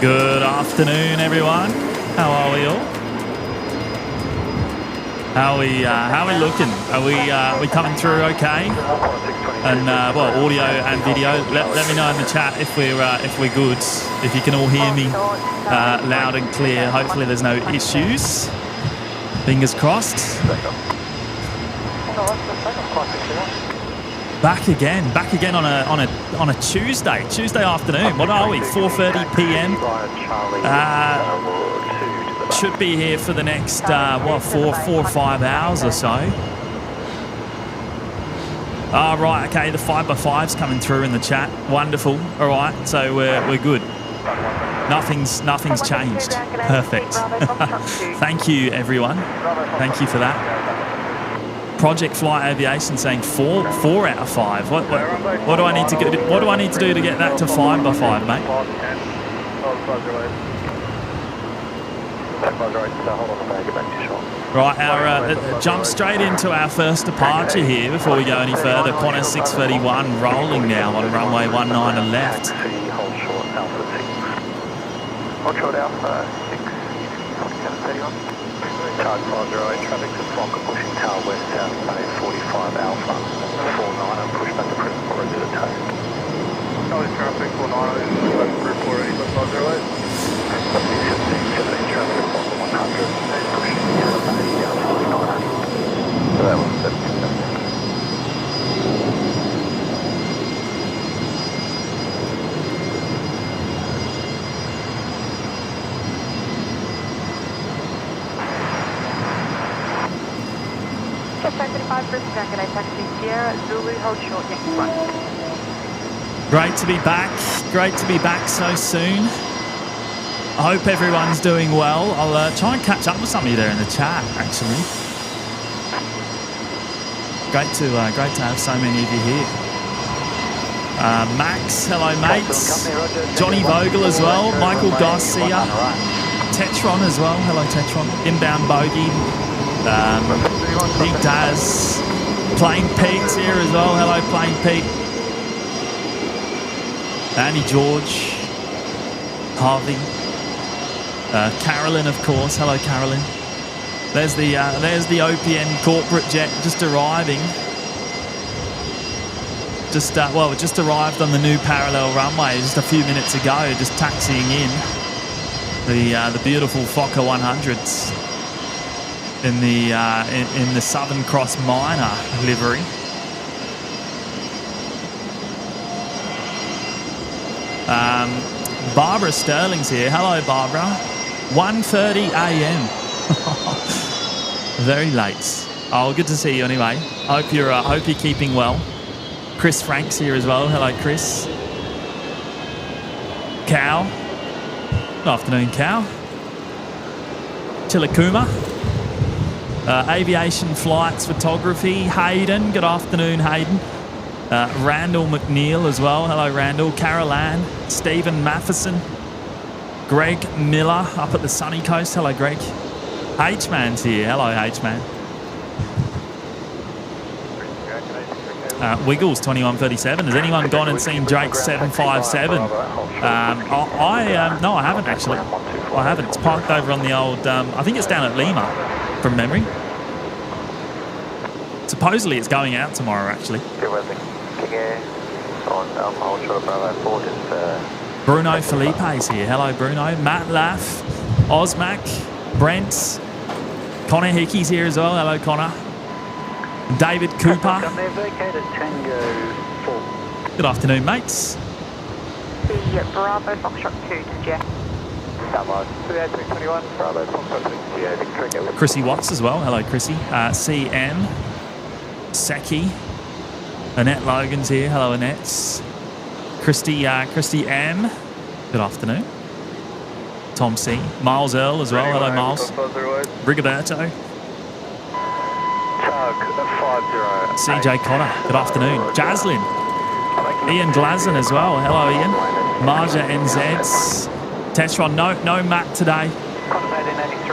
Good afternoon, everyone. How are we all? How are we looking? Are we coming through okay? And well, audio and video. Let me know in the chat if we're good. If you can all hear me loud and clear. Hopefully, there's no issues. Fingers crossed. Back again on a Tuesday afternoon. What are we? 4:30 p.m. Should be here for the next 4 or 5 hours or so. Right, okay. The 5x5's coming through in the chat. Wonderful. All right, so we're good. Nothing's changed. Perfect. Thank you, everyone. Thank you for that. Project Flight Aviation saying 4 out of 5. What do I need to get? What do I need to do to get that to 5x5, mate? Right, jump straight into our first departure here before we go any further. Qantas 631 rolling now on runway 19 and left. Hold short Alpha 6, 4731. Charge 50, traffic to Flock, pushing tower west, south, bay 45 Alpha, 49, and push back to Brisbane for a toe. Charlie traffic 49, push back to Brisbane for 50. 17 traffic to Flock 100, pushing tower bay down 49. So that was 17. Great to be back. Great to be back so soon. I hope everyone's doing well. I'll try and catch up with some of you there in the chat, actually. Great to have so many of you here. Max, hello mates. Johnny Vogel as well. Michael Garcia. Tetron as well. Hello Tetron. Inbound bogey. Big Daz. Plain Pete's here as well. Hello Plain Pete. Andy George. Harvey. Carolyn, of course. Hello Carolyn. There's the OPN corporate jet just arriving. Just arrived on the new parallel runway just a few minutes ago, just taxiing in. The beautiful Fokker 100s in the Southern Cross Minor livery. Barbara Sterling's here. Hello, Barbara. 1:30 a.m. Very late. Oh, good to see you anyway. Hope you're keeping well. Chris Frank's here as well. Hello, Chris. Cal. Good afternoon, Cal. Chilakuma. Aviation Flights Photography. Hayden. Good afternoon, Hayden. Randall McNeil as well. Hello, Randall. Carol Ann. Stephen Matheson. Greg Miller up at the sunny coast. Hello, Greg. H-Man's here. Hello, H-Man. Wiggles 2137. Has anyone gone and seen Drake's 757? No, I haven't actually. I haven't. It's parked over on the old. I think it's down at Lima, from memory. Supposedly it's going out tomorrow, actually. Bruno Felipe's here. Hello, Bruno. Matt Laff, Osmac, Brent, Connor Hickey's here as well. Hello, Connor. David Cooper. Good afternoon, mates. The Bravo Foxtrot 2 to Jeff. Chrissy Watts as well. Hello, Chrissy. CM. Seki. Annette Logan's here. Hello, Annette. Christy M. Good afternoon. Tom C. Miles Earl as well. Hello, Miles. Rigoberto. CJ Connor. Good afternoon. Jaslyn. Ian Glazen as well. Hello, Ian. Marja NZ. Tetron. No Matt today.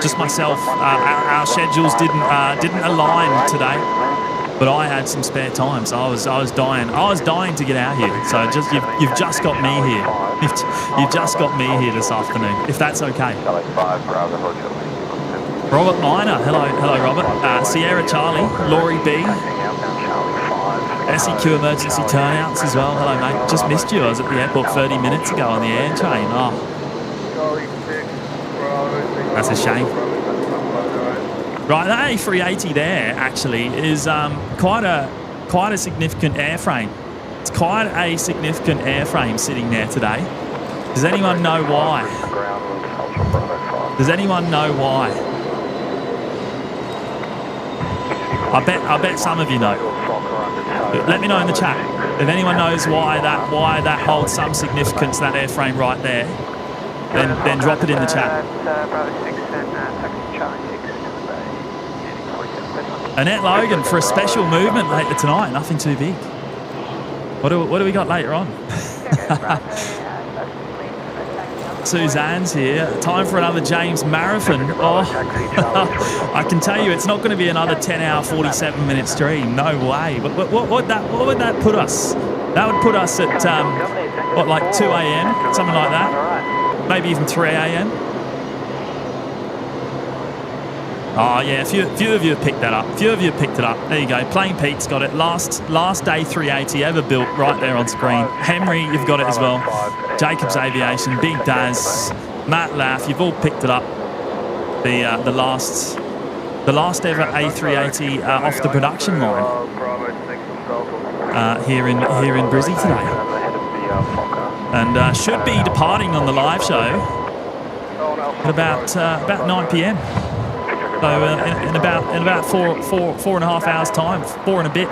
Just myself. Our schedules didn't align today, but I had some spare time, so I was dying. I was dying to get out here. So you've just got me here. You've just got me here this afternoon, if that's okay. Charlie 5, Bravo, Hotel. Robert Miner, hello Robert. Sierra Charlie, Laurie B. SEQ emergency turnouts as well. Hello mate, just missed you. I was at the airport 30 minutes ago on the air train. Oh, that's a shame. Right, that A380 there actually is quite a significant airframe. It's quite a significant airframe sitting there today. Does anyone know why? Does anyone know why? I bet some of you know. Let me know in the chat if anyone knows why that holds some significance, that airframe right there. Then drop it in the chat. Annette Logan for a special movement later tonight. Nothing too big. What do we got later on? Suzanne's here. Time for another James marathon. Oh, I can tell you, it's not going to be another 10-hour, 47-minute stream. No way. What would that put us? That would put us at like 2 a.m. something like that. Maybe even 3 a.m. Oh yeah, a few of you have picked that up. A few of you have picked it up. There you go. Plain Pete's got it. Last A380 ever built, right there on screen. Henry, you've got it as well. Jacobs Aviation, Big Daz, Matt Laff, you've all picked it up. The last ever A380 off the production line here in Brizzy today, and should be departing on the live show at about 9 p.m. So in about four and a half hours time, 4 and a bit.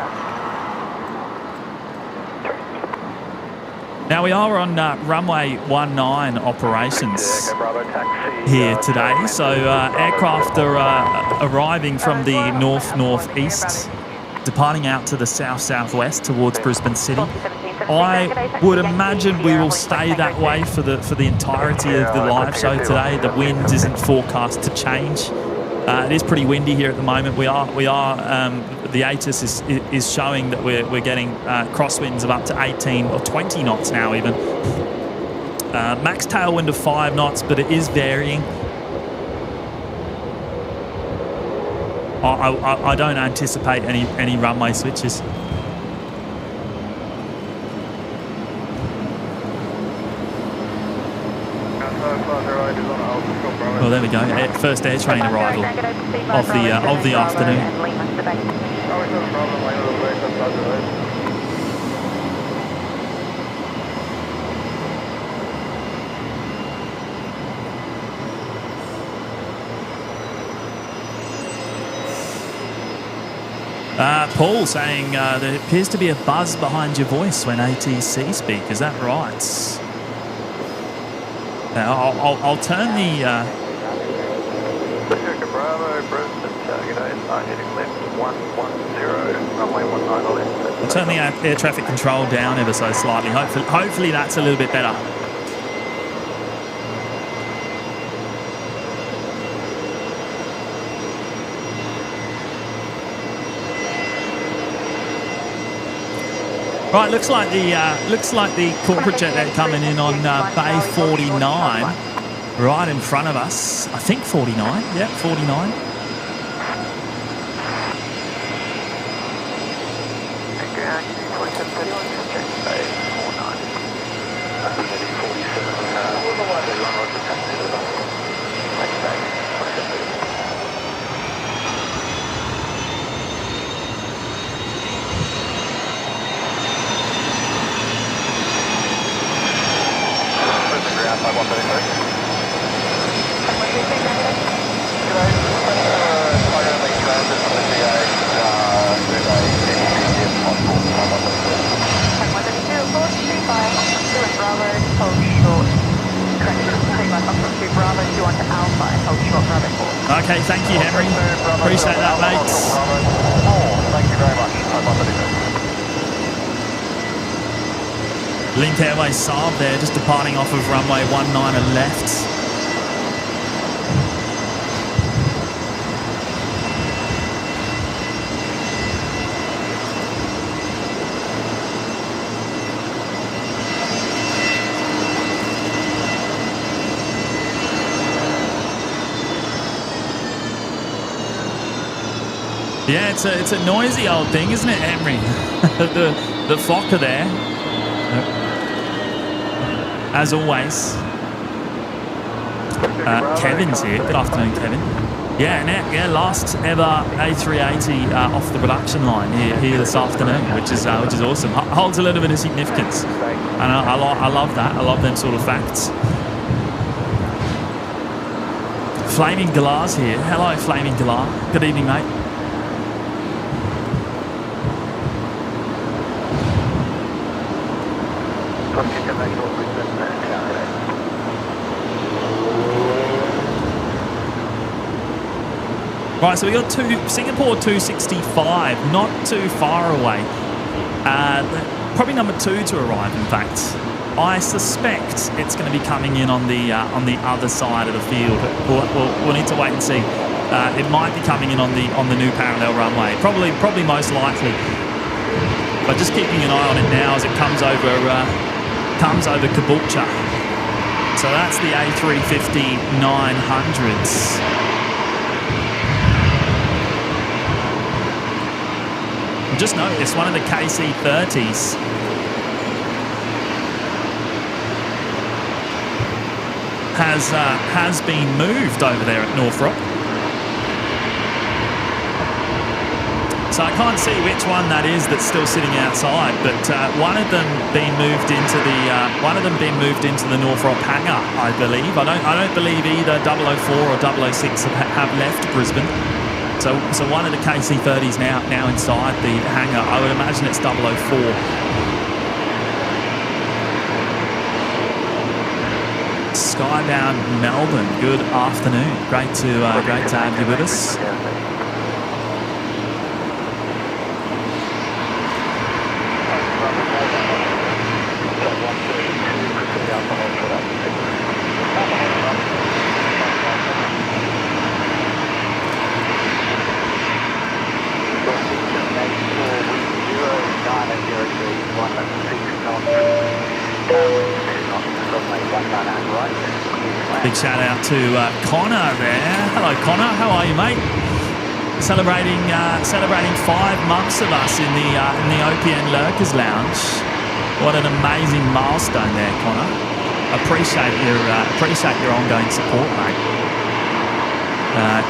Now we are on runway 19 operations here today. So aircraft are arriving from the northeast, departing out to the southwest towards Brisbane City. I would imagine we will stay that way for the entirety of the live show today. The wind isn't forecast to change. It is pretty windy here at the moment. We are the ATC is showing that we're getting crosswinds of up to 18 or 20 knots now even. Max tailwind of 5 knots, but it is varying. I don't anticipate any runway switches. Well, there we go. First air train arrival of the afternoon. Paul saying there appears to be a buzz behind your voice when ATC speak. Is that right? I'll turn the. I'll turn the air traffic control down ever so slightly. Hopefully that's a little bit better. Right, looks like the corporate jet they're coming in on Bay 49, right in front of us. I think 49. Yeah, 49. Okay, thank you, Henry. Appreciate that, mate. Thank you very much. Link Airways Saab there, just departing off of runway 19 and left. Yeah, it's a noisy old thing, isn't it, Emery? the Fokker there. As always. Kevin's here. Good afternoon, Kevin. Yeah, last ever A380 off the production line here this afternoon, which is awesome. Holds a little bit of significance, and I love that. I love them sort of facts. Flaming Galar's here. Hello, Flaming Galar. Good evening, mate. Right, so we got Singapore 265, not too far away. Probably number 2 to arrive, in fact. I suspect it's going to be coming in on the other side of the field. We'll need to wait and see. It might be coming in on the new parallel runway. Probably most likely. But just keeping an eye on it now as it comes over Caboolture. So that's the A350 900s. Just noticed one of the KC-30s has been moved over there at Northrop. So I can't see which one that is that's still sitting outside, but one of them being moved into the Northrop hangar, I believe. I don't believe either 004 or 006 have left Brisbane. So one of the KC-30s now inside the hangar. I would imagine it's 004. Skybound Melbourne. Good afternoon. Great to have you with us. Big shout out to Connor there. Hello, Connor. How are you, mate? Celebrating 5 months of us in the OPN Lurkers Lounge. What an amazing milestone there, Connor. Appreciate your ongoing support, mate.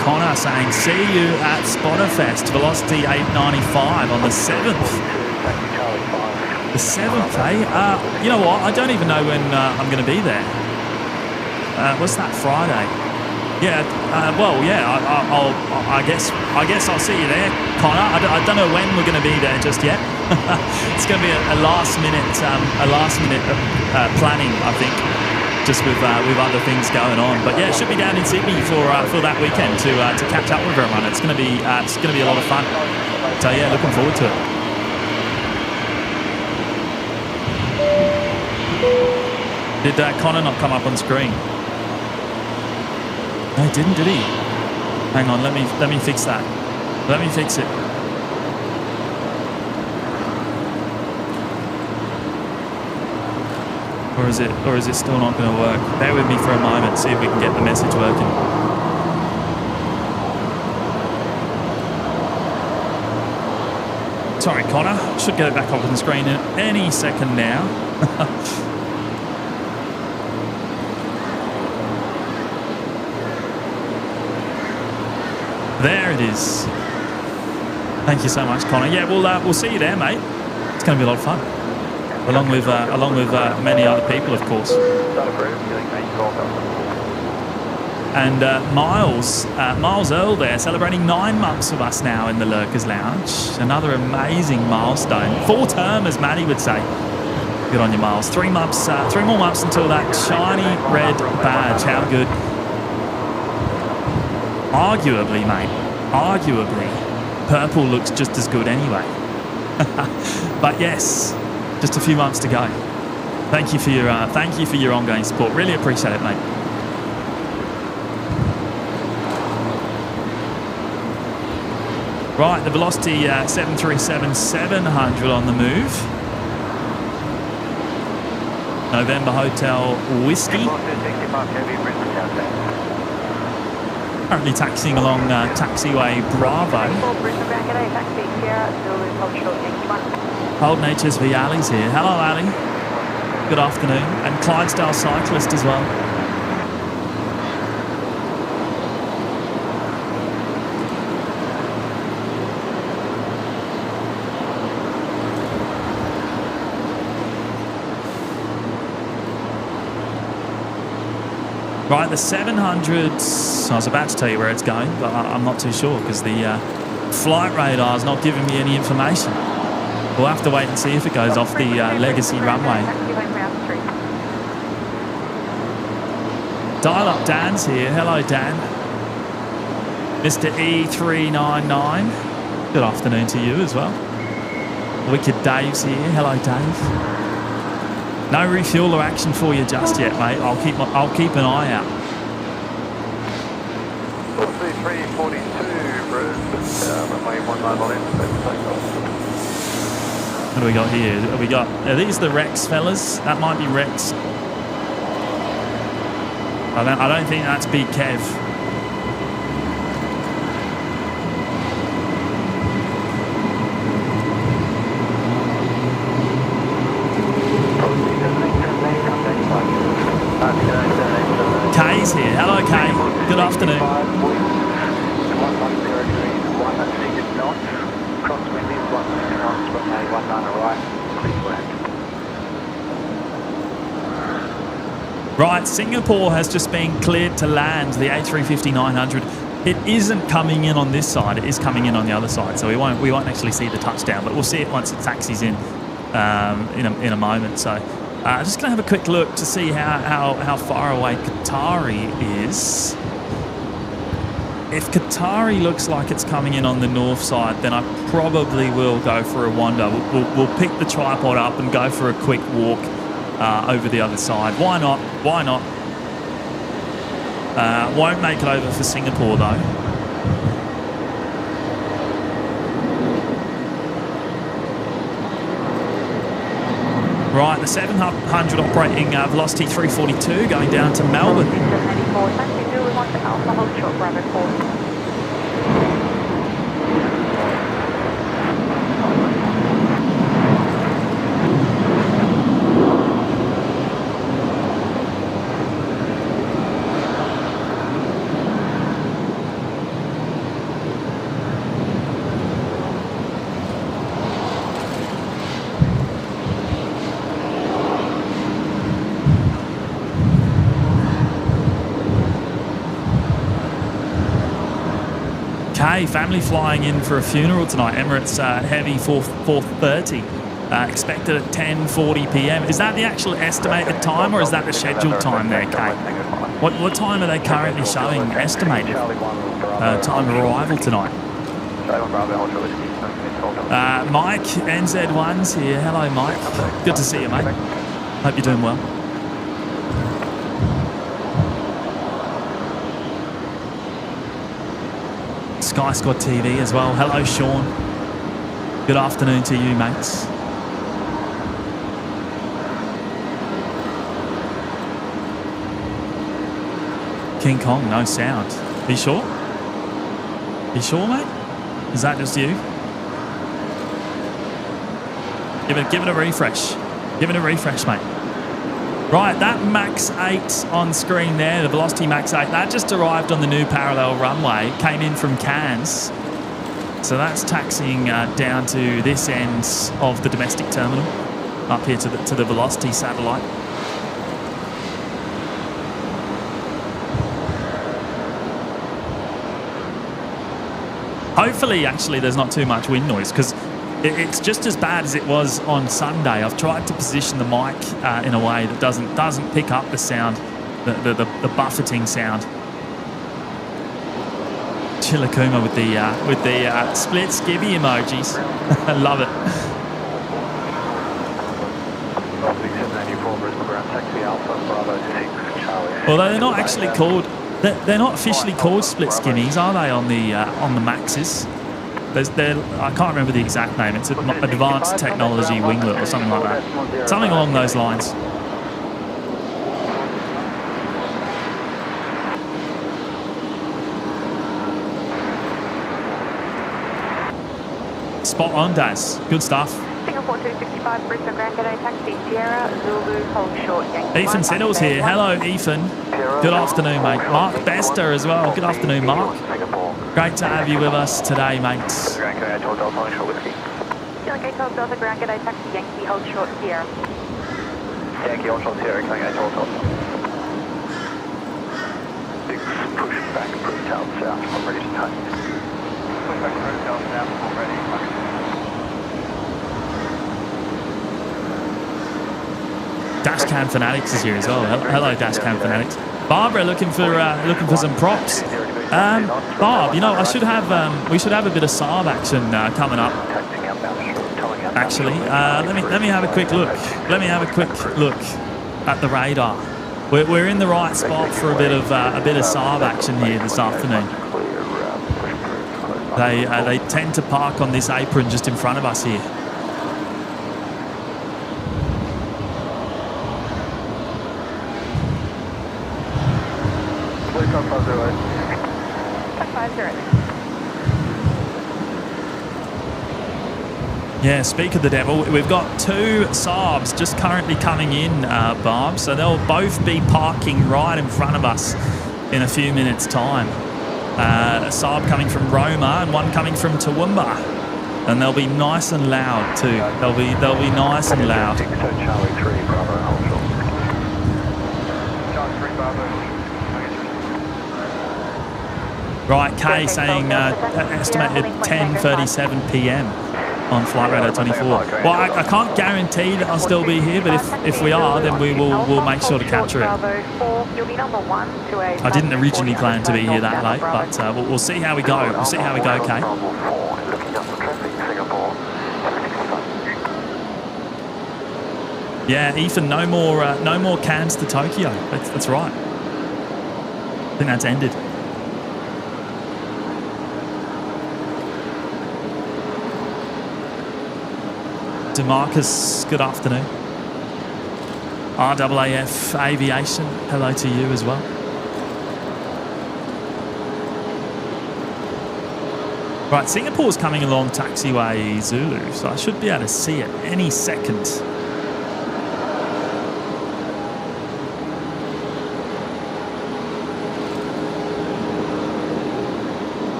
Connor saying, see you at Spotterfest, Velocity 895 on the 7th. The 7th, eh? You know what? I don't even know when I'm going to be there. What's that, Friday? Yeah, I guess I'll see you there, Connor. I don't know when we're going to be there just yet. It's going to be a last minute planning, I think, just with other things going on. But yeah, it should be down in Sydney for that weekend to catch up with everyone. It's going to be a lot of fun. So yeah, looking forward to it. Did Connor not come up on screen? No, he didn't, did he? Hang on, let me fix that. Let me fix it. Or is it still not going to work? Bear with me for a moment, see if we can get the message working. Sorry, Connor. Should get it back up on the screen in any second now. There it is. Thank you so much, Connor. Yeah, we'll see you there, mate. It's going to be a lot of fun, along with many other people, of course. And Miles Earl there, celebrating 9 months of us now in the Lurkers Lounge. Another amazing milestone. Full term, as Maddie would say. Good on you, Miles. 3 months, 3 more months until that shiny red badge. How good. Arguably, mate, purple looks just as good anyway. But yes, just a few months to go. Thank you for your ongoing support. Really appreciate it, mate. Right, the Velocity 737-700 on the move. November Hotel Whiskey. Currently taxiing along taxiway Bravo. Old Nature's V Ali's here. Hello, Ali. Good afternoon. And Clydesdale Cyclist as well. Right, the 700s, I was about to tell you where it's going, but I'm not too sure because the flight radar's not giving me any information. We'll have to wait and see if it goes off the legacy runway. Dial Up Dan's here. Hello, Dan. Mr. E399. Good afternoon to you as well. Wicked Dave's here. Hello, Dave. No refueler action for you just yet, mate. I'll keep an eye out. 342, runway 19 What do we got here? Are these the Rex fellas? That might be Rex. I don't think that's Big Kev. Kay's here. Hello, Kay. Good afternoon. Right, Singapore has just been cleared to land the A350-900. It isn't coming in on this side. It is coming in on the other side, so we won't actually see the touchdown, but we'll see it once it taxis in a moment. So just going to have a quick look to see how far away Qatari is. If Qatari looks like it's coming in on the north side, then I probably will go for a wander. We'll pick the tripod up and go for a quick walk over the other side. Why not? Why not? Won't make it over for Singapore though. Right, the 700 operating velocity 342 going down to Melbourne. Family flying in for a funeral tonight. Emirates heavy 4:30. Expected at 10:40 p.m. Is that the actual estimated time, or is that the scheduled time there, Kate? What time are they currently showing estimated time of arrival tonight? Mike, NZ1's here. Hello, Mike. Good to see you, mate. Hope you're doing well. Sky Squad TV as well. Hello, Sean. Good afternoon to you, mates. King Kong, no sound. Are you sure? Are you sure, mate? Is that just you? Give it a refresh. Give it a refresh, mate. Right, that Max 8 on screen there, the Velocity Max 8, that just arrived on the new parallel runway, came in from Cairns. So that's taxiing down to this end of the domestic terminal, up here to the Velocity satellite. Hopefully, actually, there's not too much wind noise, because it's just as bad as it was on Sunday. I've tried to position the mic in a way that doesn't pick up the sound, the buffeting sound. Chilakuma with the split skivvy emojis. I love it. Although they're not actually called, they're not officially called split skimmies, are they? On the Maxes. I can't remember the exact name. It's an advanced technology winglet or something like that. Something along those lines. spot on, Daz. Good stuff. Singapore 265, Brisbane Grand Gateway taxi, Sierra, Zulu, hold short, Yankee. Ethan Siddle's here. Hello, Ethan. Good afternoon, mate. Mark Bester as well. Good afternoon, Mark. Great to have you with us today, mates. Grand Gateway Delta short whiskey. Yankee, Delta Grand Gateway taxi, Yankee, hold short, Sierra. Yankee hold short, Sierra, Grand Gateway Delta. Six, push back, approve tail south, I'm ready to take. Push back, approve tail south, I'm ready to take. Dashcam Fanatics is here as well. Hello, Dashcam Fanatics. Barbara looking for some props. Bob, you know, we should have a bit of Saab action coming up. Actually, let me have a quick look. Let me have a quick look at the radar. We're in the right spot for a bit of Saab action here this afternoon. They tend to park on this apron just in front of us here. Yeah, speak of the devil. We've got two Saabs just currently coming in, Barb, so they'll both be parking right in front of us in a few minutes' time. A Saab coming from Roma and one coming from Toowoomba, and they'll be nice and loud too. They'll be nice and loud. Right, Kay saying estimated 10:37 p.m. on flight radar 24. Well, I can't guarantee that I'll still be here, but if we are, then we'll make sure to capture it. I didn't originally plan to be here that late, but we'll see how we go. We'll see how we go, Kay. Yeah, Ethan, no more Cairns to Tokyo. That's right. I think that's ended. Demarcus, good afternoon. RAAF Aviation, hello to you as well. Right, Singapore's coming along taxiway Zulu, so I should be able to see it any second.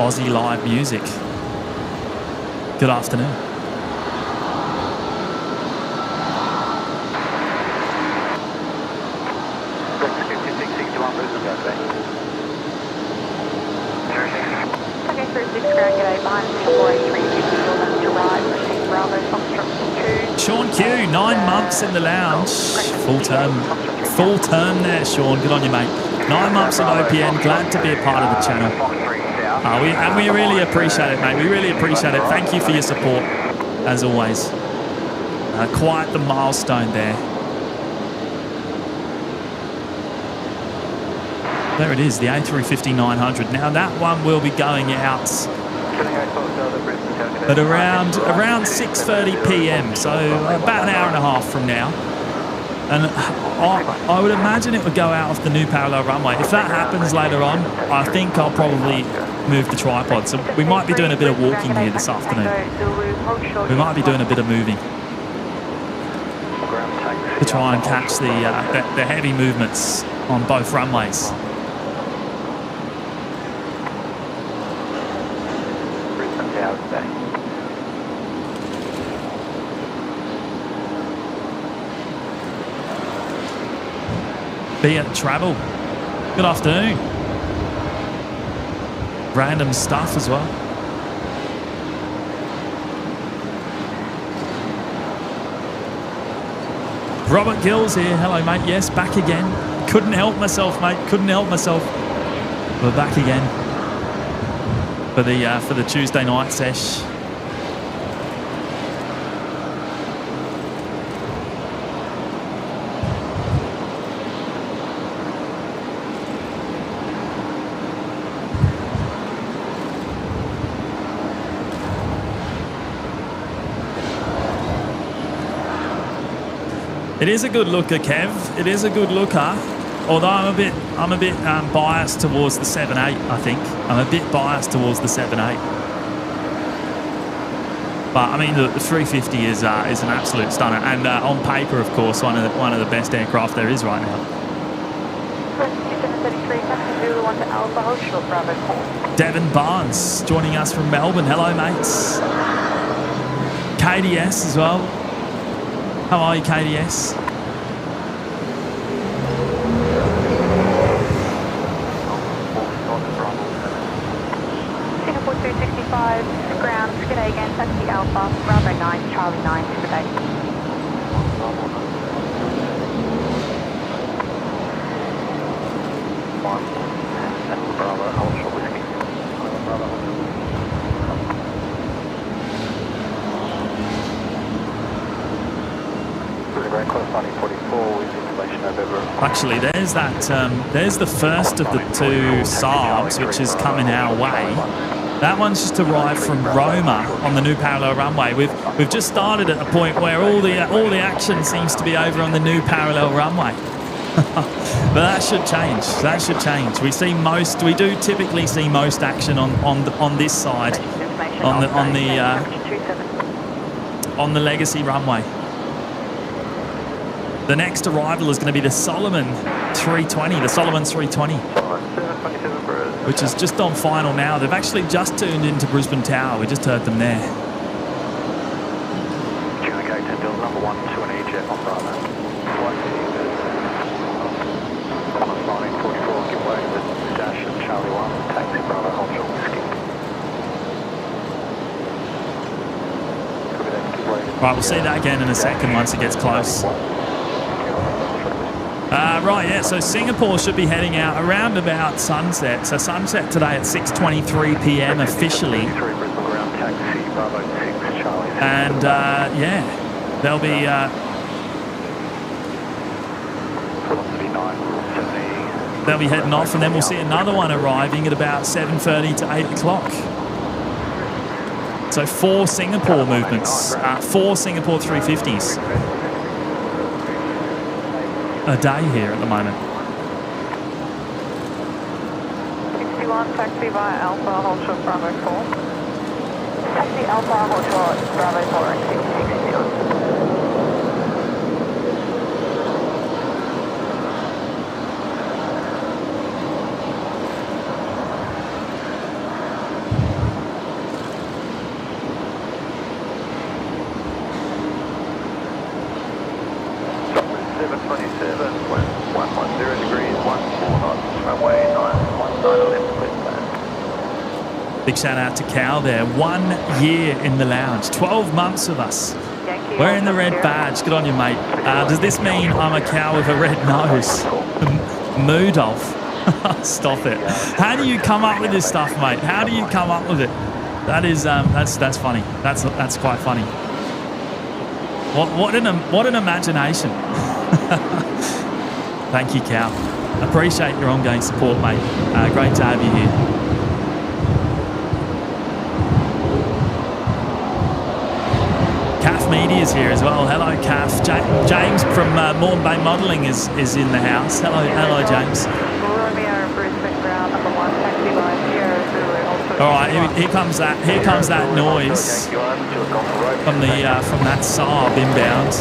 Aussie live music. Good afternoon. Sean Q, 9 months in the lounge. Full term there, Sean. Good on you, mate. 9 months in OPN. Glad to be a part of the channel. We really appreciate it, mate. We really appreciate it. Thank you for your support, as always. Quite the milestone there. There it is, the A350-900. Now that one will be going out at around 6:30 p.m. So about an hour and a half from now. And I would imagine it would go out off the new parallel runway. If that happens later on, I think I'll probably move the tripod. So we might be doing a bit of walking here this afternoon. We might be doing a bit of moving to try and catch the heavy movements on both runways. Be at travel. Good afternoon. Random stuff as well. Robert Gills here. Hello, mate. Yes, back again. Couldn't help myself, mate. Couldn't help myself. We're back again for the Tuesday night sesh. It is a good looker, Kev. It is a good looker. Although I'm a bit biased towards the 7.8. I think I'm a bit biased towards the 7.8. But I mean, the 350 is an absolute stunner, and on paper, of course, one of the best aircraft there is right now. 733, taxi Zulu 1 to Alpha, hold short, Bravo 4. Devon Barnes joining us from Melbourne. Hello, mates. KDS as well. How are you, KDS? Singapore 265, ground, g'day again, taxi Alpha, Bravo 9, Charlie 9, to the base. Bravo, hold short whiskey. Bravo, hold short. Very close 1944 with information over. Actually, there's the first of the two Saabs, which is coming our way. That one's just arrived from Roma on the new parallel runway. We've just started at a point where all the action seems to be over on the new parallel runway. But that should change. That should change. We do typically see most action on this side, on the legacy runway. The next arrival is going to be the Solomon 320, the Solomon 320, which is just on final now. They've actually just turned into Brisbane Tower. We just heard them there. Communicate to Bill number 1 to an E-jet on Bravo. Qantas 1944, give way to dash of Charlie 1, taxi Bravo, hold short whiskey. Right, we'll see that again in a second once it gets close. Right, yeah, so Singapore should be heading out around about sunset. So sunset today at 6:23 p.m. officially. And, yeah, they'll be... they'll be heading off, and then we'll see another one arriving at about 7:30 to 8 o'clock. So 4 Singapore movements, 4 Singapore 350s. A day here at the moment. 61, taxi via Alpha, hold short, Bravo 4. Taxi Alpha, hold short, Bravo 4 and 660. 727, 110 degrees, 14 knots, runway 919 left, clear plan. Big shout out to Cal there. 1 year in the lounge, 12 months of us. Wearing the red badge. Good on you, mate. Does this mean I'm a cow with a red nose? Mood of. Stop it. How do you come up with this stuff, mate? How do you come up with it? That is that's funny. That's quite funny. What an imagination. Thank you, Cal. Appreciate your ongoing support, mate. Great to have you here. CAF Media is here as well. Hello, CAF. James from Moreton Bay Modelling is in the house. Hello, James. All right, here comes that noise from that Saab inbound.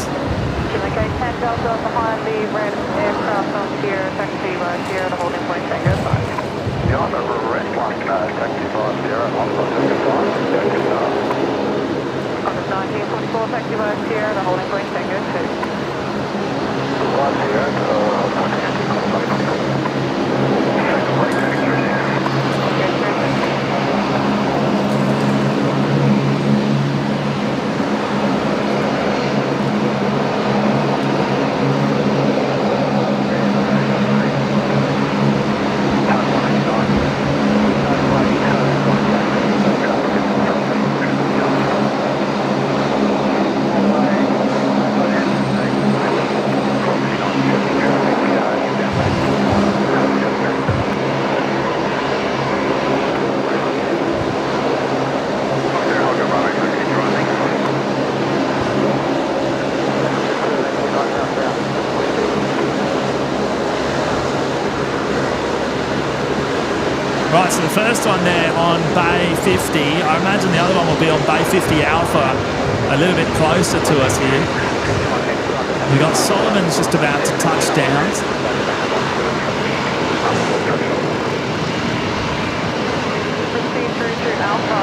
Okay, 10 Delta behind the red aircraft on Sierra, taxi by Sierra, the holding point, Tango 5. Yeah, I'm over a red line, taxi by Sierra, Tango 5. Qantas 1944, taxi by Sierra, the holding point, Tango 2. 1 Sierra, first one there on Bay 50. I imagine the other one will be on Bay 50 Alpha, a little bit closer to us here. We've got Solomon's just about to touch down. Proceed through to Alpha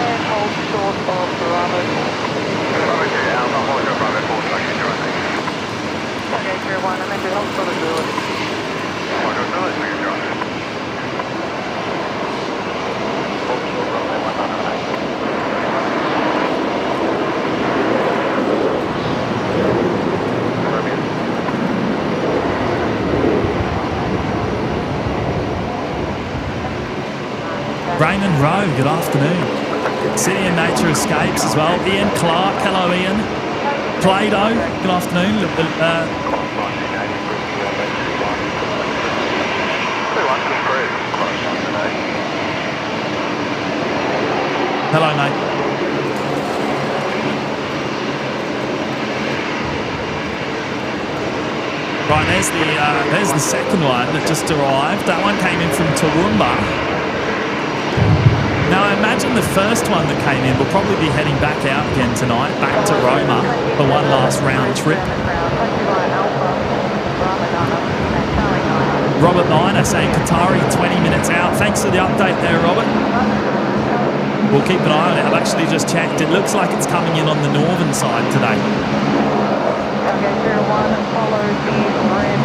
and hold short of Bravo. Bravo 2 Alpha, hold your Bravo 4, touching directly. Okay, 01, I'm into hold short of Zulu. Hold your Zulu, touching directly. Hold short runway 198. Raymond Rowe, good afternoon. City and Nature Escapes as well. Ian Clark, hello Ian. Play-Doh, good afternoon. Hello mate. Right, there's the second one that just arrived. That one came in from Toowoomba. Now, I imagine the first one that came in will probably be heading back out again tonight, back to Roma for one last round trip. Robert Miner saying Qatari 20 minutes out. Thanks for the update there, Robert. We'll keep an eye on it. I've actually just checked. It looks like it's coming in on the northern side today. Okay, 01, follow the red.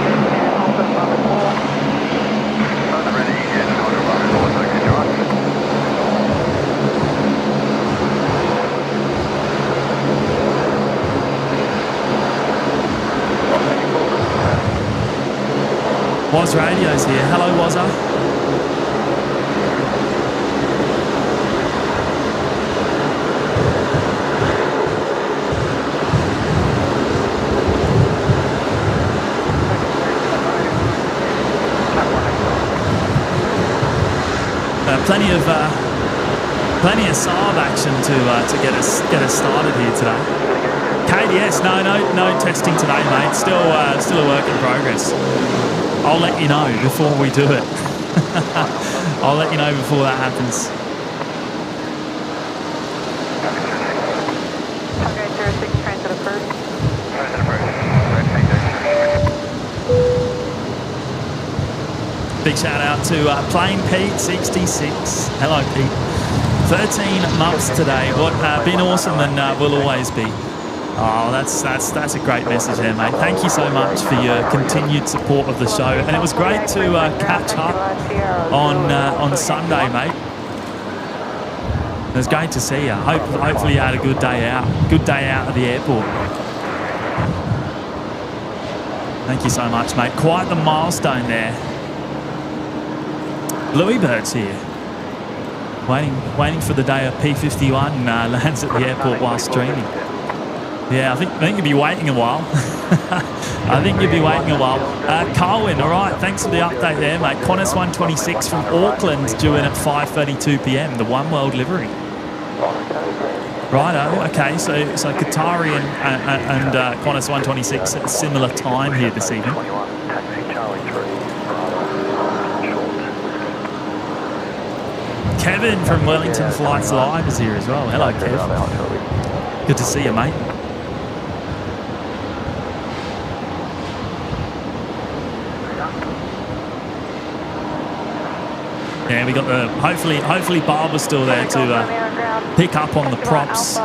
And hold the Bravo 4. Woz Radio's here. Hello, Wozza. Plenty of Saab action to get us started here today. KDS, no testing today, mate. Still a work in progress. I'll let you know before we do it. I'll let you know before that happens. Okay, 06, transit approved. Transit approved. Big shout out to Plain Pete 66. Hello, Pete. 13 months today. What been awesome and will always be. Oh, that's a great message there, mate. Thank you so much for your continued support of the show, and it was great to catch up on Sunday, mate. It was great to see you. Hopefully you had a good day out. Good day out of the airport. Thank you so much, mate. Quite the milestone there. Louis Bird's here. Waiting for the day a P51 lands at the airport while streaming. Yeah, I think you'll be waiting a while. I think you'll be waiting a while. Carwin, all right, thanks for the update there, mate. Qantas 126 from Auckland due in at 5:32 p.m. The One World livery. Righto, okay, so Qatari and Qantas 126 at a similar time here this evening. Kevin from Wellington Flights Live is here as well. Hello, Kev. Good to see you, mate. Yeah, we got the hopefully Barbara's still there to pick up on the props.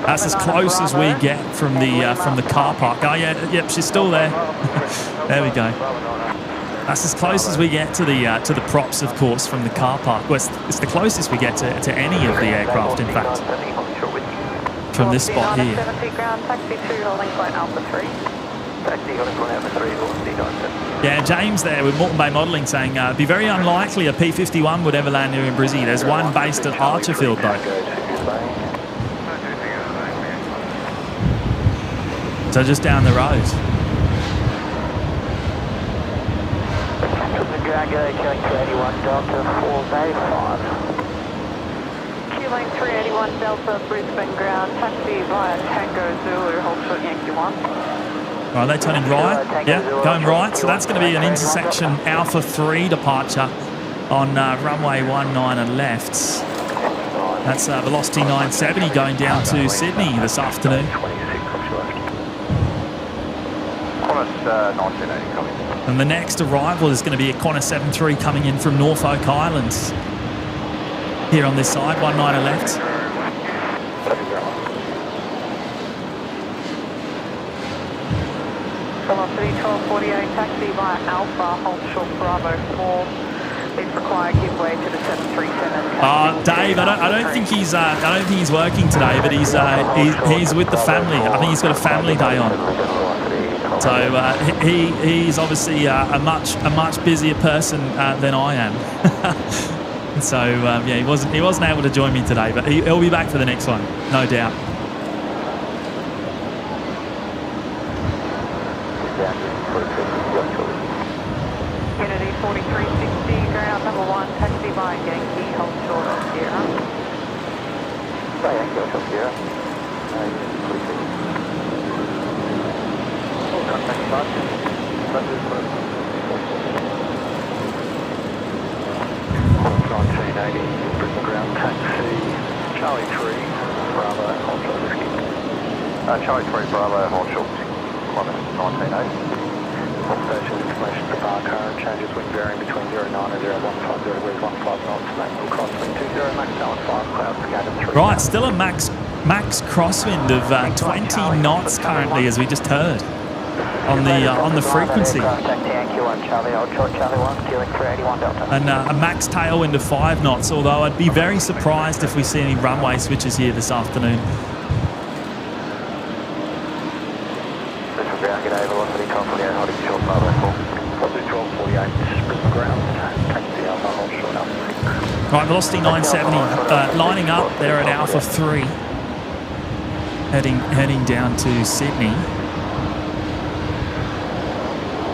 That's as close as we get from the car park. Oh yeah, yep, she's still there. There we go. That's as close as we get to the props, of course, from the car park. Well, it's the closest we get to any of the aircraft, in fact, from this spot here. Yeah, James there with Moreton Bay Modelling saying it'd be very unlikely a P51 would ever land here in Brizzy. There's one based at Archerfield though. So just down the road. Q-Lane 381 Delta, Brisbane ground, taxi via Tango Zulu, hold short Yankee 1. Right, they're turning right. Yeah, going right. So that's going to be an intersection Alpha 3 departure on runway 19 left. That's velocity 970 going down to Sydney this afternoon. And the next arrival is going to be a Qantas 73 coming in from Norfolk Islands. Here on this side, 19 left. Velocity 1248, taxi via Alpha, hold short Bravo 4. Please require give way to the 737. Dave, I don't think he's working today, but he's with the family. I think he's got a family day on. So he's obviously a much busier person than I am. So yeah, he wasn't able to join me today, but he'll be back for the next one, no doubt. Kennedy 4360, ground number 1, taxi by Yankee, hold short on Sierra. Yankee, hold short Sierra. Contact start. 1980, Brisbane ground taxi, Charlie 3, Bravo, hold short whiskey. Charlie 3, Bravo, hold short, Qantas 1980. All stations, information to bar current, changes wind varying between 09 and 0150 degrees, 15 knots, maximum crosswind 20, max down 5, clouds scattered 3. Right, still a max crosswind of 20 knots currently, as we just heard on the frequency. And a max tailwind of 5 knots, although I'd be very surprised if we see any runway switches here this afternoon. Right, velocity 970, lining up there at Alpha 3, heading down to Sydney.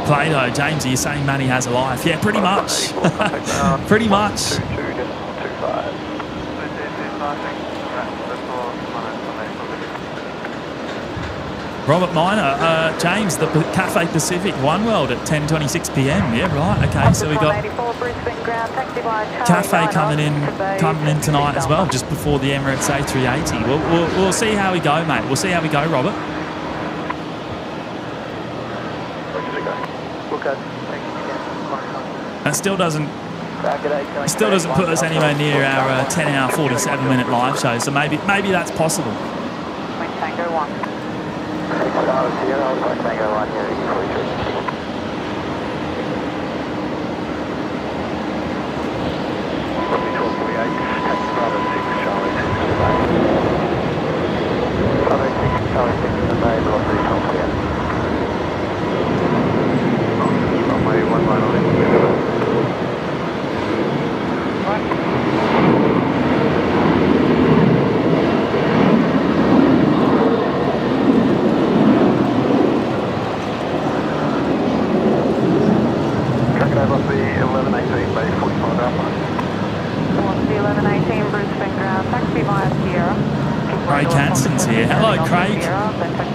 Plato, James, are you saying Manny has a life? Yeah, pretty much. Pretty much. Robert Minor, James, the Cafe Pacific One World at 10:26 p.m. Yeah, right. Okay, so we got Cafe coming in tonight as well, just before the Emirates A380. We'll see how we go, mate. We'll see how we go, Robert. That still doesn't put us anywhere near our 10-hour, 47-minute live show. So maybe that's possible. Tango 1.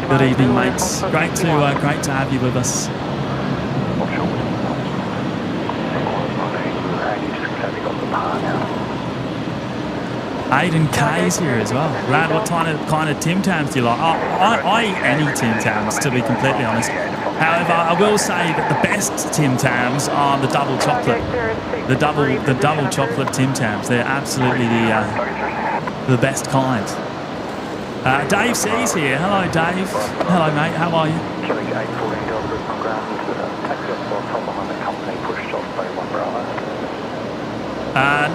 Good evening, mates. Great to have you with us. Aidan K's here as well. Lad, what kind of Tim Tams do you like? I eat any Tim Tams, to be completely honest. However, I will say that the best Tim Tams are the double chocolate. The double chocolate Tim Tams. They're absolutely the best kind. Dave C's here. Hello, Dave. Hello, mate. How are you?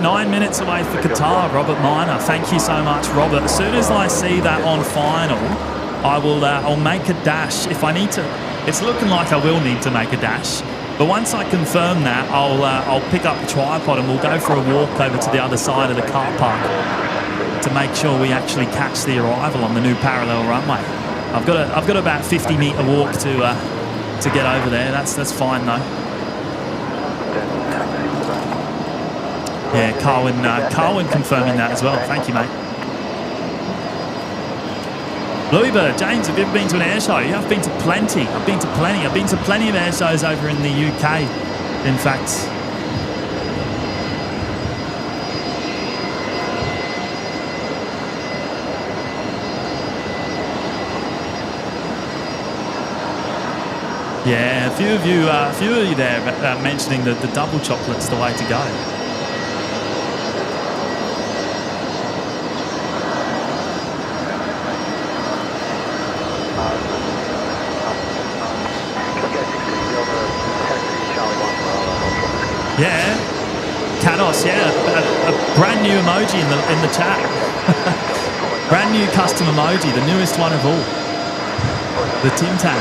9 minutes away for Qatar, Robert Minor. Thank you so much, Robert. As soon as I see that on final, I'll make a dash if I need to. It's looking like I will need to make a dash. But once I confirm that, I'll pick up the tripod and we'll go for a walk over to the other side of the car park to make sure we actually catch the arrival on the new parallel runway. I've got about 50-metre walk to get over there. That's fine though. Yeah, Carwin confirming that as well. Thank you, mate. Louisburg, James, have you ever been to an air show? Yeah, I've been to plenty. I've been to plenty of air shows over in the UK, in fact. Yeah, a few of you there mentioning that the double chocolate's the way to go. Yeah, Kados, yeah, a brand new emoji in the chat. Brand new custom emoji, the newest one of all. The Tim Tam.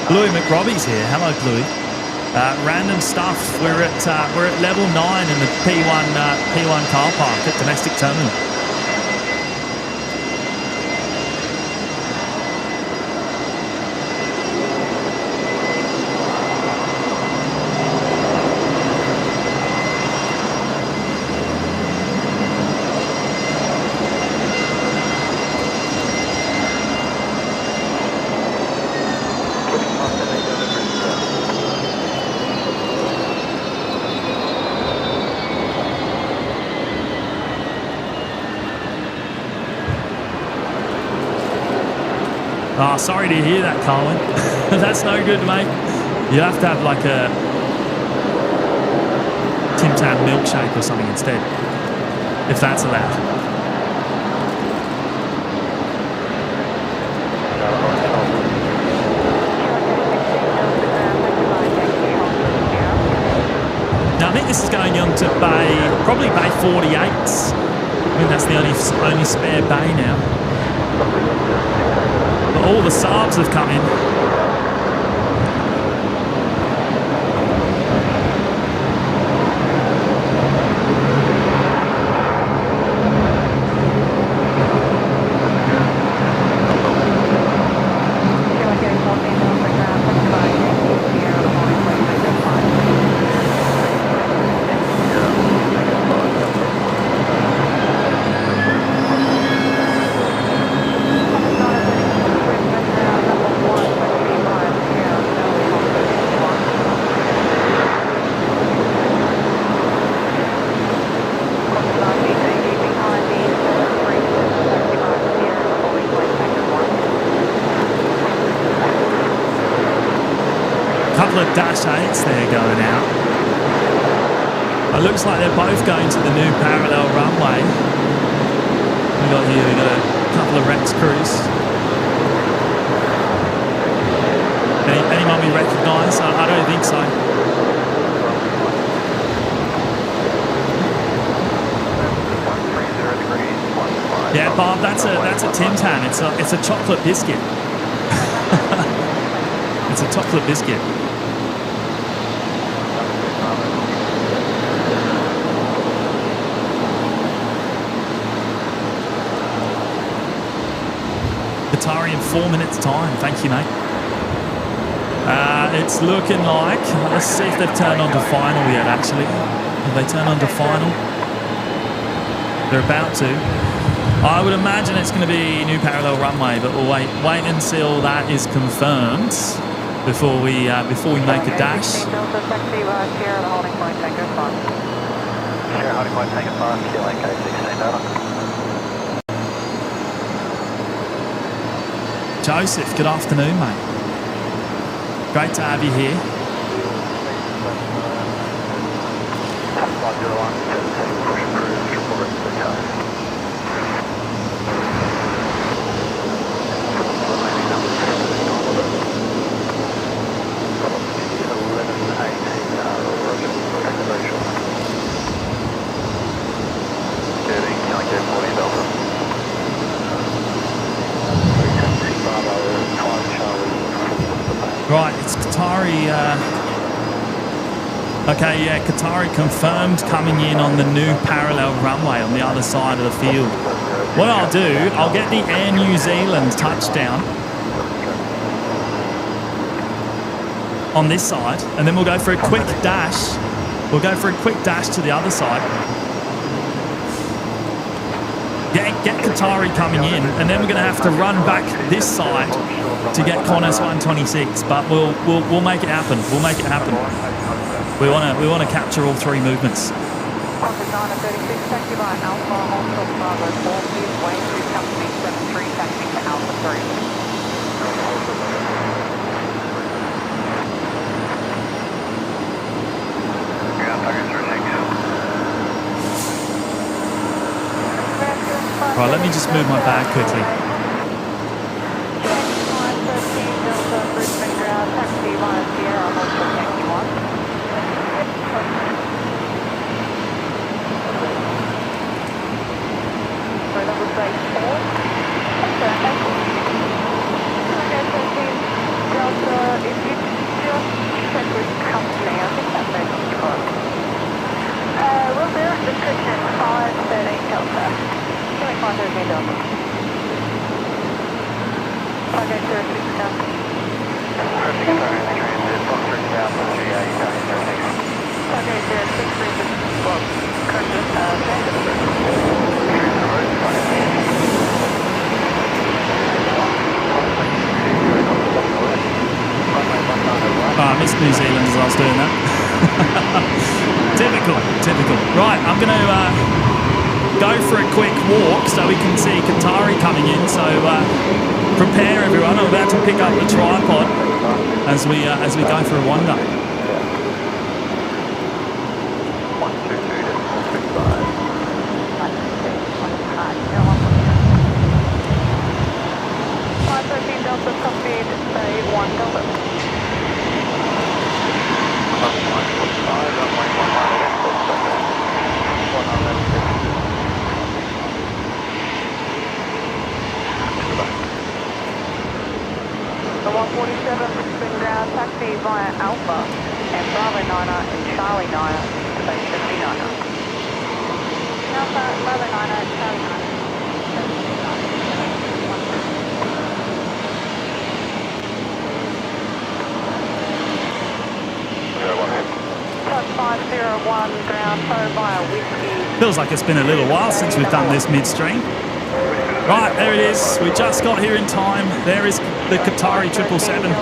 Bluey McRobbie's here. Hello, Bluey. Random stuff. We're at level 9 in the P1 car park at domestic terminal. Oh, sorry to hear that, Colin. That's no good, mate. You have to have like a Tim Tam milkshake or something instead, if that's allowed. Now, I think this is going on to probably Bay 48s. I think that's the only spare bay now. But all the Saabs have come in. Dash 8s there going out. It looks like they're both going to the new parallel runway. We got a couple of Rex crews. Anyone we recognise? I don't think so. Yeah, Bob, that's a Tim Tam. It's a chocolate biscuit. It's a chocolate biscuit. Qatari in 4 minutes time. Thank you, mate. It's looking like, let's see if they've turned on to final yet, actually. Have they turned on to final? They're about to. I would imagine it's going to be new parallel runway, but we'll wait until that is confirmed before we make a dash. Joseph, good afternoon, mate. Great to have you here. Right, it's Qatari. Okay, yeah, Qatari confirmed coming in on the new parallel runway on the other side of the field. What I'll do, I'll get the Air New Zealand touchdown on this side, and then we'll go for a quick dash. We'll go for a quick dash to the other side. Get Qatari coming in, and then we're going to have to run back this side to get Qantas 126. But we'll make it happen. We'll make it happen. We want to capture all three movements. Qantas 936, taxi by Alpha, Hotel Bravo 4, please wait to company 73, taxi to Alpha 3. Right, let me just move my bag quickly. Brisbane ground, taxi via Sierra, Hotel Yankee 1. So that was base 4. Okay, okay, 13 Delta, if you just check with company, I think that base is closed. Will do, description 513 Delta. 513 Delta. Okay, 06 company. Perfect, sorry, the transit, box bridge out for GA, okay, 06 Brisbane, well, transit, I missed New Zealand as I was doing that. Typical. Right, I'm going to go for a quick walk so we can see Qatari coming in. So prepare everyone. I'm about to pick up the tripod as we go for a wander. Delta copied, say 1 Delta. The 147 Brisbane ground, taxi via Alpha and Bravo 9er and Charlie 9er to base 79er. Alpha, Bravo 9er, Charlie 9er. Plus 501 ground, so via Whiskey. Feels like it's been a little while since we've done this midstream. Right, there it is. We just got here in time. There is the Qatari 777.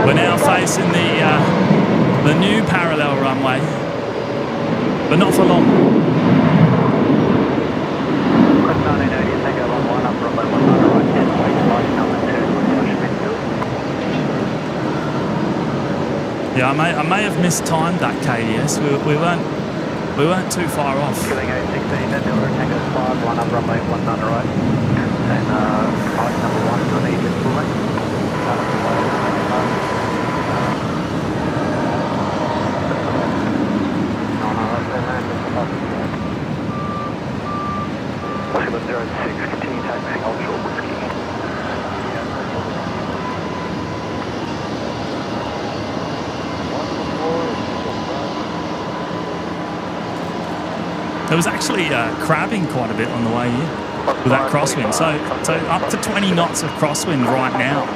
We're now facing the new parallel runway, but not for long. Yeah, I may have mistimed that KDS. We weren't too far off. Killing 816, that Delta Tango 5, 1 up runway, 1 under right. And flight number 1 on the Egypt full length. Oscillate 06, continue taxiing offshore Whiskey. There was actually crabbing quite a bit on the way in with that crosswind. So up to 20 knots of crosswind right now.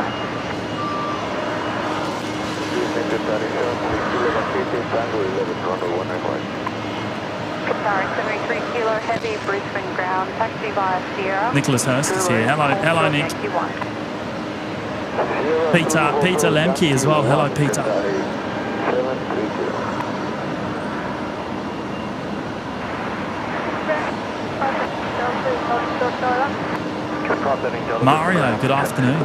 Qatari 73 kilo heavy Brisbane ground, taxi via Sierra. Nicholas Hurst is here. Hello, Nick. Peter Lemke as well. Hello, Peter. Mario, good afternoon.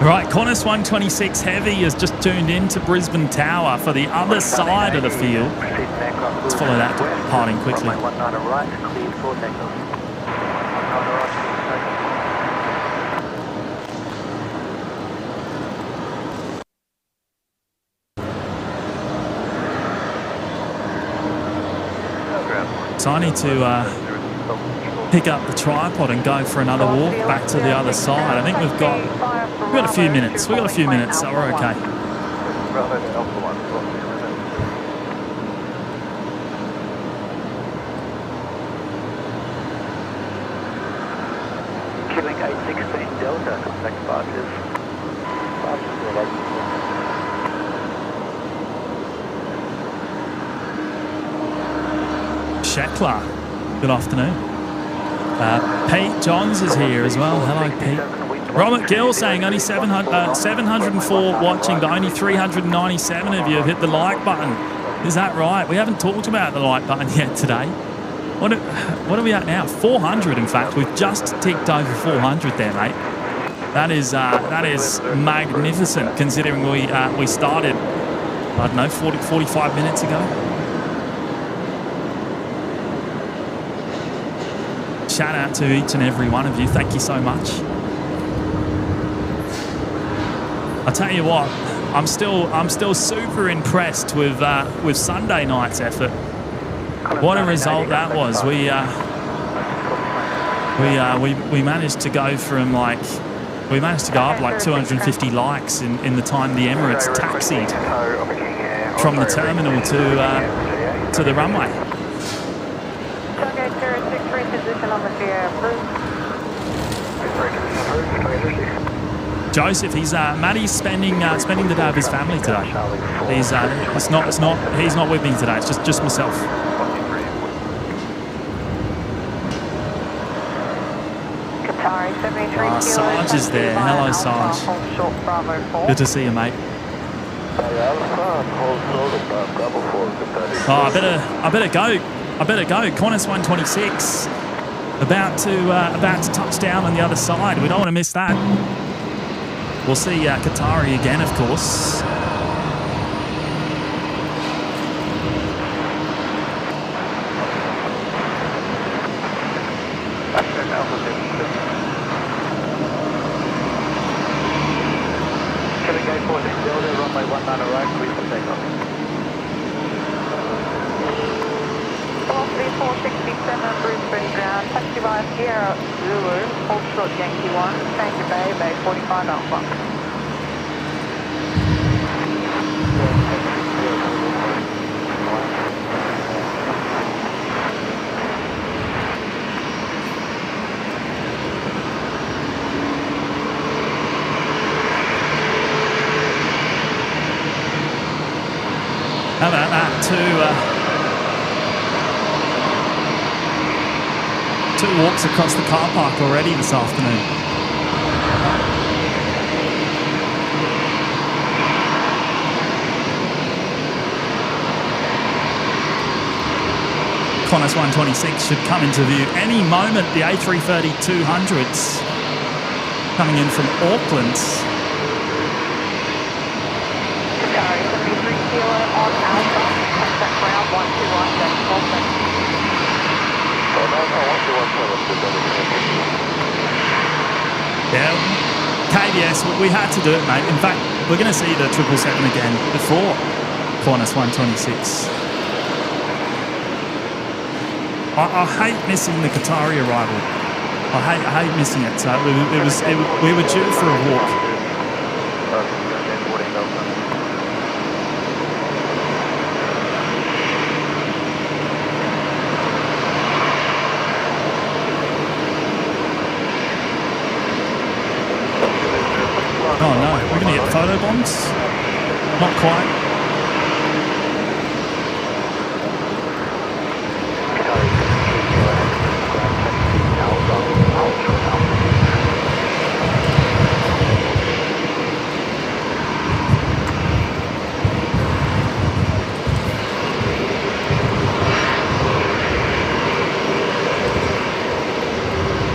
Right, Qantas 126 Heavy has just tuned into Brisbane Tower for the other side of the field. Let's follow that departing quickly. So I need to pick up the tripod and go for another walk back to the other side. I think we've got a few minutes. We've got a few minutes, so we're okay. Next barge is Shekla, good afternoon. Pete Johns is here as well. Hello, Pete. Robert Gill saying only 704 watching, but only 397 of you have hit the like button. Is that right? We haven't talked about the like button yet today. What are we at now? 400, in fact. We've just ticked over 400 there, mate. That is magnificent, considering we started, I don't know, 45 minutes ago. Shout out to each and every one of you. Thank you so much. I tell you what, I'm still super impressed with Sunday night's effort. What a result that was. We managed to go from up like 250 likes in the time the Emirates taxied from the terminal to the runway. Joseph, Matty's spending the day of his family today. He's not with me today. It's just myself. Sarge is there. Hello, Sarge. Good to see you, mate. Oh, I better go. Qantas 126 about to touch down on the other side. We don't want to miss that. We'll see Qatari again, of course. Runway 19 right, please for takeoff. 43467 Brisbane ground, taxi by Sierra Zulu, hold short Yankee 1, change to Bay 45 Alpha. How about that? Two walks across the car park already this afternoon. Qantas 126 should come into view any moment. The A330-200s coming in from Auckland. On Alpha, contact ground 121-4. Yeah, KBS, we had to do it, mate. In fact, we're going to see the 777 again before Qantas 126. I hate missing the Qatari arrival. I hate missing it. So we were due for a walk. Oh no, we're going to get photo bombs? Not quite.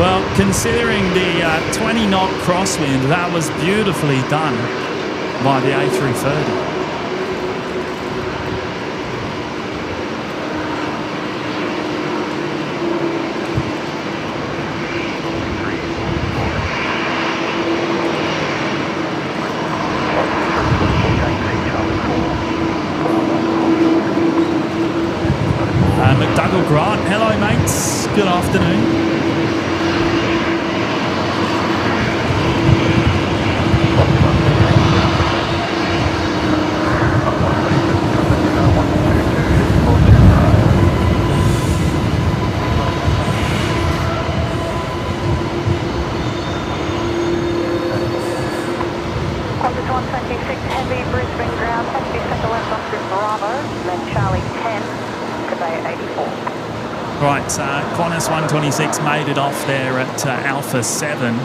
Well, considering the 20-knot crosswind, that was beautifully done by the A330. McDougall Grant, hello mates, good afternoon. Qantas 126 Heavy, Brisbane ground, taxi second left onto Bravo, then Charlie 10, Conveyor 84. Right, Qantas 126 made it off there at Alpha 7.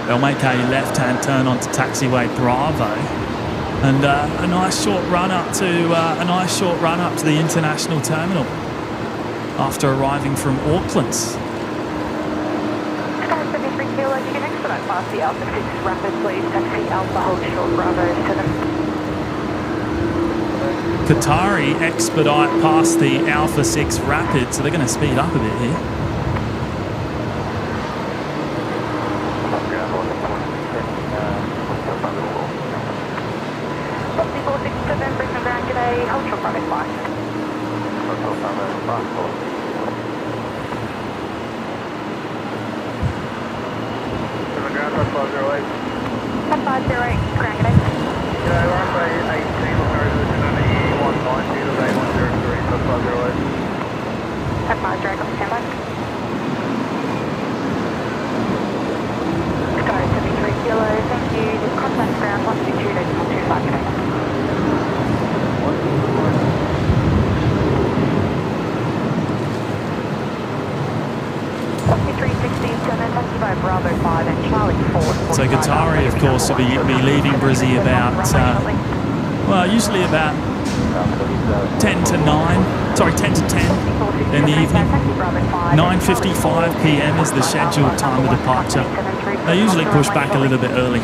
They'll make a left-hand turn onto taxiway Bravo, and a nice short run up to the international terminal after arriving from Auckland. Sky 73 kilo, you can expedite past the Alpha 6 rapid, please. Taxi Alpha hold short Bravo 7. Qatari expedite past the Alpha 6 rapid, so they're going to speed up a bit here. Brisbane ground, g'day, hold short Bravo 5. Ground 508. 508, ground, g'day. G'day, runway 18, looking over the tsunami 190 to 8103, 508. 508, copy, stand by. Sky 73 kilo, thank you. Just contact ground 122, decimal 25, g'day. 367, taxi by Bravo 5 and Charlie 4. So Qatari, of course, will be leaving Brizzy about, usually about 10 to 10 in the evening. 9:55 p.m. is the scheduled time of departure. They usually push back a little bit early.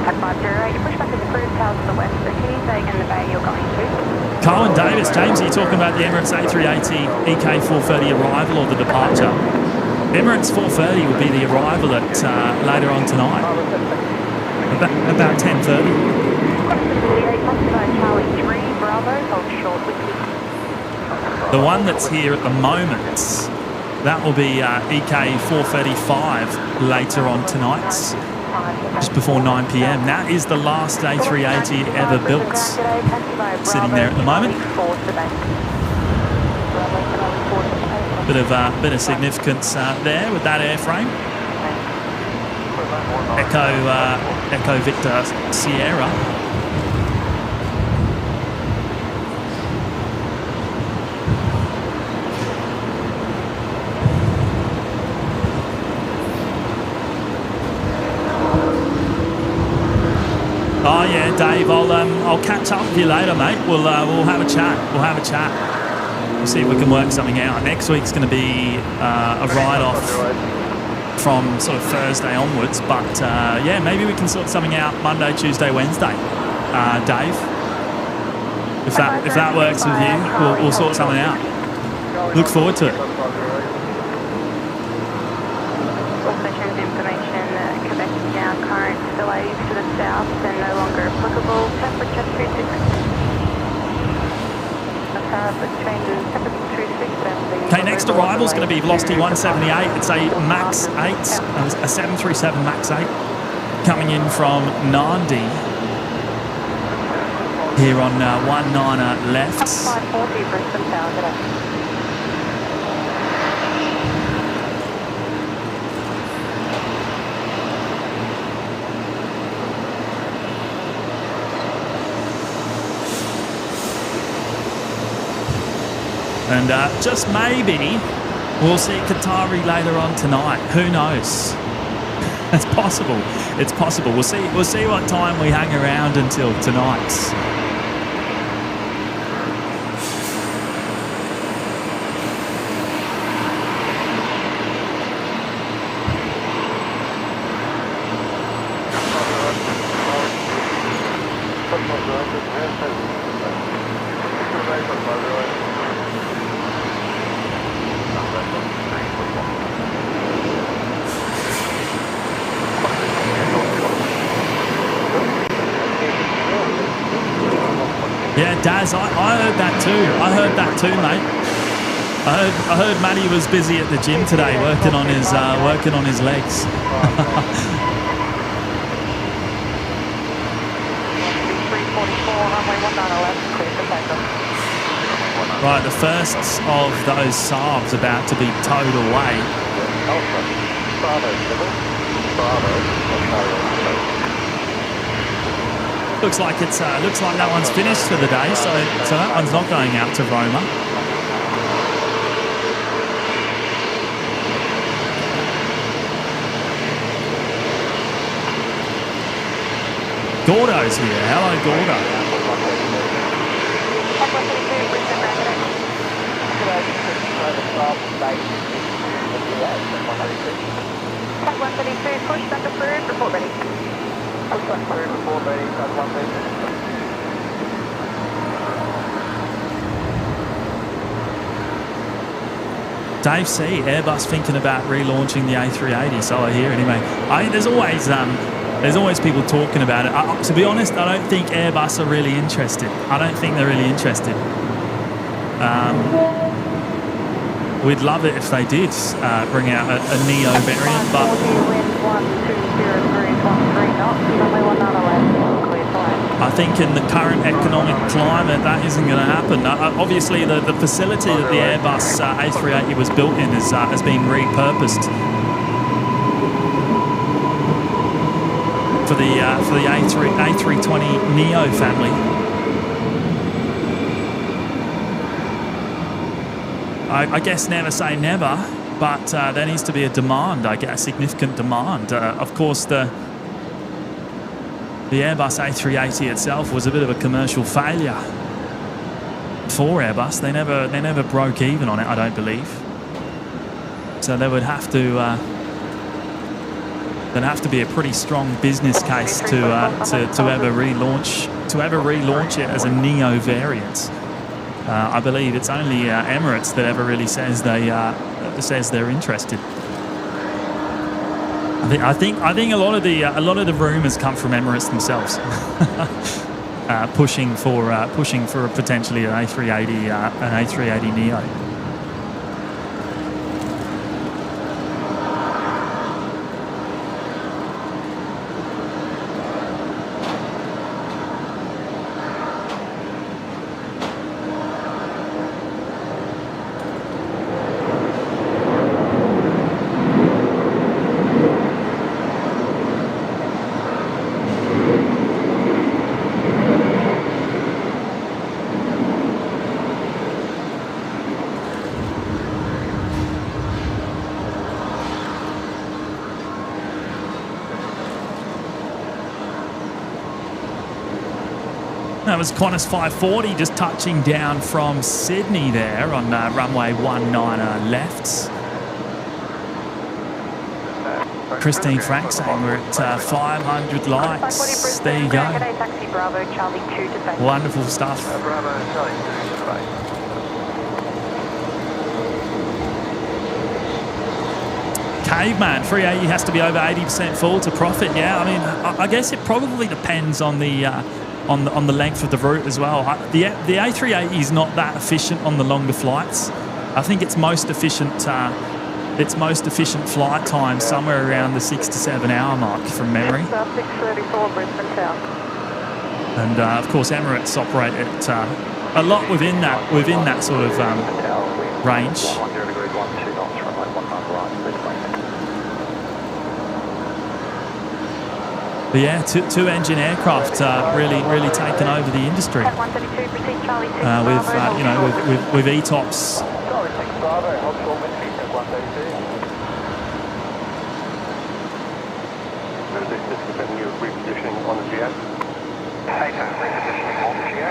At 508, your pushback is approved, tower to the west. So can you say in the bay you're going to? Carwin Davis, James, are you talking about the Emirates A380 EK430 arrival or the departure? Emirates 430 will be the arrival at later on tonight, about 10:30. The one that's here at the moment, that will be EK435 later on tonight, just before 9 p.m. That is the last A380 ever built, sitting there at the moment. Bit of significance there with that airframe. Echo Victor Sierra. Oh yeah, Dave. I'll catch up with you later, mate. We'll have a chat. We'll see if we can work something out. Next week's going to be a ride-off from sort of Thursday onwards. But yeah, maybe we can sort something out Monday, Tuesday, Wednesday. Dave, if that works with you, we'll sort something out. Look forward to it. Current delays to the south and no longer applicable. Temperature 26. Okay, next arrival is going to be Velocity 178. It's a Max 8, a 737 Max 8, coming in from Nandi here on 19er left. 540 Brisbane Tower today. And just maybe we'll see Qatari later on tonight. Who knows? It's possible. It's possible. We'll see what time we hang around until tonight. Yeah, Daz, I heard that too. Mate. I heard Matty was busy at the gym today, working on his legs. Right, the first of those Saabs about to be towed away. Alpha, Bravo, civil. Bravo, Looks like that one's finished for the day, so that one's not going out to Roma. Gordo's here. Hello, Gordo. Tag 132, push back approved, report ready. Push back approved, report ready, tag 132. Dave C, Airbus thinking about relaunching the A380, so I hear anyway. I think there's always people talking about it. To be honest, I don't think Airbus are really interested. I don't think they're really interested. We'd love it if they did bring out a Neo variant, but I think in the current economic climate that isn't going to happen. Obviously, the facility that the Airbus A380 was built in has been repurposed for the A320 Neo family. I guess never say never, but there needs to be a demand, I guess, a significant demand. Of course, the Airbus A380 itself was a bit of a commercial failure for Airbus. They never broke even on it, I don't believe. So there would have to there'd have to be a pretty strong business case to ever relaunch it as a Neo variant. I believe it's only Emirates that ever really says they're interested. I think a lot of the rumours come from Emirates themselves, pushing for potentially an A380 Neo. That was Qantas 540 just touching down from Sydney there on runway 19 left. Christine Frank saying we're at 500 likes. There you go. Wonderful stuff. Caveman, 380 has to be over 80% full to profit. Yeah, I mean, I guess it probably depends on the length of the route as well. The A380 is not that efficient on the longer flights. I think its most efficient flight time somewhere around the 6 to 7 hour mark from memory. 634 Brisbane Tower. And of course, Emirates operate at a lot within that sort of range. But yeah, two engine aircraft really taken over the industry. With ETOPS. Repositioning on the GA. Repositioning on the GA.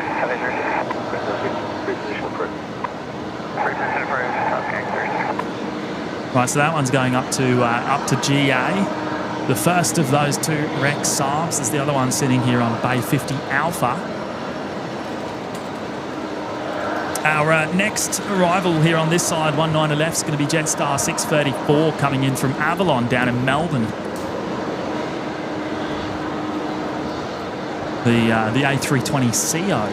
Reposition approved. Reposition approved. Right, so that one's going up to GA. The first of those two Rex Saabs. There's the other one sitting here on Bay 50 Alpha. Our next arrival here on this side, 19 left, is going to be Jetstar 634 coming in from Avalon down in Melbourne. The A320CO.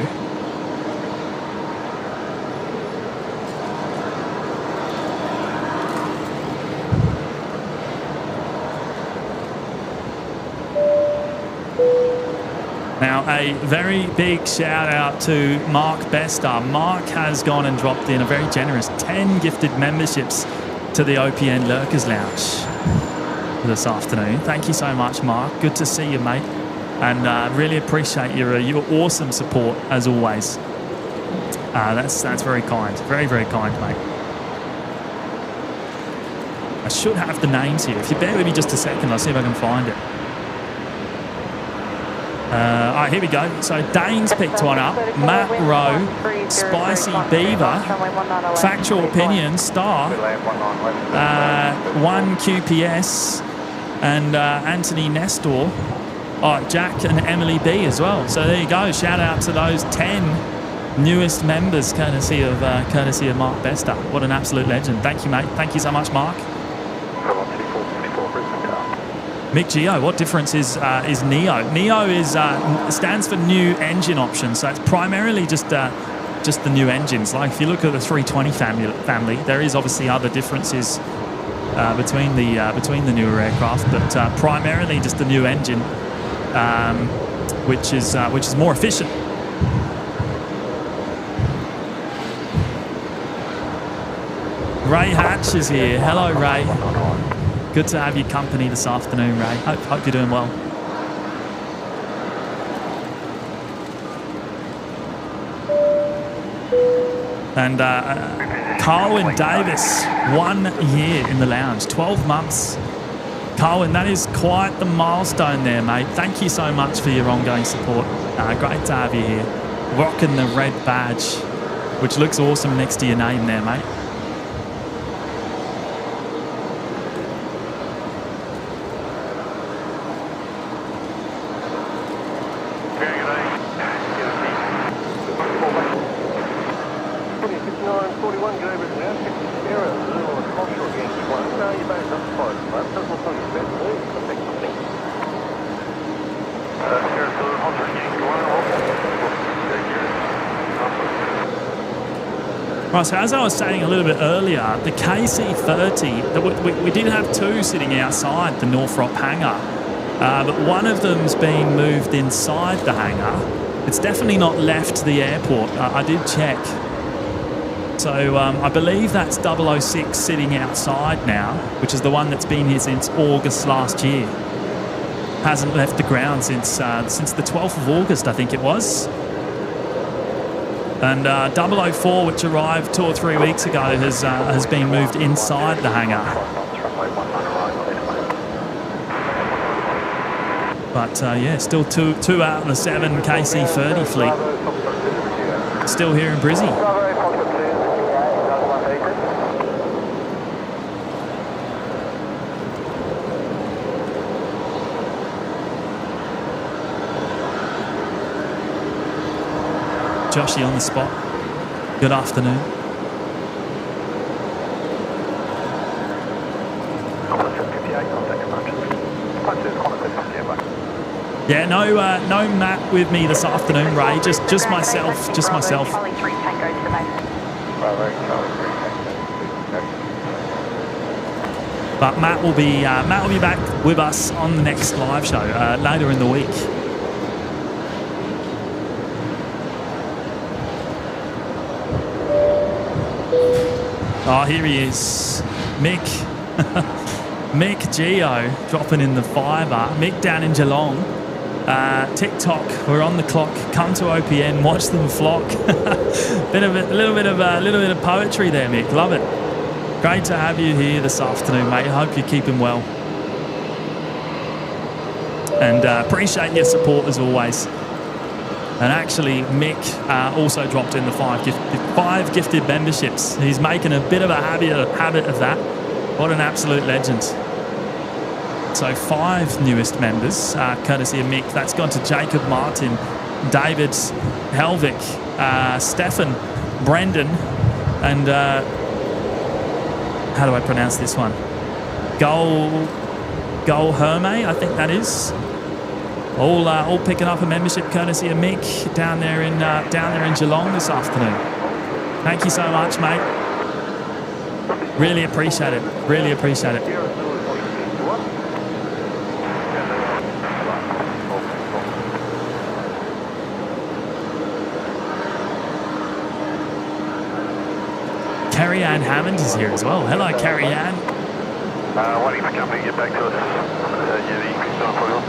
Now, a very big shout out to Mark Bester. Mark has gone and dropped in a very generous 10 gifted memberships to the OPN Lurkers Lounge this afternoon. Thank you so much, Mark. Good to see you, mate. And really appreciate your awesome support, as always. That's very kind. Very, very kind, mate. I should have the names here. If you bear with me just a second, I'll see if I can find it. All right, here we go. So Dane's picked one up. Matt Rowe, Spicy Beaver, Factual Opinion, Star, 1 QPS, and Anthony Nestor. Oh, Jack and Emily B as well. So there you go. Shout out to those 10 newest members, courtesy of Mark Bester. What an absolute legend. Thank you, mate. Thank you so much, Mark. Mick Geo, what difference is NEO? NEO stands for new engine option, so it's primarily just the new engines. Like if you look at the 320 family, there is obviously other differences between the newer aircraft, but primarily just the new engine, which is more efficient. Ray Hatch is here. Hello, Ray. Good to have your company this afternoon, Ray. Hope you're doing well. And Carwin Davis, 1 year in the lounge, 12 months. Carwin, that is quite the milestone there, mate. Thank you so much for your ongoing support. Great to have you here. Rocking the red badge, which looks awesome next to your name there, mate. Right, so as I was saying a little bit earlier, the KC-30, we did have 2 sitting outside the Northrop hangar, but one of them's been moved inside the hangar. It's definitely not left the airport. I did check. So I believe that's 006 sitting outside now, which is the one that's been here since August last year. Hasn't left the ground since the 12th of August, I think it was. And 004, which arrived 2 or 3 weeks ago, has been moved inside the hangar. But yeah, still two out of the 7 KC-30 fleet. Still here in Brizzy. Joshy on the spot. Good afternoon. Yeah, no Matt with me this afternoon, Ray. Just myself. But Matt will be back with us on the next live show later in the week. Oh, here he is, Mick. Mick Geo dropping in the fiver. Mick down in Geelong. TikTok, we're on the clock. Come to OPN, watch them flock. A little bit of poetry there, Mick. Love it. Great to have you here this afternoon, mate. I hope you're keeping well. And appreciate your support as always. And actually, Mick also dropped in the 5 gifted memberships. He's making a bit of a habit of that. What an absolute legend. So 5 newest members, courtesy of Mick. That's gone to Jacob Martin, David Helvik, Stefan, Brendan, and how do I pronounce this one? Gol Herme, I think that is. All picking up a membership courtesy of Mick down there in Geelong this afternoon. Thank you so much, mate. Really appreciate it. Really appreciate it. Carrie Ann Hammond is here as well. Hello, Carrie Ann. Waiting for company to get back to us. Yeah, the 6941.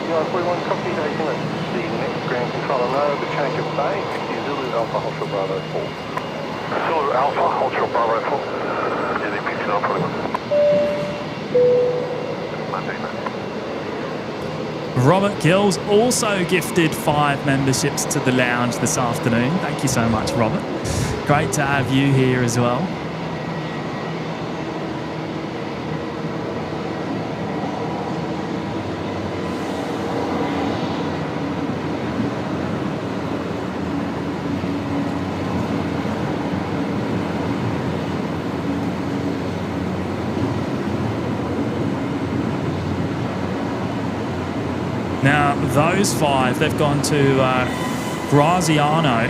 6941, copy, the next ground controller, no, the change of bay, Zulu Alpha, Hotel Bravo 4. Zulu Alpha, Hotel Bravo 4. Yeah, the 6941. Robert Gills also gifted 5 memberships to the lounge this afternoon. Thank you so much, Robert. Great to have you here as well. Now, those 5, they've gone to Graziano,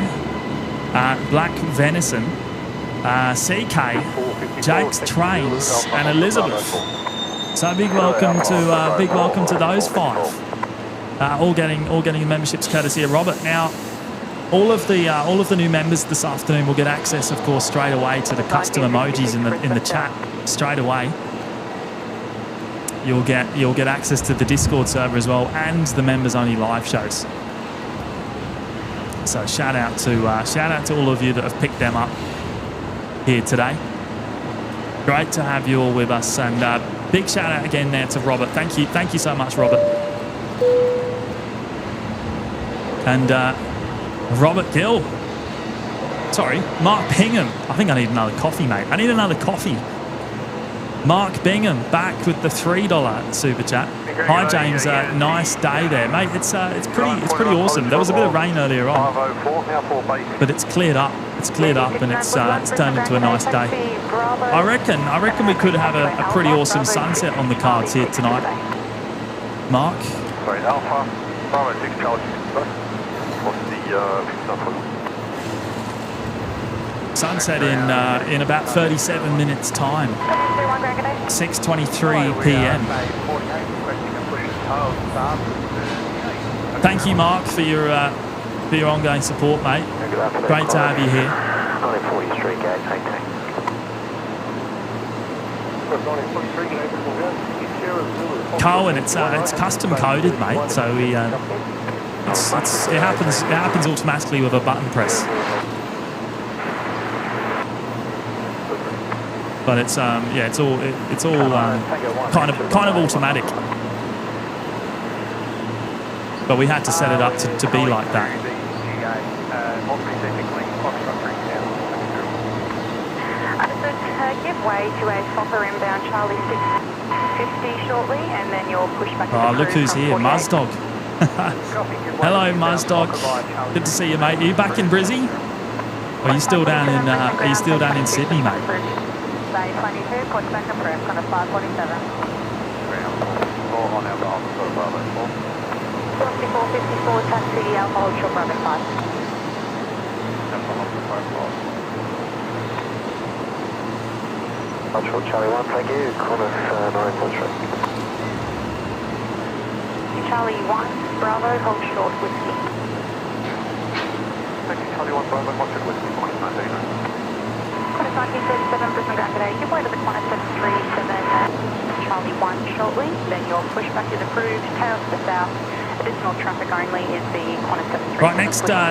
Black Venison, CK, Jake's Trains, and Elizabeth. So big welcome to those 5. All getting memberships courtesy of Robert. Now, all of the new members this afternoon will get access, of course, straight away to the custom emojis in the chat straight away. You'll get access to the Discord server as well, and the members-only live shows. So shout out to all of you that have picked them up here today. Great to have you all with us, and big shout out again there to Robert. Thank you so much, Robert. And Robert Gill. Sorry, Mark Bingham. I think I need another coffee, mate. I need another coffee. Mark Bingham back with the $3 super chat. Hi James, nice day there, mate. It's pretty awesome. There was a bit of rain earlier on, but it's cleared up. It's cleared up, and it's turned into a nice day. I reckon we could have a pretty awesome sunset on the cards here tonight. Mark. Sorry, Alpha, Bravo 6 Charlie. What's the Sunset in about 37 minutes time. 6:23 p.m. Thank you, Mark, for your ongoing support, mate. Great to have you here. 1940 Street Gate 18. Cohen, it's custom coded, mate. So it happens automatically with a button press. But it's all kind of automatic. But we had to set it up to be like that. Give way to a Fokker inbound Charlie 650 shortly, and then you'll push back. Oh, look who's here, Muzdog. Hello, Muzdog. Good to see you, mate. Are you back in Brizzy? Or are you still down in Sydney, mate? Bay 22, push back approved, kind of 547. On our behalf, Bravo 4. 5454, taxi Alpha Hotel Bravo 5. Control Charlie 1, thank you. Corner 9 Street. Charlie 1, Bravo, hold short whiskey. Thank you, Charlie 1, Bravo, hold short whiskey, Corner 19. Corner 1937, Brisbane ground today. Give way to the corner 737, Charlie 1 shortly. Then your pushback is approved. Tail to the south. Additional traffic only is the corner 737. Right,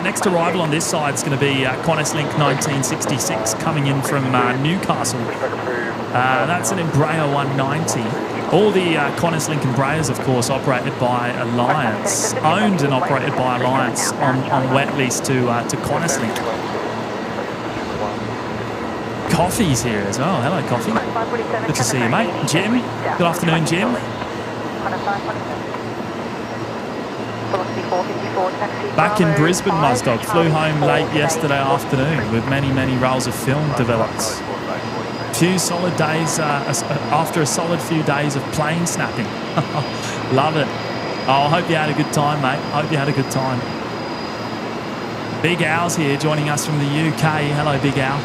next arrival on this side is going to be Qantas Link 1966 coming in from Newcastle. That's an Embraer 190. All the Qantas Link Embraers, of course, operated by Alliance, owned and operated by Alliance on wet lease to Qantas Link. Coffee's here as well. Hello, Coffee. Good to see you, mate. Jim. Good afternoon, Jim. Back in Brisbane, Muzdog. Flew home late yesterday afternoon with many rolls of film developed. Few solid days after a solid few days of plane snapping. Love it. Oh, I hope you had a good time, mate. Hope you had a good time. Big Al's here joining us from the UK. Hello, Big Al.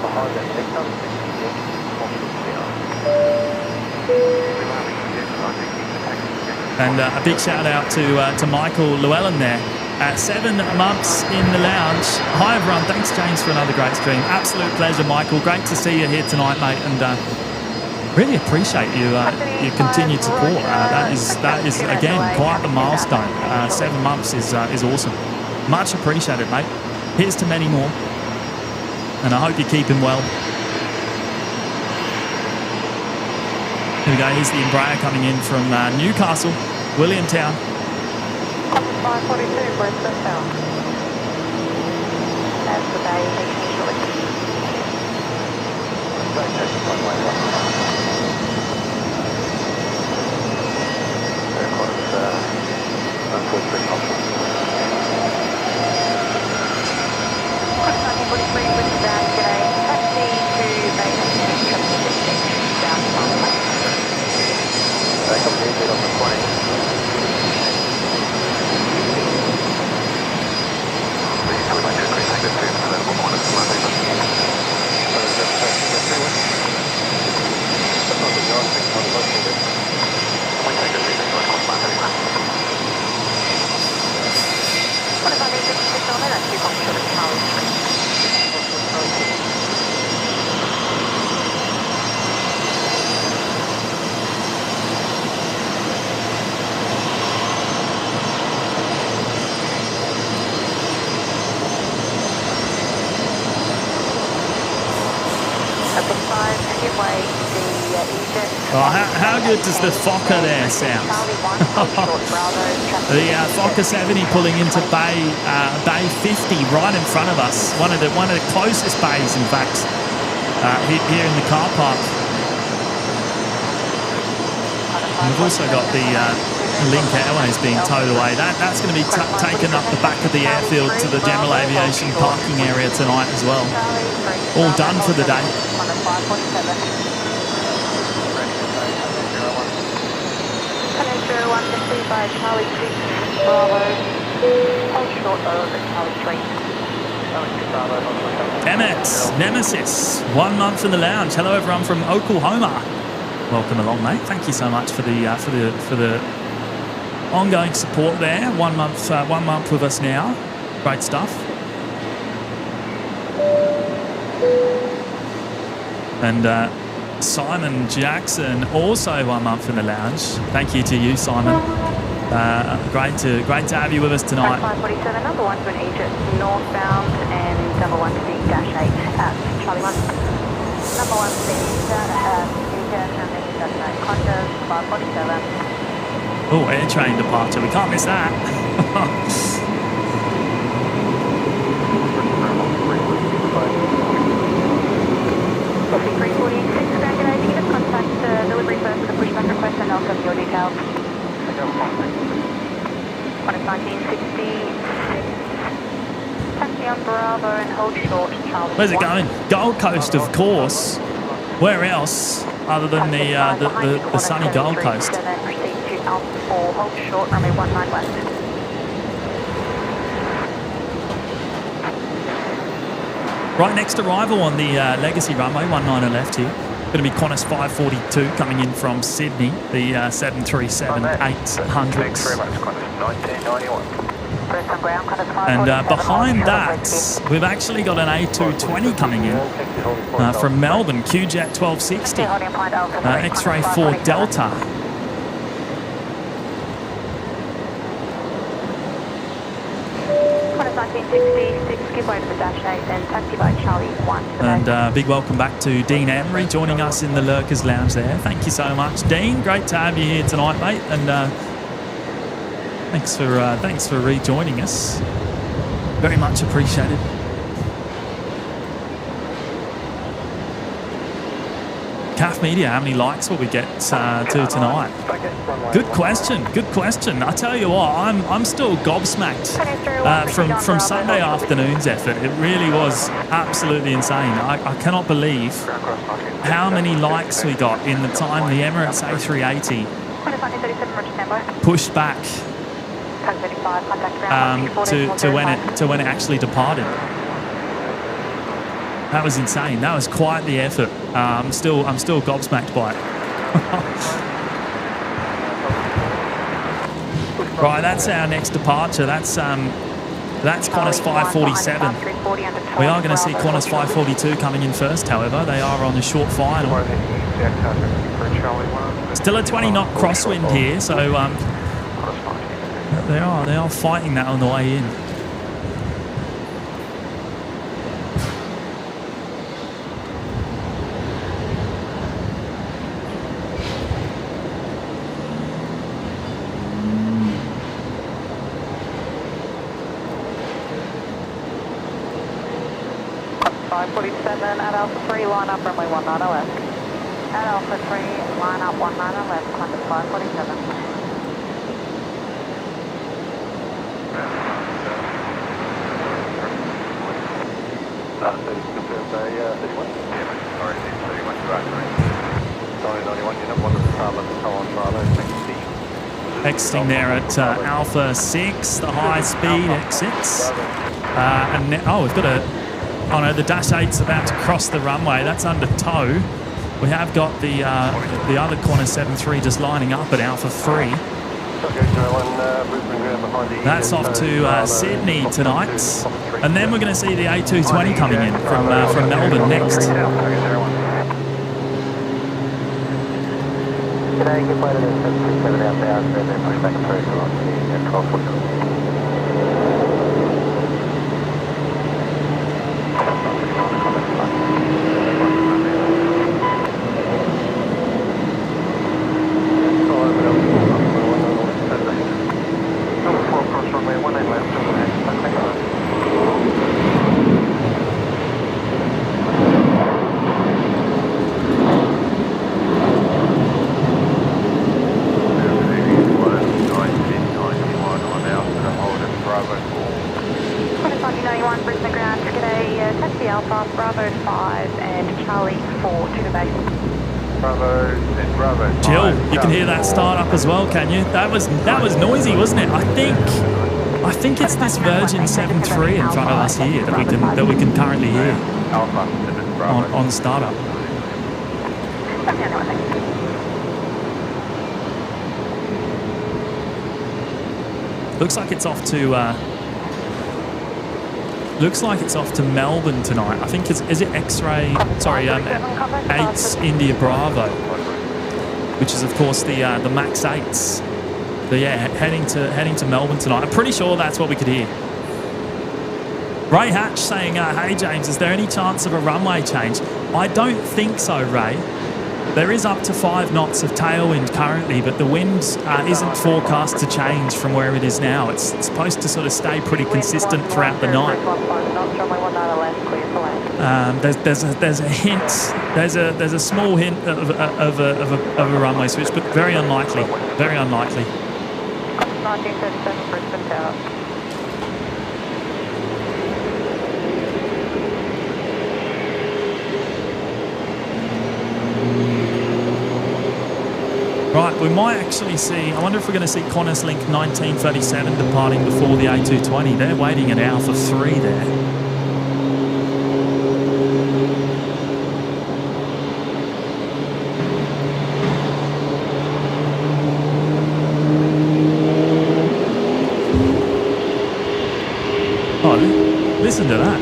Behind that sector, And a big shout out to Michael Llewellyn there. 7 months in the lounge. Hi everyone, thanks James for another great stream. Absolute pleasure, Michael. Great to see you here tonight, mate. And really appreciate your continued support. That is again quite the milestone. 7 months is awesome. Much appreciated, mate. Here's to many more. And I hope you're keeping well. Here we go. Here's the Embraer coming in from Newcastle, Williamtown. 542, Brisbane South. As the bay, How good does the Fokker there sound? The Fokker 70 pulling into Bay 50 right in front of us. One of the closest bays, in fact, here in the car park. And we've also got the Link Airways being towed away. That's going to be taken up the back of the airfield to the general aviation parking area tonight as well. All done for the day. By Charlie 6, Bravo, hold short over Charlie 3. Emirates, Nemesis, 1 month in the lounge. Hello everyone from Oklahoma. Welcome along, mate. Thank you so much for the ongoing support there. 1 month with us now. Great stuff. And Simon Jackson, also 1 month in the lounge. Thank you to you, Simon. Great to have you with us tonight. 547, number 1 to an Egypt northbound, and number 1 to the dash 8 at Charlie 1. Number 1 to the Conda 547. Oh, air train departure. We can't miss that. Copy 346, back at ATC, contact delivery first with a pushback request and I'll give your details. On 1966, taxi on Bravo and hold short, Charlie. Where's it going? Gold Coast, of course. Where else other than the sunny Gold Coast? Then proceed to Alpha 4, hold short, runway 19 west. Right next arrival on the Legacy runway, 19 left here. Going to be Qantas 542 coming in from Sydney, the 737-800s. Thanks very much, Qantas 1991. And behind that, we've actually got an A220 coming in from Melbourne, QJet 1260, X-Ray 4 Delta. And big welcome back to Dean Emery joining us in the Lurkers Lounge there. Thank you so much, Dean. Great to have you here tonight, mate. And thanks for rejoining us. Very much appreciated. CAF Media, how many likes will we get to tonight? Good question. I tell you what, I'm still gobsmacked from Sunday afternoon's effort. It really was absolutely insane. I cannot believe how many likes we got in the time the Emirates A380 pushed back to when it actually departed. That was insane. That was quite the effort. I'm still gobsmacked by it. Right, that's our next departure. That's Qantas 547. We are going to see Qantas 542 coming in first, however. They are on the short final. Still a 20-knot crosswind here, so they are fighting that on the way in. At Alpha 3, line up runway 19 left. At Alpha 3, line up 19 left, Qantas 547. Exiting there at Alpha 6, the high speed exits. And now, we've got a... Oh no, the Dash 8's about to cross the runway. That's under tow. We have got the other Qantas 73 just lining up at Alpha 3. That's off to Sydney tonight. And then we're going to see the A220 coming in from Melbourne next. Today, get weighted at 737 outbound, and then push back through to on the 1242. As well, can you? That was noisy, wasn't it? I think it's this Virgin 7.3 in front of us here that we can currently hear on startup. Looks like it's off to Melbourne tonight. I think is it X-ray? Sorry, 8's India Bravo, which is of course the Max 8s. So yeah, heading to Melbourne tonight. I'm pretty sure that's what we could hear. Ray Hatch saying, hey James, is there any chance of a runway change? I don't think so, Ray. There is up to 5 knots of tailwind currently, but the wind isn't forecast to change from where it is now. It's supposed to sort of stay pretty consistent throughout the night. There's a hint. There's a small hint of a runway switch, but very unlikely. Very unlikely. 1937 Brisbane Tower. Right, we might actually see, I wonder if we're going to see Qantas Link 1937 departing before the A220. They're waiting at Alpha 3 there. Oh, listen to that.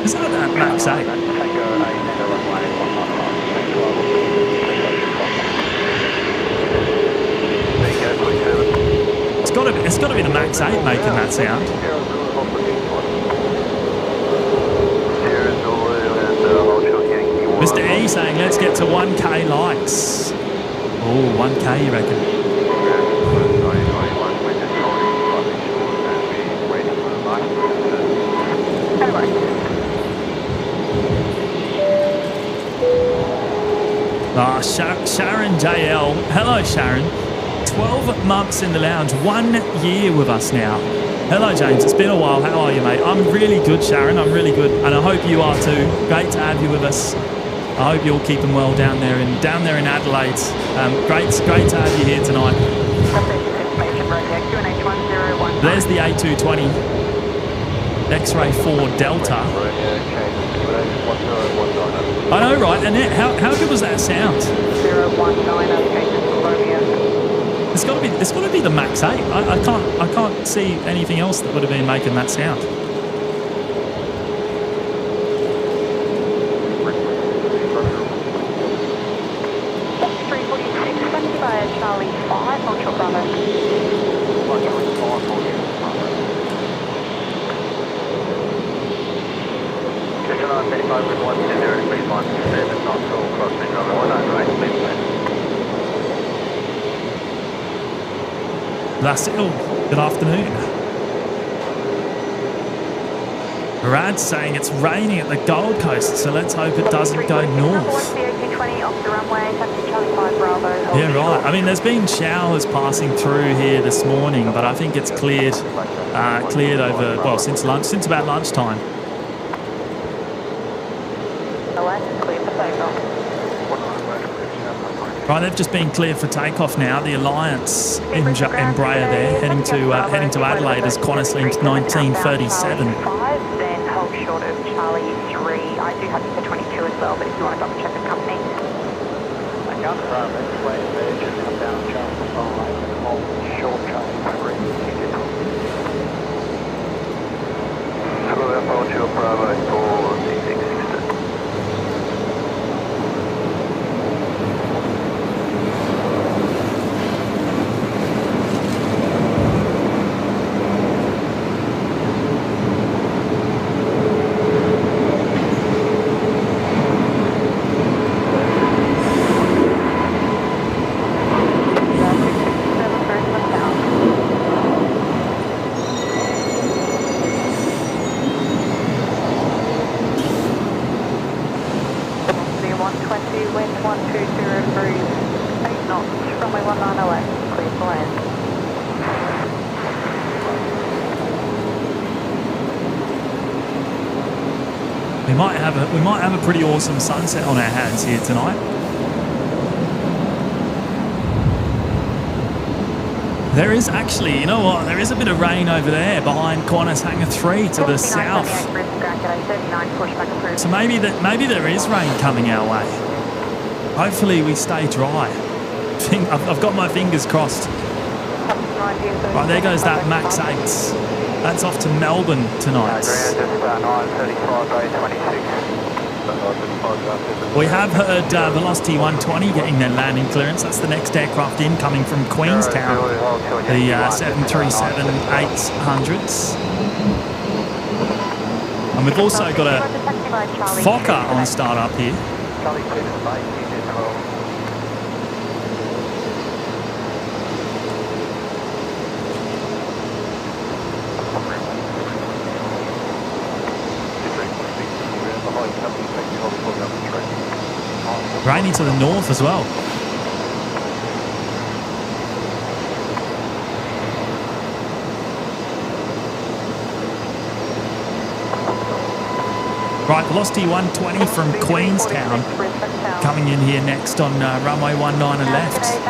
Is that Max 8? It's got to be the Max 8 making that sound. Mr. E saying, let's get to 1K likes. Oh, 1K, you reckon? Sharon JL. Hello, Sharon. 12 months in the lounge, 1 year with us now. Hello, James. It's been a while. How are you, mate? I'm really good, Sharon. I'm really good, and I hope you are too. Great to have you with us. I hope you're keeping well down there in Adelaide. Great to have you here tonight. There's the A220 X-Ray 4 Delta. I know, right? Annette, how good was that sound? 019 Romeo. It's got to be the Max 8. I can't see anything else that would have been making that sound. 346, standing by Charlie 5, Ultra Bravo. Check on 35 with 120, please 17 knots all crossing runway 198, please land. Lasil, good afternoon. Murad's saying it's raining at the Gold Coast, so let's hope it doesn't go north. Yeah, right. I mean, there's been showers passing through here this morning, but I think it's cleared over, well, since about lunchtime. Right, they've just been cleared for takeoff now. The Alliance Embraer there, heading to Adelaide as Qantas Link 1937. Then hold short of Charlie 3. I do have you for 22 as well, but if you want to double check the company. I can't confirm it. Wait, just come down Charlie 5 and hold short Charlie 3. Hold short Bravo for 6662. We might have a pretty awesome sunset on our hands here tonight. There is actually, you know what? There is a bit of rain over there behind Qantas Hangar 3 to the south. So maybe there is rain coming our way. Hopefully we stay dry. I've got my fingers crossed. Right, there goes that Max 8. That's off to Melbourne tonight. We have heard Velocity 120 getting their landing clearance. That's the next aircraft in, coming from Queenstown, the 737-800s. And we've also got a Fokker on startup here. Rainy to the north as well. Right, Velocity 120 from Queenstown coming in here next on runway 19 and left.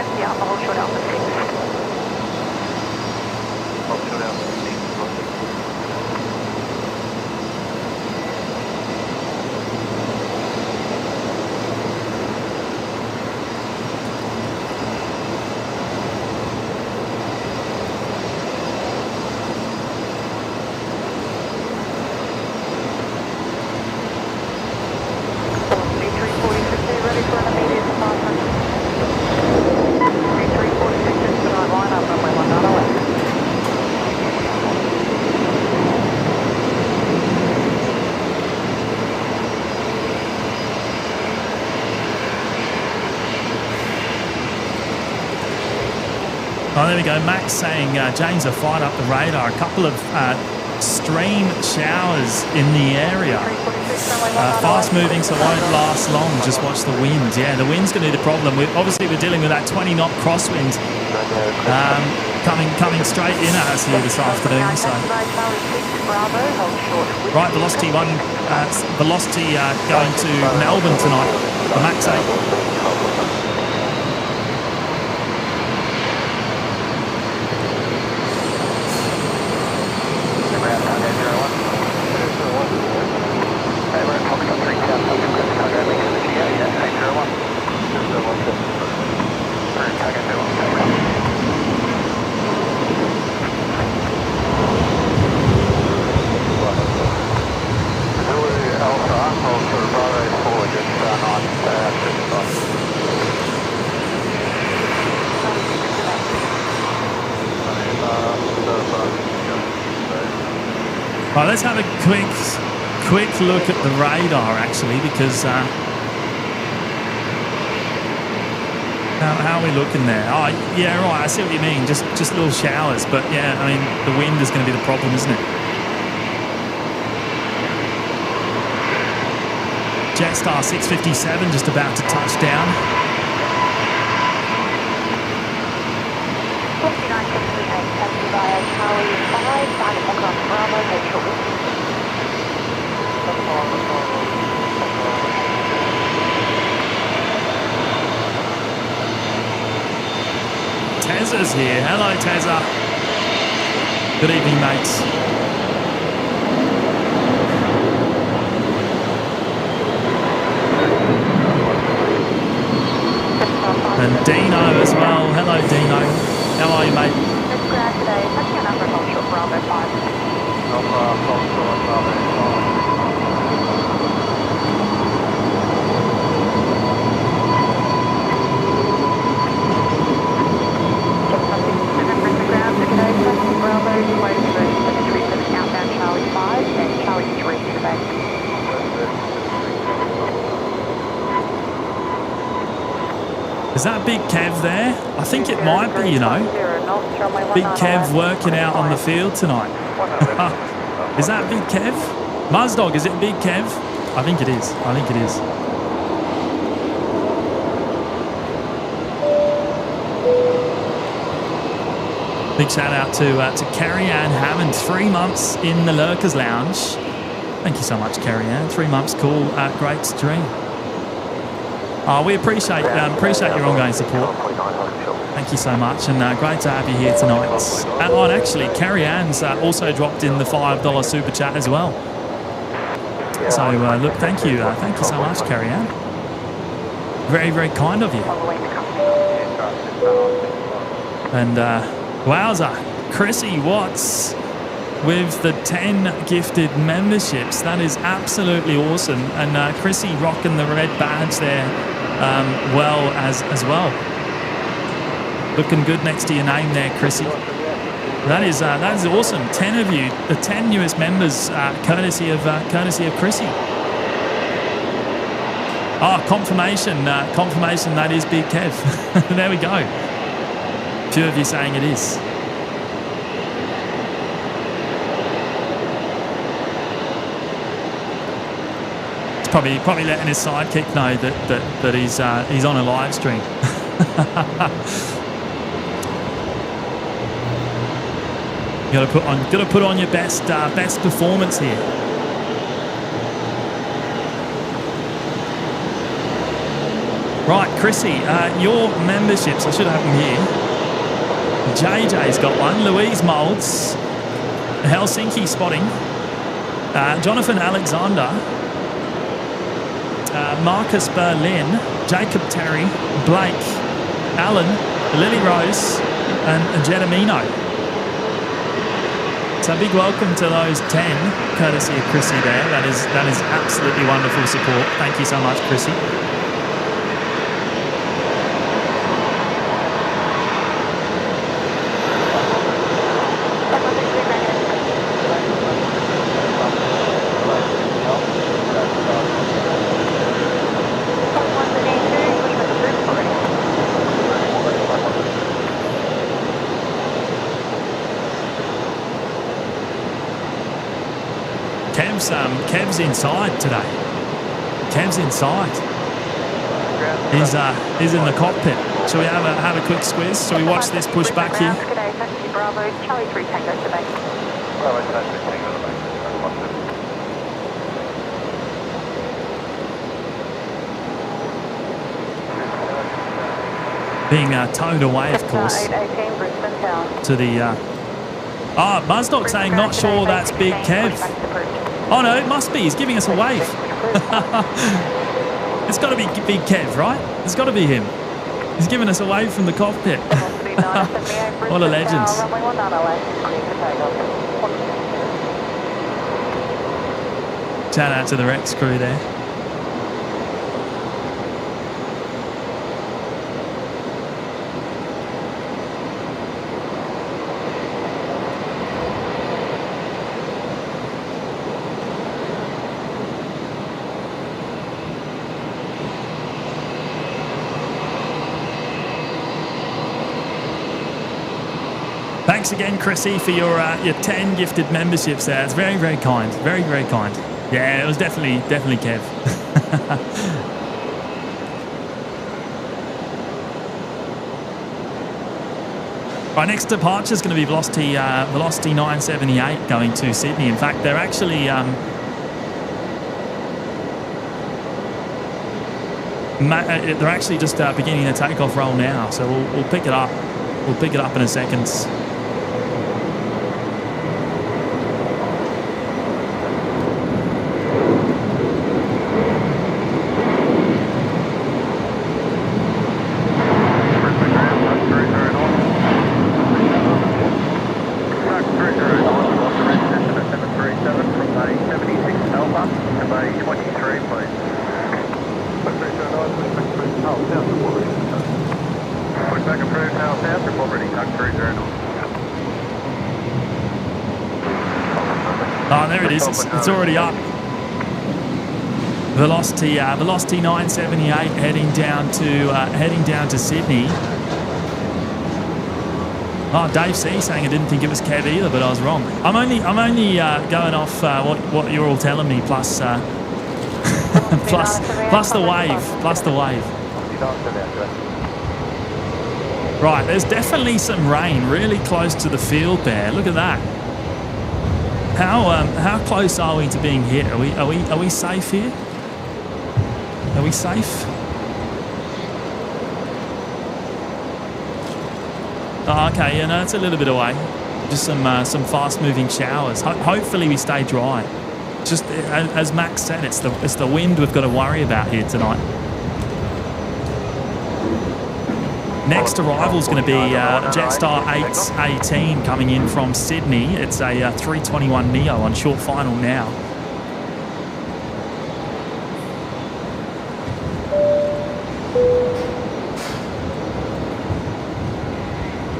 Oh, there we go. Max saying James are fired up the radar. A couple of stream showers in the area. Fast moving, so won't last long. Just watch the wind. Yeah, the wind's going to be the problem. Obviously, we're dealing with that 20-knot crosswind coming straight in at us here this afternoon. So, right, Velocity going to Melbourne tonight. The Max 8. Foxtrot 3 South, Coast Cargo, Right, let's have a quick look at the radar actually, because how are we looking there? Oh, yeah, right. I see what you mean. Just little showers, but yeah, I mean the wind is going to be the problem, isn't it? Jetstar 657 just about to touch down. 5978, taxi via Charlie 5, Silent Foxtrot Bravo, head shortly. Tezza's here. Hello, Tezza. Good evening, mates. And Dino as well. Hello, Dino. How are you, mate? This grad today, taxi on Alpha Foxtrot Bravo 5. Alpha Foxtrot Bravo 5. Bravo, waiting for 737 outbound Charlie 5 and Charlie 3 to the base. Is that Big Kev there? I think it might be, you know. Big Kev working out on the field tonight. Is that Big Kev? Muzdog, is it Big Kev? I think it is. I think it is. Big shout out to Carrie Ann Hammond, 3 months in the Lurkers Lounge. Thank you so much, Carrie Ann. 3 months, cool, great stream. We appreciate your ongoing support. Thank you so much, and great to have you here tonight. And actually, Carrie Ann's also dropped in the $5 super chat as well. So look, thank you so much, Carrie Ann. Very, very kind of you. And wowza, Chrissy Watts with the 10 gifted memberships. That is absolutely awesome. And Chrissy rocking the red badge there well as well. Looking good next to your name there, Chrissy. That is awesome. 10 of you, the 10 newest members, courtesy of Chrissy. Confirmation that is Big Kev. There we go. A few of you saying it is. It's probably letting his sidekick know that he's on a live stream. You gotta put on your best performance here. Right, Chrissy, your memberships, I should have them here. JJ's got one, Louise Moulds, Helsinki Spotting, Jonathan Alexander, Marcus Berlin, Jacob Terry, Blake, Alan, Lily Rose, and Jedamino. So big welcome to those 10, courtesy of Chrissy there. That is absolutely wonderful support. Thank you so much, Chrissy. Kev's inside today. Kev's inside. He's in the cockpit. Shall we have a quick squeeze? Shall we watch this push back here? Bravo, Charlie 3 Tango to base. Being towed away, of course, to the... Muzdog saying not sure that's Big Kev. Oh no, it must be. He's giving us a wave. It's got to be Big Kev, right? It's got to be him. He's giving us a wave from the cockpit. What a legend. Shout out to the Rex crew there. Thanks again, Chrissy, for your 10 gifted memberships there. It's very, very kind. Very, very kind. Yeah, it was definitely Kev. Right, next departure is going to be Velocity 978 going to Sydney. In fact, they're actually just beginning the takeoff roll now, so we'll pick it up. We'll pick it up in a second. Oh, there it is. It's already up. Velocity 978 heading down to Sydney. Oh, Dave C saying I didn't think it was Kev either, but I was wrong. I'm only going off what you're all telling me, plus plus the wave. Right, there's definitely some rain really close to the field there. Look at that. How close are we to being hit? Are we safe here? Are we safe? Oh, okay, yeah, no, it's a little bit away. Just some fast-moving showers. Hopefully we stay dry. Just as Max said, it's the wind we've got to worry about here tonight. Next arrival is going to be Jetstar 818 coming in from Sydney. It's a 321 Neo on short final now.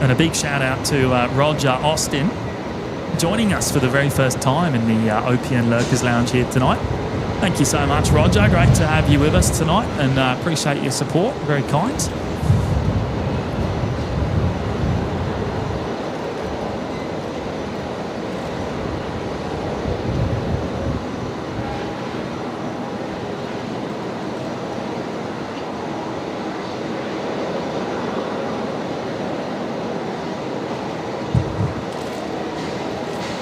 And a big shout out to Roger Austin joining us for the very first time in the OPN Lurkers Lounge here tonight. Thank you so much, Roger. Great to have you with us tonight, and appreciate your support. Very kind.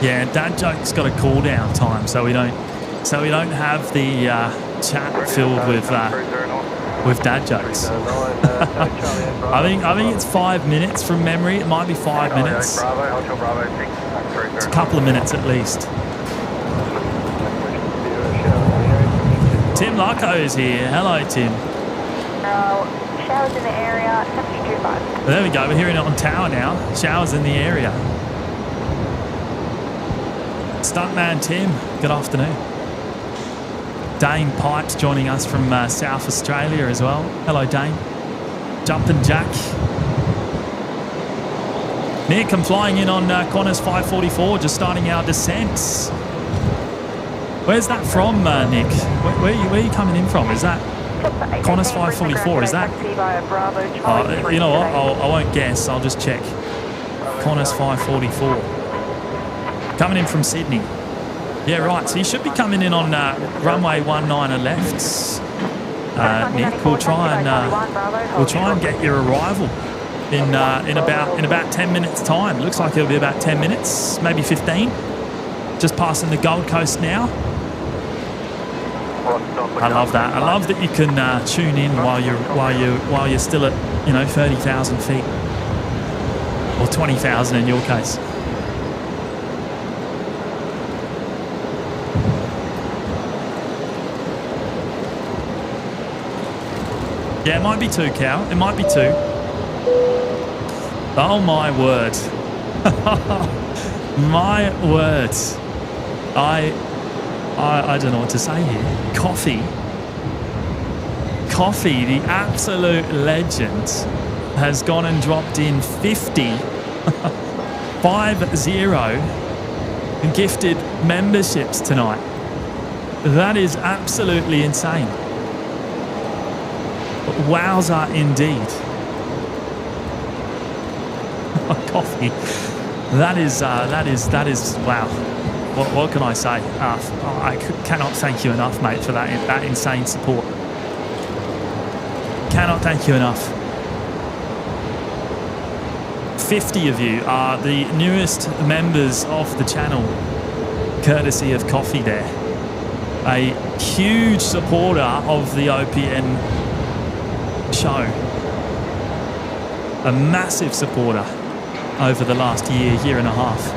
Yeah, Dad Joke's got a cool down time, so we don't have the chat filled with Dad Jokes. I think it's 5 minutes from memory. It might be 5 minutes. It's a couple of minutes at least. Tim Larko is here. Hello, Tim. Showers in the area, 72.5. There we go. We're hearing it on tower now. Showers in the area. Stuntman Tim, good afternoon. Dane Pipes joining us from South Australia as well. Hello, Dane. Jumpin' Jack. Nick, I'm flying in on Qantas 544, just starting our descents. Where's that from, Nick? Where are you coming in from? Is that Qantas 544? Is that? You know what? I won't guess. I'll just check. Qantas 544. Coming in from Sydney. Yeah, right. So you should be coming in on runway 19 left. Nick, we'll try and get your arrival in about 10 minutes time. Looks like it'll be about 10 minutes, maybe 15. Just passing the Gold Coast now. I love that. I love that you can tune in while you're still at 30,000 feet or 20,000 in your case. Yeah, it might be two, Cal. It might be two. Oh, my word. My words. I don't know what to say here. Coffee, the absolute legend, has gone and dropped in 50 gifted memberships tonight. That is absolutely insane. Wowza indeed. Coffee. That is wow. What can I say? I cannot thank you enough, mate, for that insane support. Cannot thank you enough. 50 of you are the newest members of the channel, courtesy of Coffee there. A huge supporter of the OPN show. A massive supporter over the last year and a half.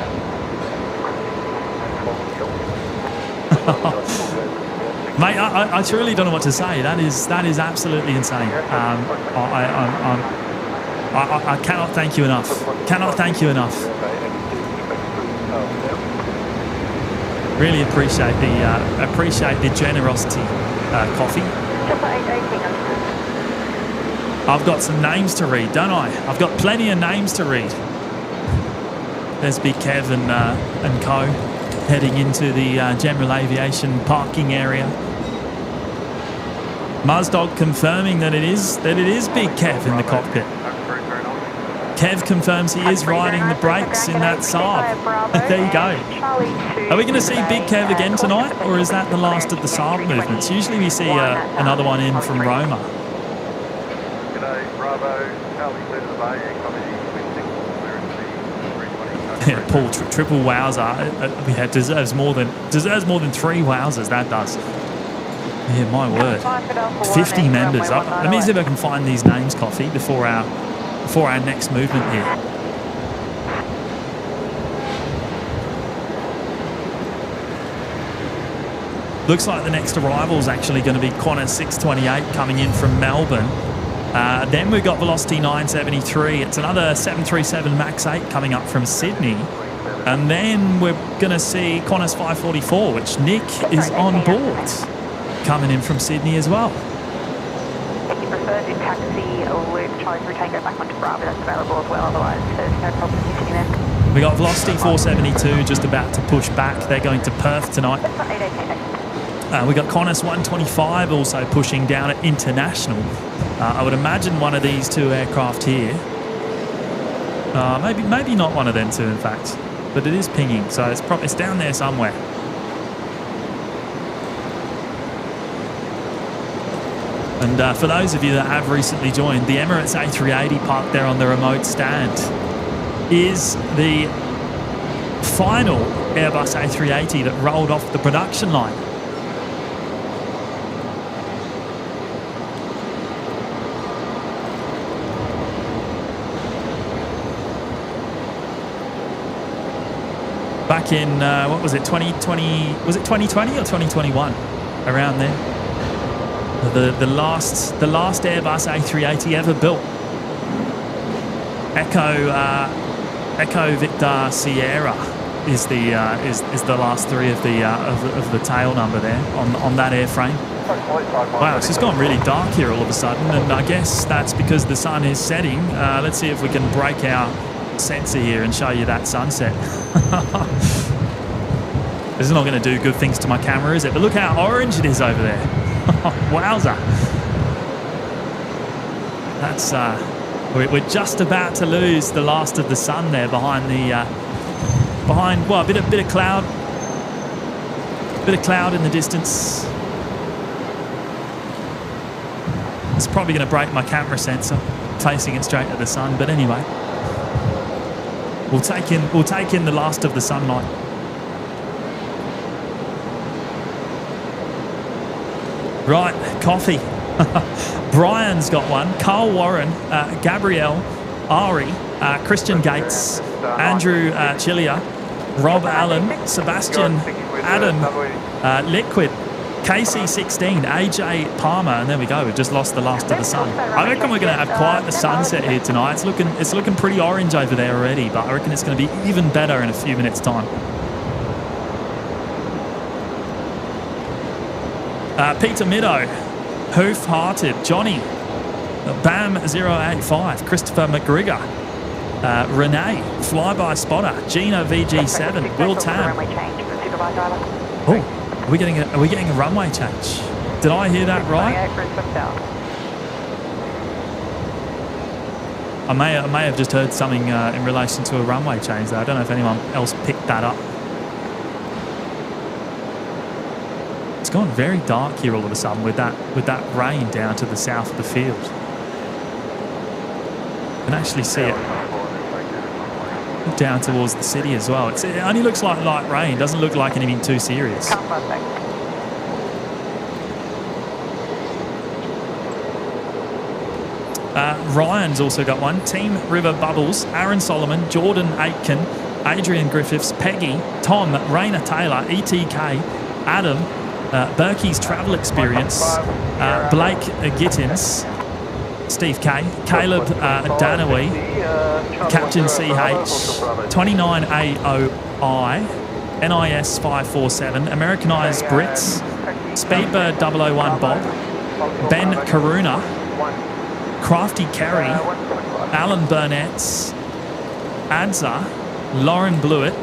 Mate, I truly don't know what to say. That is absolutely insane. I cannot thank you enough. Cannot thank you enough. Really appreciate the generosity, Coffee. I've got some names to read, don't I? I've got plenty of names to read. There's Big Kev and co heading into the general aviation parking area. Muzdog confirming that it is Big Kev in the cockpit. Kev confirms he is riding the brakes in that Saab. There you go. Are we going to see Big Kev again tonight, or is that the last of the Saab movements? Usually we see another one in from Roma. Yeah, Paul, triple wowzer. Yeah, deserves more than 3 wowzers. That does. Yeah, my word. 50 members. Let me see if I can find these names, Coffee, before our next movement here. Looks like the next arrival is actually going to be Qantas 628 coming in from Melbourne. Then we've got Velocity 973. It's another 737 MAX 8 coming up from Sydney. And then we're going to see Qantas 544, which Nick is on board, coming in from Sydney as well. If you prefer to taxi or loop, try to takeoff back onto Bravo, that's available as well. Otherwise, there's no problem continuing there. We got Velocity 472 just about to push back. They're going to Perth tonight. We got Qantas 125 also pushing down at International. I would imagine one of these two aircraft here. Maybe not one of them two, in fact. But it is pinging, so it's down there somewhere. And for those of you that have recently joined, the Emirates A380 parked there on the remote stand is the final Airbus A380 that rolled off the production line. Back in, what was it, 2020? Was it 2020 or 2021? Around there. The last Airbus A380 ever built. Echo Victor Sierra is the last three of the tail number there on that airframe. Wow, it's just gone really dark here all of a sudden, and I guess that's because the sun is setting. Let's see if we can break our sensor here and show you that sunset. This is not going to do good things to my camera, is it? But look how orange it is over there. Wowza. That's we're just about to lose the last of the sun there behind well, a bit of cloud in the distance. It's probably going to break my camera sensor facing it straight at the sun, but anyway, we'll take in the last of the sunlight. Right, coffee. Brian's got one. Carl Warren, Gabrielle, Ari, Christian Gates, Andrew Chilia, Rob Allen, Sebastian, Adam, Liquid, KC16, AJ Palmer, and there we go. We've just lost the last of the sun. I reckon we're going to have quite the sunset here tonight. It's looking pretty orange over there already, but I reckon it's going to be even better in a few minutes' time. Peter Middo, Hoof-Hearted, Johnny, Bam085, Christopher McGrigor, Renee, Flyby Spotter, Gina VG7, Will Tam. Oh, are we getting a runway change? Did I hear that right? I may have just heard something in relation to a runway change there. I don't know if anyone else picked that up. It's gone very dark here all of a sudden with that rain down to the south of the field. You can actually see it down towards the city as well. It only looks like light rain. Doesn't look like anything too serious. Ryan's also got one. Team River Bubbles, Aaron Solomon, Jordan Aitken, Adrian Griffiths, Peggy, Tom, Raina Taylor, ETK, Adam, Berkey's Travel Experience, Blake Gittins, Steve K, Caleb Danawy, Captain CH, 29AOI, NIS 547, Americanized Brits, Speedbird 001 Bob, Ben Karuna, Crafty Kerry, Alan Burnett's, Adza, Lauren Blewett,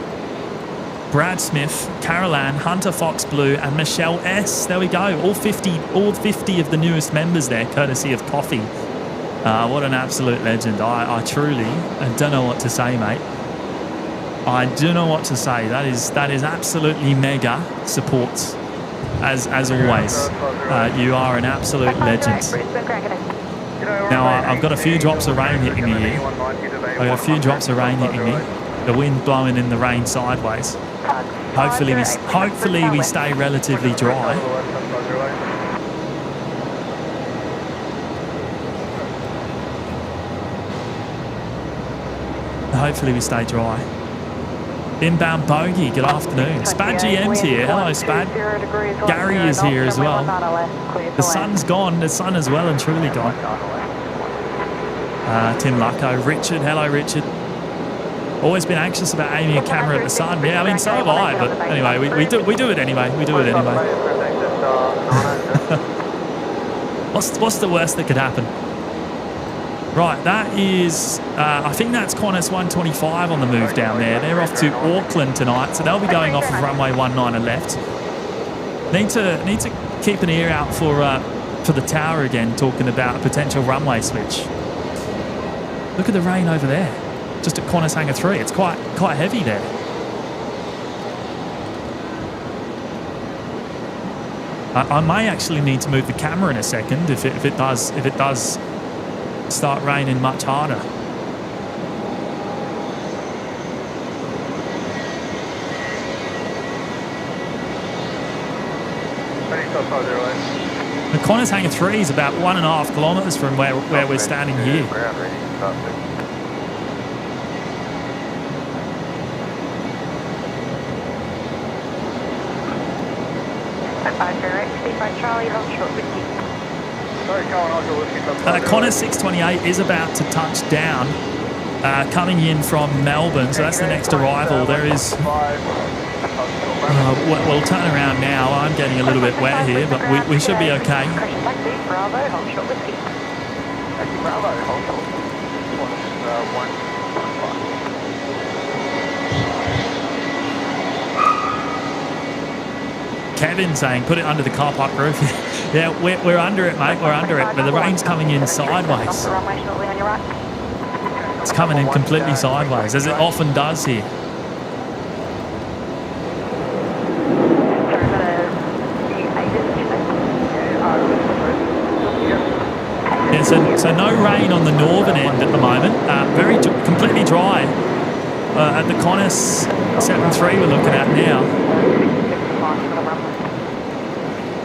Brad Smith, Carol Ann, Hunter Fox Blue, and Michelle S. There we go. All 50 of the newest members there, courtesy of Coffee. What an absolute legend. I truly don't know what to say, mate. I do know what to say. That is absolutely mega support. As always. You are an absolute legend. Now, I've got a few drops of rain hitting me here. The wind blowing in the rain sideways. Hopefully we stay relatively dry. Hopefully we stay dry. Inbound bogey, good afternoon. Spad GM's here. Hello, Spad. Gary is here as well. The sun's gone. The sun is well and truly gone. Tim Lucko. Richard. Hello, Richard. Always been anxious about aiming a camera at the sun. Yeah, I mean, so have I. But anyway, we do it anyway. We do it anyway. What's the worst that could happen? Right, that is, I think that's Qantas 125 on the move down there. They're off to Auckland tonight, so they'll be going off of runway 19 left. Need to keep an ear out for the tower again, talking about a potential runway switch. Look at the rain over there, just at Qantas Hangar 3. It's quite heavy there. I may actually need to move the camera in a second if it does start raining much harder. The Qantas Hangar 3 is about 1.5 kilometres from where we're standing here. Qantas 628 is about to touch down, coming in from Melbourne, so that's the next arrival. There is... we'll turn around now. I'm getting a little bit wet here, but we should be okay. Kevin saying, put it under the car park roof. Yeah, we're under it, mate. We're under it. But the rain's coming in sideways. It's coming in completely sideways, as it often does here. Yeah, so no rain on the northern end at the moment. Completely dry. At the Qantas 73 we're looking at now.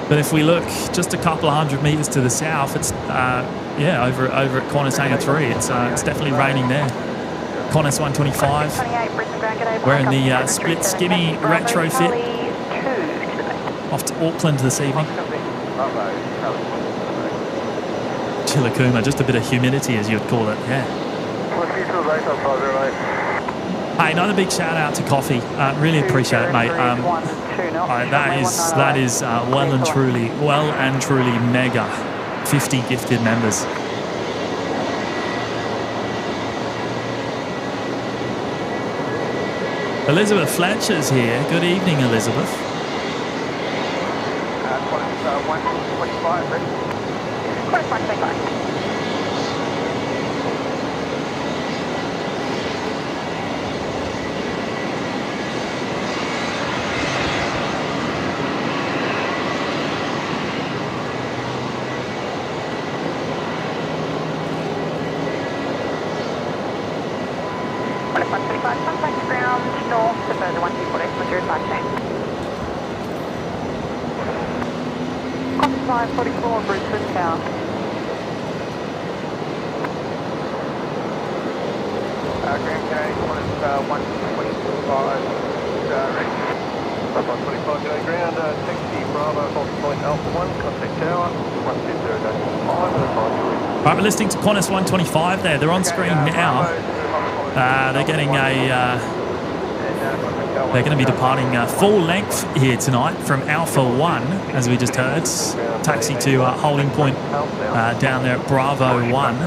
But if we look just a couple of 100 metres to the south, it's over at Qantas Hangar 3, it's definitely raining there. Qantas 125. We're in the split skimmy retrofit off to Auckland this evening. Chilakuma, just a bit of humidity as you'd call it, yeah. Hey, another big shout out to Coffee. Really appreciate it, mate. That is well and truly mega. 50 gifted members. Elizabeth Fletcher's here. Good evening, Elizabeth. 125, ready? 125, contact ground north to further 124.052. Qantas 544, Brisbane Tower. Grand Canadian, Qantas 125, ready. 125 today, ground, taxi Bravo, Fox Point Alpha 1, contact tower, 120.5, Right, we're listening to Qantas 125 there. They're on screen now. They're getting they're going to be departing full length here tonight from Alpha 1, as we just heard. Taxi to holding point down there at Bravo 1.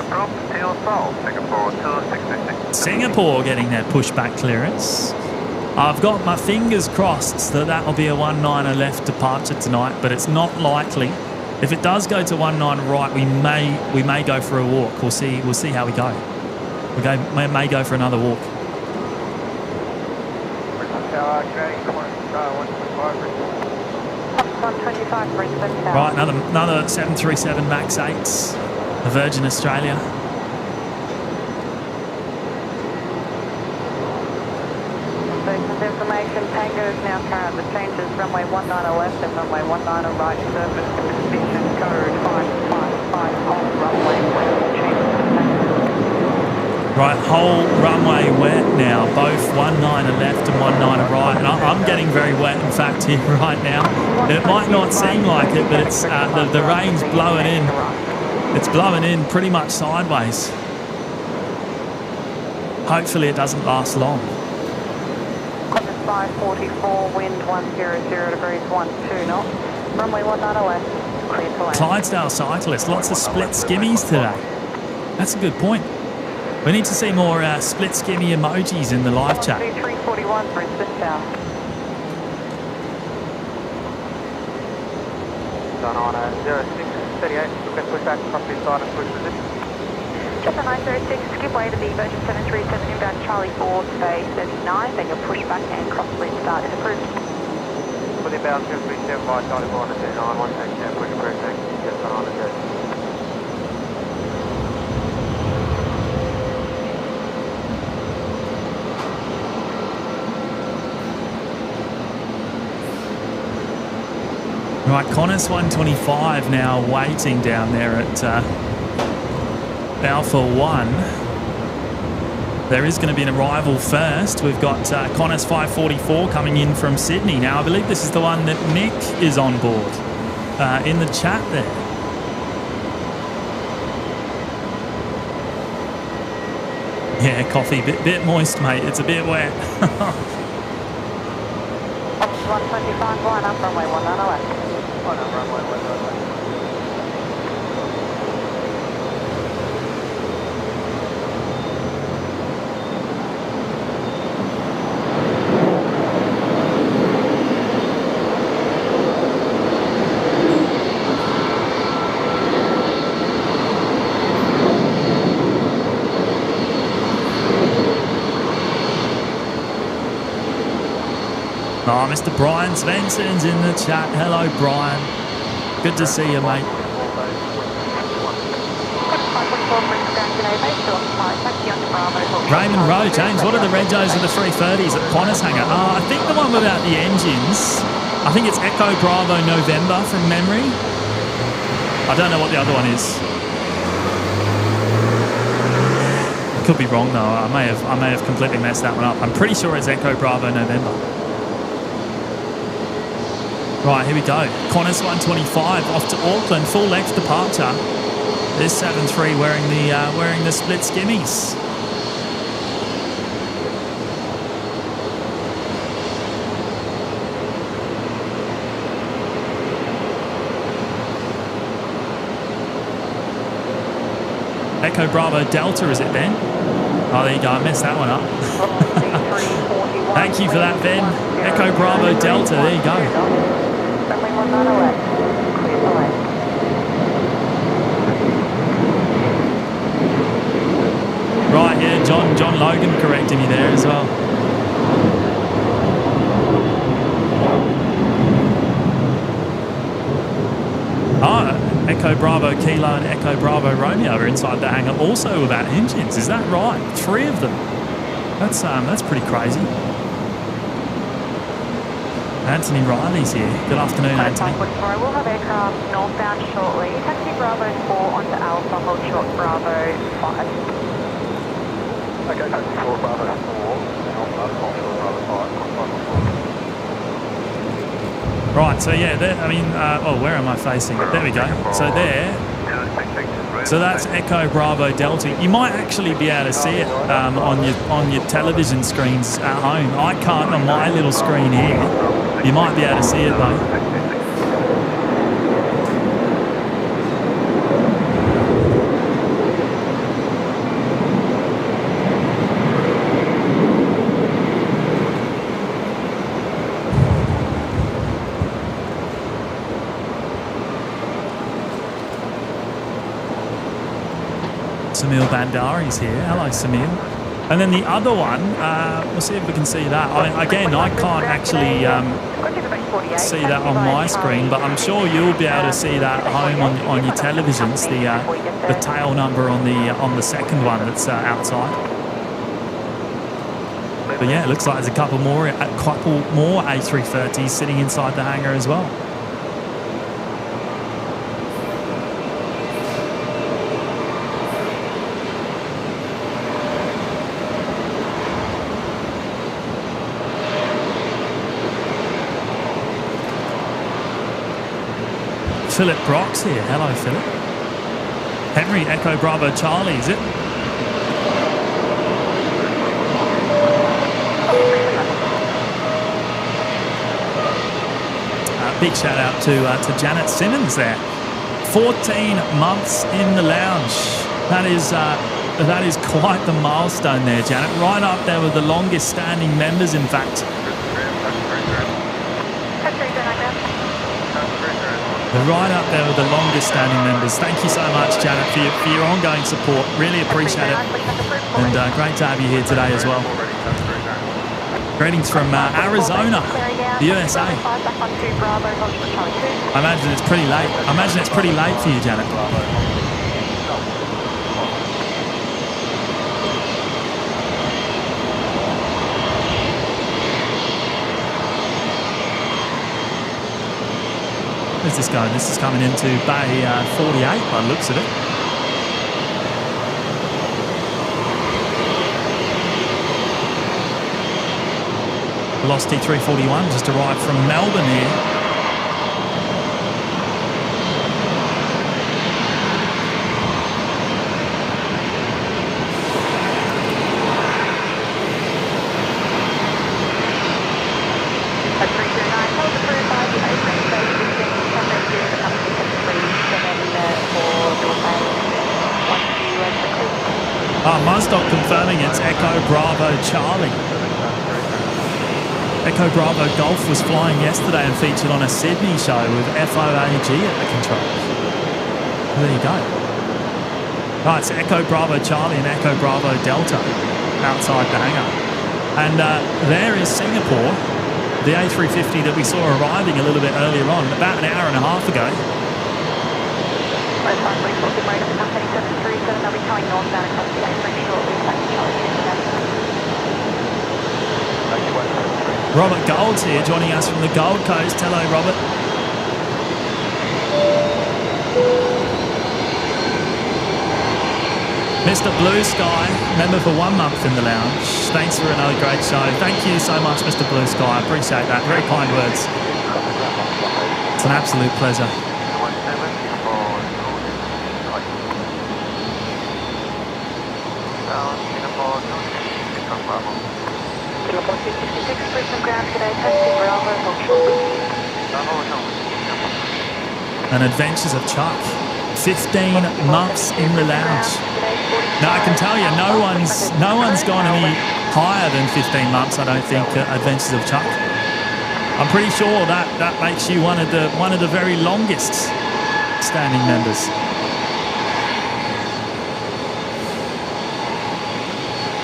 Singapore getting their pushback clearance. I've got my fingers crossed that that'll be a 19er left departure tonight, but it's not likely. If it does go to 19 right, we may go for a walk. We'll see how we go. We may go for another walk. Right, another 737 Max 8s, the Virgin Australia. Information, Tango is now current. The changes runway 19 left and runway 19 right, service expedition code 555, whole runway west, changes to Tango. Right, whole runway wet now, both 19 left and 19 right. And I'm getting very wet, in fact, here right now. It might not seem like it, but it's the rain's blowing in. It's blowing in pretty much sideways. Hopefully it doesn't last long. 544, wind 100 degrees, 12 knots. Runway 19 left, clear to land. Clydesdale cyclists, lots of split skimmies today. That's a good point. We need to see more split skimmy emojis in the live chat. 341, Brisbane Tower. Done on 0638, request pushback, property side and push position. Chopper 906, give way to the Virgin 737 inbound Charlie 4, space 39, then your pushback and cross loop start is approved. For the inbound 737 by Charlie 4 on the 39, 1 take 10, push approved, take 7 on the 0. Right, Qantas 125 now waiting down there at Alpha 1. There is going to be an arrival first. We've got Qantas 544 coming in from Sydney. Now, I believe this is the one that Nick is on board in the chat there. Yeah, coffee, bit moist, mate. It's a bit wet. 125, line up, runway 19 left. Line up, runway 19 left. Oh, Mr. Brian Svensson's in the chat. Hello, Brian. Good to see you, mate. Raymond Rowe, James, what are the regos of the 330s at Qantas hangar? I think the one without the engines, I think it's Echo Bravo November from memory. I don't know what the other one is. I could be wrong though. I may have completely messed that one up. I'm pretty sure it's Echo Bravo November. Right, here we go. Qantas 125 off to Auckland, full length departure. This 73 wearing the split skimmies. Echo Bravo Delta, is it, Ben? Oh, there you go. I messed that one up. Thank you for that, Ben. Echo Bravo Delta. There you go. Right, yeah, John Logan correcting me there as well. Oh, Echo Bravo Kilo and Echo Bravo Romeo are inside the hangar also without engines. Is that right? 3 of them. That's pretty crazy. Anthony Riley's here. Good afternoon, Anthony. We'll have aircraft northbound shortly. Taxi Bravo 4 onto Alpha, hold short Bravo 5. Okay, taxi 4, Bravo 4, northbound, hold short Bravo 5. Right, so yeah, where am I facing? There we go. So there. So that's Echo Bravo Delta. You might actually be able to see it on your television screens at home. I can't on my little screen here. You might be able to see it though. Samil Bandari's here. Hello, Samil. And then the other one, we'll see if we can see that. I can't actually see that on my screen, but I'm sure you'll be able to see that at home on your televisions. The tail number on the second one that's outside. But yeah, it looks like there's a couple more A330s sitting inside the hangar as well. Philip Brock's here. Hello, Philip. Henry Echo Bravo Charlie, is it? Big shout out to Janet Simmons there. 14 months in the lounge. That is quite the milestone there, Janet. Right up there with the longest standing members, in fact. Right up there with the longest standing members. Thank you so much, Janet, for your ongoing support. Really appreciate it. And great to have you here today as well. Greetings from Arizona, the USA. I imagine it's pretty late. For you, Janet. Where's this going? This is coming into Bay 48 by the looks of it. Velocity 341 just arrived from Melbourne here. Muzdok confirming it's Echo Bravo Charlie. Echo Bravo Golf was flying yesterday and featured on a Sydney show with FOAG at the controls. Well, there you go. Right, it's Echo Bravo Charlie and Echo Bravo Delta outside the hangar. And there is Singapore, the A350 that we saw arriving a little bit earlier on, about an hour and a half ago. Robert Gold's here joining us from the Gold Coast. Hello, Robert. Mr. Blue Sky, member for 1 month in the lounge. Thanks for another great show. Thank you so much, Mr. Blue Sky. I appreciate that. Very kind words. It's an absolute pleasure. And Adventures of Chuck, 15 months in the lounge. Now I can tell you, no one's gone any higher than 15 months. I don't think Adventures of Chuck. I'm pretty sure that makes you one of the very longest standing members.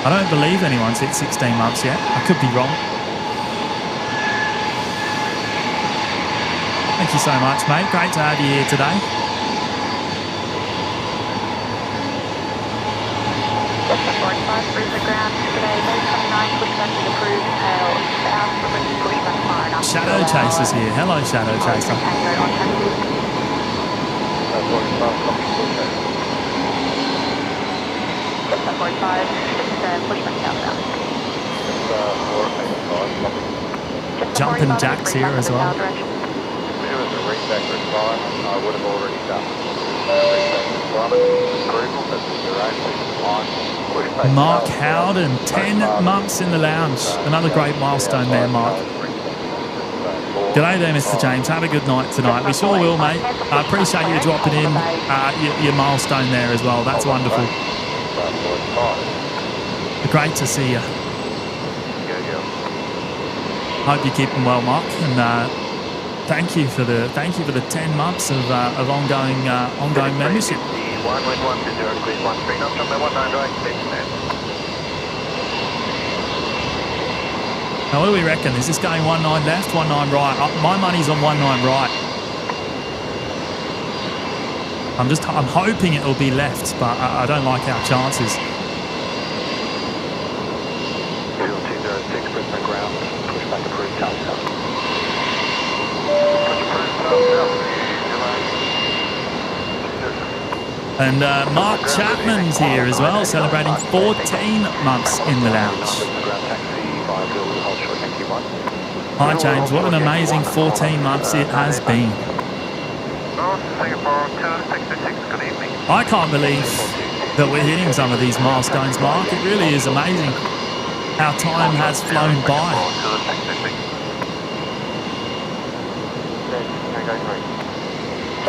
I don't believe anyone's hit 16 months yet. I could be wrong. Thank you so much, mate. Great to have you here today. Brisbane Ground today, Shadow Chaser's here. Hello, Shadow Chaser. Jumping Jack's here as well. If it was a refactor environment, I would have already done it. Mark Howden, 10 months in the lounge. Another great milestone there, Mark. G'day there, Mr. James. Have a good night tonight. We sure will, mate. I appreciate you dropping in your milestone there as well. That's wonderful. Great to see you. Hope you're keeping well, Mark, and thank you for the 10 months of ongoing membership. Now, what do we reckon? Is this going 19 left, 19 right? My money's on 19 right. I'm hoping it will be left, but I don't like our chances. Fuel 206, Brisbane ground, pushback approved, takeoff. And Mark Chapman's here as well, celebrating 14 months in the lounge. Hi James, what an amazing 14 months it has been. I can't believe that we're hitting some of these milestones, Mark. It really is amazing how time has flown by.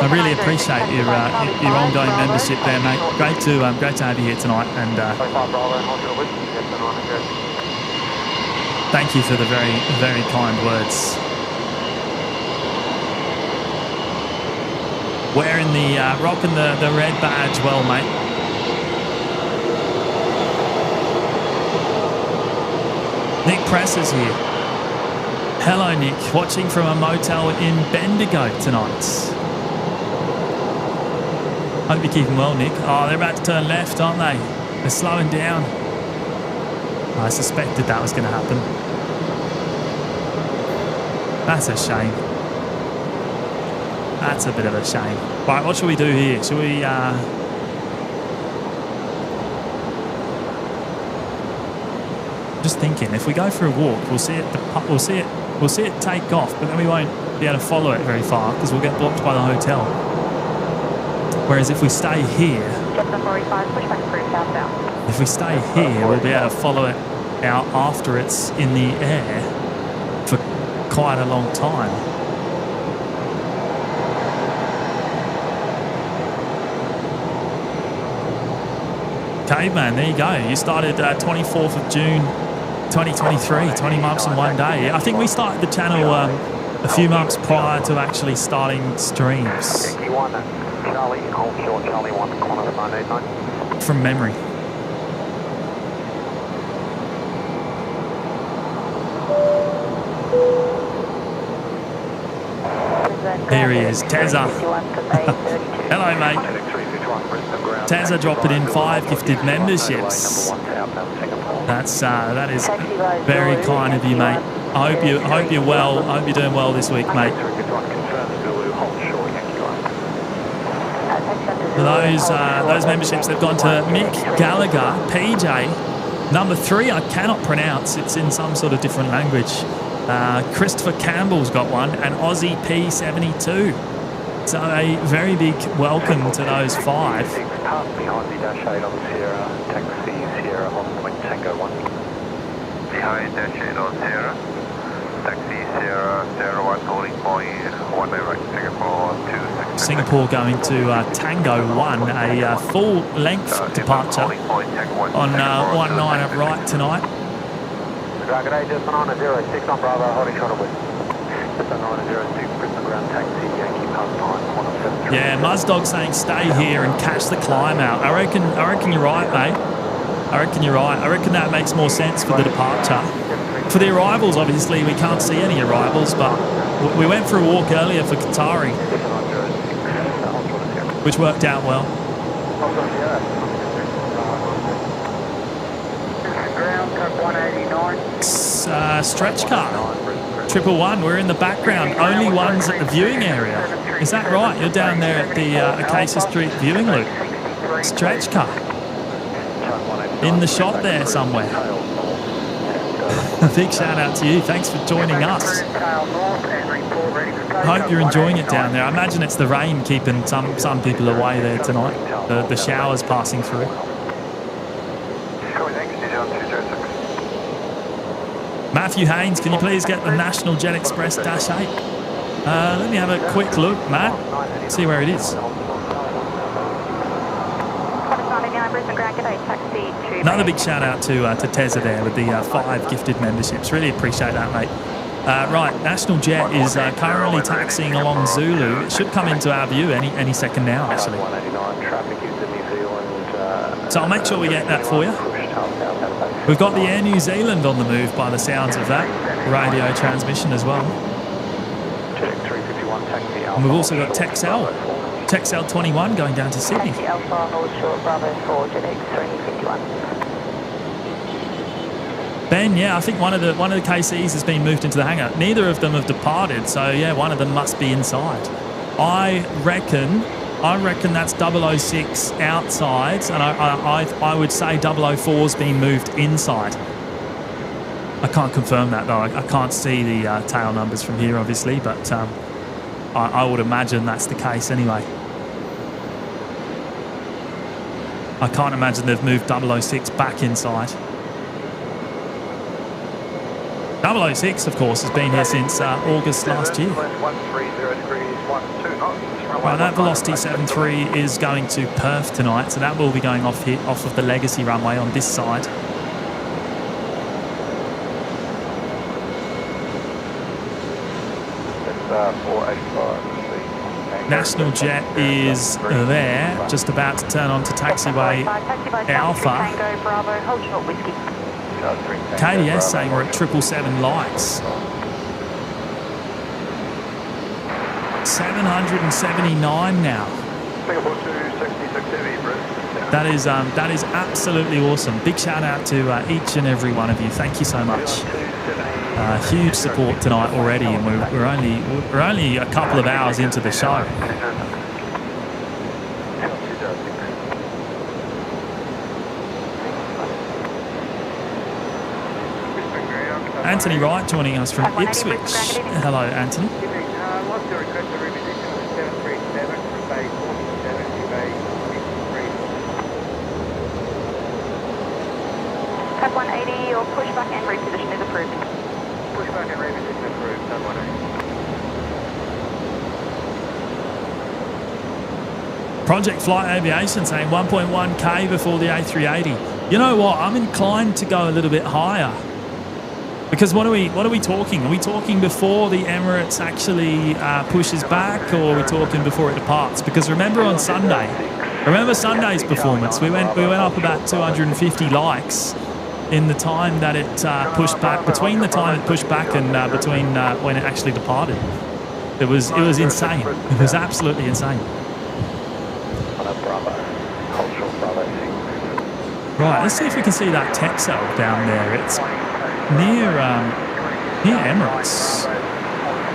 I really appreciate your ongoing membership there, mate. Great to have you here tonight, and thank you for the very, very kind words. Wearing rocking the red badge, well, mate. Nick Press is here. Hello, Nick. Watching from a motel in Bendigo tonight. Hope you're keeping well, Nick. Oh, they're about to turn left, aren't they? They're slowing down. I suspected that was going to happen. That's a shame. That's a bit of a shame. Right, what should we do here? Should we... Just thinking, if we go for a walk, we'll see it take off, but then we won't be able to follow it very far because we'll get blocked by the hotel. Whereas if we stay here, we'll be able to follow it out after it's in the air for quite a long time. Caveman, there you go. You started 24th of June 2023, 20 months in one day. I think we started the channel a few months prior to actually starting streams. From memory. Here he is, Tezza. Hello, mate. Tezza dropping in 5 gifted memberships. That is very kind of you, mate. I hope you're well. I hope you're doing well this week, mate. Those memberships have gone to Mick Gallagher, PJ, number 3. I cannot pronounce. It's in some sort of different language. Christopher Campbell's got one, and Aussie P72. So a very big welcome to those 5. Behind the dash 8 on Sierra, taxi Sierra on point Tango 1. Behind dash 8 on Sierra, taxi Sierra 1 holding point 1 direct Singapore 2. Singapore going to Tango 1, a full length departure on 19 up right tonight. G'day, just on 06 on Bravo, holding short of just on 06, Brisbane ground taxi, Yankee Pass 9, 173. Yeah, Muzdog saying stay here and catch the climb out. I reckon you're right, mate. I reckon you're right. I reckon that makes more sense for the departure. For the arrivals, obviously, we can't see any arrivals, but we went for a walk earlier for Qatari, which worked out well. Stretch car. 111, we're in the background, only ones at the viewing area. Is that right? You're down there at the Acacia Street viewing loop. Stretch car. In the shot there somewhere. A big shout out to you. Thanks for joining us. I hope you're enjoying it down there. I imagine it's the rain keeping some people away there tonight. The showers passing through. Matthew Haynes, can you please get the National Jet Express -8? Let me have a quick look, Matt. See where it is. Another big shout out to Tezza there with the 5 gifted memberships. Really appreciate that, mate. Right, National Jet is currently taxiing along Zulu. It should come into our view any second now, actually. So I'll make sure we get that for you. We've got the Air New Zealand on the move by the sounds of that radio transmission as well. And we've also got Texel 21 going down to Sydney. Ben, yeah, I think one of the KCs has been moved into the hangar. Neither of them have departed, so yeah, one of them must be inside. I reckon that's 006 outside, and I would say 004's been moved inside. I can't confirm that though. I can't see the tail numbers from here, obviously, but I would imagine that's the case anyway. I can't imagine they've moved 006 back inside. 006, of course, has been here since August last year. Right, that Velocity 73 is going to Perth tonight, so that will be going off of the Legacy runway on this side. National Jet is there, just about to turn on to taxiway Alpha. KDS saying we're at 777 likes. 779 now. That is absolutely awesome. Big shout out to each and every one of you. Thank you so much. Huge support tonight already, and we're only a couple of hours into the show. Anthony Wright joining us from Ipswich. Hello, Anthony. Tab 180, your pushback and reposition is approved. Pushback and reposition approved, Tab 180. Project Flight Aviation saying 1.1k before the A380. You know what? I'm inclined to go a little bit higher. Because what are we talking? Are we talking before the Emirates actually pushes back, or are we talking before it departs? Because remember Sunday's performance, we went up about 250 likes in the time that it pushed back, between the time it pushed back and between when it actually departed. It was insane. It was absolutely insane. Right, let's see if we can see that Texel down there. It's near Emirates.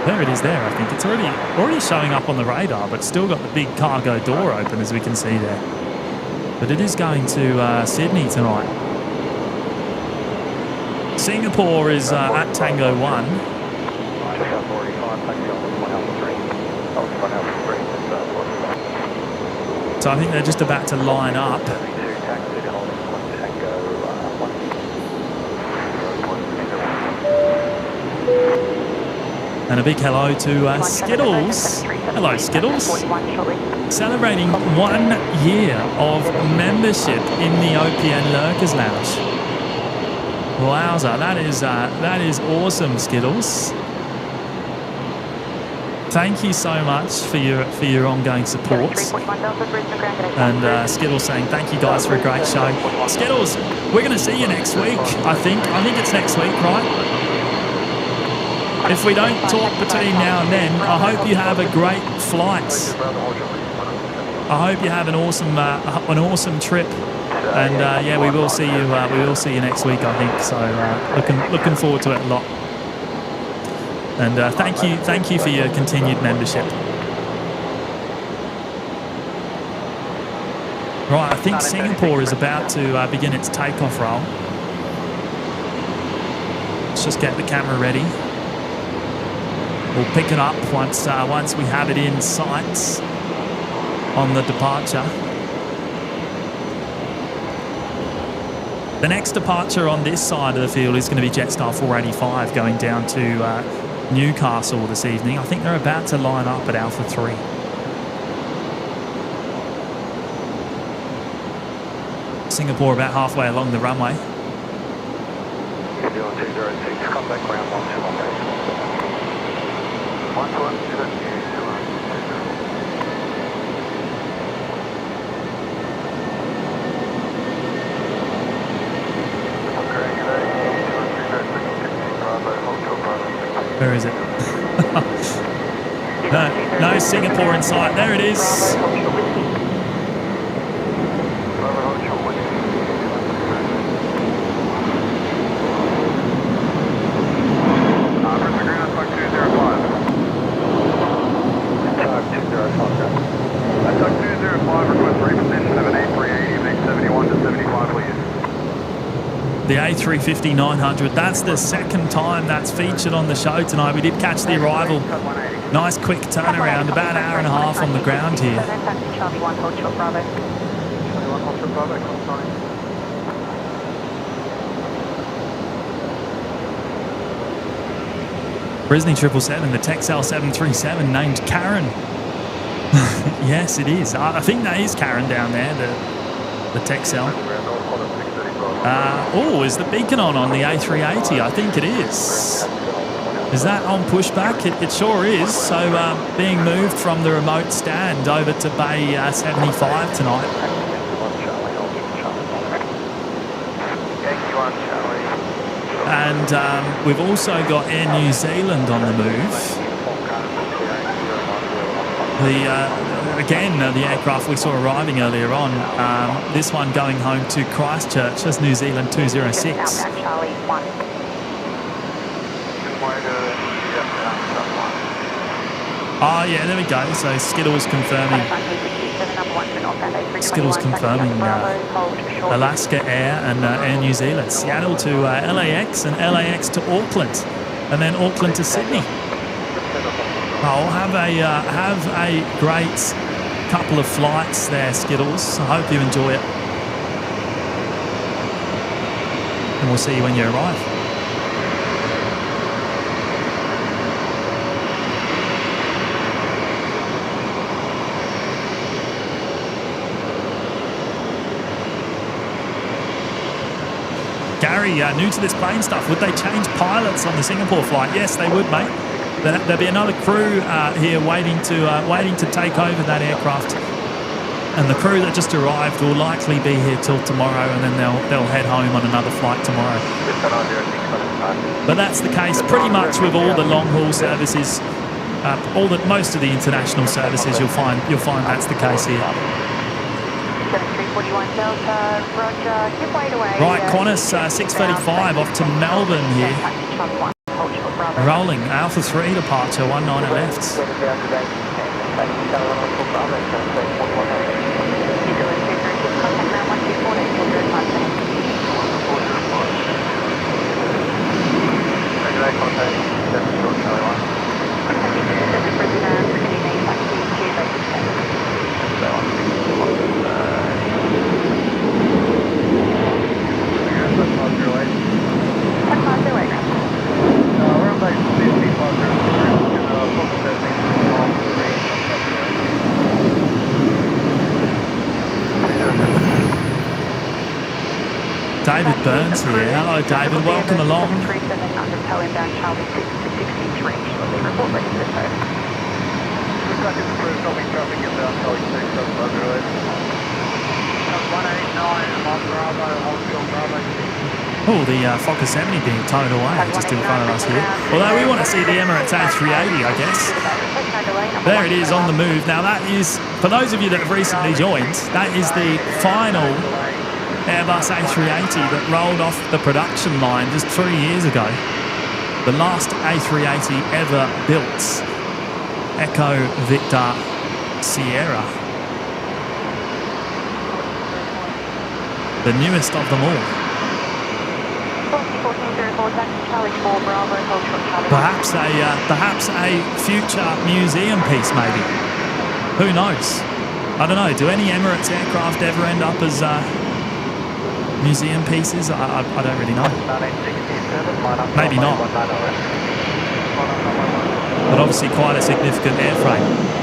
There it is there, I think. It's already showing up on the radar, but still got the big cargo door open, as we can see there. But it is going to Sydney tonight. Singapore is at Tango 1. So I think they're just about to line up. And a big hello to Skittles. Hello, Skittles. Celebrating 1 year of membership in the OPN Lurkers Lounge. Wowza, that is awesome, Skittles. Thank you so much for your ongoing support. And Skittles saying thank you guys for a great show. Skittles, we're going to see you next week. I think it's next week, right? If we don't talk between now and then, I hope you have a great flight. I hope you have an awesome trip. And yeah, we will see you. We will see you next week, I think. So looking forward to it a lot. And thank you for your continued membership. Right, I think Singapore is about to begin its takeoff roll. Let's just get the camera ready. We'll pick it up once we have it in sight on the departure. The next departure on this side of the field is going to be Jetstar 485 going down to Newcastle this evening. I think they're about to line up at Alpha 3. Singapore about halfway along the runway. Contact ground 121. Where is it? No Singapore in sight. There it is. The A350-900, that's the second time that's featured on the show tonight. We did catch the arrival. Nice quick turnaround, about an hour and a half on the ground here. Brisbane 777, the Texel 737 named Karen. Yes, it is. I think that is Karen down there, the Texel. Is the beacon on the A380? I think it is. Is that on pushback? It sure is. So being moved from the remote stand over to Bay 75 tonight. And we've also got Air New Zealand on the move. The aircraft we saw arriving earlier on, this one going home to Christchurch as New Zealand 206. Oh yeah, there we go. So Skittles confirming Alaska Air and Air New Zealand. Seattle to LAX and LAX to Auckland, and then Auckland to Sydney. I'll have a great couple of flights there, Skittles. I hope you enjoy it. And we'll see you when you arrive. Gary, new to this plane stuff, would they change pilots on the Singapore flight? Yes, they would, mate. There'll be another crew here waiting to take over that aircraft, and the crew that just arrived will likely be here till tomorrow, and then they'll head home on another flight tomorrow. But that's the case pretty much with all the long haul services, most of the international services. You'll find that's the case here. 7341 Delta, Roger, give way away. Right, Qantas 635 off to Melbourne here. Rolling, Alpha 3 departure, 19 left. David Burns here. Hello, David. Welcome along. Oh, the Fokker 70 being towed away just in front of us here. Although we want to see the Emirates A380, I guess. There it is on the move. Now that is, for those of you that have recently joined, that is the final Airbus A380 that rolled off the production line just 3 years ago. the last A380 ever built. Echo Victor Sierra. The newest of them all. Perhaps a future museum piece, maybe. Who knows? I don't know. Do any Emirates aircraft ever end up as museum pieces? I don't really know. Maybe not. But obviously quite a significant airframe.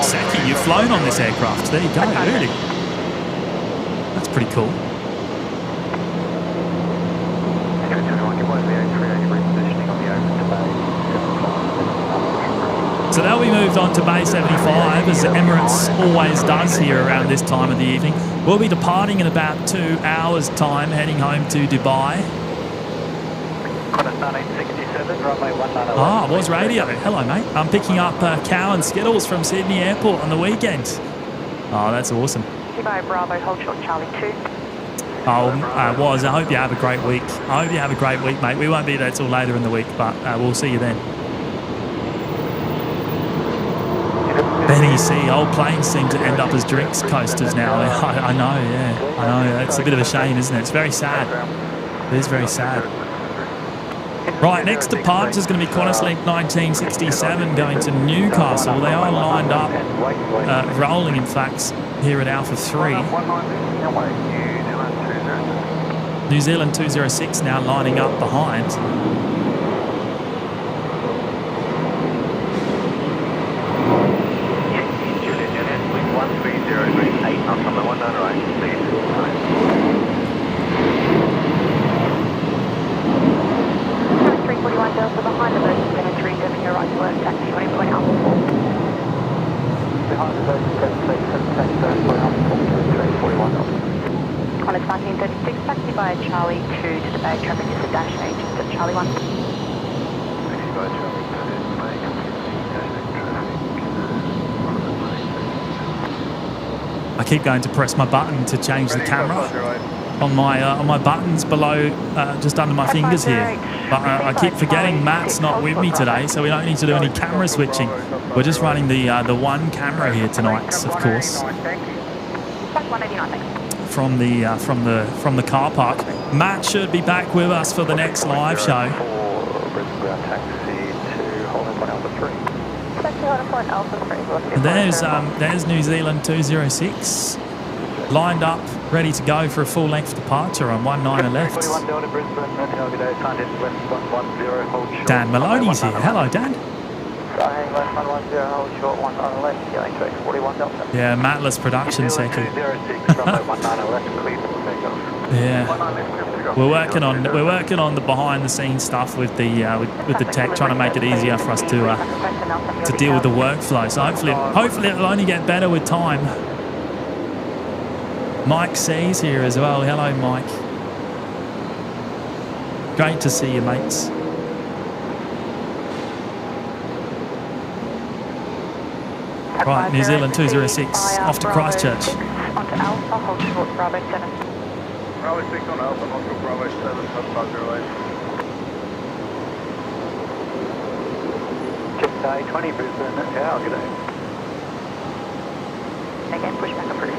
Seki, you've flown on this aircraft. There you go, really. That's pretty cool. So now we moved on to Bay 75, as Emirates always does here around this time of the evening. We'll be departing in about 2 hours' time, heading home to Dubai. Ah, was radio. Hello, mate. I'm picking up cow and skittles from Sydney Airport on the weekend. Oh, that's awesome. Bravo, hold short, Charlie 2. Oh, I hope you have a great week. I hope you have a great week, mate. We won't be there till later in the week, but we'll see you then. BNE, old planes seem to end up as drinks coasters now. I know, yeah. I know. It's a bit of a shame, isn't it? It's very sad. It is very sad. Right, next departure is going to be Qantas Link 1967 going to Newcastle. They are lined up, rolling in fact, here at Alpha 3. New Zealand 206 now lining up behind. Charlie 2 to the bay traffic is a dash agent at Charlie 1. I keep going to press my button to change the camera on my buttons below, just under my fingers here. But I keep forgetting Matt's not with me today, so we don't need to do any camera switching. We're just running the one camera here tonight, of course. From the car park. Matt should be back with us for the next live show. There's New Zealand 206 lined up, ready to go for a full-length departure on 19 left. Dan Maloney's here. Hello, Dan. Yeah, Matless production second. Yeah, we're working on the behind the scenes stuff with the tech, trying to make it easier for us to deal with the workflow. So hopefully it'll only get better with time. Mike C's here as well. Hello, Mike. Great to see you, mates. Right, New Zealand 206 off to Christchurch. Onto Alpha, hold short, Bravo 7. Bravo 6 on Alpha, hold short, Bravo 7, 508. Just day 20 Brisbane, how good day. Again, pushback approved.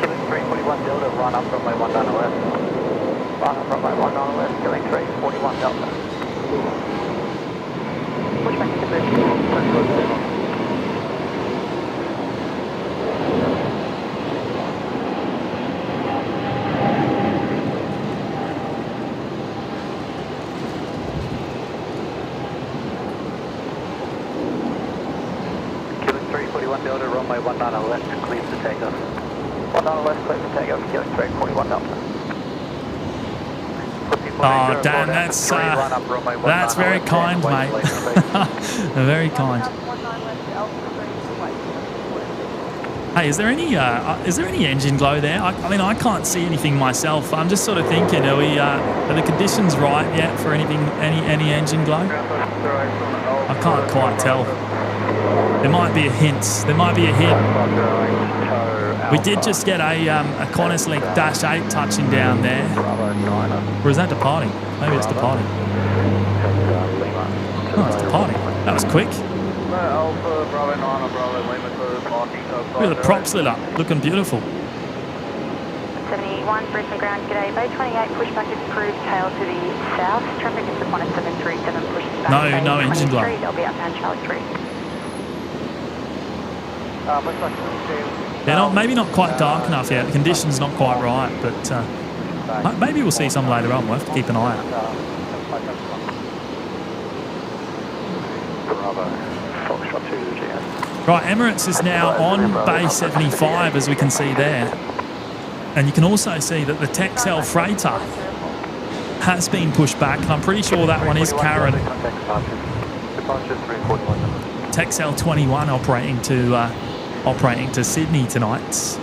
Killing 341 Delta, run up runway 19 left. Run up runway 19 left, killing 341 Delta. Pushback is approved. Delta, runway 19 left, clear for takeoff. 19 left, clear for takeoff, killing 341 Delta. Oh, Dan, that's very kind, mate. Very kind. Hey, is there any engine glow there? I mean, I can't see anything myself. I'm just sort of thinking, are the conditions right yet for any engine glow? I can't quite tell. There might be a hint. We did just get a Qantas Link -8 touching down there. Or is that departing? Maybe it's departing. Oh, it's departing. That was quick. Look at the props lit up. Looking beautiful. 71, Brisbane ground, g'day. Bay 28, pushback is approved, tail to the south. Traffic is the Qantas 737, pushing back. No engine glow. They'll be outbound Charlie 3. They're maybe not quite dark enough yet. The condition's not quite right, but maybe we'll see some later on. We'll have to keep an eye out. Right, Emirates is now on Bay 75, as we can see there. And you can also see that the Texel freighter has been pushed back. I'm pretty sure that one is Karen. Texel 21 operating to Sydney tonight.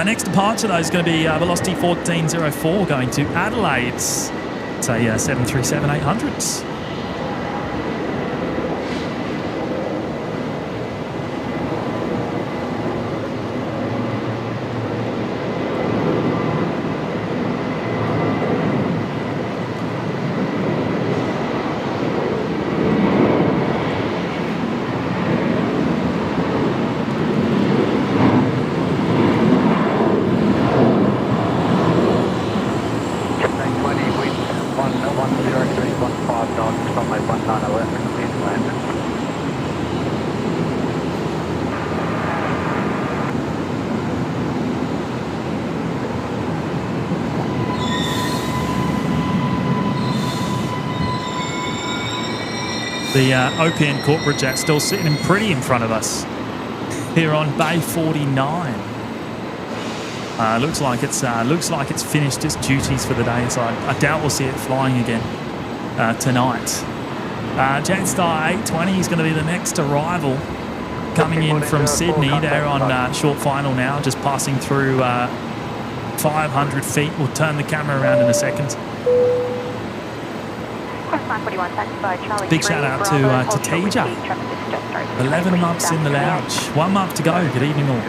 Next departure, though, is going to be Velocity 1404 going to Adelaide. It's a 737-800. The OPN corporate jet still sitting in pretty in front of us here on Bay 49. Looks like it's finished its duties for the day, so I doubt we'll see it flying again tonight. Jetstar 820 is going to be the next arrival, coming in from Sydney. They're on short final now, just passing through 500 feet. We'll turn the camera around in a second. Big shout out to TJ. 11 months in the lounge. 1 month to go. Good evening all.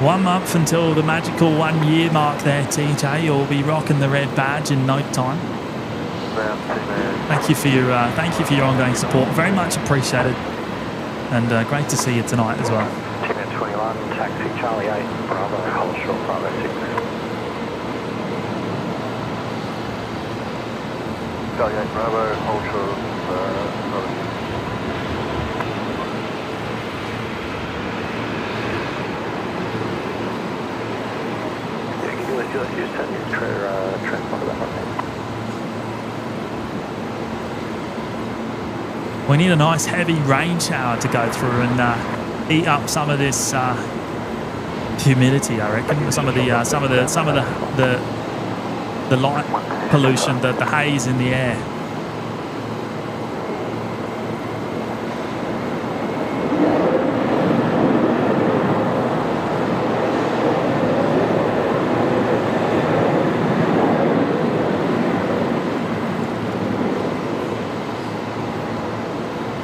1 month until the magical 1 year mark there, TJ. You'll be rocking the red badge in no time. Thank you for your ongoing support. Very much appreciated. And great to see you tonight as well. 21, taxi Charlie 8, Bravo, hold short, Bravo 6. Charlie 8, Bravo, hold short, Bravo 6. Yeah, can you just use that transponder that one? We need a nice heavy rain shower to go through and eat up some of this humidity, I reckon. Some of the light pollution, the haze in the air.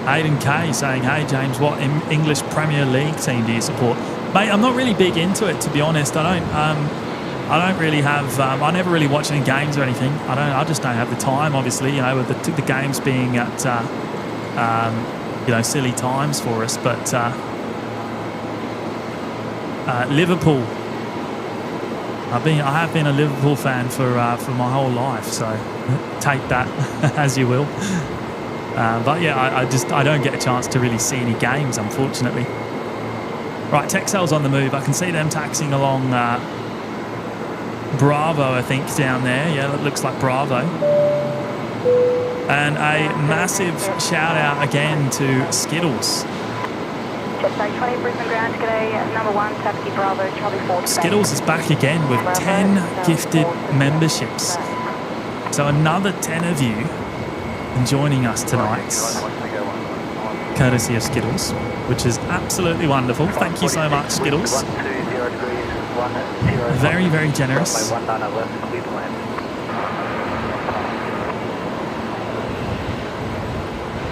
Aiden K saying, hey James, what English Premier League team do you support? Mate, I'm not really big into it, to be honest. I don't really have. I never really watch any games or anything. I just don't have the time. Obviously, with the games being at silly times for us. But Liverpool. I have been a Liverpool fan for my whole life. So take that as you will. But yeah, I don't get a chance to really see any games, unfortunately. Right, Texel's on the move. I can see them taxiing along Bravo, I think, down there. Yeah, that looks like Bravo. And a massive shout out again to Skittles. Skittles is back again with 10 gifted memberships. So another 10 of you joining us tonight. courtesy of Skittles, which is absolutely wonderful. Thank you so much, Skittles. Very, very generous.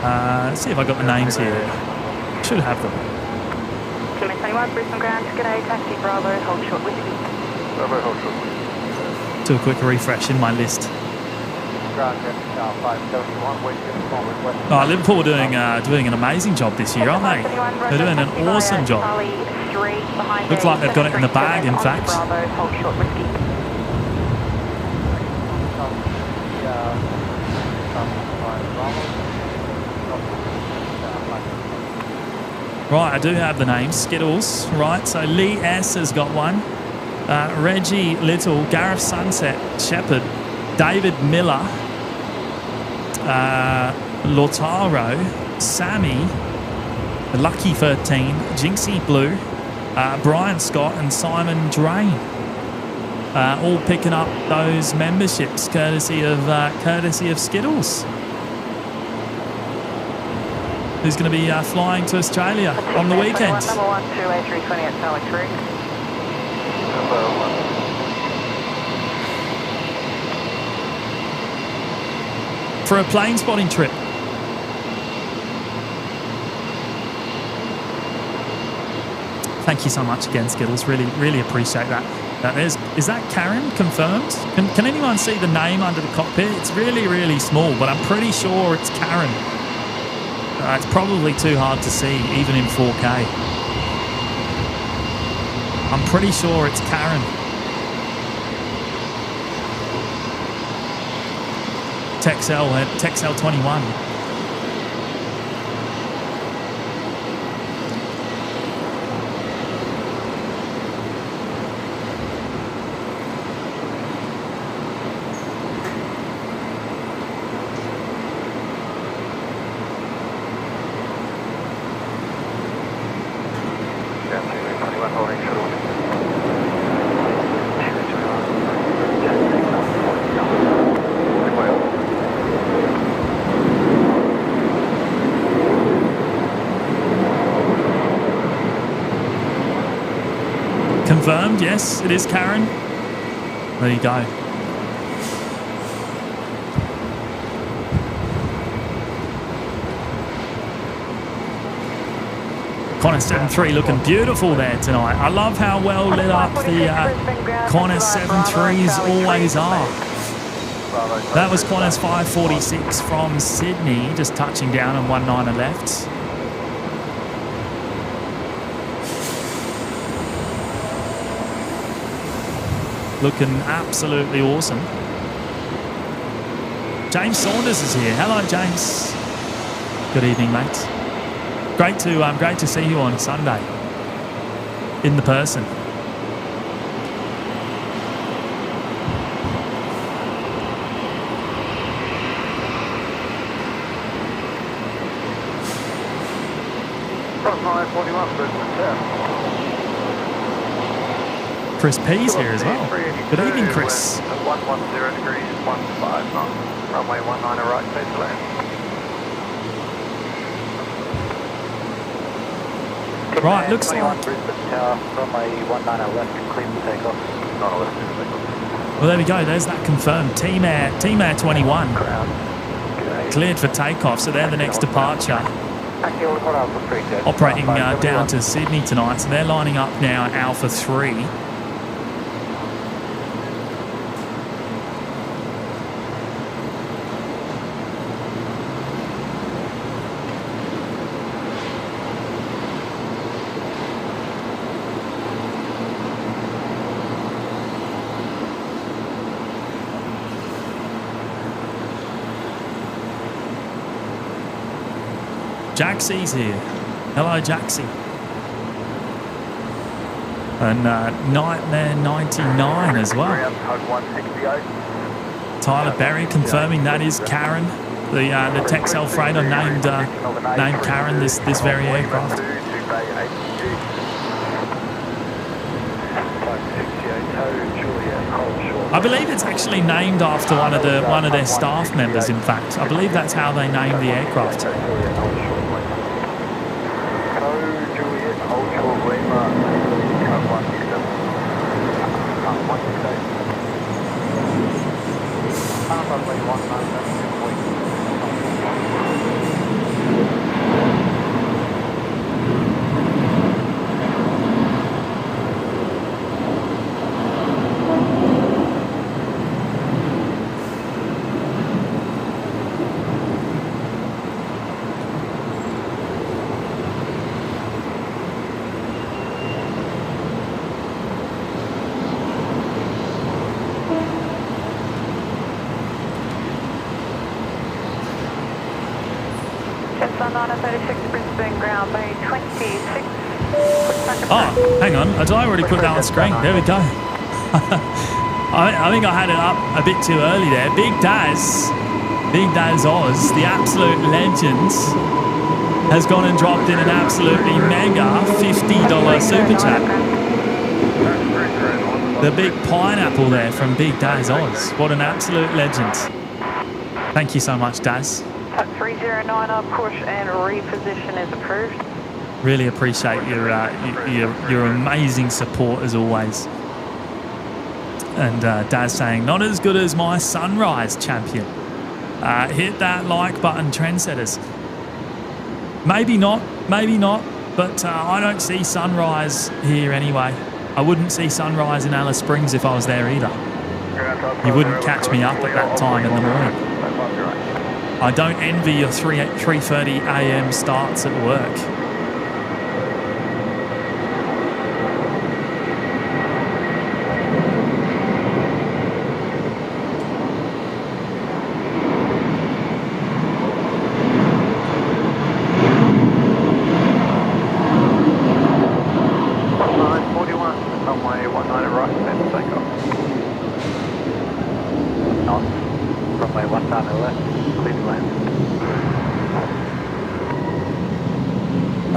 Let's see if I got the names here. Should have them. 21 Brisbane ground, g'day, taxi Bravo, hold short with you. Bravo, hold short. Do a quick refresh in my list. Oh, Liverpool are doing an amazing job this year, aren't they? They're doing an awesome job. Looks like they've got it in the bag, in fact. Right, I do have the names. Skittles, right. So Lee S has got one. Reggie Little, Gareth Sunset, Shepherd, David Miller, Lautaro, Sammy, Lucky 13, Jinxie Blue, Brian Scott and Simon Drain. All picking up those memberships courtesy of Skittles. Who's going to be flying to Australia on the weekend? Number 1, 2, A320 at Tarmac 3. For a plane spotting trip. Thank you so much again, Skittles. Really, really appreciate that. Is that Karen confirmed? Can anyone see the name under the cockpit? It's really, really small, but I'm pretty sure it's Karen. It's probably too hard to see, even in 4K. I'm pretty sure it's Karen. Texel 21. Confirmed, yes, it is Karen. There you go. Qantas 73 looking beautiful there tonight. I love how well lit up the Qantas 73s always are. That was Qantas 546 from Sydney, just touching down on 19 left. Looking absolutely awesome. James Saunders is here. Hello, James. Good evening, mate. Great to see you on Sunday in the person. Chris P's here as well. Good evening, Chris. 110 degrees, 15 knots. Runway 19 right, face to land. Right, looks like... Brisbane Tower, runway 19 left, clear for takeoff. Not a left, Well, there we go. There's that confirmed. Team Air 21. Cleared for takeoff, so they're the next departure. Operating down to Sydney tonight, so they're lining up now at Alpha 3. Jaxie's here. Hello, Jaxie. And Nightmare 99 as well. Tyler Berry confirming that is Karen. The Texel freighter named Karen this very aircraft. I believe it's actually named after one of their staff members. In fact, I believe that's how they named the aircraft. Brisbane ground bay 26. Oh, hang on. Did I already put that on screen? There we go. I think I had it up a bit too early there. Big Daz Oz, the absolute legend, has gone and dropped in an absolutely mega $50 super chat. The big pineapple there from Big Daz Oz. What an absolute legend. Thank you so much, Daz. 309 up, push and reposition is approved. Really appreciate your amazing support as always. And Daz saying, not as good as my Sunrise champion. Hit that like button, trendsetters. Maybe not, but I don't see Sunrise here anyway. I wouldn't see Sunrise in Alice Springs if I was there either. You wouldn't catch me up at that time in the morning. I don't envy your 3:30 a.m. starts at work. Runway 19 right, then takeoff. Runway 19 left, clear to land.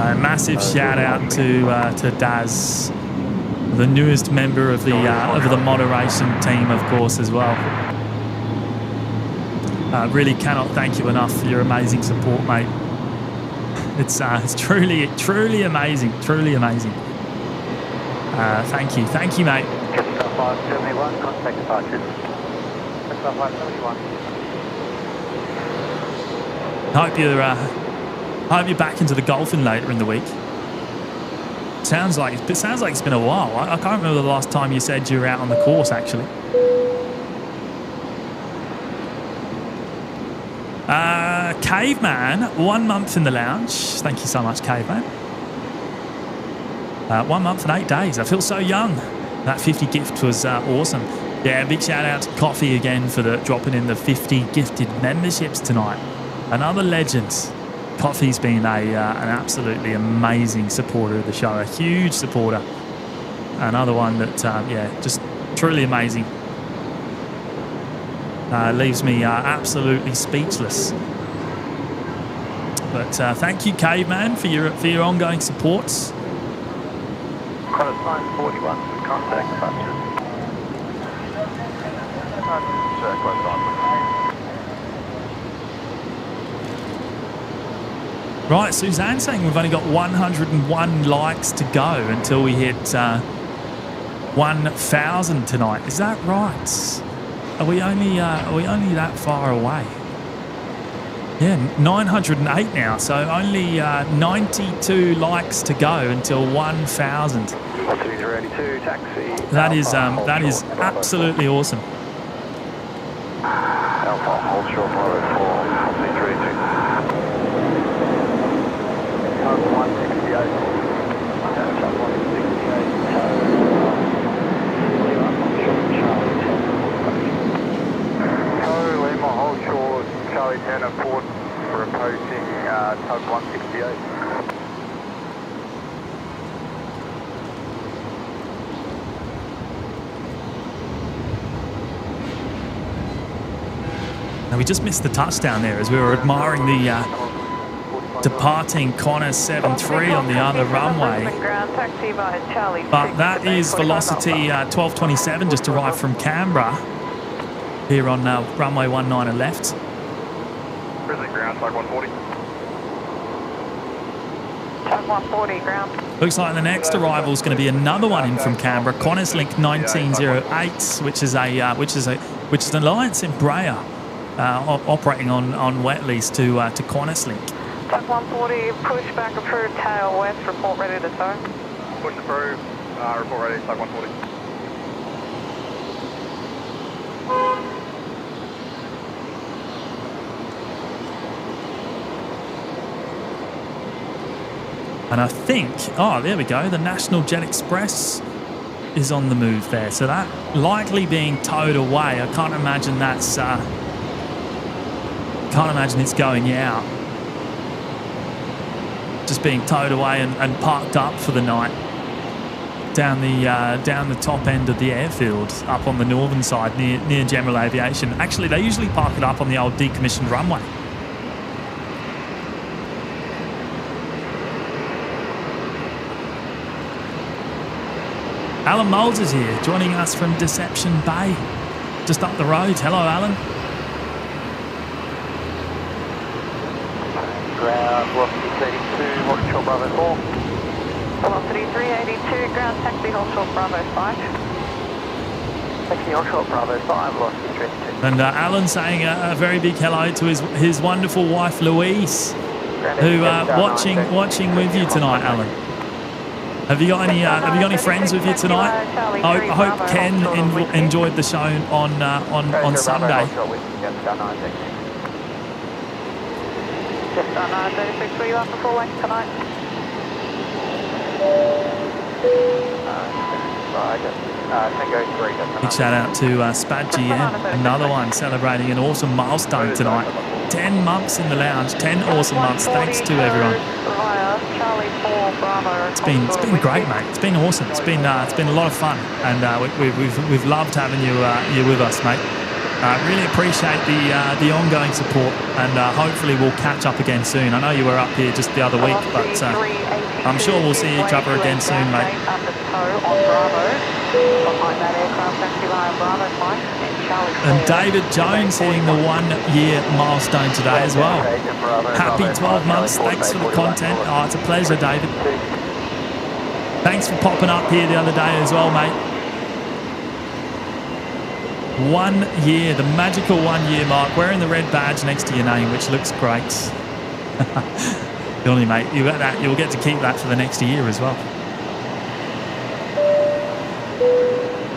A massive shout out to Daz, the newest member of the moderation team, of course, as well. Really cannot thank you enough for your amazing support, mate. It's truly amazing, truly amazing. Thank you, mate. Qatar 571, contact departures. Qatar 571. Hope you're back into the golfing later in the week. Sounds like it's been a while. I can't remember the last time you said you were out on the course, actually. Caveman, 1 month in the lounge. Thank you so much, Caveman. 1 month and 8 days. I feel so young. That 50 gift was awesome. Yeah, big shout out to Coffee again for dropping in the 50 gifted memberships tonight. Another legend. Coffee's been an absolutely amazing supporter of the show, a huge supporter. Another one that, just truly amazing. Leaves me absolutely speechless. But thank you, Caveman, for your ongoing supports. Qatari 41, contact departures. Right, Suzanne saying we've only got 101 likes to go until we hit 1,000 tonight. Is that right? Are we only that far away? Yeah, 908 now, so only 92 likes to go until 1,000. 3082, taxi. That is absolutely awesome. Alpha, hold short for 3032. 168. 168. Lima, hold short, Charlie 10 at port for approaching tug 168. Now we just missed the touchdown there as we were admiring the departing Qantas 73 on the other runway. But that is Velocity 1227 just arrived from Canberra here on runway 19 left. Brisbane ground, flight 140. 140 ground. Looks like the next arrival is going to be another one in from Canberra, Qantas Link 1908, which is an Alliance Embraer operating on wet lease to Qantas Link. Type 140, pushback approved, tail west, report ready to tow. Push approved, report ready, type 140. And I think, oh, there we go, the National Jet Express is on the move there. So that likely being towed away. I can't imagine it's going out. Just being towed away and parked up for the night down the top end of the airfield, up on the northern side near General Aviation. Actually, they usually park it up on the old decommissioned runway. Alan Moulds is here, joining us from Deception Bay, just up the road. Hello, Alan. Ground, velocity 32, Hotel Bravo 4. Velocity 382, ground taxi Hotel Bravo 5. Taxi Hotel Bravo 5, velocity 32. And Alan saying a very big hello to his wonderful wife Louise, who watching with you tonight, Alan. Have you got any friends with you tonight? I hope Ken enjoyed the show on Sunday. Just on 36, were you after full length tonight? Big shout out to Spad GM, another one celebrating an awesome milestone tonight. 10 months in the lounge, 10 awesome months. Thanks to everyone. It's been great, mate. It's been awesome. It's been a lot of fun, and we've loved having you with us, mate. Really appreciate the ongoing support, and hopefully we'll catch up again soon. I know you were up here just the other week, but I'm sure we'll see each other again soon, mate. And David Jones hitting the 1-year milestone today as well. Happy 12 months. Thanks for the content. Oh, it's a pleasure, David. Thanks for popping up here the other day as well, mate. 1 year, the magical 1 year mark, wearing the red badge next to your name, which looks great. Billy, mate, you'll get to keep that for the next year as well.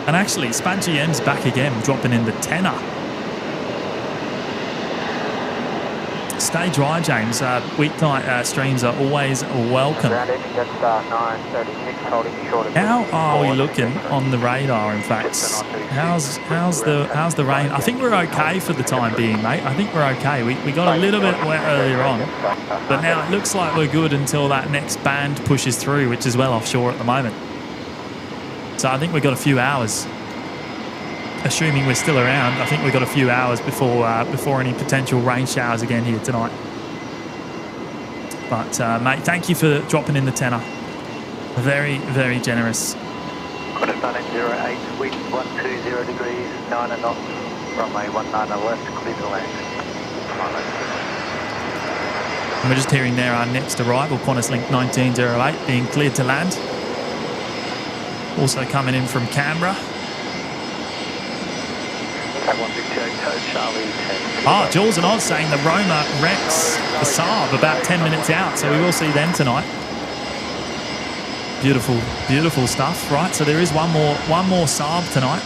And actually, Spad GM's back again, dropping in the tenner. Stay dry, James. Weeknight streams are always welcome. How are we looking on the radar, in fact? How's the rain? I think we're okay for the time being, mate. I think we're okay. We got a little bit wet earlier on, but now it looks like we're good until that next band pushes through, which is well offshore at the moment. So I think we've got a few hours. Assuming we're still around, I think we've got a few hours before any potential rain showers again here tonight. But mate, thank you for dropping in the tenner. Very, very generous. Qantas 1908, wind 120 degrees, 9 knots, runway 19 left, clear to land. And we're just hearing there our next arrival, Qantas Link 1908, being cleared to land. Also coming in from Canberra. Jules and Oz saying the Roma wrecks the Saab about 10 minutes out, so we will see them tonight. Beautiful, beautiful stuff, right? So there is one more Saab tonight,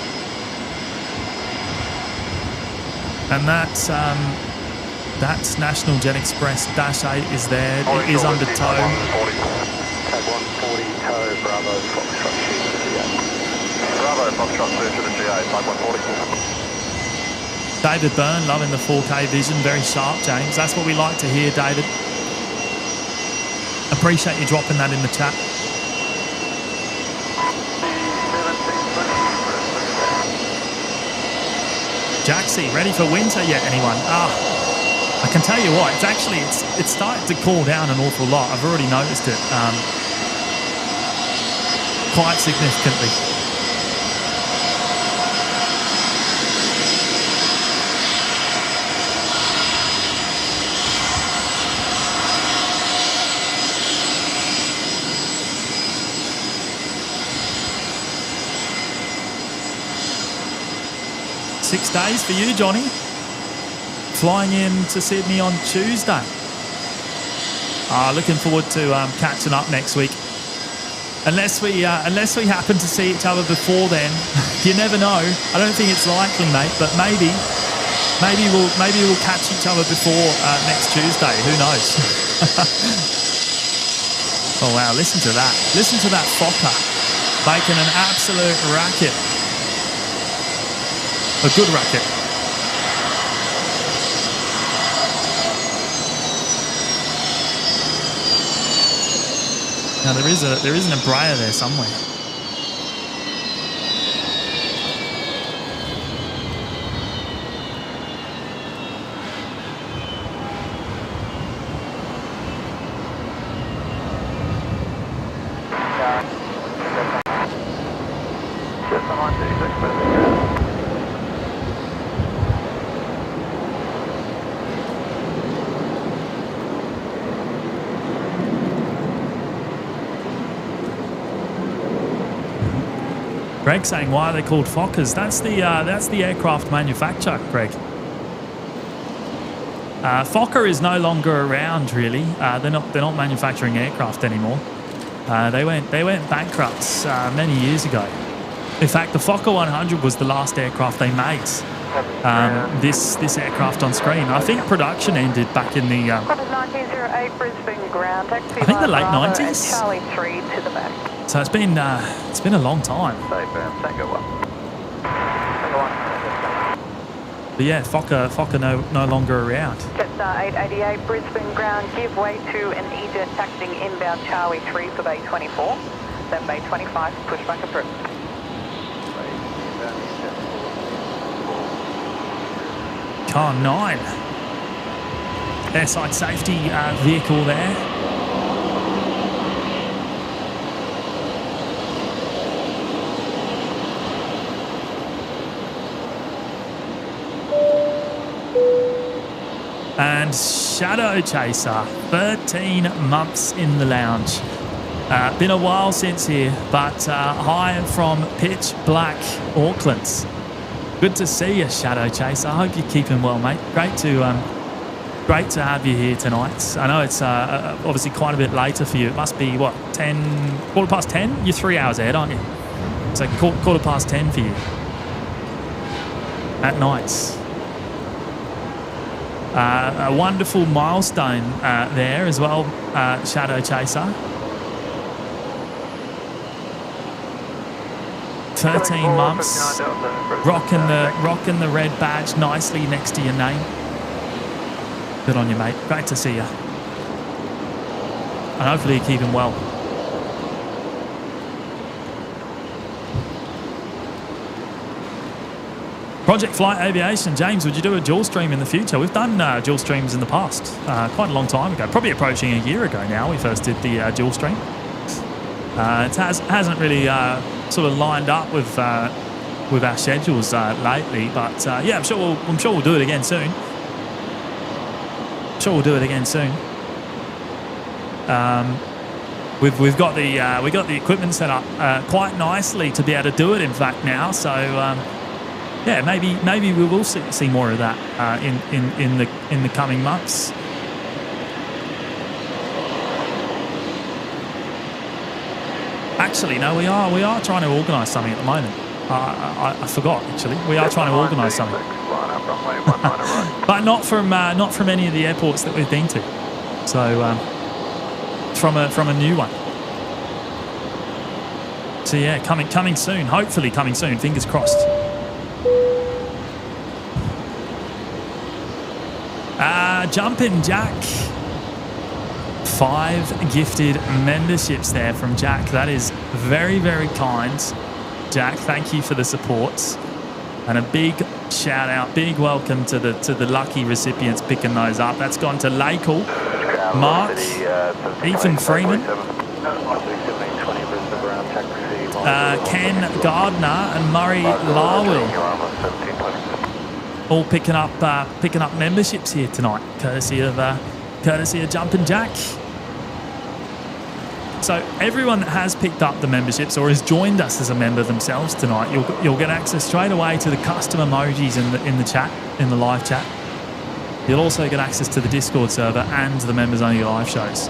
and that's National Jet Express Dash 8 is there. It is under tow. 140 tow, Bravo Foxtrot 2 to the GA. Bravo Foxtrot 2 to the GA, type 140. David Byrne, loving the 4K vision. Very sharp, James. That's what we like to hear, David. Appreciate you dropping that in the chat. Jaxie, ready for winter yet, anyone? I can tell you what, it's starting to cool down an awful lot. I've already noticed it quite significantly. 6 days for you, Johnny. Flying in to Sydney on Tuesday. Looking forward to catching up next week. Unless we happen to see each other before then, you never know. I don't think it's likely, mate, but maybe we'll catch each other before next Tuesday. Who knows? Oh wow! Listen to that! Listen to that Fokker making an absolute racket. A good racket. Now there is an Embraer there somewhere. Greg saying, why are they called Fokkers? That's the aircraft manufacturer, Greg. Fokker is no longer around, really. They're not manufacturing aircraft anymore. They went bankrupt many years ago. In fact, the Fokker 100 was the last aircraft they made. This aircraft on screen. I think production ended back in the 1908 Brisbane ground taxi. I think the late 90s. Charlie 3 to the back. So it's been a long time. Tango 1. But yeah, Fokker no longer around. Jetstar 888 Brisbane ground, give way to an EJet taxiing inbound Charlie 3 for Bay 24. Then Bay 25, pushback approved. Car 9. Airside safety vehicle there. And Shadow Chaser, 13 months in the lounge. Been a while since here, but hi from pitch black Auckland. Good to see you, Shadow Chaser. I hope you're keeping well, mate. Great to have you here tonight. I know it's obviously quite a bit later for you. It must be, what, 10? You're 3 hours ahead, aren't you? So 10:15 for you. At night. A wonderful milestone there as well, Shadow Chaser. 13 months, rocking the red badge nicely next to your name. Good on you, mate. Great to see you. And hopefully you're keeping well. Project Flight Aviation. James, would you do a dual stream in the future? We've done dual streams in the past, quite a long time ago, probably approaching a year ago now. We first did the dual stream. It hasn't really sort of lined up with our schedules lately, but yeah, I'm sure we'll do it again soon. We've got the equipment set up quite nicely to be able to do it. In fact, now, so. Yeah, maybe we will see more of that in the coming months. Actually, no, we are trying to organise something at the moment. I forgot, actually. We are trying to organise something, but not from any of the airports that we've been to. So from a new one. So yeah, coming soon. Hopefully coming soon. Fingers crossed. Jumpin' Jack, 5 gifted memberships there from Jack. That is very, very kind, Jack. Thank you for the support, and a big shout out, big welcome to the lucky recipients picking those up. That's gone to Lakel, Mark, Ethan Freeman, Ken Gardner, and Murray Larwill. All picking up memberships here tonight, courtesy of Jumpin' Jack. So everyone that has picked up the memberships or has joined us as a member themselves tonight, you'll get access straight away to the custom emojis in the chat, in the live chat. You'll also get access to the Discord server and the members only live shows.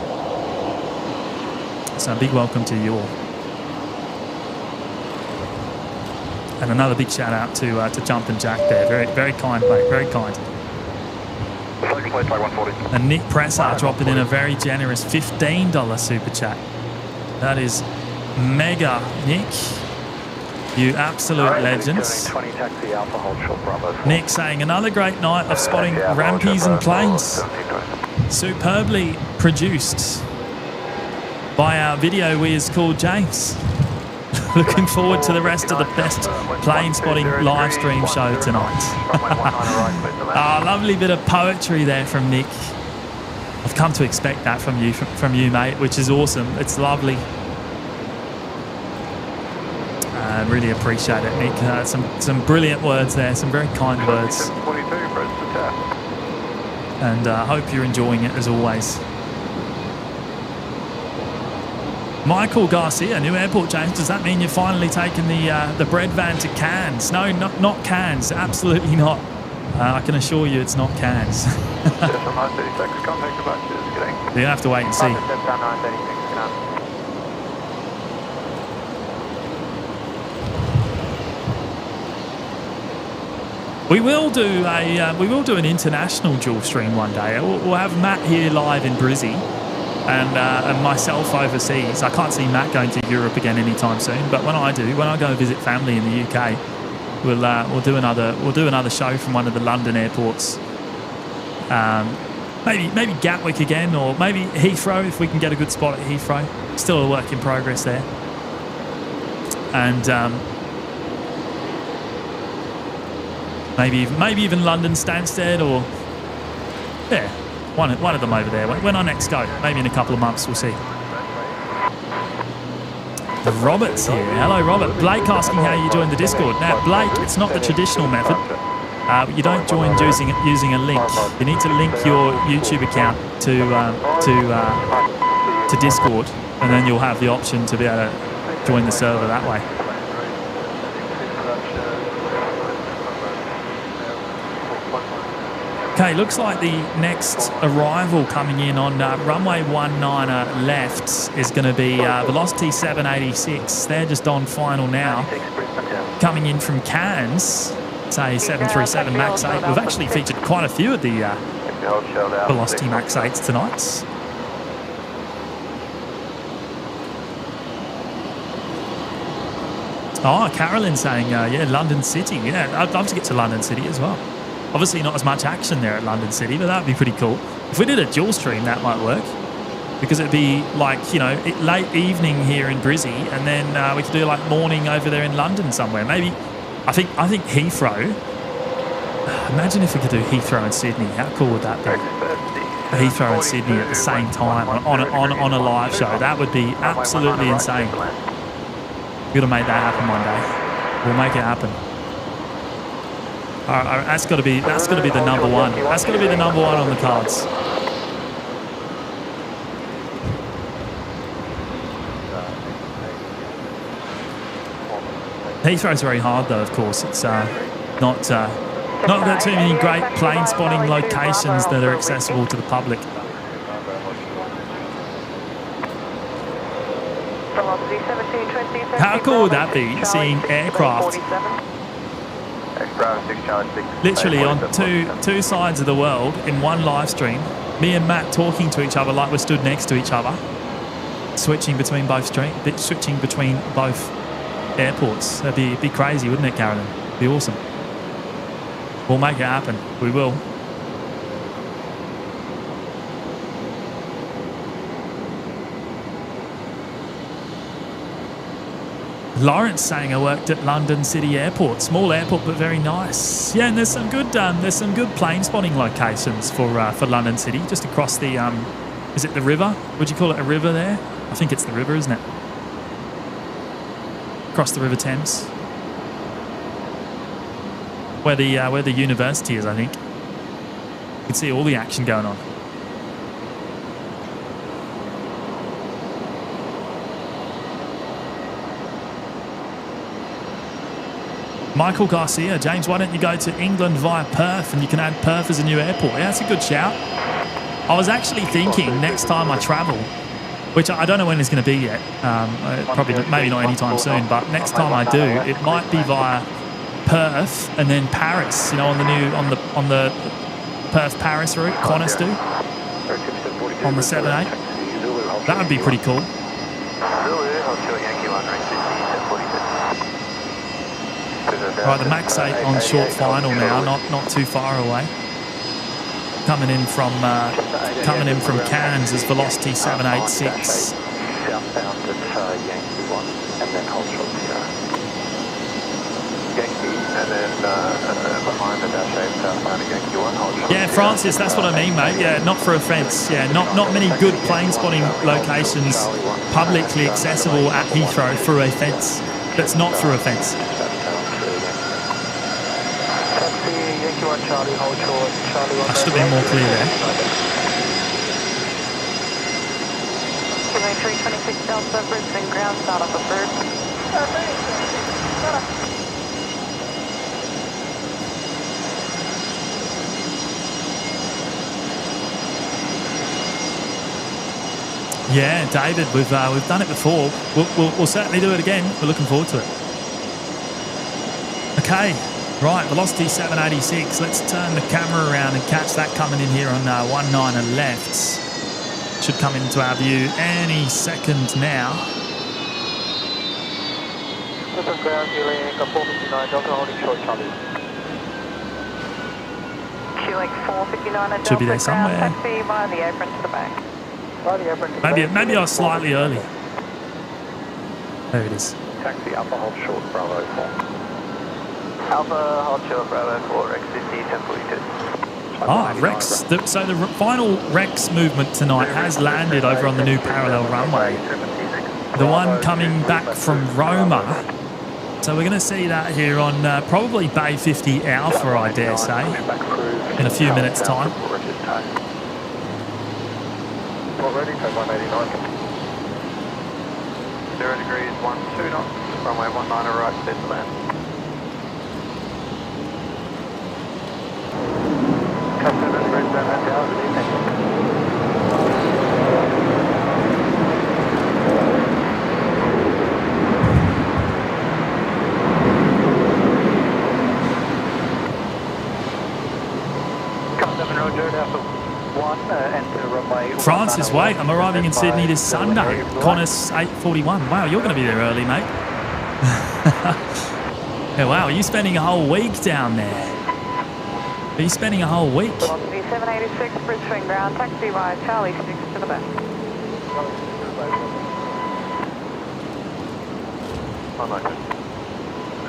So a big welcome to you all. And another big shout out to Jump and Jack there. Very, very kind, mate. Very kind. And Nick Presser dropping in a very generous $15 super chat. That is mega, Nick. You absolute legends. Nick saying another great night of spotting rampies and planes. Superbly produced by our video whiz called James. Looking forward to the rest of the best plane spotting live stream show tonight. Lovely bit of poetry there from Nick. I've come to expect that from you, mate, which is awesome. It's lovely. I really appreciate it, Nick. Some brilliant words there, some very kind words. And I hope you're enjoying it as always. Michael Garcia, new airport change. Does that mean you're finally taking the bread van to Cairns? No, not Cairns. Absolutely not. I can assure you it's not Cairns. You're going to have to wait and see. We will do an international dual stream one day. We'll have Matt here live in Brizzy. And myself overseas. I can't see Matt going to Europe again anytime soon. But when I go visit family in the UK, we'll do another show from one of the London airports. Maybe Gatwick again, or maybe Heathrow if we can get a good spot at Heathrow. Still a work in progress there. And maybe even London Stansted, or one of them over there. When I next go, maybe in a couple of months, we'll see. Robert's here. Hello, Robert. Blake asking how you joined the Discord. Now, Blake, it's not the traditional method. You don't join using a link. You need to link your YouTube account to Discord, and then you'll have the option to be able to join the server that way. Okay, looks like the next arrival coming in on runway 19er left is going to be Velocity 786. They're just on final now. Coming in from Cairns, say 737 MAX 8. We've actually featured quite a few of the Velocity MAX 8s tonight. Oh, Carolyn saying, yeah, London City. Yeah, I'd love to get to London City as well. Obviously not as much action there at London City, but that would be pretty cool. If we did a dual stream, that might work. Because it'd be like, late evening here in Brizzy, and then we could do like morning over there in London somewhere. Maybe, I think Heathrow. Imagine if we could do Heathrow and Sydney. How cool would that be? Heathrow and Sydney at the same time on a live show. That would be absolutely insane. We've got to make that happen one day. We'll make it happen. That's got to be the number one. That's got to be the number one on the cards. Heathrow's very hard though, of course. It's not got too many great plane spotting locations that are accessible to the public. How cool would that be, seeing aircraft literally on two sides of the world in one live stream, me and Matt talking to each other like we're stood next to each other, switching between both airports. That'd be crazy, wouldn't it, Carolyn? It'd be awesome. We'll make it happen. We will. Lawrence saying I worked at London City Airport, small airport but very nice. Yeah, and there's some good plane spotting locations for London City, just across the is it the river? Would you call it a river there? I think it's the river, isn't it? Across the River Thames, where the university is, I think. You can see all the action going on. Michael Garcia, James, why don't you go to England via Perth and you can add Perth as a new airport? Yeah, that's a good shout. I was actually thinking next time I travel, which I don't know when it's going to be yet, probably maybe not anytime soon, but next time I do, it might be via Perth and then Paris, you know, on the Perth-Paris route, Qantas do, on the 7-8. That would be pretty cool. Right, the Max 8 on short final now, not too far away. Coming in from Cairns is velocity 786. Southbound at Yankee 1, and then hold short Yankee, and then behind the dash 8 southbound at Yankee 1, hold short. Yeah, Francis, that's what I mean, mate. Yeah, not for offence. Yeah, not many good plane spotting locations publicly accessible at Heathrow through a fence. That's not through a fence. I should have been more clear there. 326 Delta, Brisbane ground, start off approved. Yeah, David, we've done it before. We'll certainly do it again. We're looking forward to it. Okay. Right, velocity 786. Let's turn the camera around and catch that coming in here on 19 left. Should come into our view any second now. Should be there somewhere. Taxi via the apron to the back. Maybe I was slightly early. There it is. Taxi Alpha, hold short, Bravo 4. Alpha, hold short, Bravo 4, Rex 50, 1042. Ah, Rex. So the final Rex movement tonight has landed over on the new parallel runway. The one coming back from Roma. So we're going to see that here on probably Bay 50 Alpha, I dare say, in a few minutes' time. Ready, take 189. 0 degrees, 12 knots, runway 19 right, set to land. Customer Brisbane International Airport. Customer Roger, Alpha 1, enter runway. Francis, wait, I'm arriving in Sydney this Sunday. Qantas 8:41. Wow, you're going to be there early, mate. Yeah, wow, are you spending a whole week down there? Are you spending a whole week? 786 Brisbane ground, taxi via Charlie 6 to the back.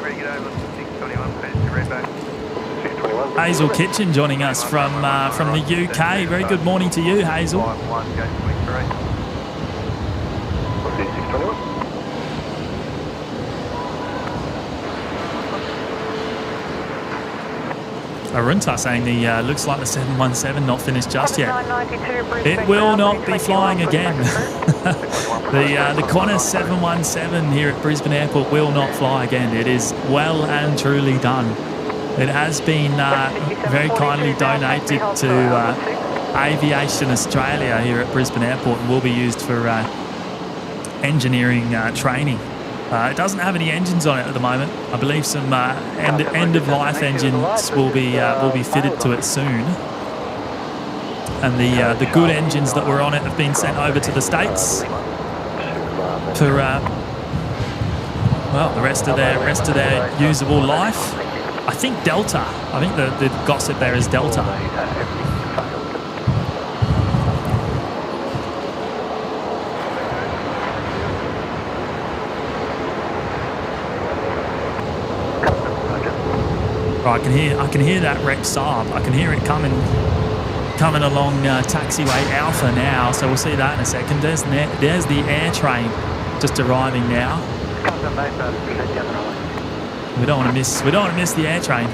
Ready to get over 621, please, red back. Hazel Kitchen joining us from the UK. Very good morning to you, Hazel. 1, gate 23. What's 621? Arunta saying the looks like the 717 not finished just yet. It will not be flying again. The Qantas 717 here at Brisbane Airport will not fly again. It is well and truly done. It has been very kindly donated to Aviation Australia here at Brisbane Airport and will be used for engineering training. It doesn't have any engines on it at the moment. I believe some end-of-life engines will be fitted to it soon. And the good engines that were on it have been sent over to the States for well, the rest of their usable life. I think Delta. I think the gossip there is Delta. Right, I can hear that Rex Saab. I can hear it coming along taxiway Alpha now. So we'll see that in a second. There's the air train just arriving now. We don't want to miss the air train.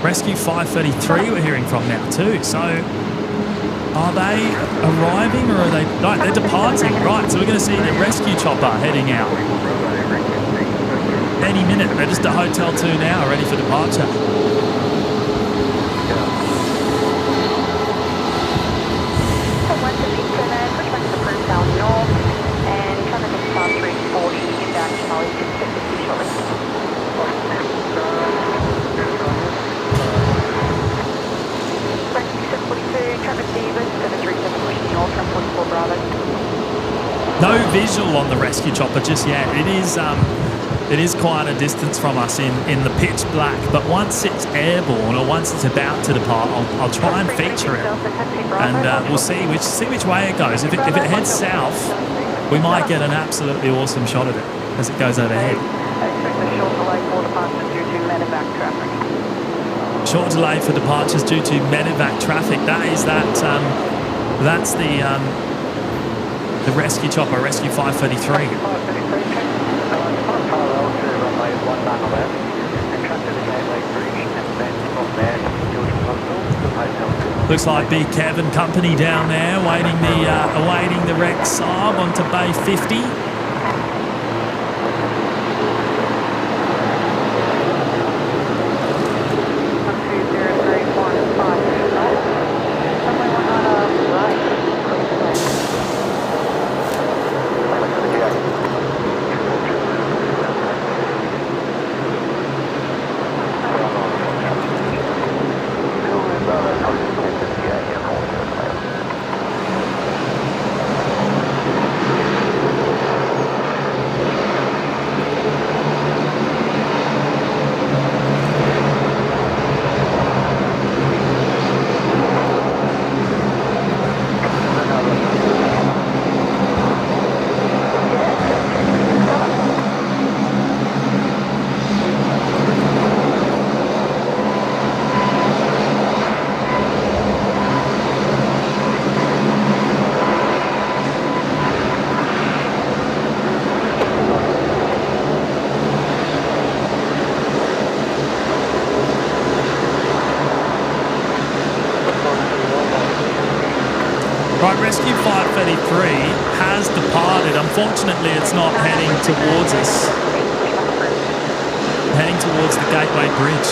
Rescue 533 we're hearing from now too. So Are they arriving or are they... Right, they're departing. Right, so we're going to see the rescue chopper heading out. Any minute. They're just at Hotel 2 now, ready for departure. No visual on the rescue chopper just yet. It is quite a distance from us in the pitch black, but once it's airborne or once it's about to depart, I'll try and feature it, and we'll see which way it goes. If it heads south, we might get an absolutely awesome shot of it as it goes overhead. Short delay for departures due to medevac traffic. That's the rescue chopper, Rescue 533. Looks like Big Kev and company down there awaiting the wrecked Saab onto Bay 50. Right, Rescue 533 has departed. Unfortunately, it's not heading towards us. Heading towards the Gateway Bridge.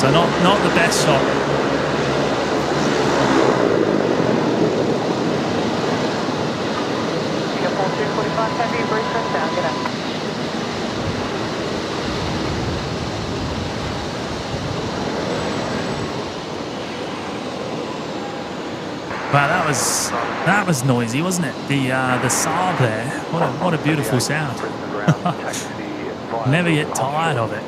So not the best shot. Singapore 245 heavy, Brisbane down, get up. Wow, that was noisy, wasn't it? The Saab there. What a beautiful sound. Never get tired of it.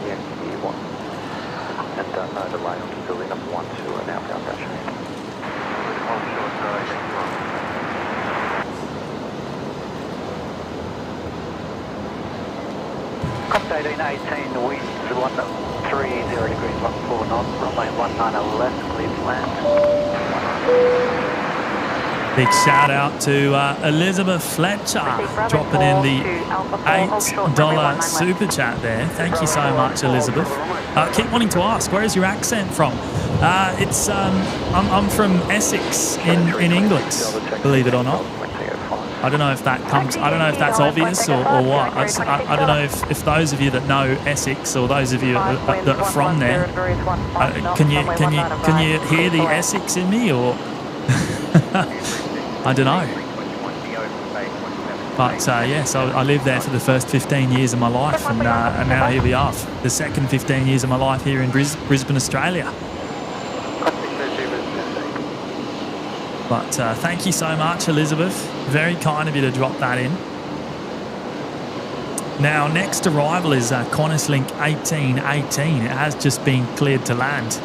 Cost 1818 wind 130 degrees 14 knots, runway 19 left, clear to land. Big shout out to Elizabeth Fletcher dropping in the $8 super chat there. Thank you so much, Elizabeth. Keep wanting to ask, where is your accent from? I'm from Essex in England, believe it or not. I don't know if that comes. I don't know if that's obvious or what. I don't know if those of you that know Essex or those of you that are from there, can you hear the Essex in me or? I don't know. But yes, I lived there for the first 15 years of my life, and now here we are, the second 15 years of my life here in Brisbane, Australia. But thank you so much, Elizabeth. Very kind of you to drop that in. Now, next arrival is Qantas 1818. It has just been cleared to land.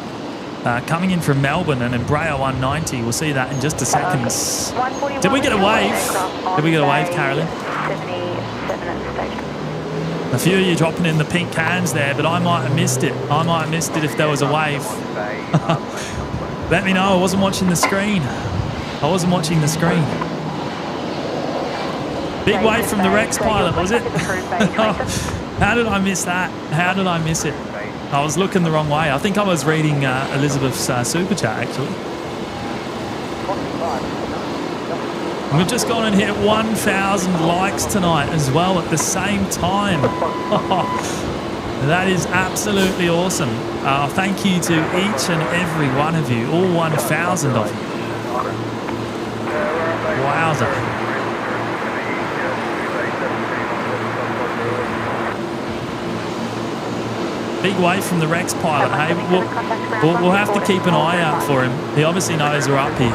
Coming in from Melbourne, an Embraer 190. We'll see that in just a second. Did we get a wave? Did we get a wave, Carolyn? A few of you dropping in the pink hands there, but I might have missed it. I might have missed it if there was a wave. Let me know. I wasn't watching the screen. I wasn't watching the screen. Big wave from the Rex pilot, was it? How did I miss that? How did I miss it? I was looking the wrong way. I think I was reading Elizabeth's super chat, actually. And we've just gone and hit 1,000 likes tonight as well at the same time. That is absolutely awesome. Thank you to each and every one of you, all 1,000 of you. Wowza. Big wave from the Rex pilot. Hey, we'll have to keep an eye out for him. He obviously knows we're up here.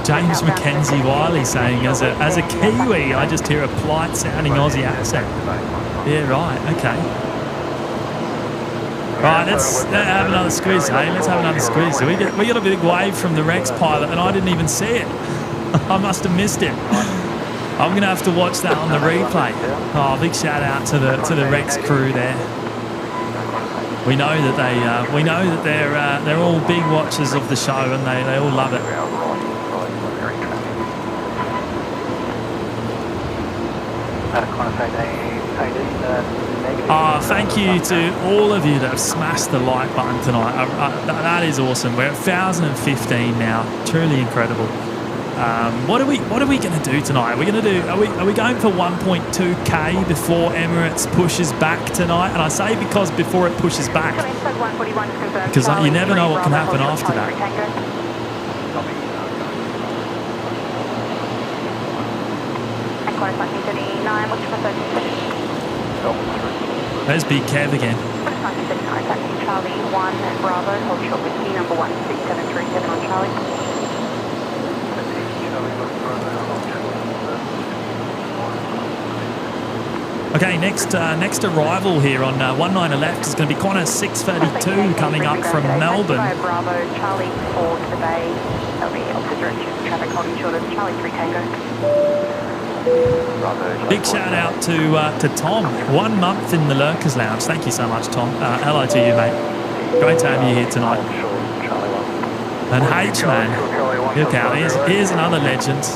James Mackenzie Wiley saying, as a Kiwi, I just hear a polite sounding Aussie accent. Yeah, right, okay. Right, let's have another squeeze, hey? Let's have another squeeze. So we got a big wave from the Rex pilot, and I didn't even see it. I must have missed it. I'm going to have to watch that on the replay. Oh, big shout out to the Rex crew there. We know that they're all big watchers of the show, and they all love it. Thank you to all of you that have smashed the like button tonight. That is awesome. We're at 1,015 now. Truly incredible. What are we going to do tonight? Are we going for 1.2k before Emirates pushes back tonight? And I say because before it pushes back, because you never know what can happen after that. There's Big Kev again. Charlie 1 Bravo, hold short whiskey, number 16737 on Charlie. Okay, next arrival here on 19 left is going to be Qantas 632 coming up from Melbourne. Bravo, Charlie 4 to the bay. That'll be opposite direction, traffic holding short of Charlie 3 Tango. Big shout out to Tom. 1 month in the Lurkers Lounge. Thank you so much, Tom. Hello to you, mate. Great to have you here tonight. And H-Man, look out, here's another legend.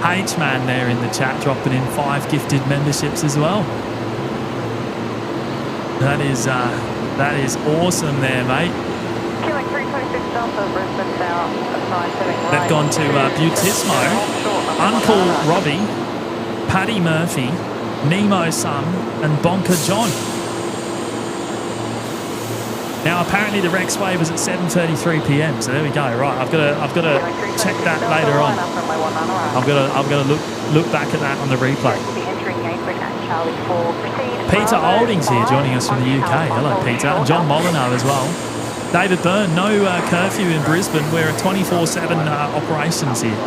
H-Man there in the chat, dropping in 5 gifted memberships as well. That is awesome there, mate. They've gone to Butismo, Uncle Robbie, Paddy Murphy, Nemo Son, and Bonker John. Now apparently the Rex wave is at 7:33 p.m. So there we go. Right, I've got to check that later on. I've got to look back at that on the replay. Peter Olding's here joining us from the UK. Hello, Peter. And John Molyneux as well. David Byrne, no curfew in Brisbane. We're at 24/7 operations here.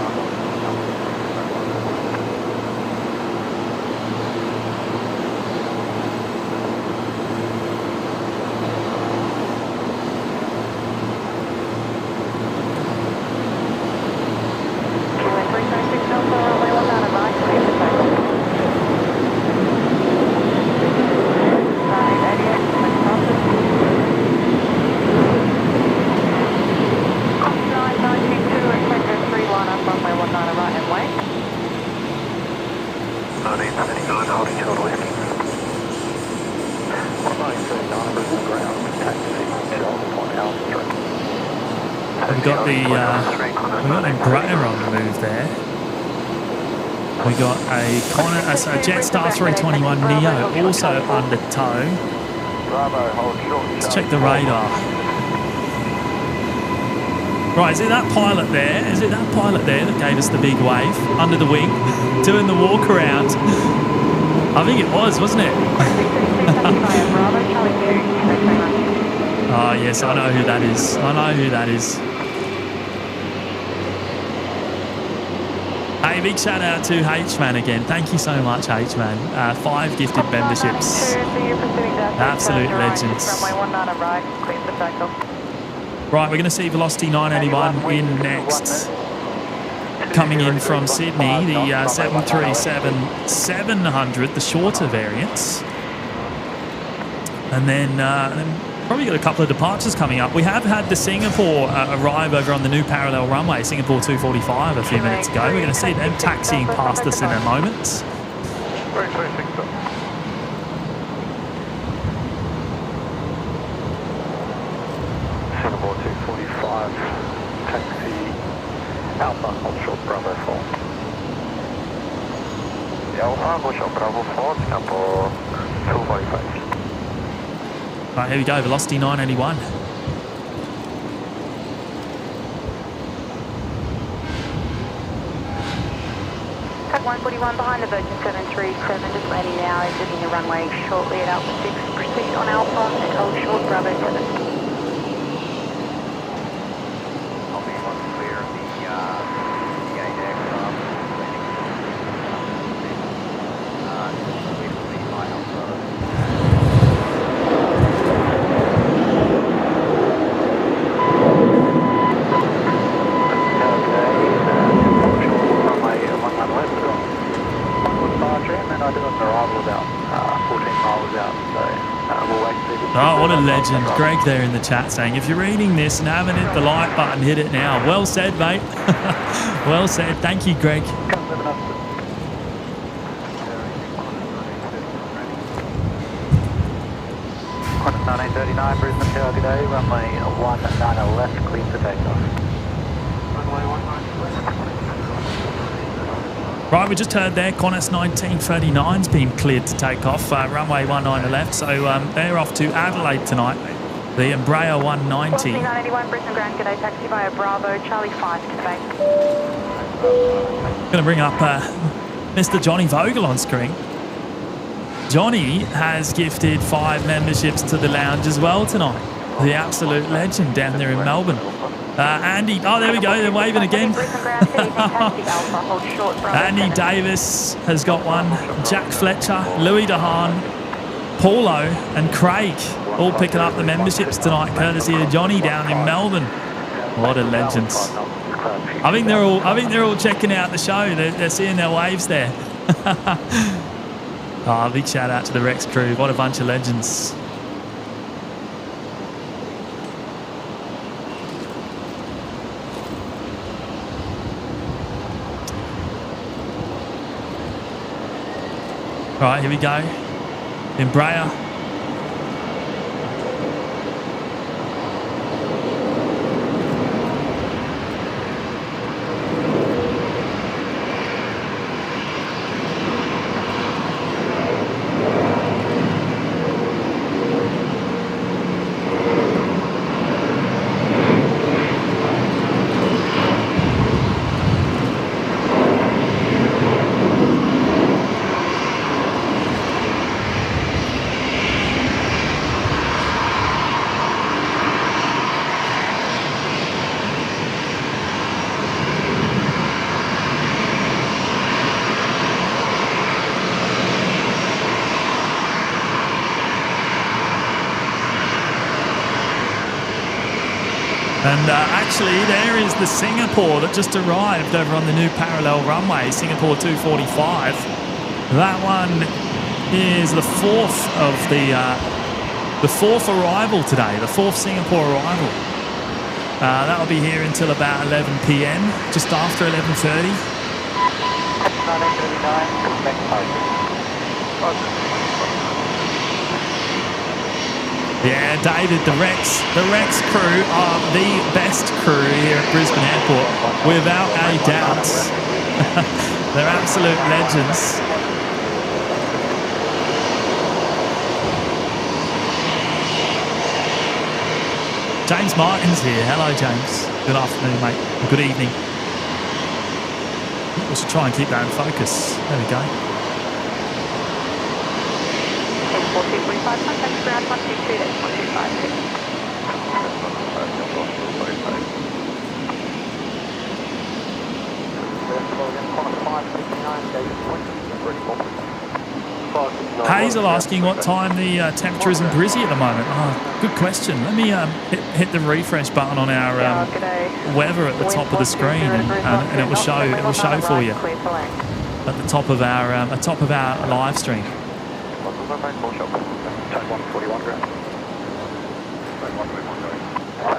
We've got the Embraer on the move there. We got a Jetstar 321 Neo also under tow. Let's check the radar. Right, is it that pilot there? Is it that pilot there that gave us the big wave under the wing, doing the walk around? I think it was, wasn't it? Oh yes, I know who that is. I know who that is. Hey, big shout out to H-Man again. Thank you so much, H-Man. 5 gifted memberships. Absolute legends. Right, we're going to see Velocity 981 in next. coming in from Sydney, the 737-700, the shorter variants. And then probably got a couple of departures coming up. We have had the Singapore arrive over on the new parallel runway, Singapore 245, a few minutes ago. We're going to see them taxiing past us in a moment. Singapore 245, taxi Alpha, hold short Bravo 4. Alpha, hold short Bravo 4, Singapore 245. Right, here we go, velocity 981. Tag 141 behind the Virgin 737, just landing now, exiting the runway shortly at Alpha 6. Proceed on Alpha and hold short Bravo 7. Oh, what a legend. Greg there in the chat saying, if you're reading this and haven't hit the like button, hit it now. Well said, mate. Well said. Thank you, Greg. 1939, Brisbane Tower, good day, runway 19 left, clear for takeoff. Runway 19 left. Right, we just heard there, Qantas 1939's been cleared to take off, runway 19 left, so they're off to Adelaide tonight, the Embraer 190. 1981, Brisbane Grand, good day, taxi via Bravo, Charlie 5 to the base. Going to bring up Mr. Johnny Vogel on screen. Johnny has gifted 5 memberships to the lounge as well tonight. The absolute legend down there in Melbourne. Andy, oh, there we go, they're waving again. Andy Davis has got one. Jack Fletcher, Louis DeHaan, Paulo and Craig all picking up the memberships tonight, courtesy of Johnny down in Melbourne. What a legends. I think they're all checking out the show. They're seeing their waves there. Oh, big shout out to the Rex crew. What a bunch of legends. Right, here we go. Embraer. And actually, there is the Singapore that just arrived over on the new parallel runway, Singapore 245. That one is the fourth arrival today, the fourth Singapore arrival. That will be here until about 11 p.m, just after 11:30. 1939, Yeah, David, the Rex crew are the best crew here at Brisbane Airport, without a doubt. They're absolute legends. James Martin's here. Hello, James. Good afternoon, mate. Good evening. We should try and keep that in focus. There we go. 4245, contact ground 122, that's 1256. Hazel asking what time the temperature is in Brizzy at the moment. Oh, Good question. Let me hit the refresh button on our weather at the top of the screen, and it will show for you at the top of our live stream.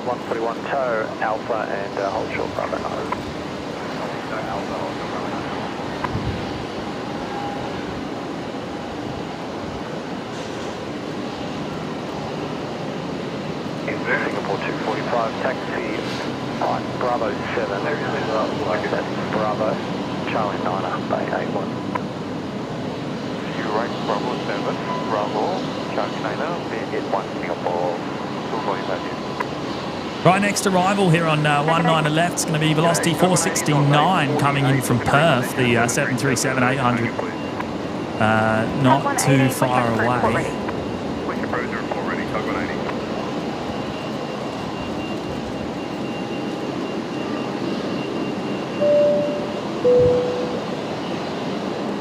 141 tow, Alpha and hold short, Bravo 9. Singapore 245, taxi on Bravo 7, that's Bravo, Charlie 9, Bay 81. You right, Bravo 7, Bravo, Charlie 9, hit 1 Singapore, Right, next arrival here on 19 left is going to be Velocity 469 coming in from Perth, the 737-800. Not too far away.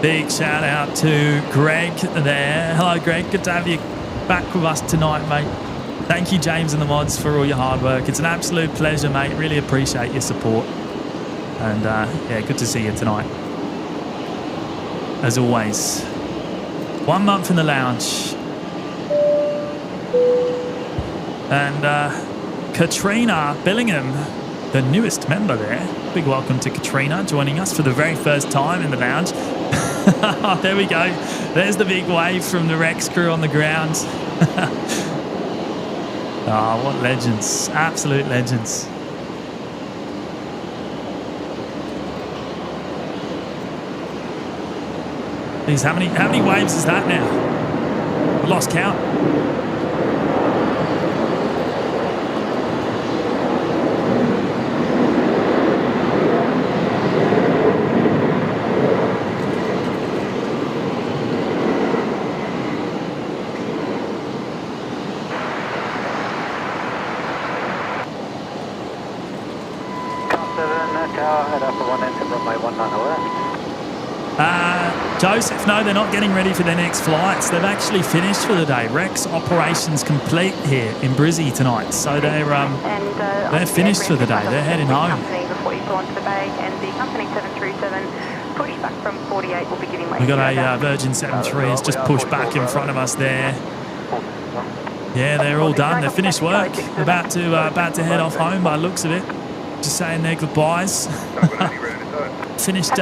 Big shout out to Greg there. Hello, Greg. Good to have you back with us tonight, mate. Thank you, James and the mods, for all your hard work. It's an absolute pleasure, mate. Really appreciate your support. And yeah, good to see you tonight. As always. 1 month in the lounge. And Katrina Billingham, the newest member there. Big welcome to Katrina joining us for the very first time in the lounge. There we go. There's the big wave from the Rex crew on the ground. Oh, what legends. Absolute legends. Jeez, how many waves is that now? I lost count. Joseph, no, they're not getting ready for their next flights. They've actually finished for the day. Rex operations complete here in Brizzy tonight. So they're finished for the day. They're heading home. Before you pull onto the bay, and the company 737 pushback from 48 will be getting late. We've got a Virgin 73 has just pushed back in front of us there. Yeah, they're all done. They've finished work. About to head off home by the looks of it. Just saying their goodbyes. Finished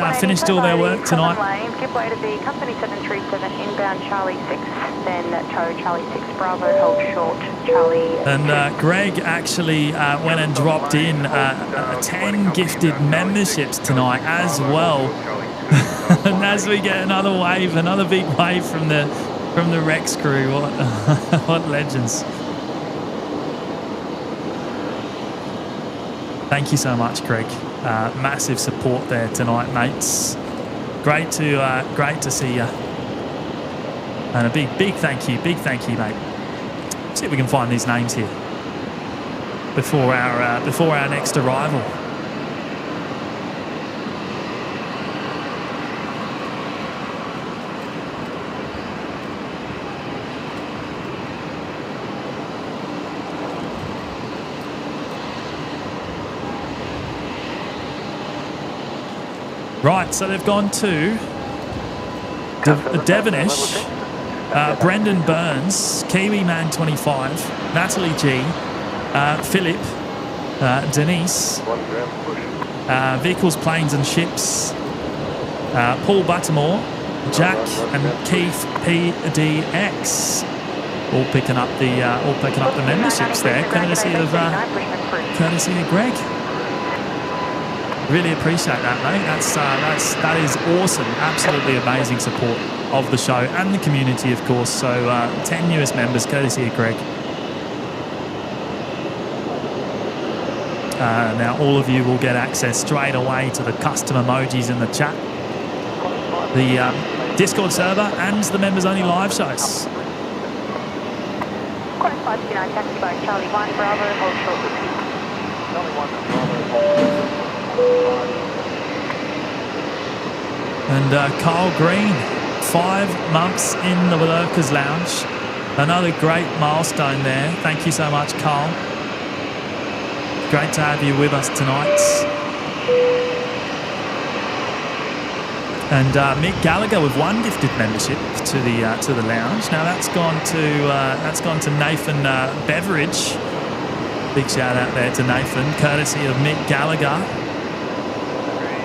all their work tonight. Give way to the company 737 inbound Charlie 6, then tow Charlie 6 Bravo, hold short Charlie. And Greg actually went and dropped in 10 gifted memberships tonight as well. And as we get another wave, another big wave from the Rex crew, what legends. Thank you so much, Greg. Massive support there tonight, mates. Great to see you. And a big thank you, mate. See if we can find these names here before our next arrival. Right, so they've gone to Devonish, Brendan Burns, Kiwi Man 25, Natalie G, Philip, Denise, Vehicles, Planes and Ships, Paul Buttermore, Jack and Keith PDX, all picking up the memberships there, courtesy of Greg. Really appreciate that, mate. That is awesome. Absolutely amazing support of the show and the community, of course. So 10 newest members, courtesy of Greg. Now all of you will get access straight away to the custom emojis in the chat, the Discord server, and the members only live shows. Quite 529 taxi by Charlie 1 Bravo, hold short with you. Charlie 1 Bravo. And Carl Green, 5 months in the Workers Lounge. Another great milestone there. Thank you so much, Carl. Great to have you with us tonight. And Mick Gallagher with one gifted membership to the lounge. Now that's gone to Nathan Beveridge. Big shout out there to Nathan, courtesy of Mick Gallagher.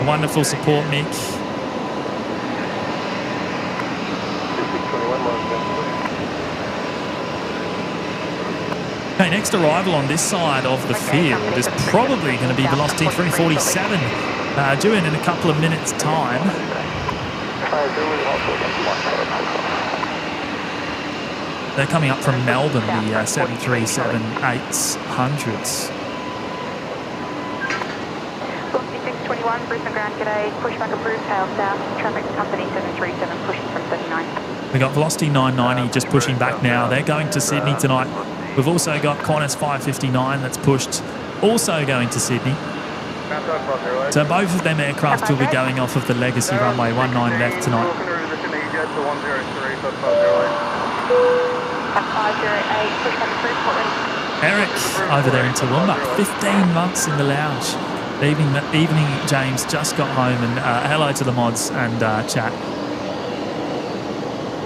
Wonderful support, Mick. Okay, next arrival on this side of the field is probably going to be Velocity 347, due in a couple of minutes' time. They're coming up from Melbourne, the 737-800s. Velocity 621, Brisbane ground, g'day. Pushback approved, tail south. Traffic company 737, pushing from 39. We got Velocity 990 just pushing back now. They're going to Sydney tonight. We've also got Qantas 559 that's pushed, also going to Sydney. So both of them aircraft will be going off of the legacy runway 19 left tonight. Eric over there in Toowoomba, 15 months in the lounge. Evening, James just got home, and hello to the mods and chat.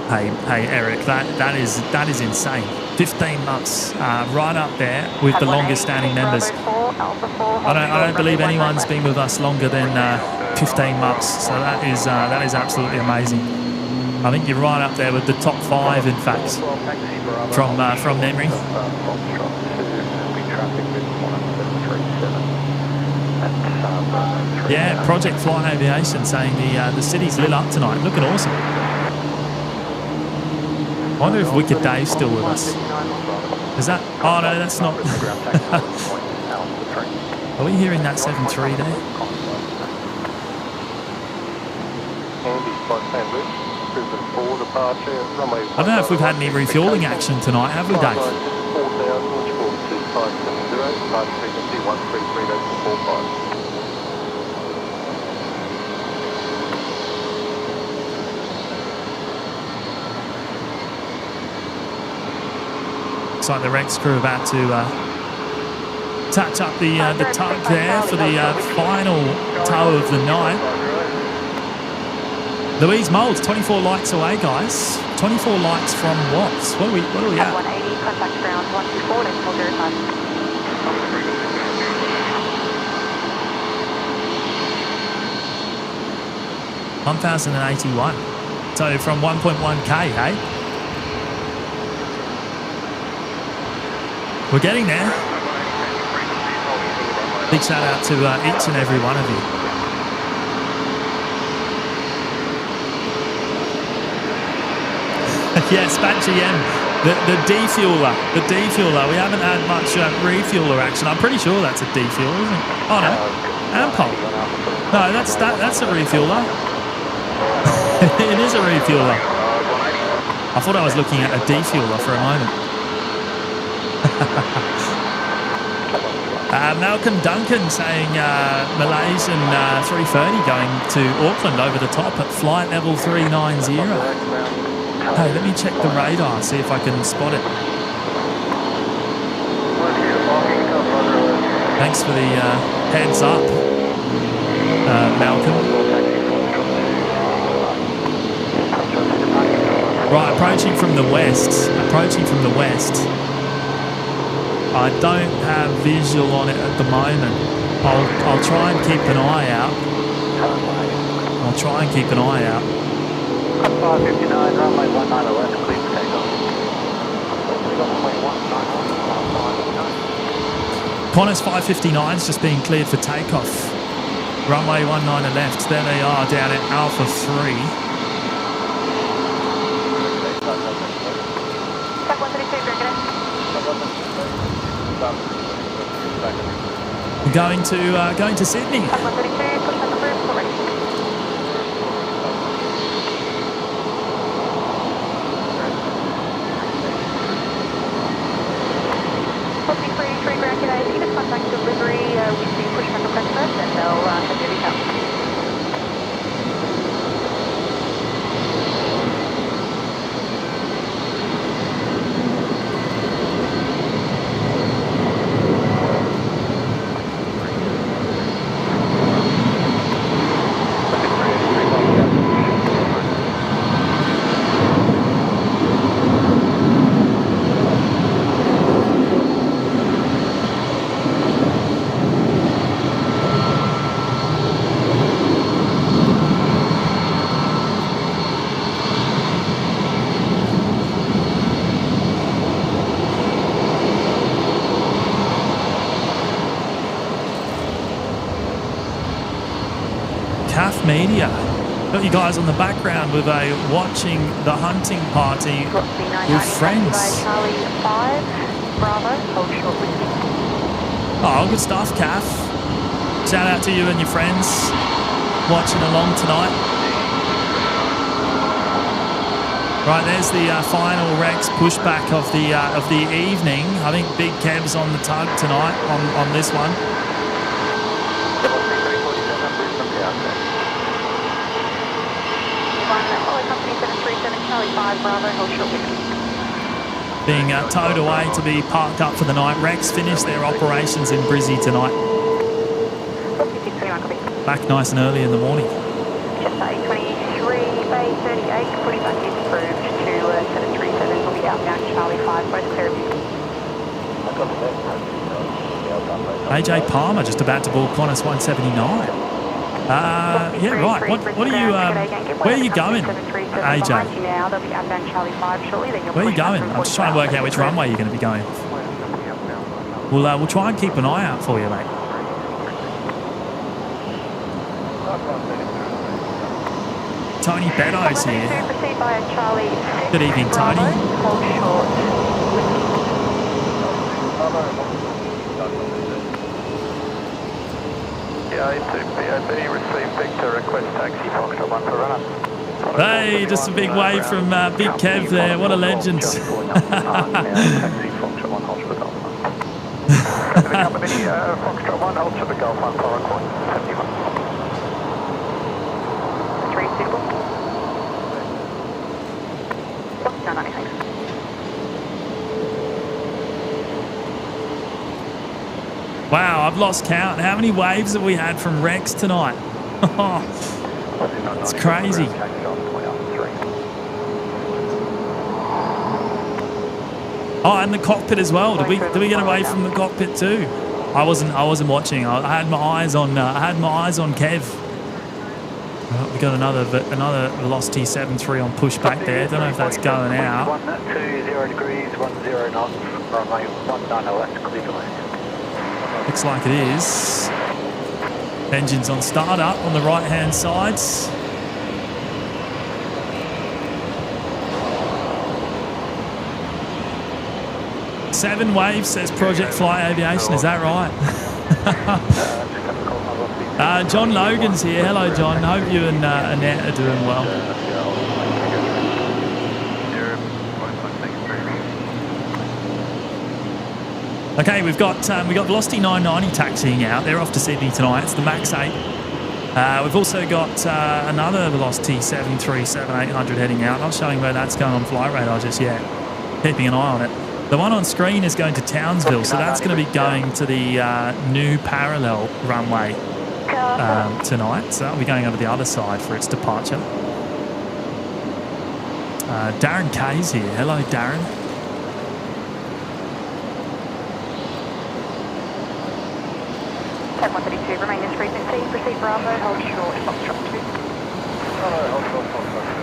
Hey, Eric, that is insane. 15 months, right up there with the longest standing members. I don't believe anyone's been with us longer than 15 months, so that is absolutely amazing. I think you're right up there with the top 5, in fact, from memory. Yeah, Project Fly Aviation saying the city's lit up tonight, looking awesome. I wonder if Wicked Dave's still with us. Is that? Oh no, that's not. Are we hearing that 7-3 there? I don't know if we've had any refuelling action tonight, have we, Dave? Looks like the Rex crew about to touch up the tug there for the final tow of the night. Louise Moulds, 24 lights away, guys. 24 lights from what? What are we at? 180, contact ground 124, decimal 05. 1,081. So from 1.1k, hey? We're getting there. Big shout out to each and every one of you. Yes, Spat GM, the defueler. We haven't had much refueler action. I'm pretty sure that's a defueler, isn't it? Oh no, Ampol. No, that's a refueler. It is a refueler. I thought I was looking at a defueler for a moment. Malcolm Duncan saying Malaysian 330 going to Auckland over the top at flight level 390. Hey, let me check the radar, see if I can spot it. Thanks for the heads up, Malcolm. Right, approaching from the west. I don't have visual on it at the moment. I'll try and keep an eye out. 559, runway 19 left, clear for takeoff. Qantas 559's just being cleared for takeoff. Runway 19 left. There they are down at Alpha 3. Going to Sydney. Media. Got you guys on the background with a watching the hunting party with friends. Charlie 5, Bravo, hold short whiskey. Oh, good stuff, Kath. Shout out to you and your friends watching along tonight. Right, there's the final Rex pushback of the evening. I think Big Kev's on the tug tonight on this one. Being towed away to be parked up for the night. Rex finished their operations in Brizzy tonight. Back nice and early in the morning. Just 823, Bay 38, pushback is approved to 737, will be outbound Charlie 5, both clear of you. AJ Palmer just about to board Qantas 179. Yeah, right. What are you? Where are you going, AJ? Where are you going? I'm just trying to work out which runway you're going to be going. We'll try and keep an eye out for you, mate. Tony Beddoes here. Good evening, Tony. BOB received Victor request taxi Foxtrot 1 for runner. Hey, just a big wave from Big Kev there. What a legend. Taxi Foxtrot 1 hospital. Foxtrot 1 hold to the Golf 1 for record 71. 3 suitable. No, 96. Wow, I've lost count. How many waves have we had from Rex tonight? It's crazy. Oh, and the cockpit as well. Did we get away from the cockpit too? I wasn't watching. I had my eyes on Kev. Well, we got another Velocity 7.3 on pushback there. Don't know if that's going out. 120 degrees, 10 knots, runway 19 left, clear to land. Looks like it is. Engines on start up on the right hand sides. Seven waves, says Project Fly Aviation. Is that right? John Logan's here. Hello, John. Hope you and Annette are doing well. Okay, we've got Velocity 990 taxiing out. They're off to Sydney tonight. It's the Max 8. We've also got another Velocity 737-800 heading out. Not showing where that's going on flight radar just yet. Keeping an eye on it. The one on screen is going to Townsville, so that's going to be going to the new parallel runway tonight. So that'll be going over the other side for its departure. Darren Kay's here. Hello, Darren. Tag 132, remain this frequency, proceed Bravo, hold short, Foxtrot 2. Hold short, Foxtrot 2.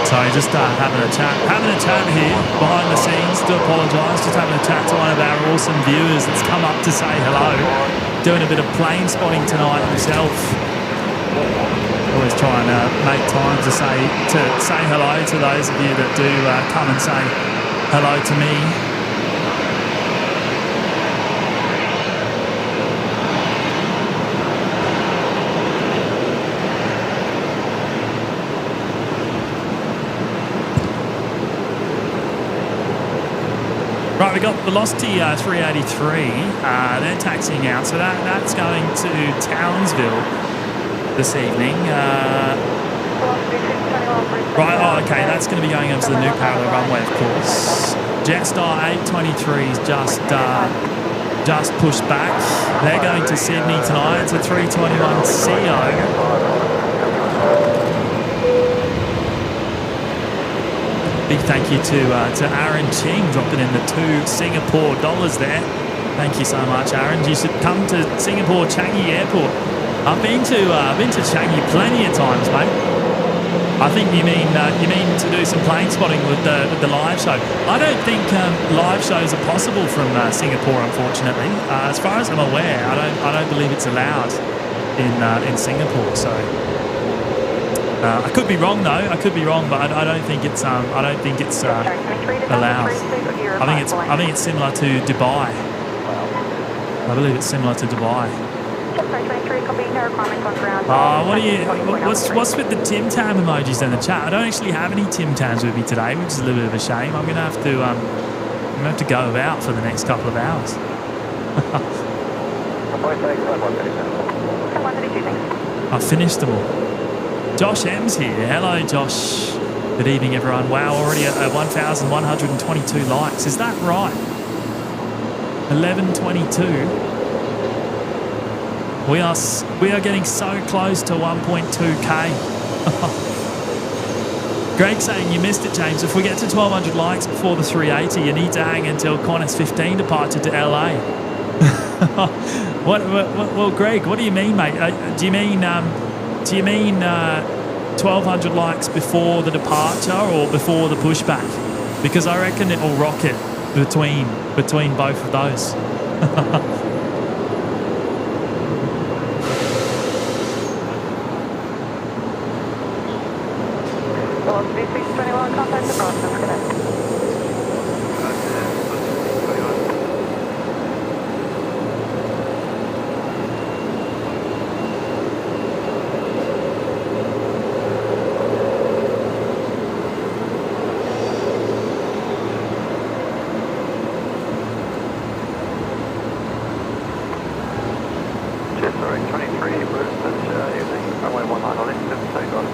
Sorry, just having a chat here behind the scenes. Do apologise. Just having a chat to one of our awesome viewers that's come up to say hello. Doing a bit of plane spotting tonight himself. Always trying to make time to say hello to those of you that do come and say hello to me. Right, we got Velocity 383. They're taxiing out, so that's going to Townsville this evening. Right, oh, okay, that's going to be going over to the new parallel runway, of course. Jetstar 823's just pushed back. They're going to Sydney tonight. It's a 321 CO. Big thank you to Aaron Ching dropping in the $2 Singapore there. Thank you so much, Aaron. You should come to Singapore Changi Airport. I've been to Changi plenty of times, mate. I think you mean to do some plane spotting with the live show. I don't think live shows are possible from Singapore, unfortunately. As far as I'm aware, I don't believe it's allowed in Singapore. So. I could be wrong though. I could be wrong, but I don't think it's allowed. I think it's similar to Dubai. I believe it's similar to Dubai. What's with the Tim Tam emojis in the chat? I don't actually have any Tim Tams with me today, which is a little bit of a shame. I'm gonna have to go about for the next couple of hours. I finished them all. Josh M's here. Hello, Josh. Good evening, everyone. Wow, already at 1,122 likes. Is that right? 1122. We are getting so close to 1.2k. Greg saying you missed it, James. If we get to 1,200 likes before the 380, you need to hang until Qantas 15 departure to LA. Well, Greg, what do you mean, mate? Do you mean 1,200 likes before the departure or before the pushback? Because I reckon it will rocket between both of those. Final list of takeoff.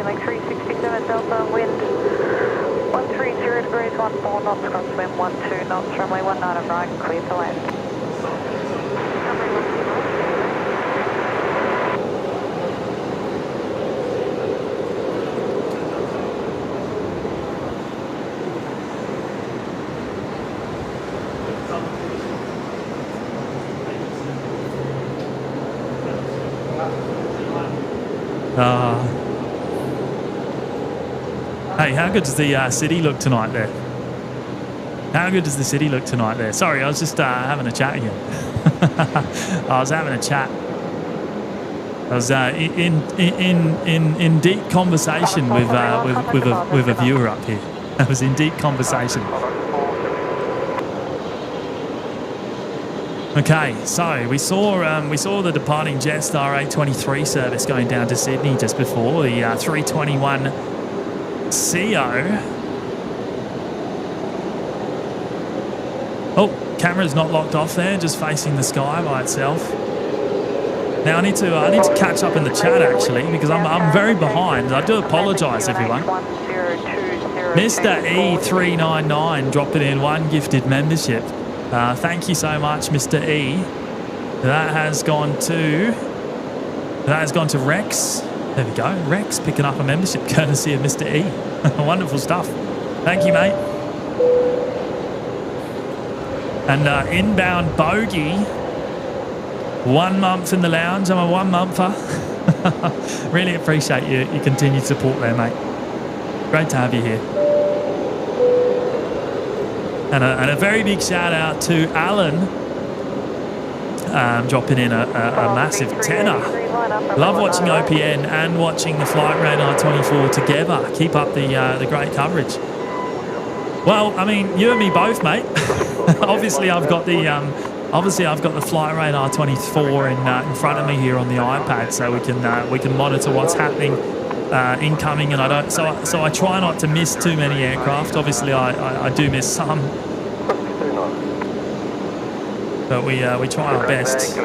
Like 367 Delta, wind 130 degrees, 14 knots, crosswind 12 knots, runway 19 and right, clear to land. Hey, how good does the city look tonight there? How good does the city look tonight there? Sorry, I was just having a chat again. I was having a chat. I was in deep conversation with a viewer up here. I was in deep conversation. Okay, so we saw the departing Jetstar A23 service going down to Sydney just before the 321 CO. Oh, camera's not locked off there, just facing the sky by itself. Now I need to catch up in the chat actually because I'm very behind. I do apologise everyone. Mr. E399 dropping in one gifted membership. Thank you so much, Mr. E. That has gone to Rex. There we go. Rex picking up a membership courtesy of Mr. E. Wonderful stuff. Thank you, mate. And inbound bogey. 1 month in the lounge. I'm a 1 monther. Really appreciate your continued support there, mate. Great to have you here. And a very big shout out to Alan, dropping in a massive tenner. Love watching OPN and watching the Flight Radar 24 together. Keep up the great coverage. Well, I mean, you and me both, mate. Obviously, I've got the Flight Radar 24 in front of me here on the iPad, so we can monitor what's happening incoming, and I try not to miss too many aircraft. Obviously, I do miss some, but we try our best.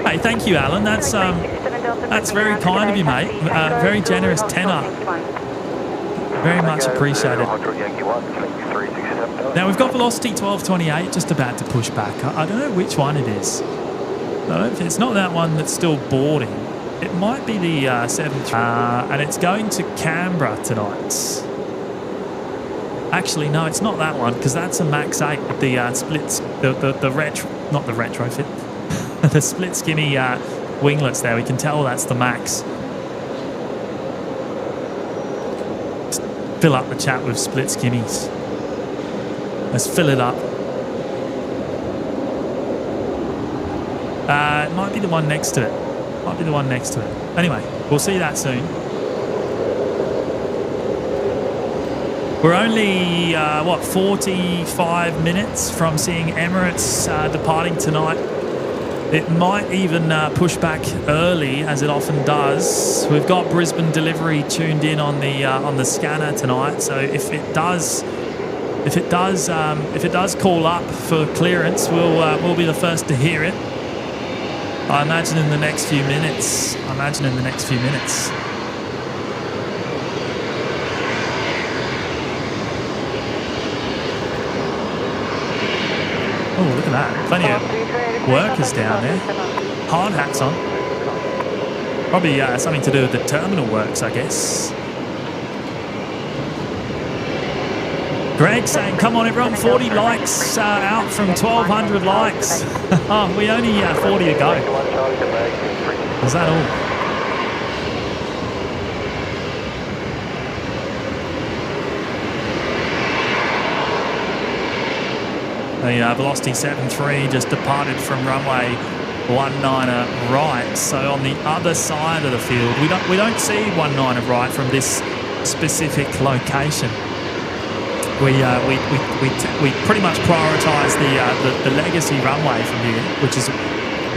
Hey, thank you, Alan. That's very kind of you, mate. Very generous tenner. Very much appreciated. Now we've got velocity 1228 just about to push back. I don't know which one it is. It's not that one that's still boarding. It might be the 7-3, and it's going to Canberra tonight. Actually, no, it's not that one, because that's a Max 8 with the splits, not the retrofit, the split skimmy winglets there. We can tell that's the Max. Just fill up the chat with split skimmies. Let's fill it up. It might be the one next to it. Anyway, we'll see that soon. We're only, 45 minutes from seeing Emirates departing tonight. It might even push back early, as it often does. We've got Brisbane delivery tuned in on the scanner tonight, so if it does call up for clearance, we'll be the first to hear it. I imagine in the next few minutes. Oh, look at that. Plenty of workers down there. Hard hats on. Probably something to do with the terminal works, I guess. Greg saying, come on everyone, 40 likes out from 1,200 likes. Oh, we only 40 to go. Is that all? The velocity 7.3 just departed from runway 19er right. So on the other side of the field, we don't see 19er right from this specific location. We pretty much prioritise the legacy runway from here, which is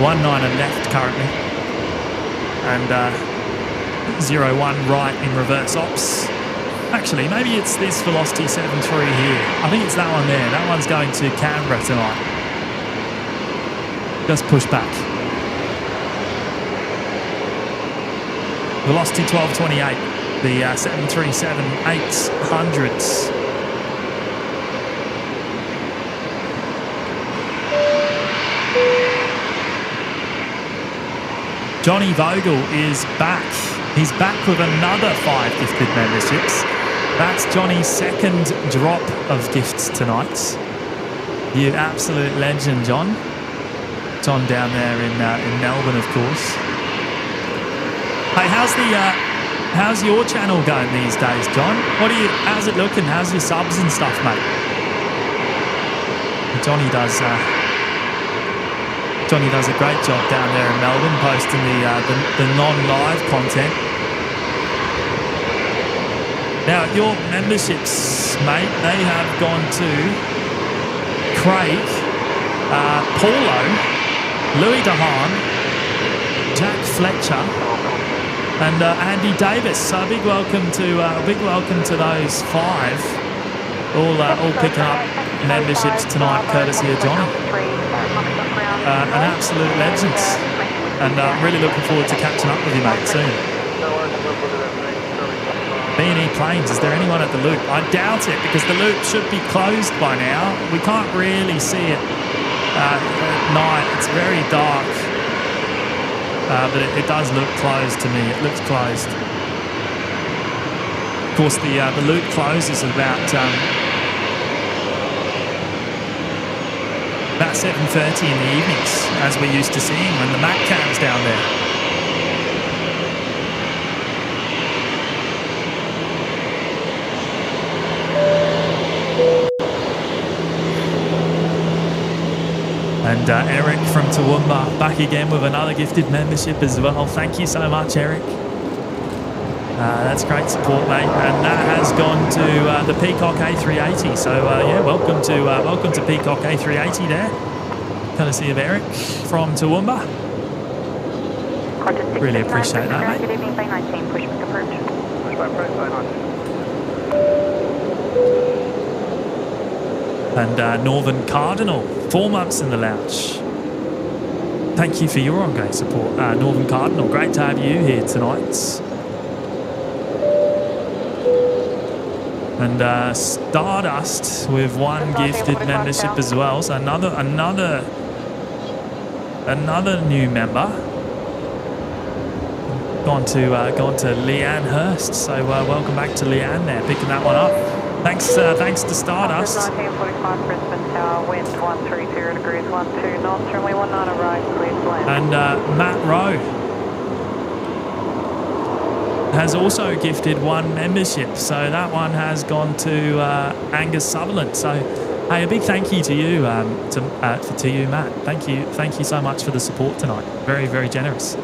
19er left currently, and 01 right in reverse ops. Actually, maybe it's this velocity 7.3 here. I think it's that one there. That one's going to Canberra tonight. Just push back. Velocity 1228, the 737-800s. Johnny Vogel is back. He's back with another 5 gifted memberships. That's Johnny's second drop of gifts tonight. You absolute legend, John. John down there in Melbourne, of course. Hey, how's your channel going these days, John? How's it looking? How's your subs and stuff, mate? Johnny does a great job down there in Melbourne, posting the non-live content. Now, your memberships, mate, they have gone to Craig, Paulo, Louis DeHaan, Jack Fletcher, and Andy Davis. So a big welcome to those 5, all picking up memberships tonight, courtesy of Johnny. An absolute legend, and really looking forward to catching up with you, mate, soon. BNE planes, is there anyone at the loop? I doubt it, because the loop should be closed by now. We can't really see it at night. It's very dark, but it does look closed to me. It looks closed. Of course, the loop closes at about 7:30 in the evenings, as we're used to seeing when the Mac cam's down there. And Eric from Toowoomba back again with another gifted membership as well. Thank you so much, Eric. That's great support, mate. And that has gone to the Peacock A380. So yeah, welcome to Peacock A380 there. Courtesy of Eric from Toowoomba. Really appreciate that, mate. Good evening, Bay 19, pushback approved. Pushback approved, Bay 19. And Northern Cardinal, 4 months in the lounge. Thank you for your ongoing support, Northern Cardinal. Great to have you here tonight. And Stardust with 1 gifted membership as well. So another new member. Gone to Leanne Hurst. So welcome back to Leanne there, picking that one up. Thanks to Stardust. 1945 Brisbane Tower, wind 130 degrees, 12 knots, runway 19 right, clear to land. And Matt Rowe has also gifted 1 membership, so that one has gone to Angus Sutherland. So, hey, a big thank you to you, to you, Matt. Thank you so much for the support tonight. Very, very generous.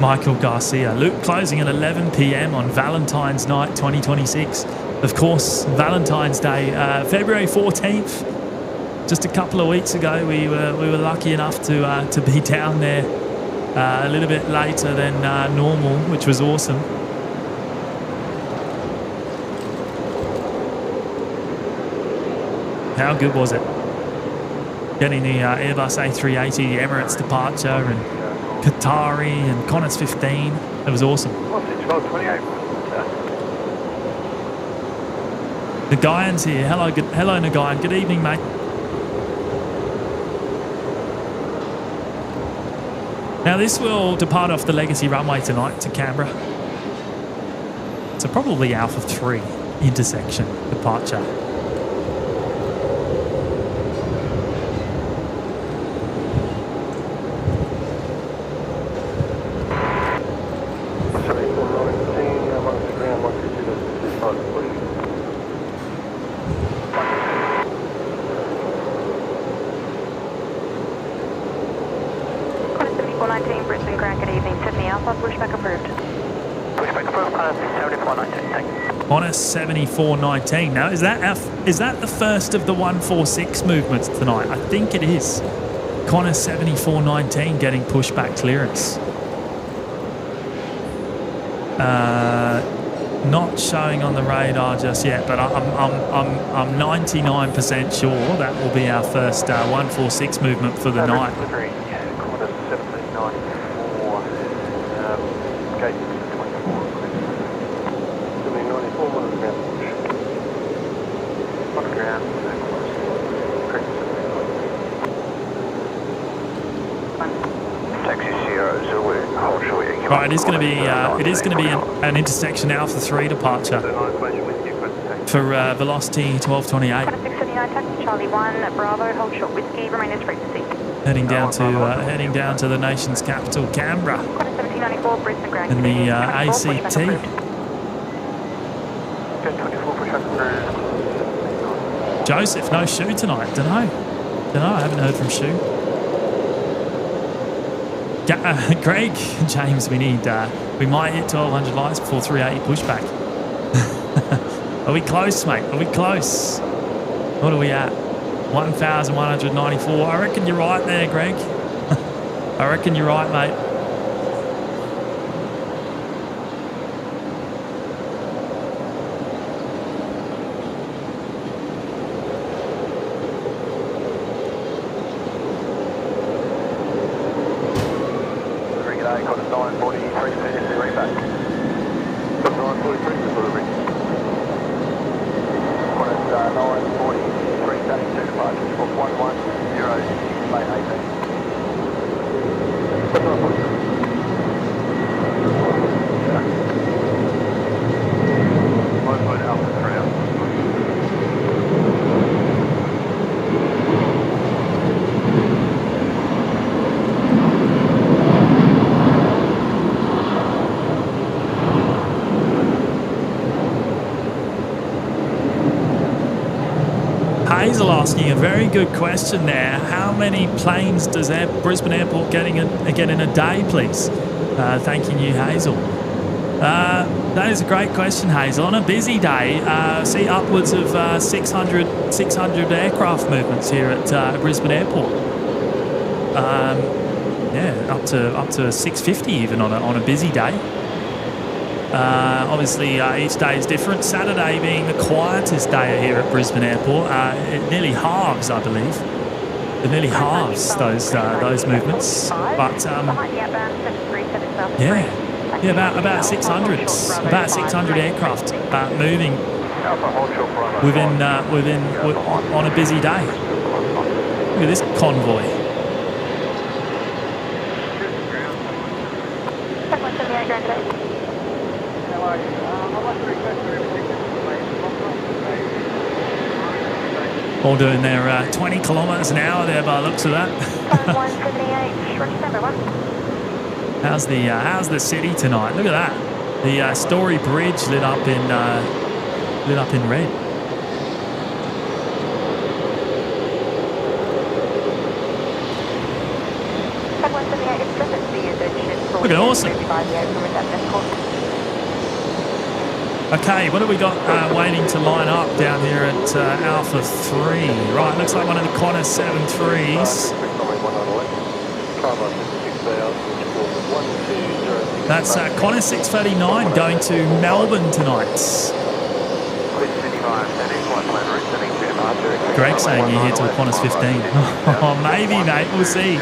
Michael Garcia. Luke closing at 11 p.m. on Valentine's night 2026. Of course, Valentine's Day, February 14th. Just a couple of weeks ago, we were lucky enough to be down there a little bit later than normal, which was awesome. How good was it? Getting the Airbus A380, the Emirates departure, and Qatari and Qantas 15. It was awesome. Nagayan's here. Hello, Nagayan. Good evening, mate. Now this will depart off the Legacy runway tonight to Canberra. So probably Alpha 3 intersection departure. Qantas 7419. Now, is that the first of the 146 movements tonight? I think it is. Qantas 7419 getting pushback clearance. Not showing on the radar just yet, but I'm 99% sure that will be our first 146 movement for the night. Qantas 1794, gate 24. 1794, one on the ground. Taxi Sierra Zulu, hold short. Right, it is going to be an intersection Alpha 3 departure for velocity 1228. 679 taxi Charlie 1 Bravo, hold short whiskey, remain as frequency. Heading down to the nation's capital, Canberra, 1794 Brisbane Ground. in the ACT. Joseph, no Shoe tonight. Don't know. I haven't heard from Shoe. Greg, James, we might hit 1200 lights before 380 pushback. Are we close, mate? Are we close? What are we at? 1,194. I reckon you're right there, Greg. I reckon you're right, mate. Hazel asking a very good question there. How many planes does Brisbane Airport get in a day, please? Thanking you, Hazel. That is a great question, Hazel. On a busy day, see upwards of 600 aircraft movements here at Brisbane Airport. Up to 650 even on a busy day. Obviously, each day is different. Saturday being the quietest day here at Brisbane Airport, it nearly halves, I believe. It nearly halves those movements. But about 600 aircraft moving within on a busy day. Look at this convoy. All doing their 20 kilometres an hour there by the looks of that. How's the city tonight? Look at that. The Story Bridge lit up in red. Looking awesome. Okay, what have we got waiting to line up down here at Alpha 3? Right, looks like one of the Qantas 73s. That's Qantas 639 going to Melbourne tonight. Greg saying you're here till Qantas 15. Oh, maybe, mate. We'll see.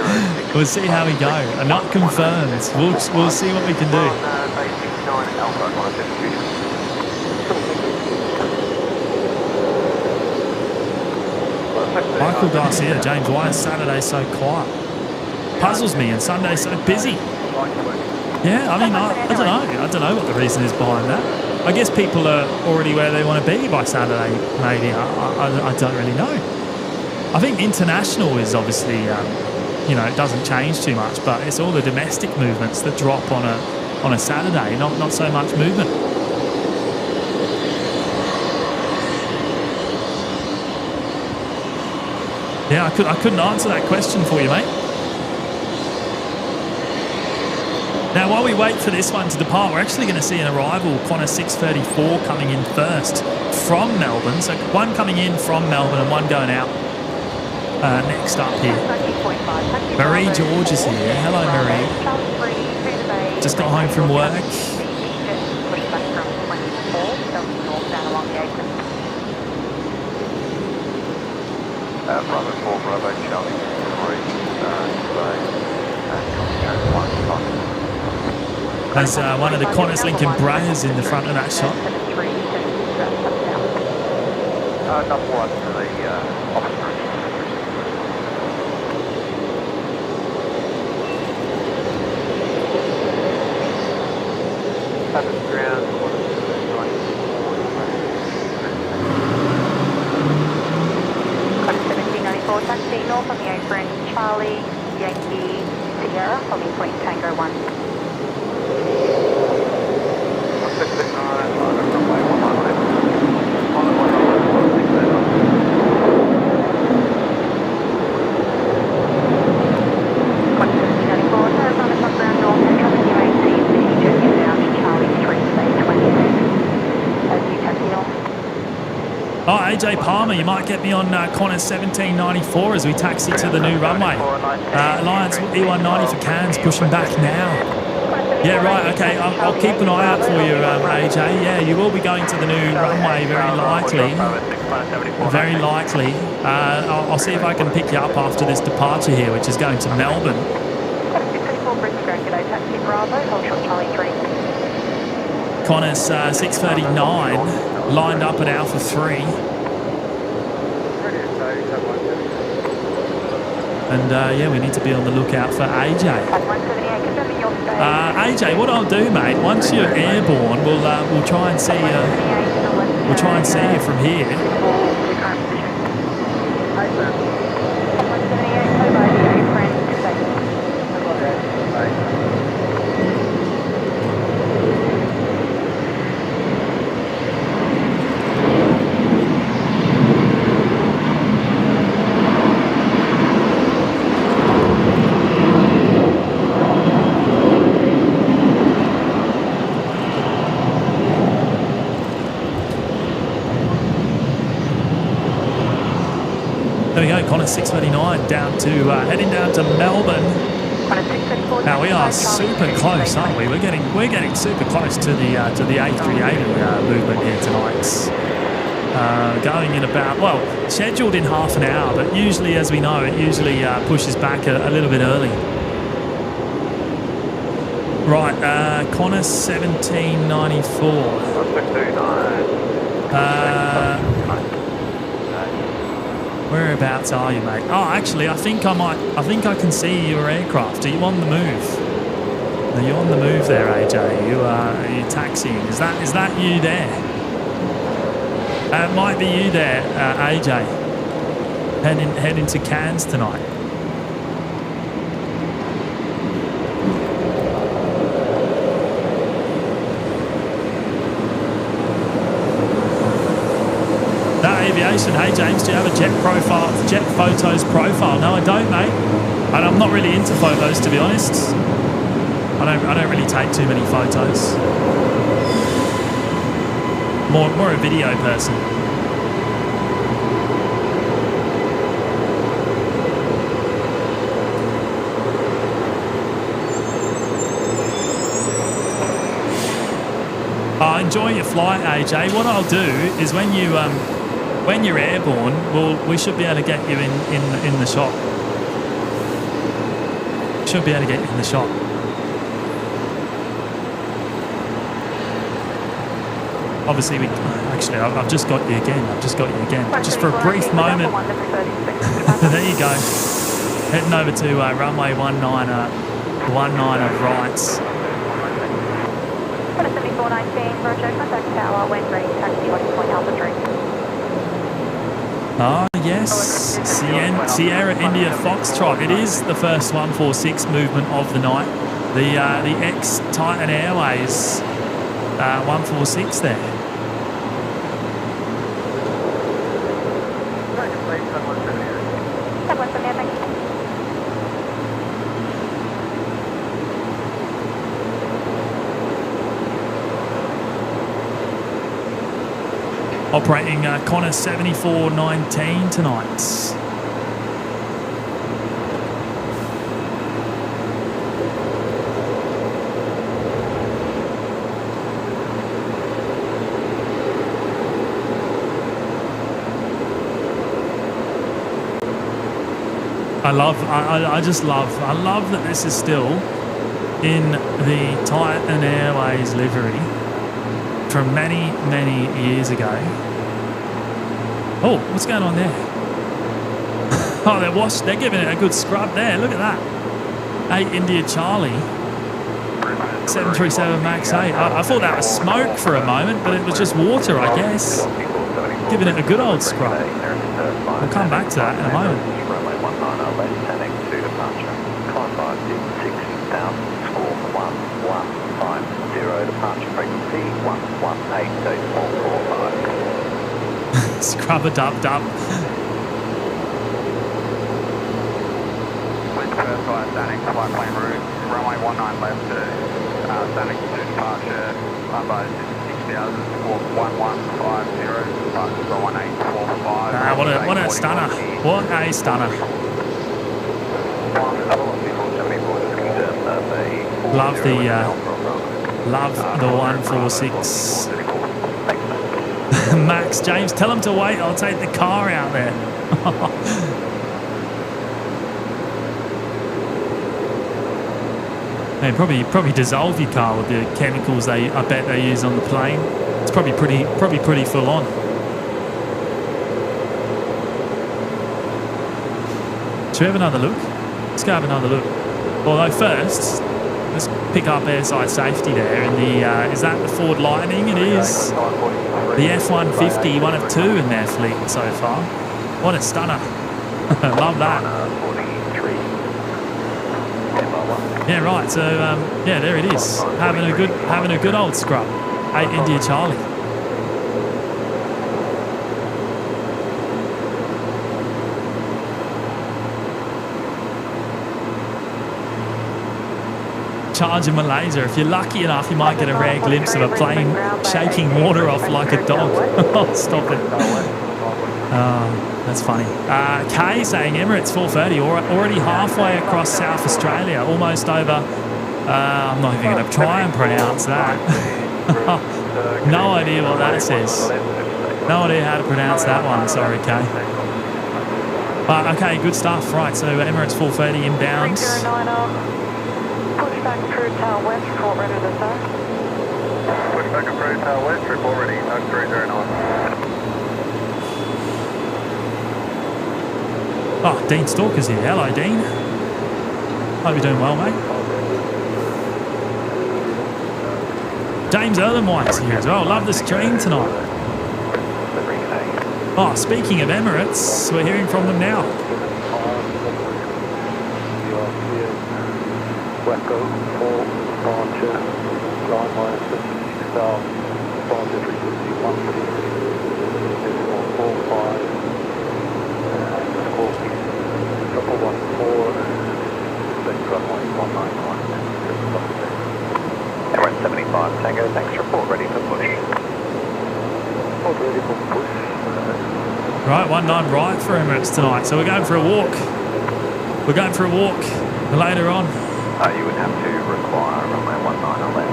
We'll see how we go. Not confirmed. We'll see what we can do. Michael Garcia, James, why is Saturday so quiet? Puzzles me, and Sunday so busy. Yeah, I mean, I don't know. I don't know what the reason is behind that. I guess people are already where they want to be by Saturday, maybe. I don't really know. I think international is obviously, it doesn't change too much, but it's all the domestic movements that drop on a Saturday, not so much movement. Yeah, I couldn't answer that question for you, mate. Now, while we wait for this one to depart, we're actually going to see an arrival, Qantas 634 coming in first from Melbourne. So one coming in from Melbourne and one going out next up here. Marie George is here. Hello, Marie. Just got home from work. Bravo 4, Bravo Charlie 3, There's one of the Qantas Lincoln Breyers in the front of that shot. Number 1 to the officer. Ground, taxi north on the apron, Charlie, Yankee, Sierra, holding point Tango 1. Oh, AJ Palmer, you might get me on Qantas 1794 as we taxi to the new runway. Alliance E190 for Cairns pushing back now. Yeah, right, okay, I'll keep an eye out for you, AJ. Yeah, you will be going to the new runway very likely. Very likely. I'll see if I can pick you up after this departure here, which is going to Melbourne. Qantas 639 lined up at Alpha 3. And yeah, we need to be on the lookout for AJ. AJ, what I'll do, mate, once you're airborne, we'll try and see you from here. There we go, Connor 639 down to heading down to Melbourne. Now we are super close, aren't we? We're getting super close to the A380 movement here tonight. Going in about, well, scheduled in half an hour, but usually, as we know, it usually pushes back a little bit early. Right, Connor 1794. Whereabouts are you, mate? Oh, actually, I think I can see your aircraft. Are you on the move? Are you on the move there, AJ? Are you taxiing? Is that you there? It might be you there, AJ. Heading to Cairns tonight. Aviation. Hey James, do you have a jet photos profile? No, I don't, mate. And I'm not really into photos, to be honest. I don't really take too many photos. More a video person. Enjoy your flight, AJ. What I'll do is when you're airborne, we should be able to get you in the shot. Should be able to get you in the shot. Obviously, I've just got you again. Just for a brief moment. There you go. Heading over to runway 19 right. 7419, Roger, contact tower, when ready, taxi, point Alpha 3. Ah, yes, Sierra India Foxtrot. It is the first 146 movement of the night. The ex-Titan Airways 146 there. Operating Connor 7419 tonight. I love that this is still in the Titan Airways livery from many years ago. Oh, what's going on there? Oh, they're giving it a good scrub there. Look at that. 8 India Charlie. 737 MAX 8. I thought that was smoke for a moment, but it was just water, I guess. Giving it a good old scrub. We'll come back to that in a moment. Departure frequency 118.445. Scrub-a-dub-dub. Wind first flight, standing, flight plane route, runway 19 left, standing to departure, unbudged 60 hours, squawk 1150, departure for 1845. What a stunner. What a stunner. Love the 146. Max, James, tell him to wait. I'll take the car out there. They probably dissolve your car with the chemicals I bet they use on the plane. It's probably pretty full on. Should we have another look? Let's go have another look. Although first, let's pick up airside safety there. And is that the Ford Lightning? It is. The F-150, one of 2 in their fleet so far. What a stunner. Love that. Yeah, right. So, yeah, there it is. Having a good old scrub. 8 India Charlie. Charge in Malaysia. If you're lucky enough, you might get a rare glimpse of a plane shaking water off like a dog. Oh, stop it. That's funny. Kay saying Emirates 4:30, already halfway across South Australia, almost over. I'm not even going to try and pronounce that. No idea what that says. No idea how to pronounce that one. Sorry, Kay. But okay, good stuff. Right, so Emirates 4:30 inbound. 309, push back through tail west, report ready to start. Push back through tail west, report ready, 309. Oh, Dean Stalker's here. Hello, Dean. Hope you're doing well, mate. James Erlenwhite's here as well. Love the stream tonight. Oh, speaking of Emirates, we're hearing from them now. Wacko, 4, departure, line minus 56 style, departure frequency 13.45, Scorpion, 114, select runway 191, Emirates 75, Tango, thanks, report ready for push. Report ready for push. Right, 19 right for Emirates tonight. So we're going for a walk. We're going for a walk later on. You would have to require runway 19 left.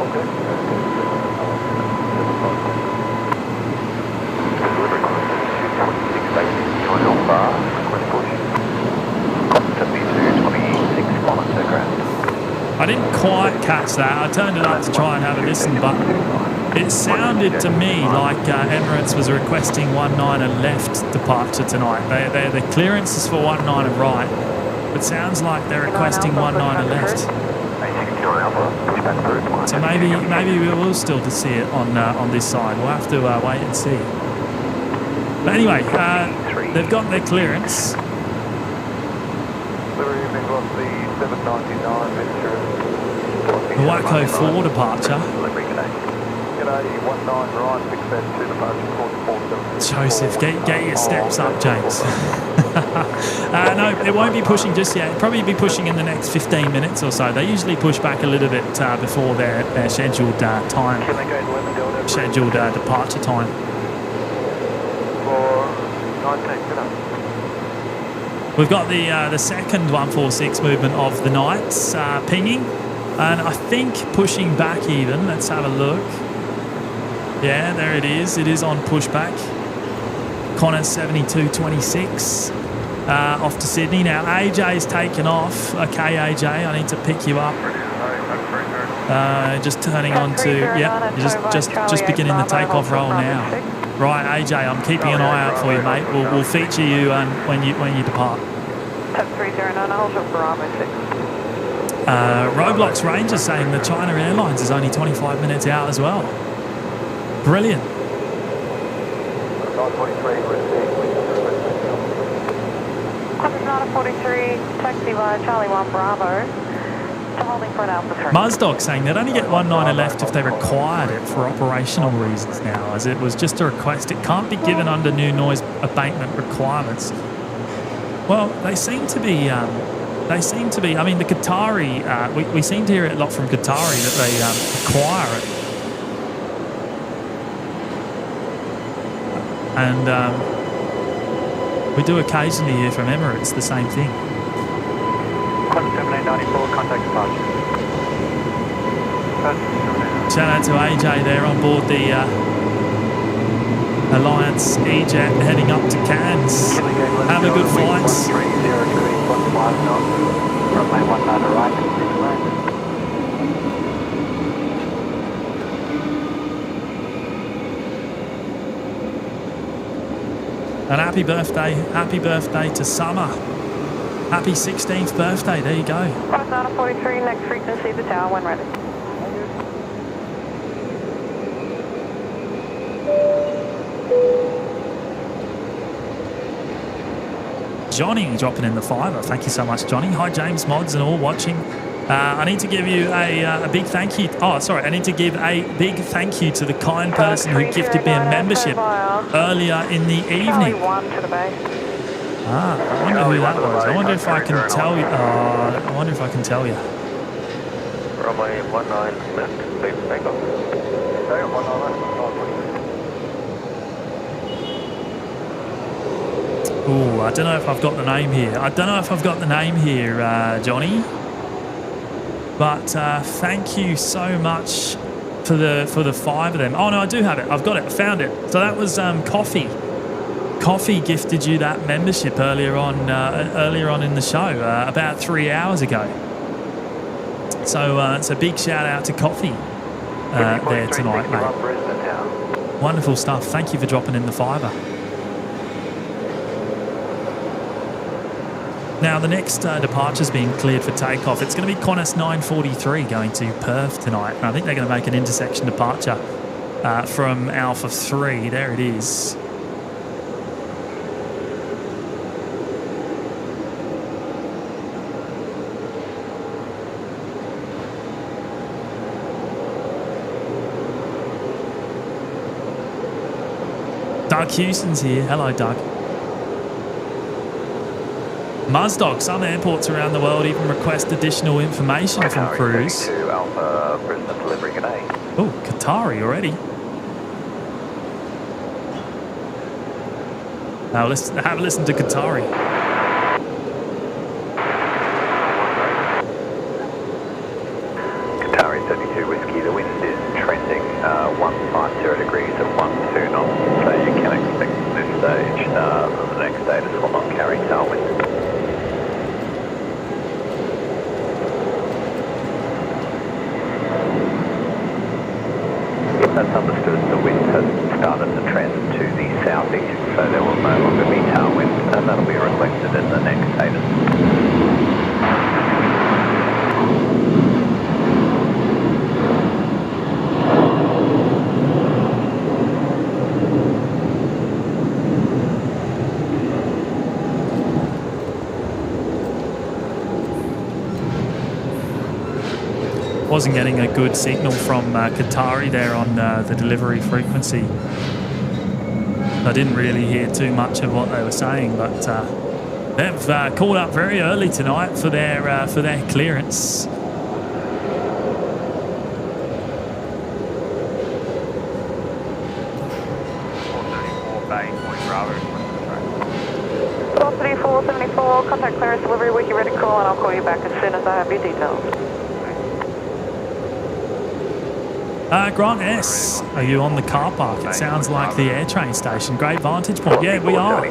Okay. Delivery cruise 226 basis, join Alpha, request push. Cost 7226 monitor ground. I didn't quite catch that. I turned it up to try and have a listen, but it sounded to me like Emirates was requesting 19 left departure tonight. The clearance is for 19 right. It sounds like they're requesting 19 left. So maybe we will still see it on this side. We'll have to wait and see. But anyway, they've got their clearance. The Wacko 4 departure. Joseph, get your steps up, James. No, it won't be pushing just yet. It'll probably be pushing in the next 15 minutes or so. They usually push back a little bit before their scheduled departure time. We've got the second 146 movement of the night pinging, and I think pushing back even. Let's have a look. Yeah, there it is. It is on pushback. Connor 7226 off to Sydney. Now AJ's taken off. Okay, AJ, I need to pick you up. Just turning on to just beginning the takeoff roll now. Right, AJ, I'm keeping an eye out for you, mate. We'll feature you when you depart. Tap 309, hold your Bravo 6. Roblox Ranger saying the China Airlines is only 25 minutes out as well. Brilliant. 943, taxi via Charlie 1 Bravo to holding for an Alpha 3. Muzdog saying they'd only get 19 left if they required it for operational reasons now, as it was just a request. It can't be given under new noise abatement requirements. Well, they seem to be. I mean, the Qatari. We seem to hear it a lot from Qatari that they require it. And we do occasionally hear from Emirates the same thing. 1794, contact departure. Shout out to AJ there on board the Alliance E-Jet heading up to Cairns. Have a good flight. And happy birthday to Summer. Happy 16th birthday, there you go. 43, next frequency, the tower, when ready. Johnny dropping in the fiver. Thank you so much, Johnny. Hi, James, mods and all watching. I need to give you a big thank you. Oh, sorry. I need to give a big thank you to the kind person who gifted me a membership earlier in the evening. I wonder who that was. I wonder if I can tell you. I wonder if I can tell you. Runway 19 left, please takeoff. Oh, I don't know if I've got the name here. Johnny. But thank you so much for the 5 of them. Oh no, I do have it. I've got it. I found it. So that was Coffee. Coffee gifted you that membership earlier on in the show about 3 hours ago. So it's a big shout out to Coffee there tonight, mate. Wonderful stuff. Thank you for dropping in the 5. Now, the next departure's being cleared for takeoff. It's going to be Qantas 943 going to Perth tonight. And I think they're going to make an intersection departure from Alpha 3. There it is. Doug Houston's here. Hello, Doug. Muzdog, some airports around the world even request additional information from crews. Alpha, Brisbane delivering an A. Oh, Qatari already. Now let's have a listen to Qatari. Qatari 32 Whiskey, the wind is trending 150 degrees at 12 knots, so you can expect at this stage the next status will not carry tailwind. That's understood. The wind has started to trend to the southeast, so there will no longer be tailwind, and that'll be reflected in the next status. Wasn't getting a good signal from Qatari there on the delivery frequency. I didn't really hear too much of what they were saying, but they've called up very early tonight for their clearance. Contact clearance delivery, wiki ready call, and I'll call you back as soon as I have your details. Grant S, are you on the car park? It sounds like the air train station. Great vantage point. Yeah, we are.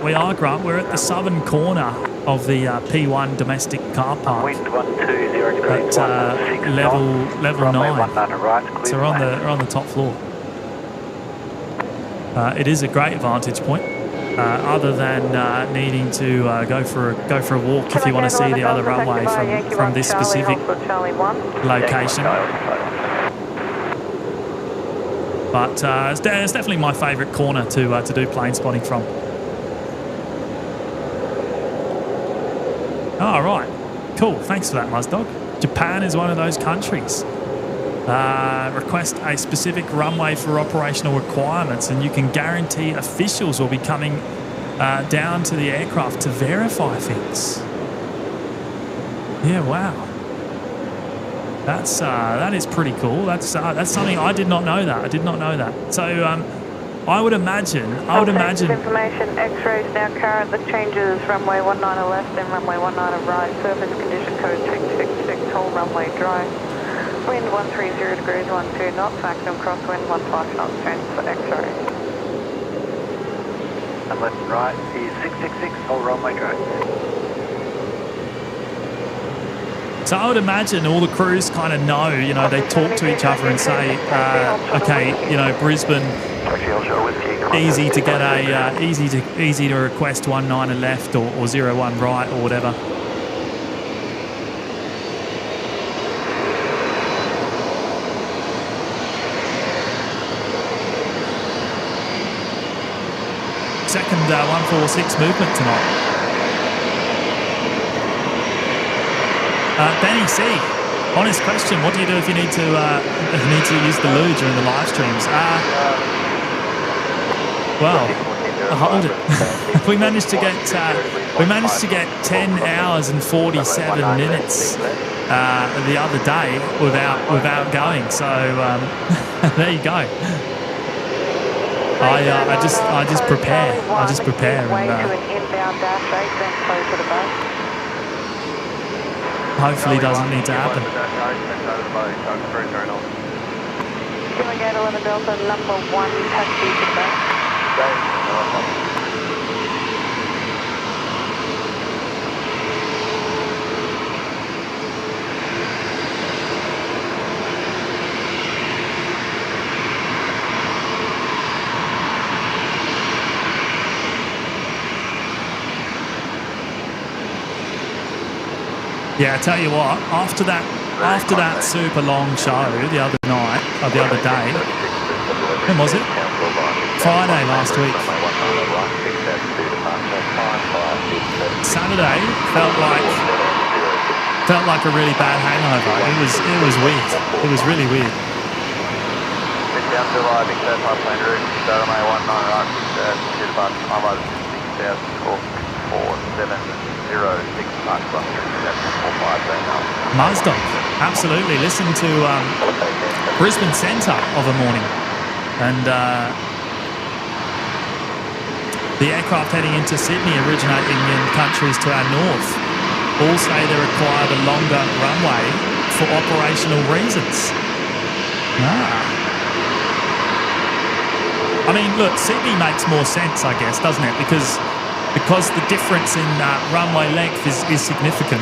We are, Grant. We're at the southern corner of the P1 domestic car park at level 9. So we're on the top floor. It is a great vantage point. Other than needing to go for a walk if you want to see the other runway from this specific location. But it's definitely my favourite corner to do plane spotting from. Oh, right. Cool. Thanks for that, Muzdog. Japan is one of those countries. Request a specific runway for operational requirements, and you can guarantee officials will be coming down to the aircraft to verify things. Yeah, wow. That is pretty cool. That's something I did not know that. So I would imagine. Information. X-rays now current. The changes runway 19 left and runway 19 right. Surface condition code 666. Whole runway dry. Wind 130 degrees 12 knots. Maximum crosswind 15 knots. Change for X-ray. And left and right is 666. Whole runway dry. So I would imagine all the crews kind of know, they talk to each other and say, okay, Brisbane, easy to get easy to request 19 left or 01 right or whatever. Second 146 movement tonight. Benny C, honest question, what do you do if you need to use the loo during the live streams? Well, hold it. we managed to get 10 hours and 47 minutes the other day without going. So there you go. I just prepare. I just prepare, and hopefully doesn't need to happen. Gate 11 Delta, number 1, taxi to the back. Yeah, I tell you what, after that super long show the other night, or the other day, when was it? Friday last week. Saturday felt like a really bad hangover. It was weird. It was really weird. Down to arriving, third high plane route, runway 19 right, to the bus, highway 6,470, 6 Mark 13745 Milestone, absolutely. Listen to Brisbane Centre of a morning, and the aircraft heading into Sydney, originating in countries to our north, all say they require the longer runway for operational reasons. I mean, look, Sydney makes more sense, I guess, doesn't it? Because the difference in runway length is significant.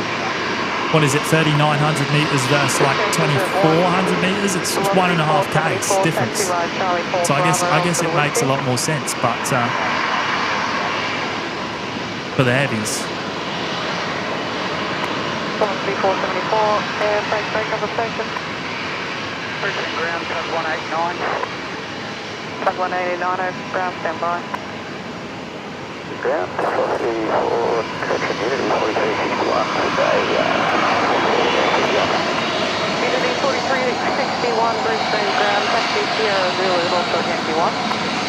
What is it, 3,900 metres versus like 2,400 metres? It's 1.5 k's difference. So I guess it makes a lot more sense, but for the heavies. 474, air freight break up the station. Brisbane ground, tug 189. Tug 189, ground standby. Ground, velocity for community 4361 today. Unity 4361, Brisbane ground, taxi Sierra Zulu, also Yankee 1.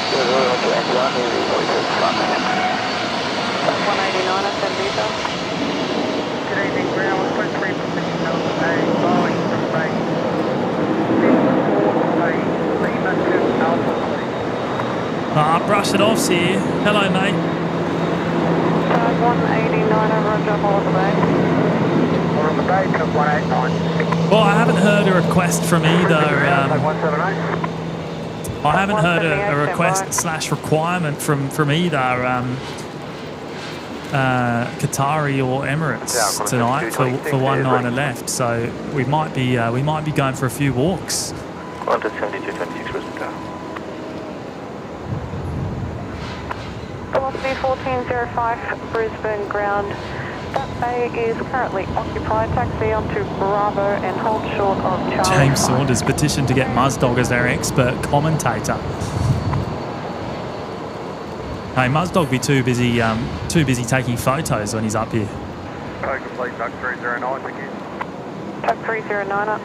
Zulu, also Yankee 1, Unity 4361. Tug 189, send details. Good evening, ground, request repositioning of a Boeing from base 54 Lima to Alpha. Brush it off here. Hello, mate. Tug 189, roger, all of the bay. We're on the bay, tug 189. Well, I haven't heard a request from either. Tug 178. I haven't heard a request / requirement from either Qatari or Emirates tonight for 19 left. So we might be going for a few walks. 1 to 7226 Brisbane Tower. Velocity 1405, Brisbane ground. That bay is currently occupied. Taxi onto Bravo and hold short of Charlie. James Saunders petitioned to get Muzdog as their expert commentator. Hey, Muzdog be too busy taking photos when he's up here. Complete tug 309, thank you. Tug 309er.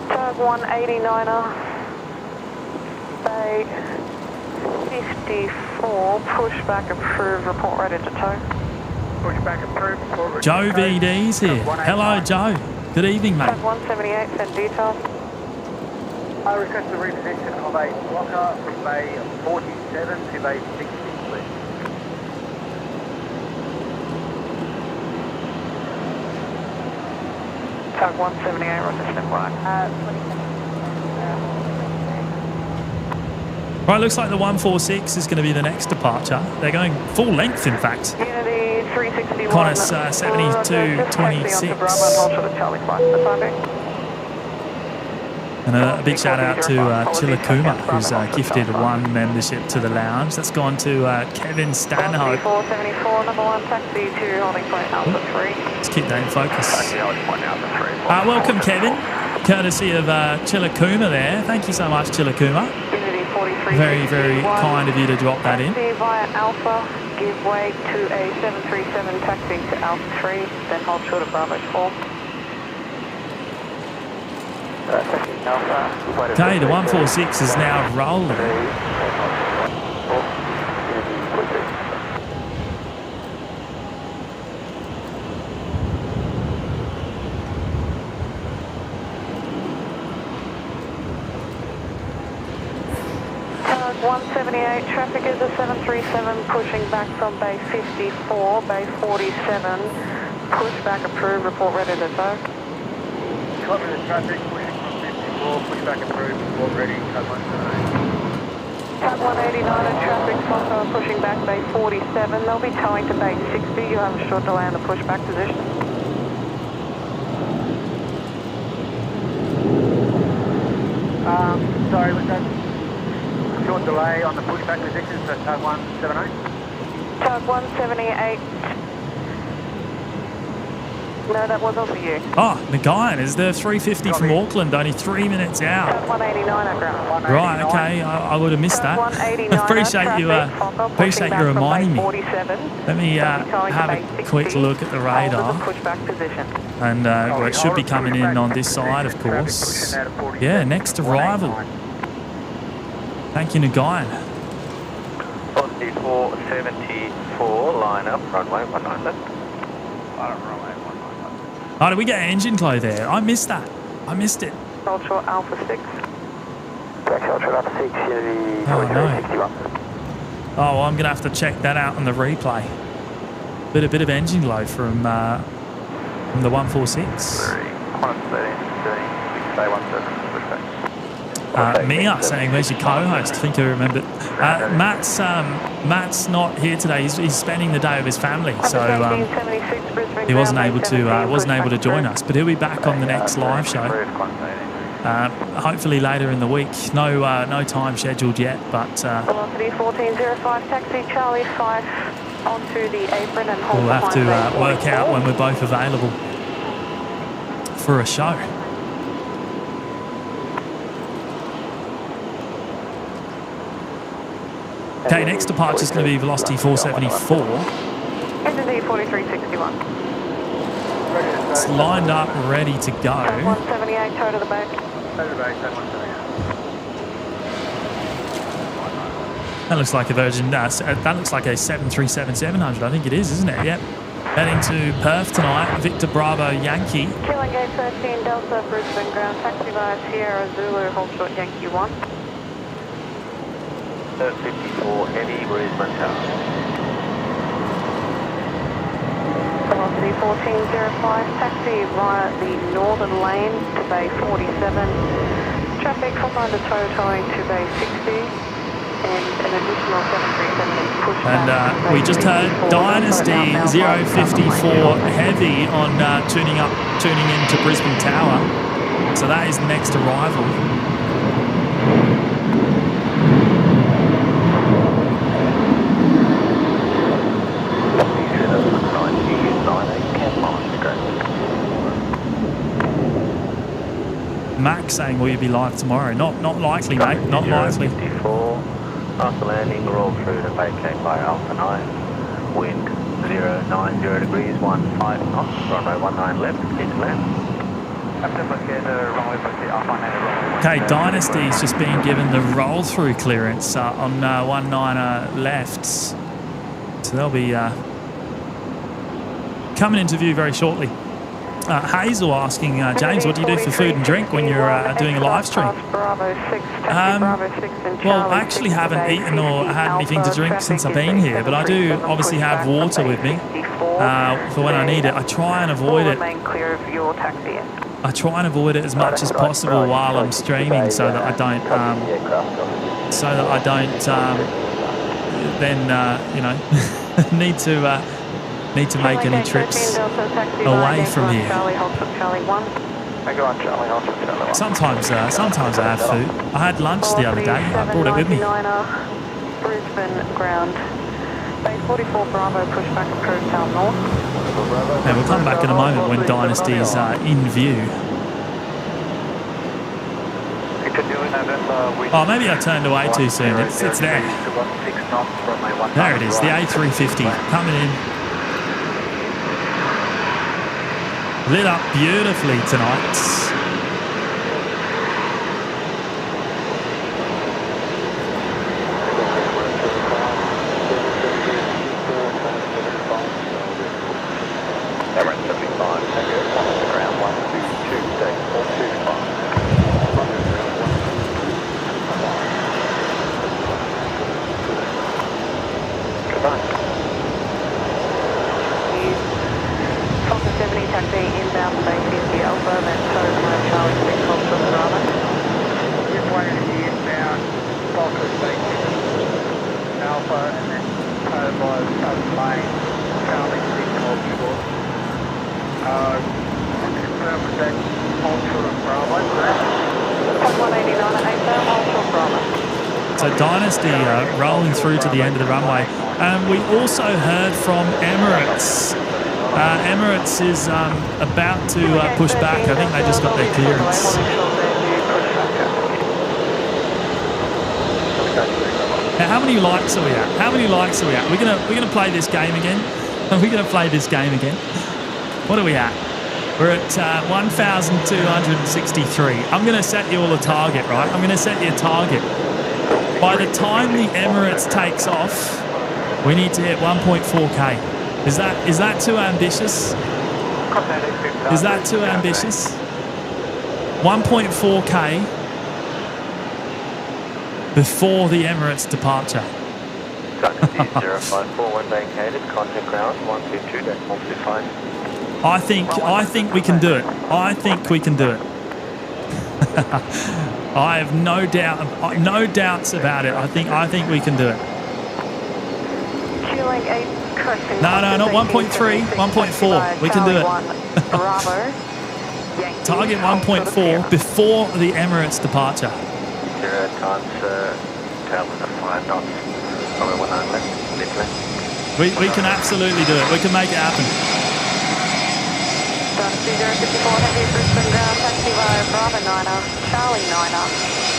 Tug 189er. Bay 54, pushback approved, report ready to tow. Pushback approved, report ready Joe to tow. VD's here. Hello, Joe. Good evening, mate. Tug 178, send details. I request the reposition of a blocker from bay 47 to bay 60, please. Tug 178, roger, standby. Right, looks like the 146 is going to be the next departure. They're going full length, in fact. Unity 361. Qantas 7226. And a big shout out to Chilakuma, who's gifted one membership to the lounge. That's gone to Kevin Stanhope. 474, number 1 taxi to holding point Alpha 3. Let's keep that in focus. Welcome, Kevin. Courtesy of Chilakuma there. Thank you so much, Chilakuma. Very, very kind of you to drop that in. Taxi via Alpha, give way to a 737 taxi to Alpha 3, then hold short of Bravo 4. Okay, the 146 is now rolling. Tug 78, traffic is a 737 pushing back from bay 54, bay 47. Pushback approved, report ready to tow. Copy the traffic, pushing from 54, pushback approved, report ready, Cat 179. Cat 189 and traffic from pushing back bay 47. They'll be towing to bay 60. You have a short delay on the pushback position. Sorry, was that short delay on the pushback position, so Tug 178? Tug 178. No, that wasn't for you. Oh, Nagayan is the 350 from Auckland, only 3 minutes out. Tug 189 at ground. Right, okay, I would have missed that. 189 appreciate you reminding me. 47. Let me have a quick look at the radar. Pushback position. And well, it should be coming in on this side, of course. Yeah, next arrival. Thank you, Nagayan. 4474, line up, runway 19 left. Runway 19 left. Oh, did we get engine glow there? I missed that. I missed it. Ultra Alpha 6. Ultra Alpha 6, Unity 4361. Oh, well, I'm going to have to check that out on the replay. Bit of engine glow from the 146. 113, Mia saying, where's your co-host? I think I remembered. Matt's not here today. He's spending the day with his family, so he wasn't able to join us. But he'll be back on the next live show. Hopefully later in the week. No time scheduled yet, but Velocity 1405, taxi Charlie 5 onto the apron and hold. we'll have to work out when we're both available for a show. Okay, next departure is going to be Velocity 474. Entity 4361. It's lined up, ready to go. 178, toe to the back. That looks like a Virgin. That looks like a 737-700. I think it is, isn't it? Yep. Heading to Perth tonight. Victor Bravo Yankee. Killing gate 13 Delta Brisbane ground. Taxi via Sierra Zulu. Hold short Yankee 1. 54 heavy Brisbane Tower. Velocity 1405, taxi via the northern lane to bay 47. Traffic from under towing to bay 60. And an additional 737 push And we just heard Dynasty 054 heavy on tuning into Brisbane Tower. So that is the next arrival. Max saying, will you be live tomorrow? Not likely, mate. Not likely. 54, after landing, roll through to vacate by Alpha 9. Wind 090 degrees, 15 knots. Runway 19 left, clear to land. Okay, Dynasty's just been given the roll-through clearance on 19 left. So they'll be coming into view very shortly. Hazel asking, James, what do you do for food and drink when you're doing a live stream? Well, I actually haven't eaten or had anything to drink since I've been here, but I do obviously have water with me for when I need it. I try and avoid it. I try and avoid it as much as possible while I'm streaming, so that I don't, need to make any trips away from here. Sometimes I have food. I had lunch the other day. I brought it with me. Brisbane ground. Bay 44 Bravo, pushback approved down north. And we'll come back in a moment when Dynasty is in view. Oh, maybe I turned away too soon. It's there. There it is, the A350 coming in. Lit up beautifully tonight. Emirates 75, ground 122, take 425. Foster 70, taxi inbound, base 50 Alpha, then tow Charlie 6 Foster Bravo. Just waiting to be inbound, Foster State Alpha, and then tow by the southern lane, Charlie 6 Foster. Confirm with that Ultra and Bravo, correct? 189 at 8 Ultra Bravo. So Dynasty rolling through to the end of the runway. We also heard from Emirates. Emirates is about to push back. I think they just got their clearance. Now, how many likes are we at? How many likes are we at? We're gonna play this game again. Are we gonna play this game again? What are we at? We're at 1,263. I'm gonna set you all a target, right? I'm gonna set you a target. By the time the Emirates takes off, we need to hit 1.4K. Is that too ambitious? Is that too ambitious? 1.4K before the Emirates departure. Dynasty 0541 vacated, contact ground 152.125. I think we can do it. I think we can do it. I have no doubts about it. I think we can do it. No, not 1.3, 1.4. We can do it. Target 1.4 before the Emirates departure. 0 times tail with a 5 knots. Runway 19 left, lift left. We can absolutely do it. We can make it happen. Dynasty 054 heavy Brisbane ground, taxi via Bravo 9er, Charlie 9er,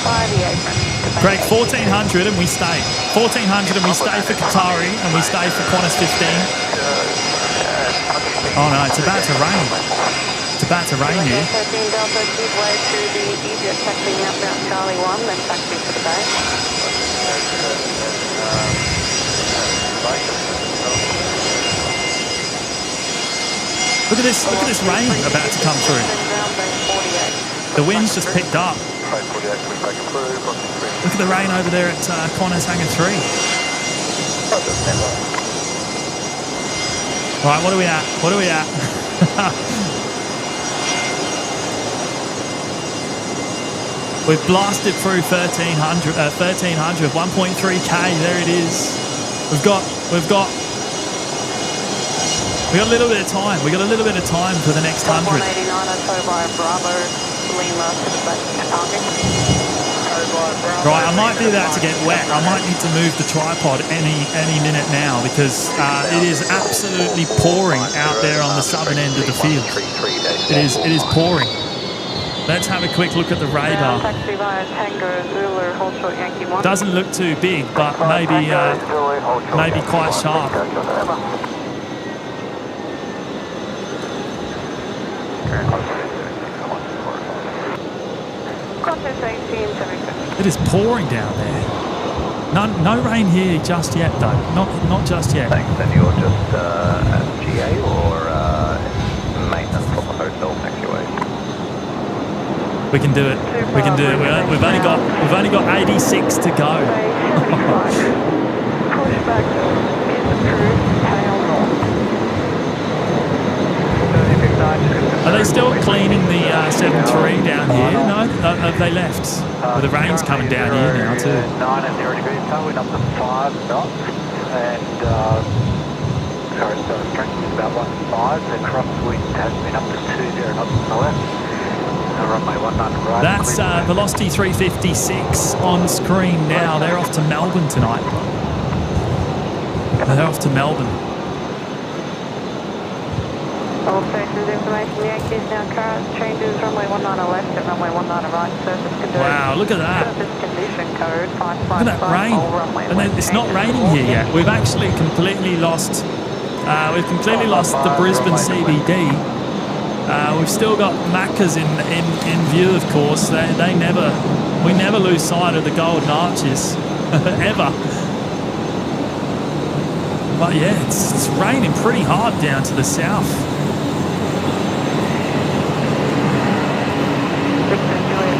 via the apron. Greg, 1400 and we stay. 1400 and we stay for Qatari and we stay for Qantas 15. Oh no, it's about to rain. It's about to rain here. 13 Delta, keep way to the Egypt, taxi outbound Charlie 1, then taxi for the bay. Look at this rain about to come through. The wind's just picked up. Look at the rain over there at Qantas Hangar 3. Right, what are we at? What are we at? We've blasted through 1300, 1.3K. There it is. We've got a little bit of time. We got a little bit of time for the next 100. 189 tow by Bravo, Lima to the base target. Right, I might be about to get wet. I might need to move the tripod any minute now because it is absolutely pouring out there on the southern end of the field. It is pouring. Let's have a quick look at the radar. Taxi via Tango Zulu, hold short Yankee 1. Doesn't look too big, but maybe quite sharp. It is pouring down there. No rain here just yet, though. Not just yet. Thanks. And you're just at GA or maintenance from the hotel taxiway? We can do it. We can do it. We've only got 86 to go. Pushback is approved, tail north. Are they still cleaning the 7-3 down here? No, have they left? Well, the rain's coming down here now too. 9 and 0 degrees, towing up to 5 knots, and current strength is about 1.5. The crosswind has been up to 20 knots on the left. Runway 19 right. That's velocity 356 on screen now. They're off to Melbourne tonight. They're off to Melbourne. All stations information, Yankees now current changes, runway 19 left and runway 19 right, surface condition. Wow, look at that. Surface condition code 555. Look at that rain. And then it's not raining here yet. We've actually completely lost the Brisbane CBD. We've still got Maccas in view, of course. We never lose sight of the Golden Arches, ever. But yeah, it's raining pretty hard down to the south.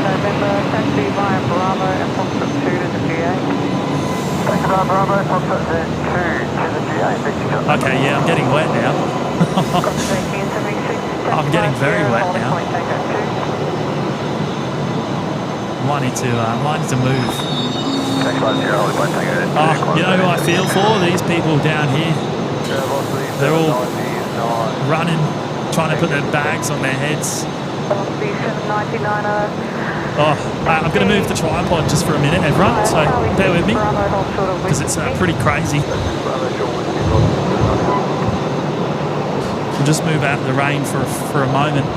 November, taxi via Bravo and Foxtrot 2 to the GA. Bravo, Foxtrot 2 to the GA, Okay, yeah, I'm getting wet now. I'm getting very wet now. Might need to move. Oh, you know who I feel for? These people down here. They're all running, trying to put their bags on their heads. Oh, I'm going to move the tripod just for a minute, everyone, so bear with me, because it's pretty crazy. We'll just move out of the rain for a moment.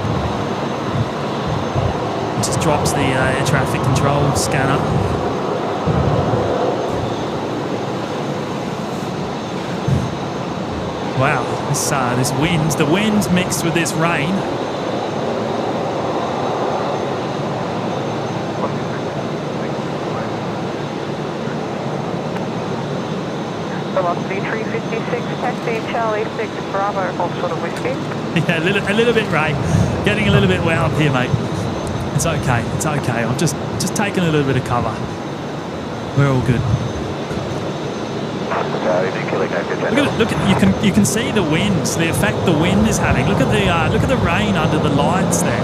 It just drops the air traffic control scanner. Wow, this wind, the wind mixed with this rain. Velocity 356, taxi Charlie 6 Bravo, Foxtrot Whiskey. Yeah, a little bit rain, getting a little bit wet up here, mate. It's okay. I'm just taking a little bit of cover. We're all good. Look at you can see the wind, the effect the wind is having. Look at the rain under the lights there.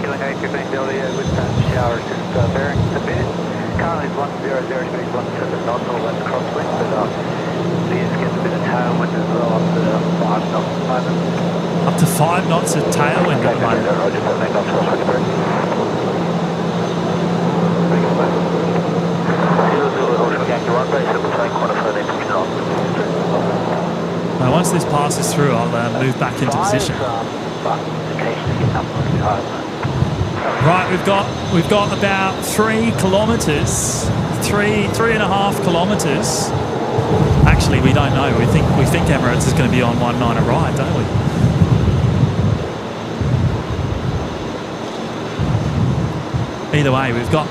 Killing 815 Delta with shower assist bearing submitted. Currently it's 100 speed 17 knots, all that's crosswind, but this gets a bit of tailwind as well, up to 5 knots at the moment. Up to 5 knots of tailwind at the moment. Roger, 17 knots crosswind bearing. Now once this passes through, I'll move back into position. Right, we've got about 3 kilometres, three and a half kilometres. Actually, we don't know. We think Emirates is going to be on 19 right, don't we? Either way, we've got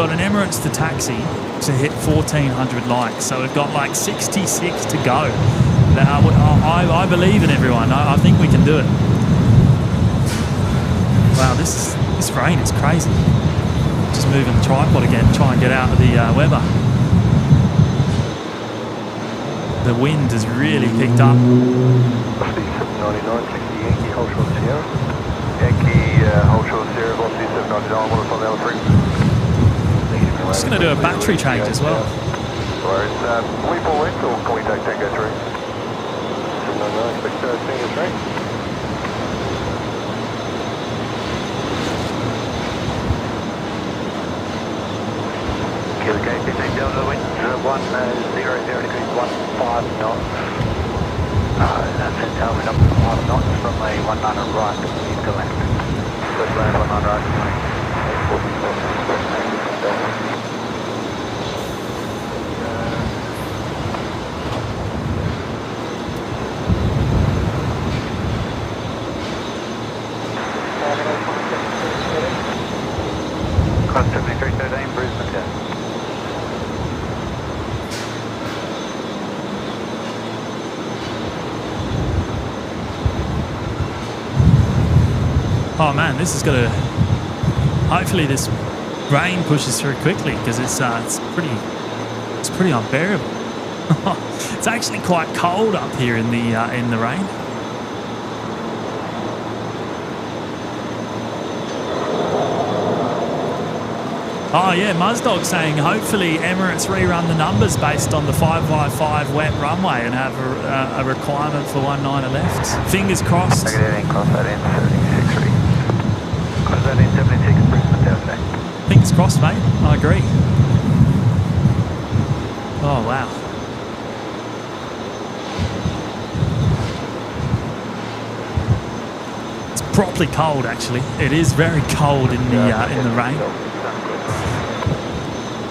an Emirates to taxi to hit 1,400 likes, so we've got like 66 to go. I believe in everyone. I think we can do it. Wow, this rain is crazy. Just moving the tripod again, try and get out of the Weber. The wind has really picked up. 799, 60 Yankee, hold short Sierra. Yankee, hold short Sierra, velocity 799, what is on the L3? I'm just going to do a battery change as well. Where is can we pull west or can we take Tango 3? 799, expect Tango 3. Kilo K, 15 Delta, wind 100 degrees, 15 knots. That's it, tailwind up to 5 knots from the 19 right into left. First land 19 right. Cross 7313, Brisbane down. Oh man, this is gonna. Hopefully, this rain pushes through quickly because it's pretty unbearable. It's actually quite cold up here in the rain. Oh yeah, Muzdog saying hopefully Emirates rerun the numbers based on the 555 wet runway and have a requirement for 19 left. Fingers crossed. Cross that in 76 ready. Cross that in 76 Brisbane down. Fingers crossed, mate. I agree. Oh wow. It's properly cold actually. It is very cold in the rain.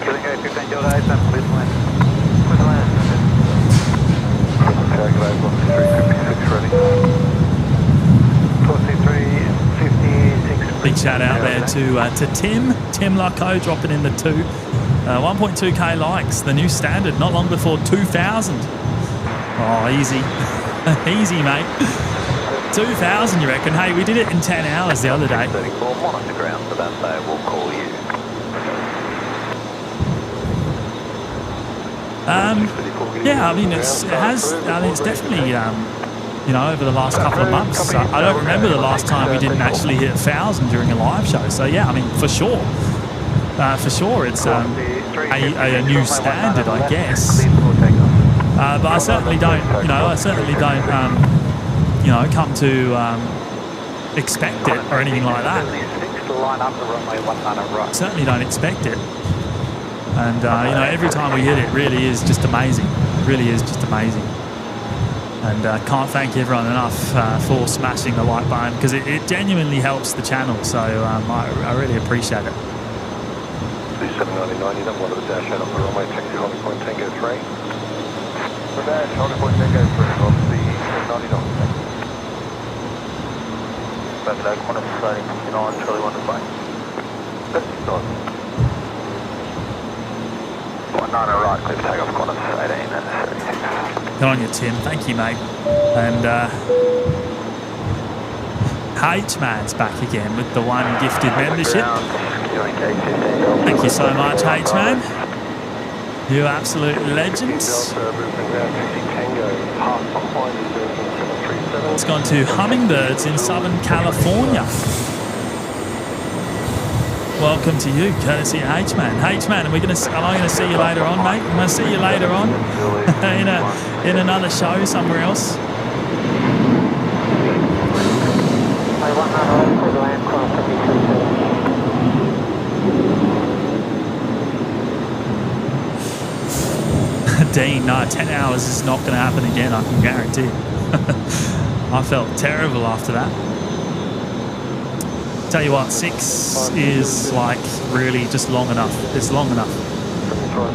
Killing 815 Delta 8, please land. Please land. Calculate block 356 ready. 4356. Big shout out there to Tim Lucko dropping in the 2. 1.2k likes, the new standard, not long before 2,000. Oh, easy. Easy, mate. 2,000, you reckon? Hey, we did it in 10 hours the other day. 34, monitor ground for that day, we'll call you. Yeah, I mean, it's definitely, over the last couple of months. I don't remember the last time we didn't actually hit 1,000 during a live show. So, yeah, I mean, for sure. It's a new standard, I guess. But I certainly don't, come to expect it or anything like that. Certainly don't expect it. And, every time we hit it really is just amazing. It really is just amazing. And can't thank everyone enough for smashing the like button because it genuinely helps the channel. So I really appreciate it. 799, you don't want to dash out off the runway, taxi Holly Point Tango 3. For dash, Holly Point Tango 3, off the 799. Back to Qantas 39, Charlie 1 to plane. That's not. 19 right, clear takeoff, Qantas 18 and 36. Good on you, Tim. Thank you, mate. And H-Man's back again with the one gifted membership. Thank you so much, H-Man. You absolute legends. It's gone to Hummingbirds in Southern California. Welcome to you, courtesy of H-Man. H-Man, am I going to see you later on, mate? I'm going to see you later on in another show somewhere else. Dean, no, 10 hours is not going to happen again, I can guarantee. I felt terrible after that. Tell you what, 6 is like really just long enough. It's long enough.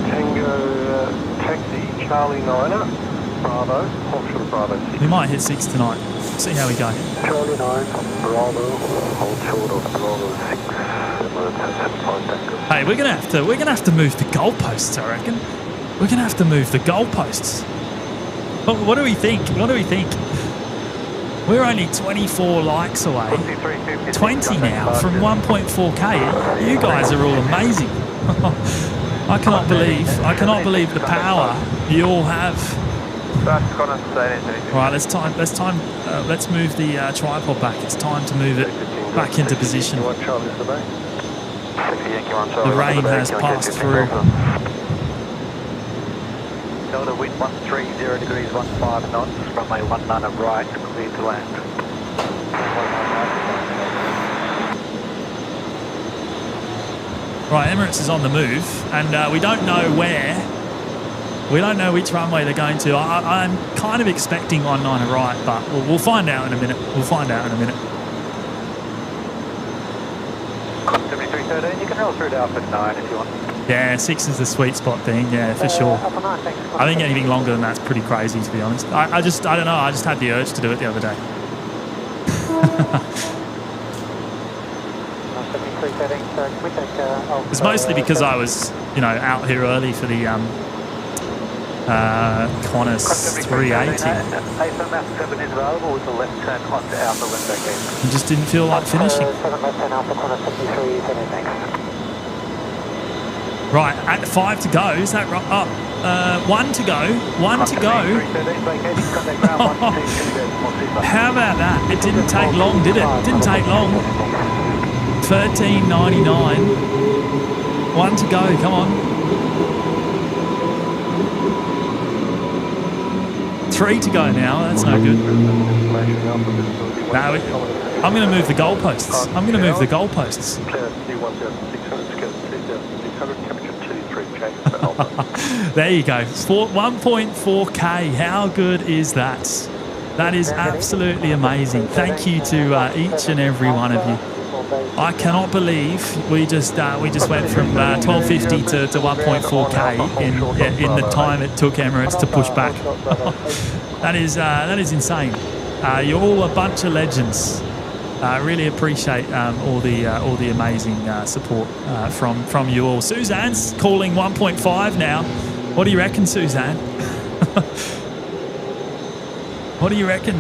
Tango, taxi, Charlie 9er, Bravo, hold short of Bravo 6. We might hit 6 tonight. See how we go. Charlie 9, Bravo, hold short of Bravo 6. Hey, we're gonna have to move the goalposts, I reckon. We're gonna have to move the goalposts. What do we think? What do we think? We're only 24 likes away. 20 now from 1.4k. You guys are all amazing. I cannot believe the power you all have. Right, let's move the tripod back. It's time to move it back into position. The rain has passed through. Delta wind 130 degrees 15 knots, runway 19 right, clear to land. Right, Emirates is on the move, and we don't know where. We don't know which runway they're going to. I'm kind of expecting 19 right, but we'll find out in a minute. We'll find out in a minute. 7313, you can roll through to Alpha 9 if you want. Yeah, 6 is the sweet spot thing, yeah, for sure. I think anything longer than that's pretty crazy, to be honest. I don't know, I just had the urge to do it the other day. It's mostly because I was, out here early for the Qantas 380. And just didn't feel like finishing. Right, at 5 to go, is that right? Oh, 1 to go, 1 to go. How about that? It didn't take long, did it? It didn't take long. 13.99. 1 to go, come on. 3 to go now, that's no good. No, I'm going to move the goalposts. I'm going to move the goalposts. There you go. 1.4k. How good is that? That is absolutely amazing. Thank you to each and every one of you. I cannot believe we just went from 1250 to 1.4k in the time it took Emirates to push back. That is insane. You're all a bunch of legends. I really appreciate all the amazing support from you all. Suzanne's calling 1.5 now. What do you reckon, Suzanne? What do you reckon?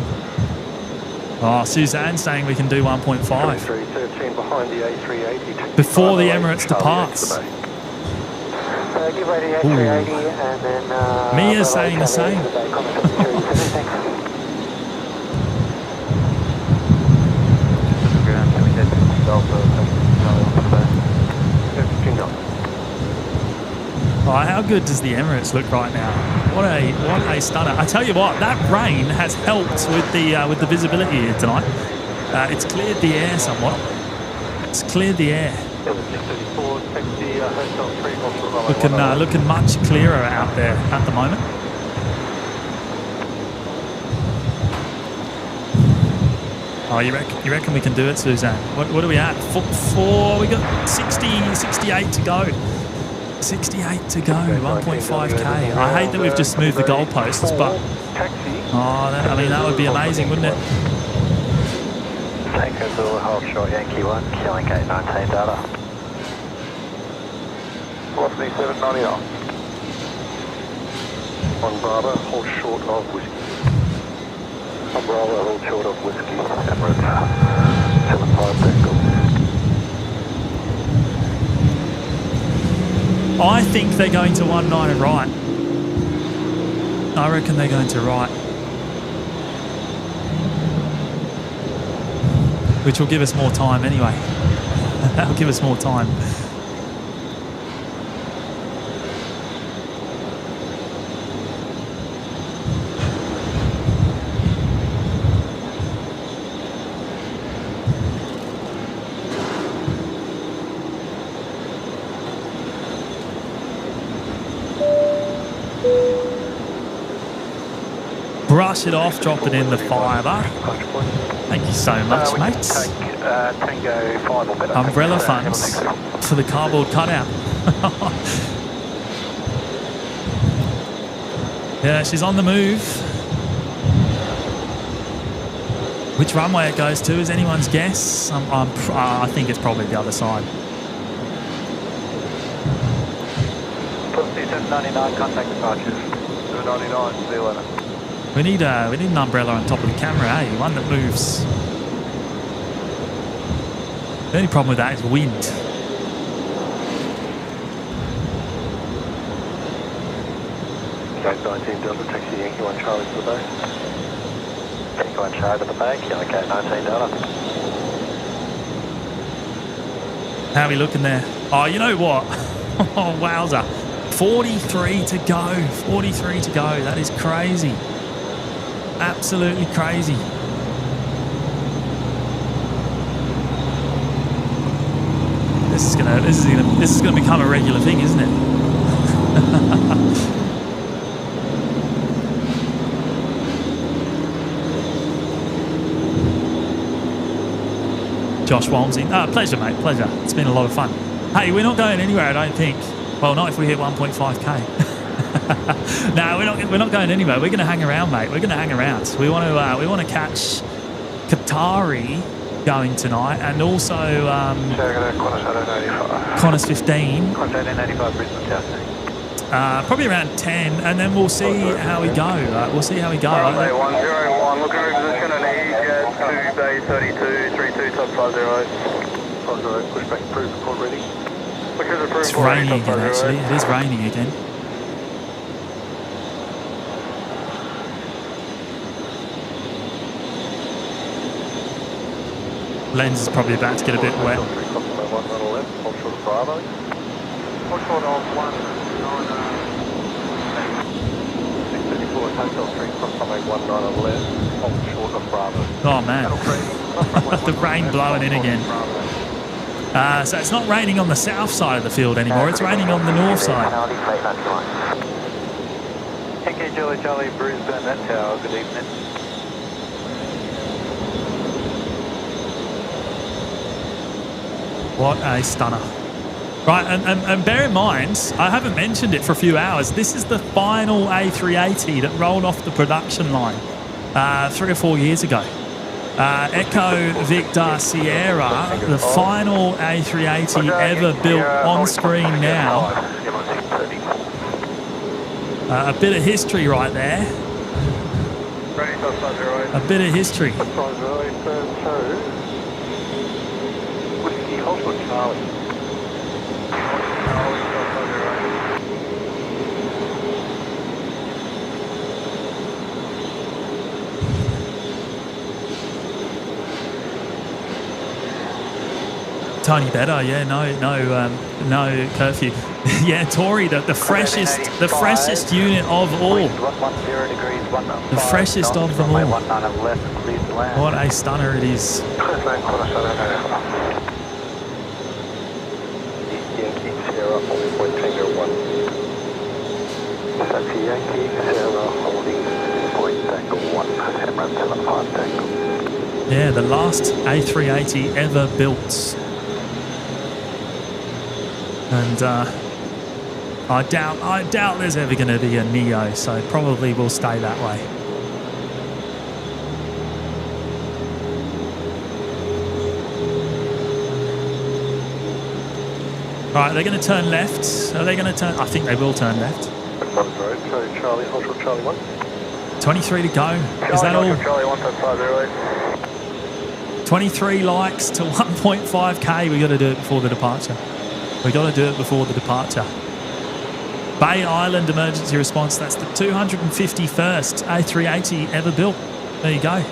Oh, Suzanne saying we can do 1.5 313 behind the A380. before the Emirates departs. Give way to the A380 and then... Mia's saying the same. Oh, how good does the Emirates look right now? What a stunner! I tell you what, that rain has helped with the visibility here tonight. It's cleared the air somewhat. It's cleared the air. Looking much clearer out there at the moment. Oh, you reckon we can do it, Suzanne? What are we at? Four. We got 68 to go. 68 to go. 1.5k. I hate that we've just moved the goalposts, but that would be amazing, wouldn't it? Tango Zulu, hold short Yankee 1, killing gate 19 data. Velocity 790 off. 1 Bravo, hold short of whiskey. 1 Bravo, hold short of whiskey. Emirates 75 Tango. I think they're going to 19 right. I reckon they're going to right. Which will give us more time anyway. That'll give us more time. Brush it off, drop it in the fibre. Thank you so much, mates. Tango 5 or better. Umbrella funds for the cardboard cutout. Yeah, she's on the move. Which runway it goes to is anyone's guess. I think it's probably the other side. 799, contact departures. 799, see you later. We need an umbrella on top of the camera, eh? One that moves. The only problem with that is wind. Gate 19 Delta, taxi Yankee 1 Charlie to the bay. Yankee 1 Charlie to the bay, killing gate 19 Delta. How are we looking there? Oh, you know what? Oh, wowza. 43 to go. 43 to go. That is crazy. Absolutely crazy. This is gonna become a regular thing, isn't it? Josh Walmsley. Pleasure, mate. Pleasure. It's been a lot of fun. Hey, we're not going anywhere, I don't think. Well, not if we hit 1.5k. No, we're not going anywhere. We're going to hang around, mate. We're going to hang around. We want to catch Qatari going tonight, and also Qantas 15. Probably around 10, and then we'll see how we go. We'll see how we go. Runway 101, looking at position and EasyJet 2 Bay 32, 32 top 50. 50, pushback approved, report ready. It's raining again, actually. It is raining again. Lens is probably about to get a bit wet. Oh man, the rain blowing in again. So it's not raining on the south side of the field anymore, it's raining on the north side. Yankee Charlie, Brisbane, that tower, good evening. What a stunner. Right, and bear in mind, I haven't mentioned it for a few hours, this is the final A380 that rolled off the production line 3 or 4 years ago. Echo Victor Sierra, the final A380 ever built on screen now. A bit of history right there. A bit of history. Yankee, hold for Charlie. Tony better, yeah, no curfew. Yeah, Tory, the freshest unit of all. The freshest of them all. What a stunner it is. Yankee, Sierra, holding point Tango 1. Taxi Yankee, Sierra, holding point Tango 1. Emirates 75 Tango. Yeah, the last A380 ever built. And I doubt there's ever going to be a Neo, so probably will stay that way. All right, they're going to turn left. Are they going to turn? I think they will turn left. Charlie, Ultra Charlie 1. 23 to go. Is that all? Charlie 1.508. 23 likes to 1.5k. We got to do it before the departure. We got to do it before the departure. Bay Island emergency response. That's the 251st A380 ever built. There you go.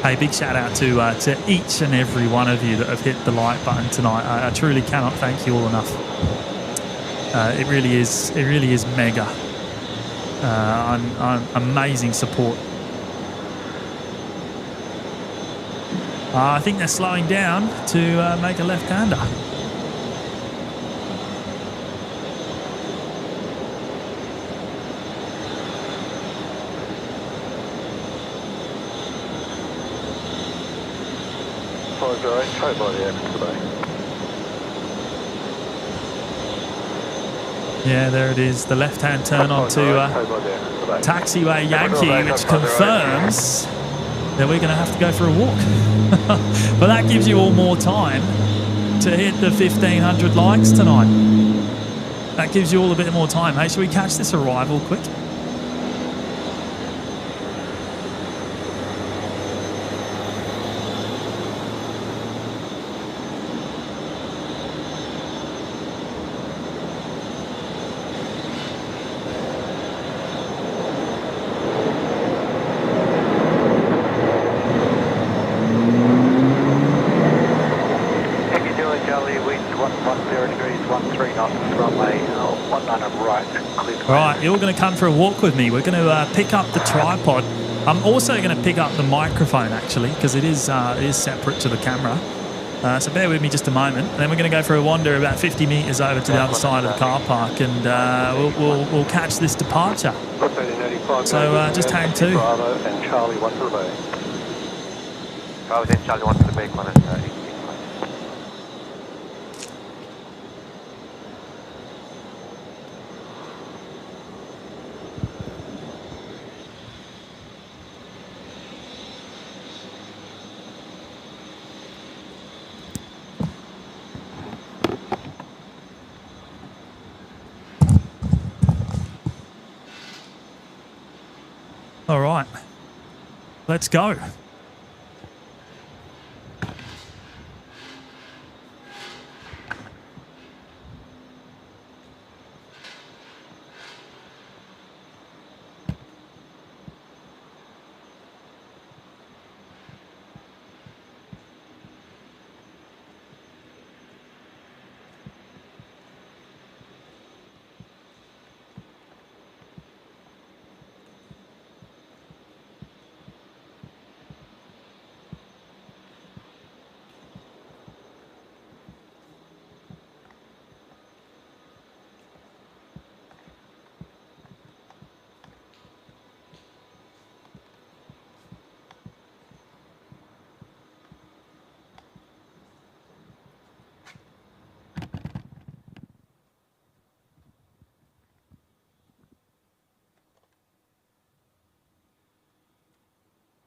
Hey, big shout out to each and every one of you that have hit the like button tonight. I truly cannot thank you all enough. It really is mega. Amazing support. I think they're slowing down to make a left-hander. Try by the end today. Yeah, there it is. The left-hand turn onto taxiway Yankee, which confirms that we're going to have to go for a walk. But that gives you all more time to hit the 1,500 likes tonight. That gives you all a bit more time. Hey, should we catch this arrival quick? You're going to come for a walk with me. We're going to pick up the tripod. I'm also going to pick up the microphone, actually, because it is separate to the camera. So bear with me just a moment. And then we're going to go for a wander about 50 metres over to the other side of the car park, and we'll catch this departure. So just hang to. Bravo and Charlie 1 to the bay. Bravo and Charlie 1 to the bay, Qantas. All right, let's go.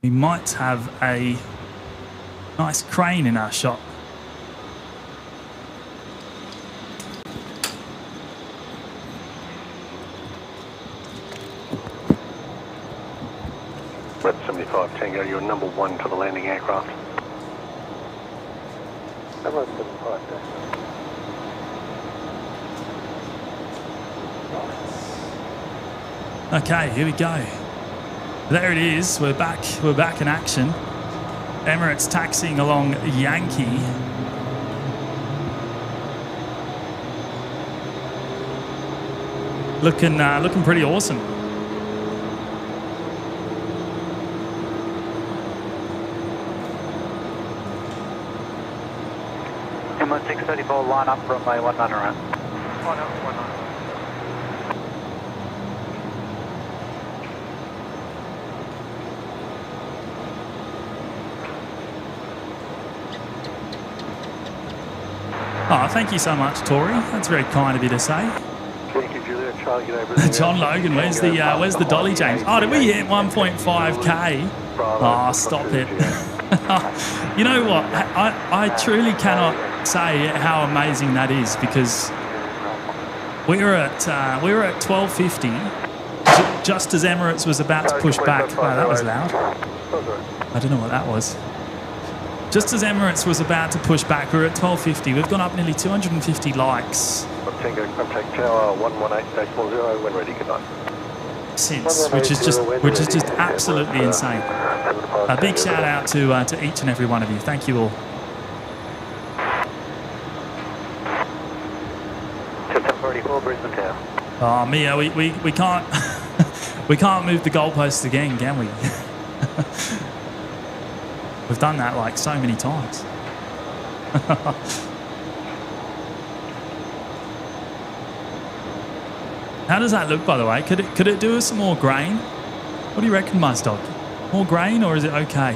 We might have a nice crane in our shot. Emirates 75 Tango, you're number 1 for the landing aircraft. Emirates 75 Tango. Okay, here we go. There it is. We're back in action. Emirates taxiing along Yankee. Looking pretty awesome. Emirates 634, line up runway 19 around. Line up 19. Oh, thank you so much, Tori. That's very kind of you to say. Thank you, Julia. Charlie, get over. John Logan, where's the dolly, James? Oh, did we hit 1.5k? Oh, stop it. You know what? I truly cannot say how amazing that is, because we were at 1250 just as Emirates was about to push back. Wow, that was loud. I don't know what that was. Just as Emirates was about to push back, we were at 1250. We've gone up nearly 250 likes. Tango, contact tower 118.0 when ready. Good night. Since, which is just absolutely insane. A big shout out to each and every one of you. Thank you all. Brisbane Tower. Oh, Mia, we can't we can't move the goalposts again, can we? We've done that like so many times. How does that look, by the way? Could it do us some more grain? What do you reckon, Muzdog? More grain, or is it okay?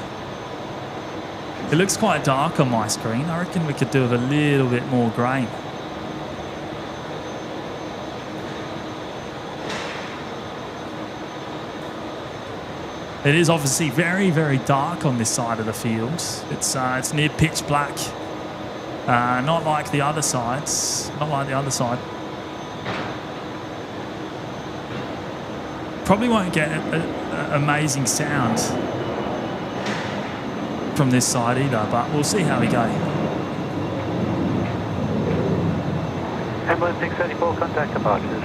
It looks quite dark on my screen. I reckon we could do with a little bit more grain. It is obviously very, very dark on this side of the field. It's near pitch black. Not like the other sides. Not like the other side. Probably won't get amazing sound from this side either, but we'll see how we go. Emirates 634, contact departures.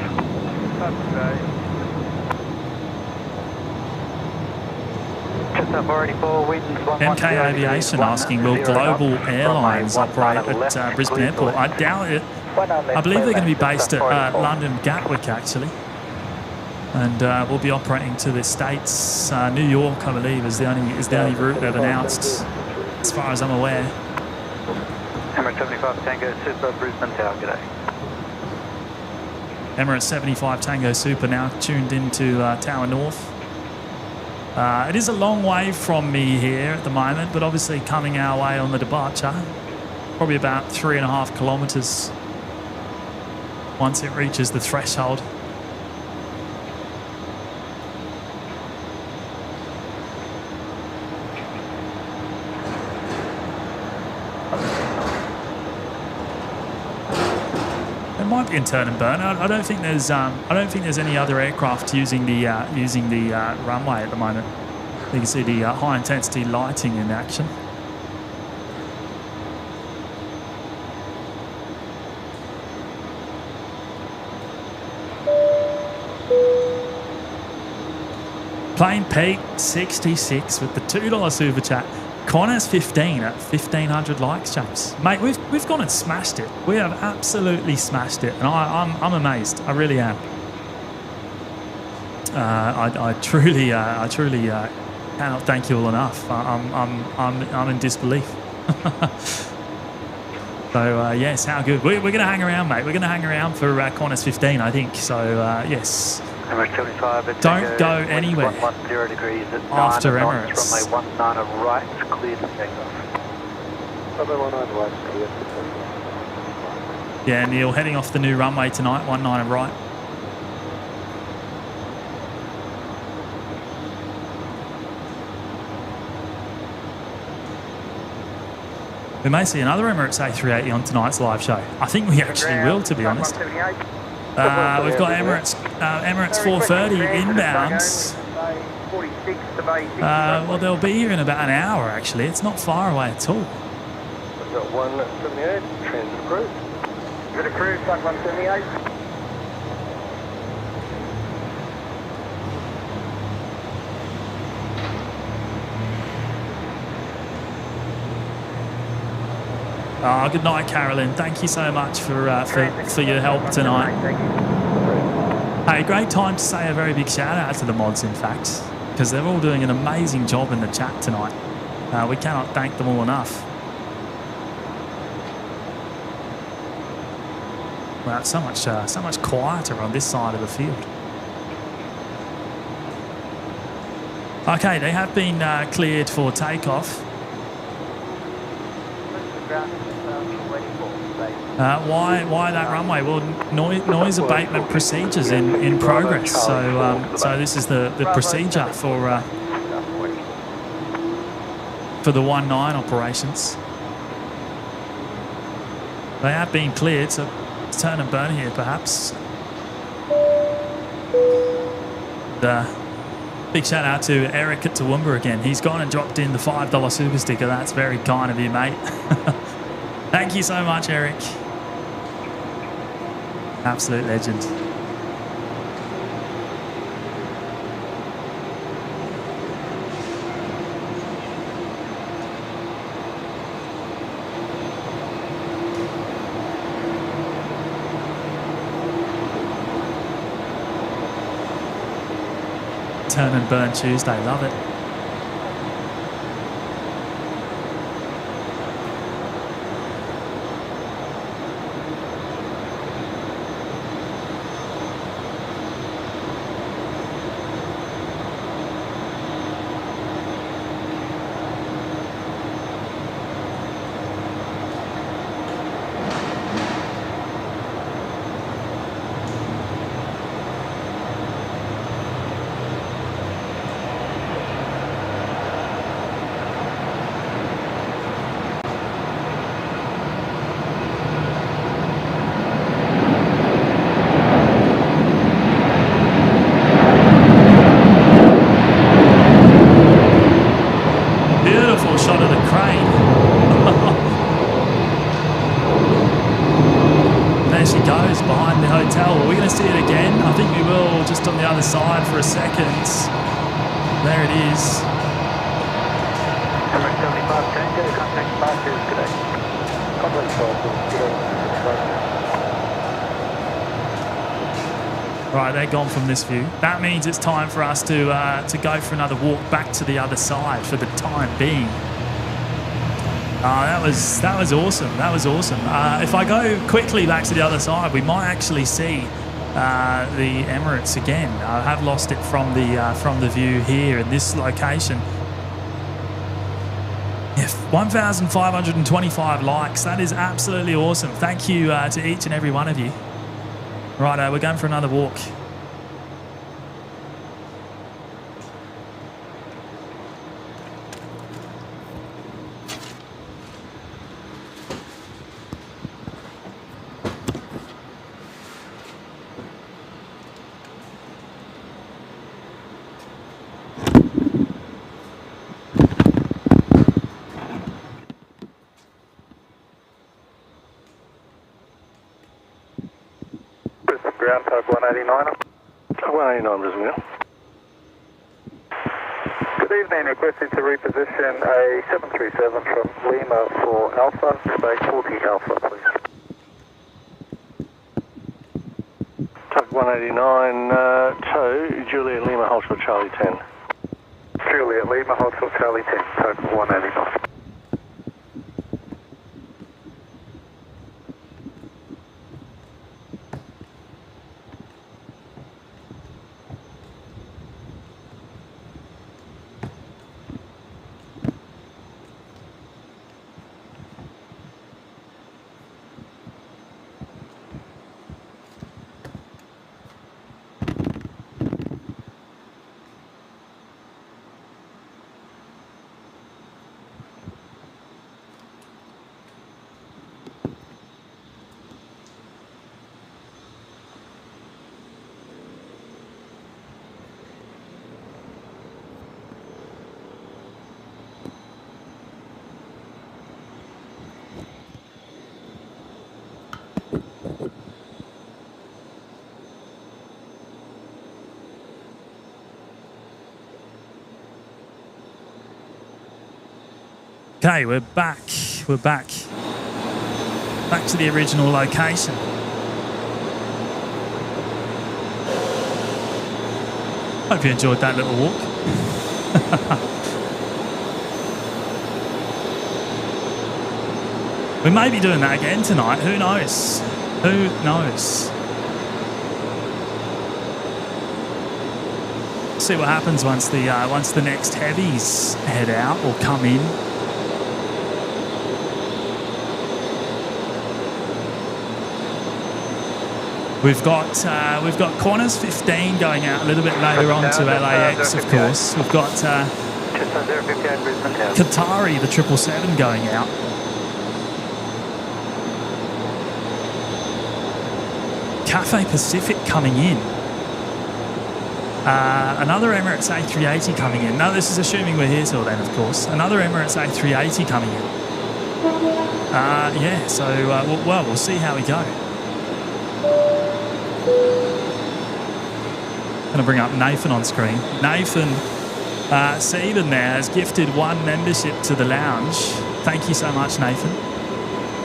MK Aviation asking, will global airlines operate at Brisbane Airport? I doubt it. I believe they're going to be based at London Gatwick, actually. And we'll be operating to the States. New York, I believe, is the only route they've announced, as far as I'm aware. Emirates 75 Tango Super, Brisbane Tower, g'day. Emirates 75 Tango Super now tuned into Tower North. It is a long way from me here at the moment, but obviously coming our way on the departure. Probably about 3.5 kilometres once it reaches the threshold. It might be in turn and burn. I don't think there's any other aircraft using the runway at the moment. You can see the high intensity lighting in action. Plane Pete 66 with the $2 super chat. Qantas 15 at 1,500 likes, chaps. Mate, we've gone and smashed it. We have absolutely smashed it, and I'm amazed. I really am. I truly cannot thank you all enough. I'm in disbelief. So yes, how good. We're going to hang around, mate. We're going to hang around for Qantas 15, I think. So yes. Don't go anywhere after Emirates. Runway 19 right, clear to takeoff. Runway 19 right, clear to takeoff. Yeah, Neil, heading off the new runway tonight, 19 right. We may see another Emirates A380 on tonight's live show. I think we actually will, to be honest. We've got Emirates 430 inbounds. 46 to base. Well, they'll be here in about an hour, actually. It's not far away at all. We've got 178, transit approved. Good approved, Flight 178. Good night, Carolyn. Thank you so much for your help tonight. Hey, great time to say a very big shout out to the mods, in fact, because they're all doing an amazing job in the chat tonight. We cannot thank them all enough. Well, it's so much quieter on this side of the field. Okay, they have been cleared for takeoff. Why that runway? Well, noise abatement procedures in progress. So this is the procedure for the 19 operations. They have been cleared, so turn and burn here, perhaps. Big shout out to Eric at Toowoomba again. He's gone and dropped in the $5 super sticker. That's very kind of you, mate. Thank you so much, Eric. Absolute legend. Turn and burn Tuesday, love it. For a second. There it is. Emirates 75 Tango, contact departures today. Right, they're gone from this view. That means it's time for us to go for another walk back to the other side for the time being. That was awesome. That was awesome. If I go quickly back to the other side, we might actually see the Emirates again. I have lost it from the view here in this location. Yeah, 1,525 likes. That is absolutely awesome. Thank you to each and every one of you. Right, we're going for another walk. Ground tug 189. 189 Brisbane. Good evening, requesting to reposition a 737 from Lima for Alpha, space 40 Alpha, please. Tug 189, tow, Juliet Lima, Hotel Charlie 10. Juliet Lima, Hotel Charlie 10, tug 189. Okay, we're back. We're back. Back to the original location. Hope you enjoyed that little walk. We may be doing that again tonight. Who knows? Who knows? See what happens once the next heavies head out or come in. We've got Qantas 15 going out a little bit later on to LAX, of course. We've got Qatari, the 777 going out. Cathay Pacific coming in. Another Emirates A380 coming in. No, this is assuming we're here till then, of course. Another Emirates A380 coming in. Yeah, so, well, we'll see how we go. Going to bring up Nathan on screen. Nathan Seaton there has gifted 1 membership to the lounge. Thank you so much, Nathan.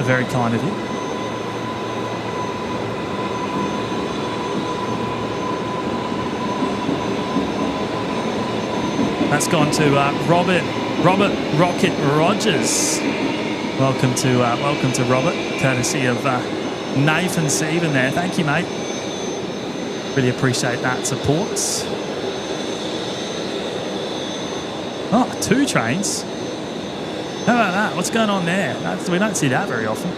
Very kind of you. That's gone to Robert Rocket Rogers. Welcome to Robert, courtesy of Nathan Seaton there. Thank you, mate. Really appreciate that support. Oh, 2 trains. How about that? What's going on there? We don't see that very often.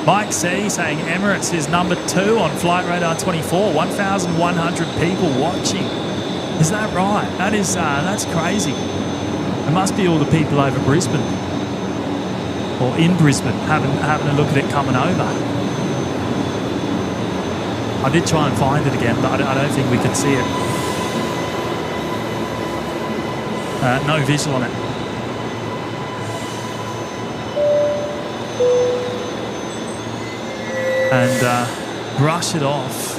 Mike C saying Emirates is number 2 on Flight Radar 24. 1,100 people watching. Is that right? That's crazy. It must be all the people over Brisbane or in Brisbane having a look at it coming over. I did try and find it again, but I don't think we could see it. No visual on it. And Brush It Off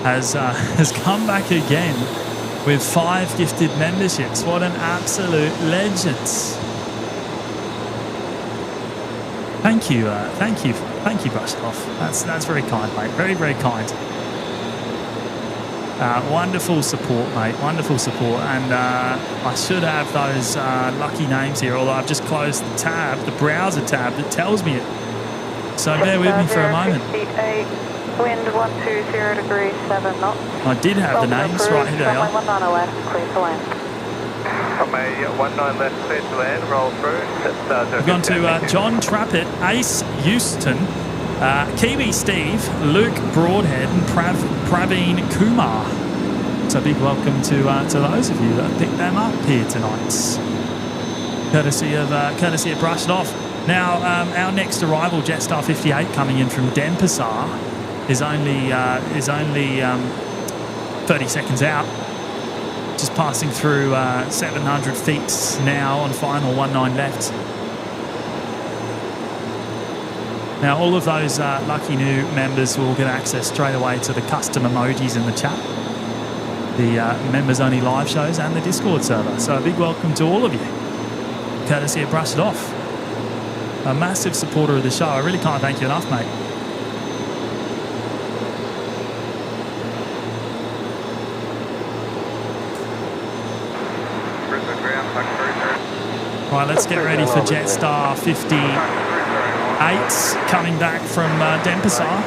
has come back again with 5 gifted memberships. What an absolute legend! Thank you, Brush It Off. That's very kind, mate. Very, very kind. Wonderful support, mate. Wonderful support. And I should have those lucky names here, although I've just closed the tab, the browser tab that tells me it. So bear with me for a moment. Wind 120 degrees 7 knots. I did have the names right here. They are. 19 left, clear to land. From a 19 left, clear to land, roll through. We've gone to John Trappett, Ace Houston, Kiwi Steve, Luke Broadhead, and Praveen Kumar. So big welcome to those of you that have picked them up here tonight. Courtesy of Brush It Off. Now, our next arrival, Jetstar 58, coming in from Denpasar, is only 30 seconds out. Just passing through 700 feet now on final 19 left. Now, all of those lucky new members will get access straight away to the custom emojis in the chat, the members-only live shows, and the Discord server. So a big welcome to all of you, courtesy of Brush It Off. A massive supporter of the show. I really can't thank you enough, mate. Right, let's get ready for Jetstar 58 coming back from Denpasar.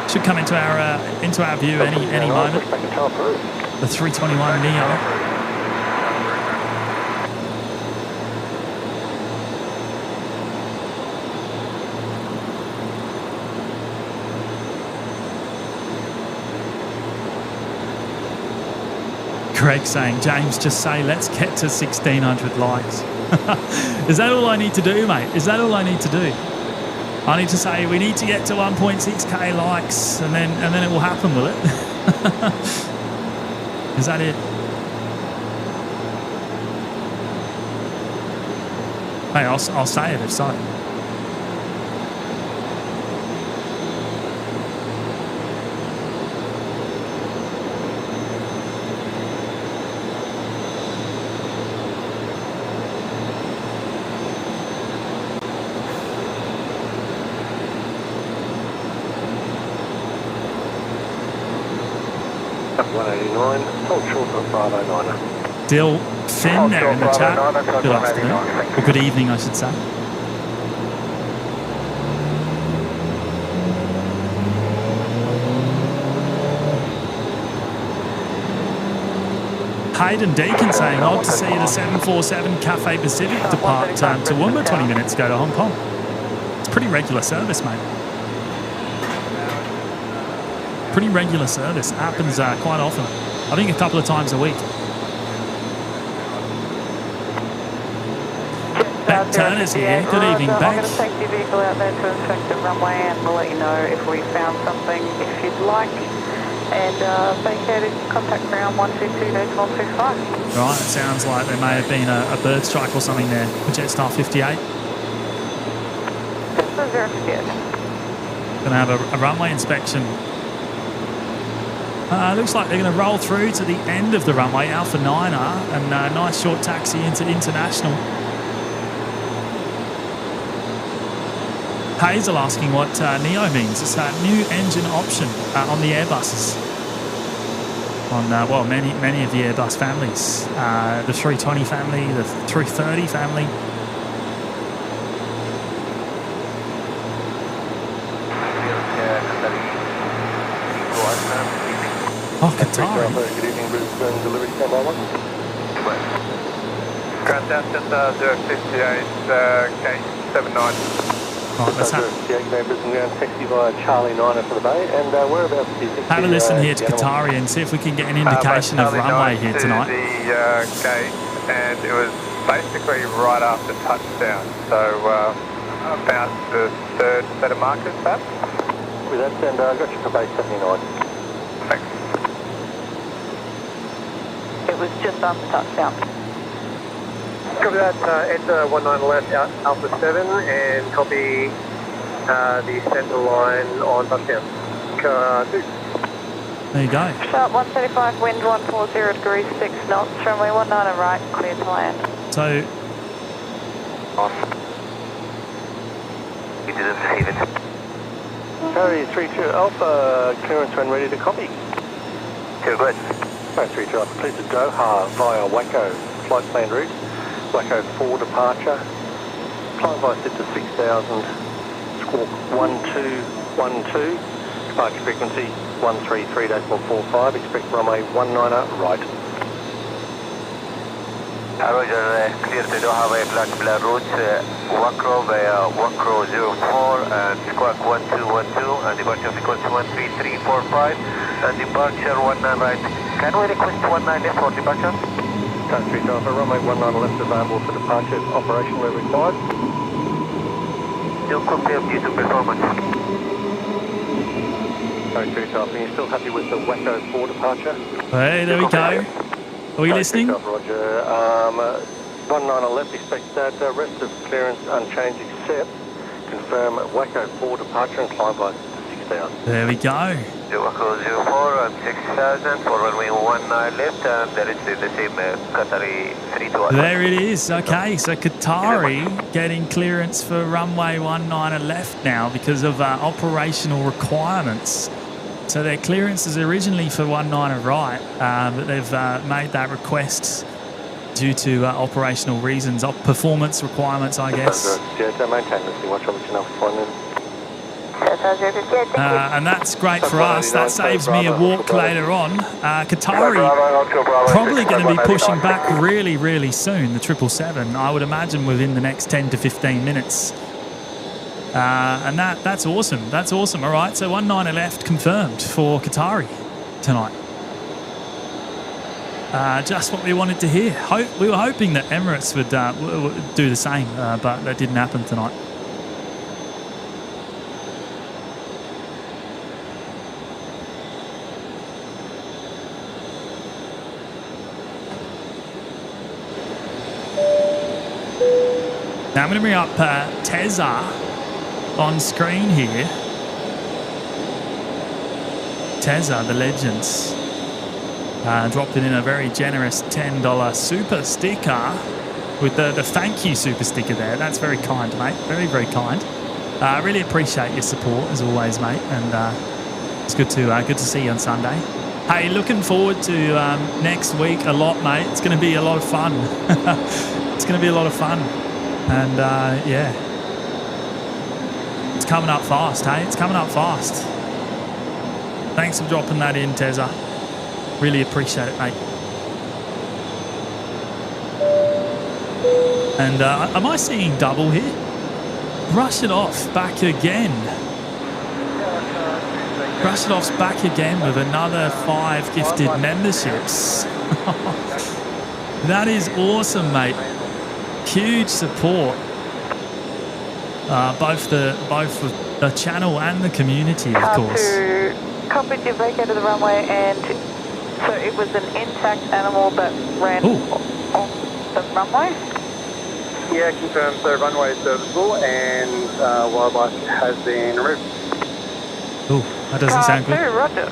Should come into our view any moment. The 321 Neo. Greg saying, James, just say, let's get to 1,600 likes. Is that all I need to do, mate? Is that all I need to do? I need to say we need to get to 1.6k likes, and then it will happen, will it? Is that it? Hey, I'll say it if so. Dill Finn there in the chat. Good afternoon. Or good evening, I should say. Hayden Deacon saying, odd to see the 747 Cathay Pacific depart to Toowoomba 20 minutes ago to Hong Kong. It's pretty regular service, mate. Pretty regular service. It happens quite often. I think a couple of times a week. Beck Turner's here. Good evening, Beck. I'm going to take your vehicle out there to inspect the runway, and we'll let you know if we found something if you'd like. And vacated, contact ground 122-125. Right, it sounds like there may have been a bird strike or something there. Jetstar 58. Jetstar 058. Going to have a runway inspection. Looks like they're going to roll through to the end of the runway, Alpha 9er, and a nice short taxi into International. Hazel asking what NEO means. It's that new engine option on the Airbuses. On, well, many of the Airbus families. The 320 family, the 330 family. Oh, Qatari. Good evening, Brisbane delivery standby 1. Ground down center 058 gate 79. Right, let's have Brisbane ground taxi via Charlie 9 for the bay, and whereabouts is it? a listen here to Qatari and see if we can get an indication of runway here tonight. The gate, and it was basically right after touchdown, so about the third set of markers, perhaps. With that, and I got you for base 79. Thanks. It was just after touchdown. Copy that, enter 19 left out Alpha 7 and copy the centre line on touchdown. Car 2. There you go. Sharp 135, wind 140 degrees 6 knots, runway 19 and right, clear to land. So, You didn't receive it. Harry 32 Alpha, clearance when ready to copy. Too good. 32 Alpha, please to Doha via Waco, flight plan route. Waco 4 departure. Flying by sit to 6,000, squawk 1212. Departure frequency 133.45, expect runway 19 right. Roger, clear to Doha via flight plan route, Waco via Waco 04 and squawk 1212 and departure frequency 133.45 and departure 19 right. Can we request 19 left for departure? 3 Alpha, runway 19 left available for departure if operation where required. Still confirmed due to performance. 3 Alpha, are you still happy with the Waco 4 departure? hey, there we go. Are we listening? Roger. 19 left, expect that rest of clearance unchanged except confirm Waco 4 departure and climb by 6,000. There we go. Waco 04 and 6,000 for runway 19 left, and that is the same Qatari 32. There it is. Okay, so Qatari getting clearance for runway 19 left now because of operational requirements. So their clearance is originally for 19 right, but they've made that request due to operational reasons, performance requirements, I guess. Yeah, maintain this. Watch out, enough fun. And that's great for us. That saves me a walk later on. Qatari probably going to be pushing back really, really soon, the 777. I would imagine within the next 10 to 15 minutes. And that's awesome. That's awesome. All right, so 19 left confirmed for Qatari tonight. Just what we wanted to hear. We were hoping that Emirates would do the same, but that didn't happen tonight. Now I'm going to bring up Tezza on screen here. Tezza, the legends, dropped in a very generous $10 super sticker with the thank you super sticker there. That's very kind, mate. Very, very kind. I really appreciate your support as always, mate. And it's good to see you on Sunday. Hey, looking forward to next week a lot, mate. It's going to be a lot of fun. It's going to be a lot of fun. And yeah, it's coming up fast, hey? It's coming up fast. Thanks for dropping that in, Tezza. Really appreciate it, mate. And am I seeing double here? Brush it off back again. Brush it off's back again with another 5 gifted memberships. That is awesome, mate. Huge support, both the channel and the community, of course. Copy, you vacated the runway, and so it was an intact animal that ran off the runway? Yeah, confirmed. So runway is serviceable and wildlife has been removed. Oh, that doesn't sound good. Roger.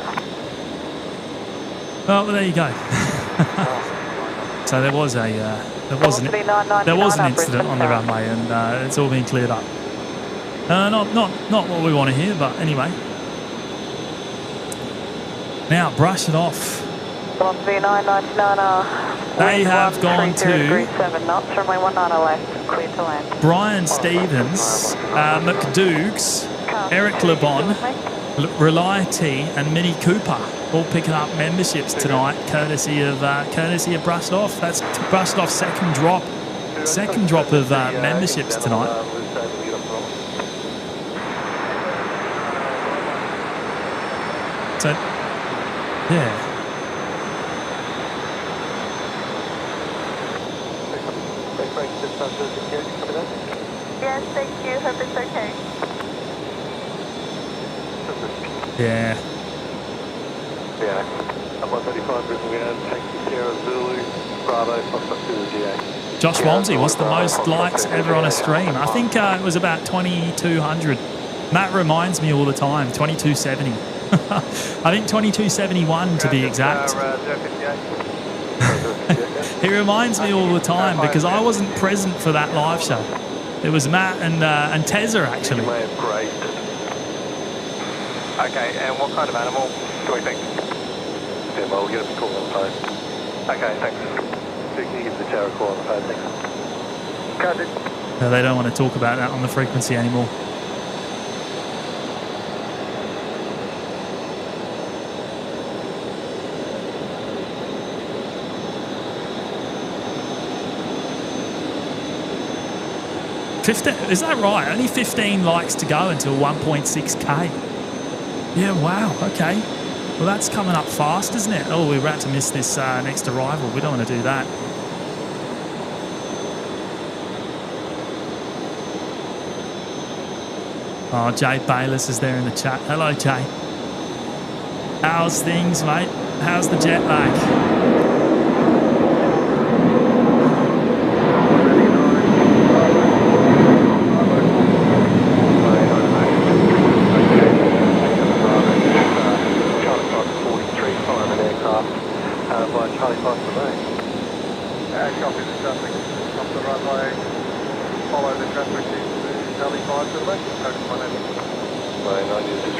Well, there you go. So there was an incident on the runway, and it's all been cleared up. Not what we want to hear, but anyway. Now brush it off. They have gone to Brian Stevens, McDougs, Eric LeBon, Rely T, and Mini Cooper, all picking up memberships tonight, courtesy of Brushed Off. That's Brushed Off's second drop of memberships tonight. So, yeah. Yes, thank you. Hope it's okay. Yeah. Yeah. 135 Brisbane, taxi Sierra Zulu, Bravo, Foxtrot to the GA. Josh Walmsley, what's the most likes ever on a stream? I think it was about 2,200. Matt reminds me all the time, 2,270. I think 2,271 to be exact. He reminds me all the time because I wasn't present for that live show. It was Matt and Tezza actually. Okay, and what kind of animal do we think? Yeah, well, we'll get a call on the phone. Okay, thanks. So can you give the tower a call on the phone, thanks? Got it. No, they don't want to talk about that on the frequency anymore. Is that right? Only 15 likes to go until 1.6k. Yeah, wow, okay. Well, that's coming up fast, isn't it? Oh, we're about to miss this next arrival. We don't want to do that. Oh, Jay Bayliss is there in the chat. Hello, Jay. How's things, mate? How's the jet lag?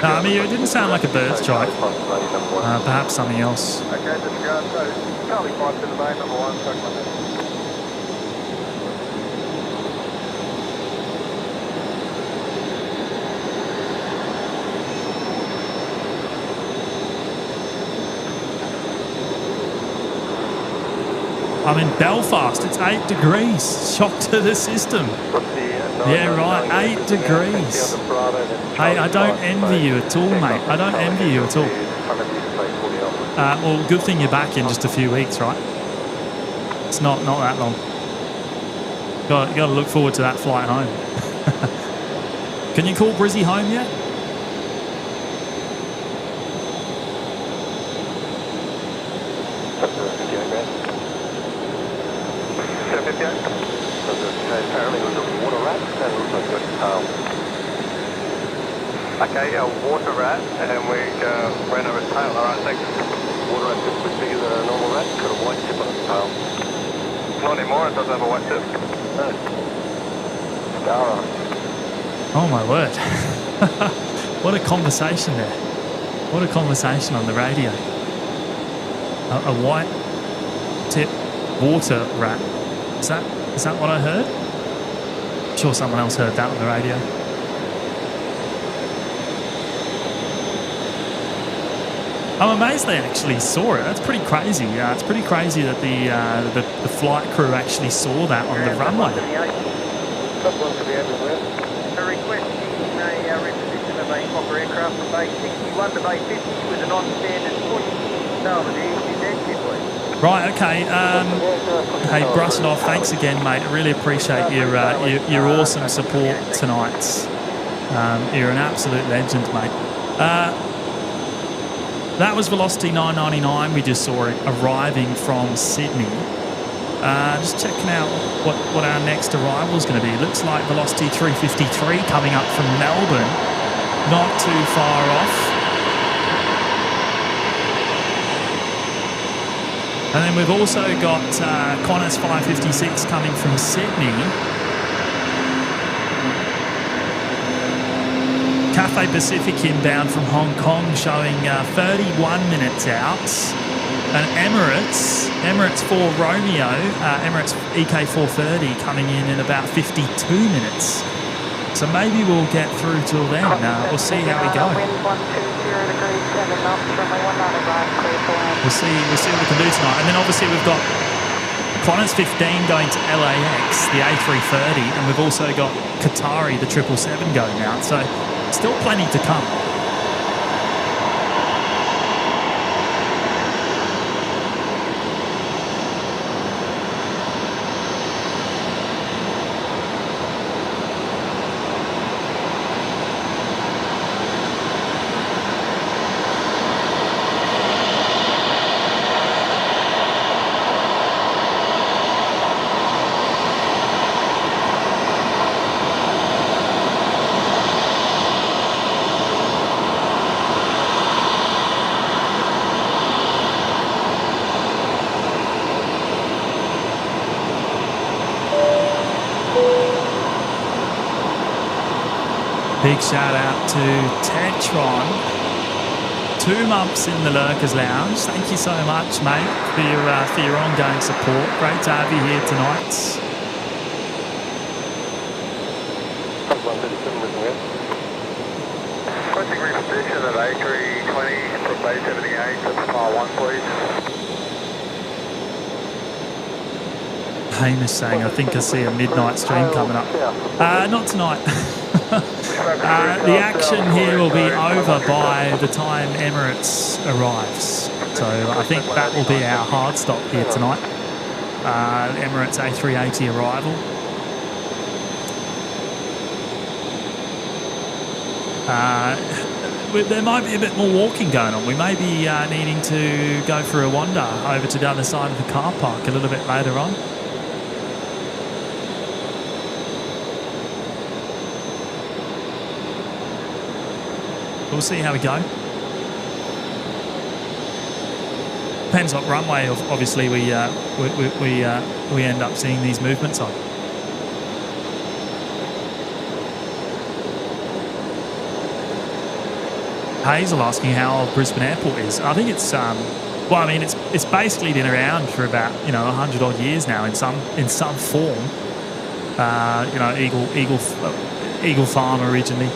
I mean, it didn't sound like a bird strike. Perhaps something else. Okay, disregard. So, Charlie 5 to the main, number 1, Coke Monday. I'm in Belfast. It's 8 degrees. Shock to the system. Yeah, right. 8 degrees. Hey, I don't envy you at all, mate. I don't envy you at all. Well, good thing you're back in just a few weeks, right? It's not that long. You got to look forward to that flight home. Can you call Brizzy home yet? Apparently it was a water rat and also got tail. Okay, a water rat and we ran over its tail. Alright, thanks. Water rat was bigger than a normal rat, got a white tip on its tail. Not anymore, it doesn't have a white tip. No. Scar on it. Oh my word. What a conversation there. What a conversation on the radio. A white tip water rat. Is that what I heard? I'm sure someone else heard that on the radio. I'm amazed they actually saw it. That's pretty crazy. It's pretty crazy that the flight crew actually saw that on the runway. A request a reposition of a Fokker aircraft from Bay 61 to Bay 50 with a non-standard push. Salvage is exit, please. Right, okay. Hey, Brusnov, thanks again, mate. I really appreciate your awesome support tonight. You're an absolute legend, mate. That was Velocity 999. We just saw it arriving from Sydney. Just checking out what our next arrival is going to be. Looks like Velocity 353 coming up from Melbourne. Not too far off. And then we've also got Qantas 556 coming from Sydney. Cathay Pacific inbound from Hong Kong showing 31 minutes out. And Emirates for Romeo, Emirates EK430 coming in about 52 minutes. So maybe we'll get through till then. We'll see how we go. We'll see what we can do tonight. And then obviously we've got Qantas 15 going to LAX, the A330, and we've also got Qatari, the 777 going out. So still plenty to come. Big shout out to Tetron. 2 months in the Lurkers Lounge. Thank you so much, mate, for your ongoing support. Great to have you here tonight. Requesting reposition of A320 from Bay 78 to mile 1, please. Hamish saying, I think I see a midnight stream coming up. Not tonight. The action here will be over by the time Emirates arrives. So I think that will be our hard stop here tonight. Emirates A380 arrival. There might be a bit more walking going on. We may be needing to go for a wander over to the other side of the car park a little bit later on. We'll see how we go. Depends what runway, obviously, we end up seeing these movements on. Hazel asking how old Brisbane Airport is. I think it's well, I mean, it's basically been around for about 100 odd years now in some form. Eagle Farm originally.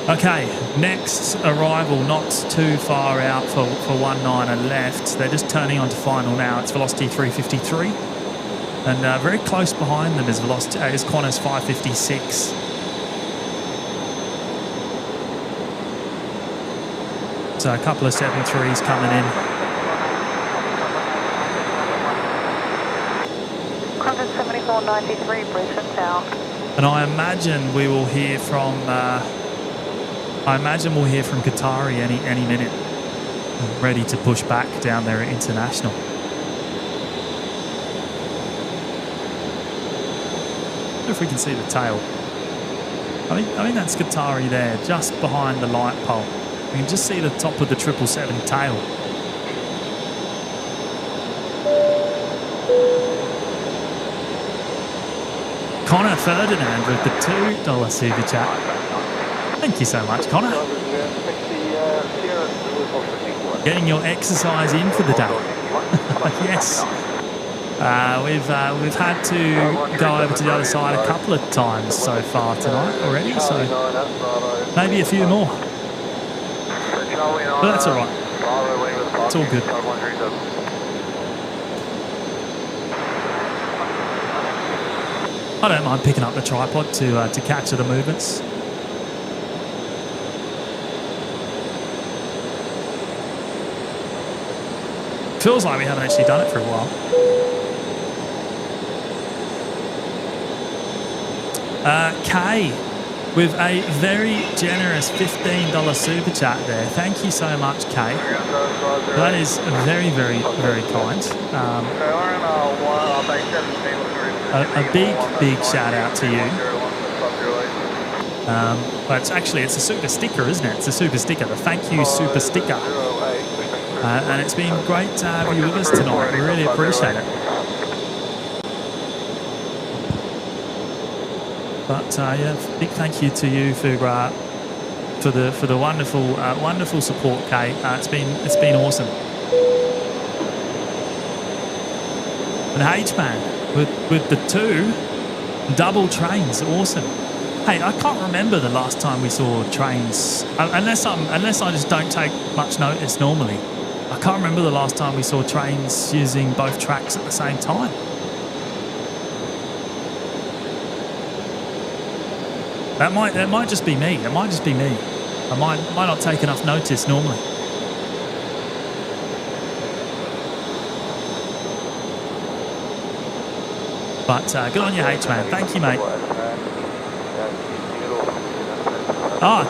Okay, next arrival not too far out for 19er left. They're just turning onto final now. It's Velocity 353. And very close behind them is velocity is Qantas 556. So a couple of 7.3s coming in. Qantas 7493, Brisbane Tower. And I imagine we will hear from. We'll hear from Qatari any minute, ready to push back down there at International. If we can see the tail. I think that's Qatari there, just behind the light pole. We can just see the top of the 777 tail. Connor Ferdinand with the $2 super chat. Thank you so much, Connor. Getting your exercise in for the day. Yes. We've had to go over to the other side a couple of times so far tonight already, so maybe a few more. But that's all right. It's all good. I don't mind picking up the tripod to capture the movements. Feels like we haven't actually done it for a while. Kay with a very generous $15 super chat there. Thank you so much, Kay. That is very, very, very kind. A big shout out to you. But it's a super sticker, isn't it? It's a super sticker, the thank you super sticker. And it's been great to have you with us tonight. We really appreciate it. But yeah, big thank you to you for the wonderful support, Kate. It's been awesome. And H-Man with the 2 double trains, awesome. Hey, I can't remember the last time we saw trains, unless I just don't take much notice normally. I can't remember the last time we saw trains using both tracks at the same time. That might just be me. It might just be me. I might not take enough notice normally. But good on you, H-Man. Thank you, mate.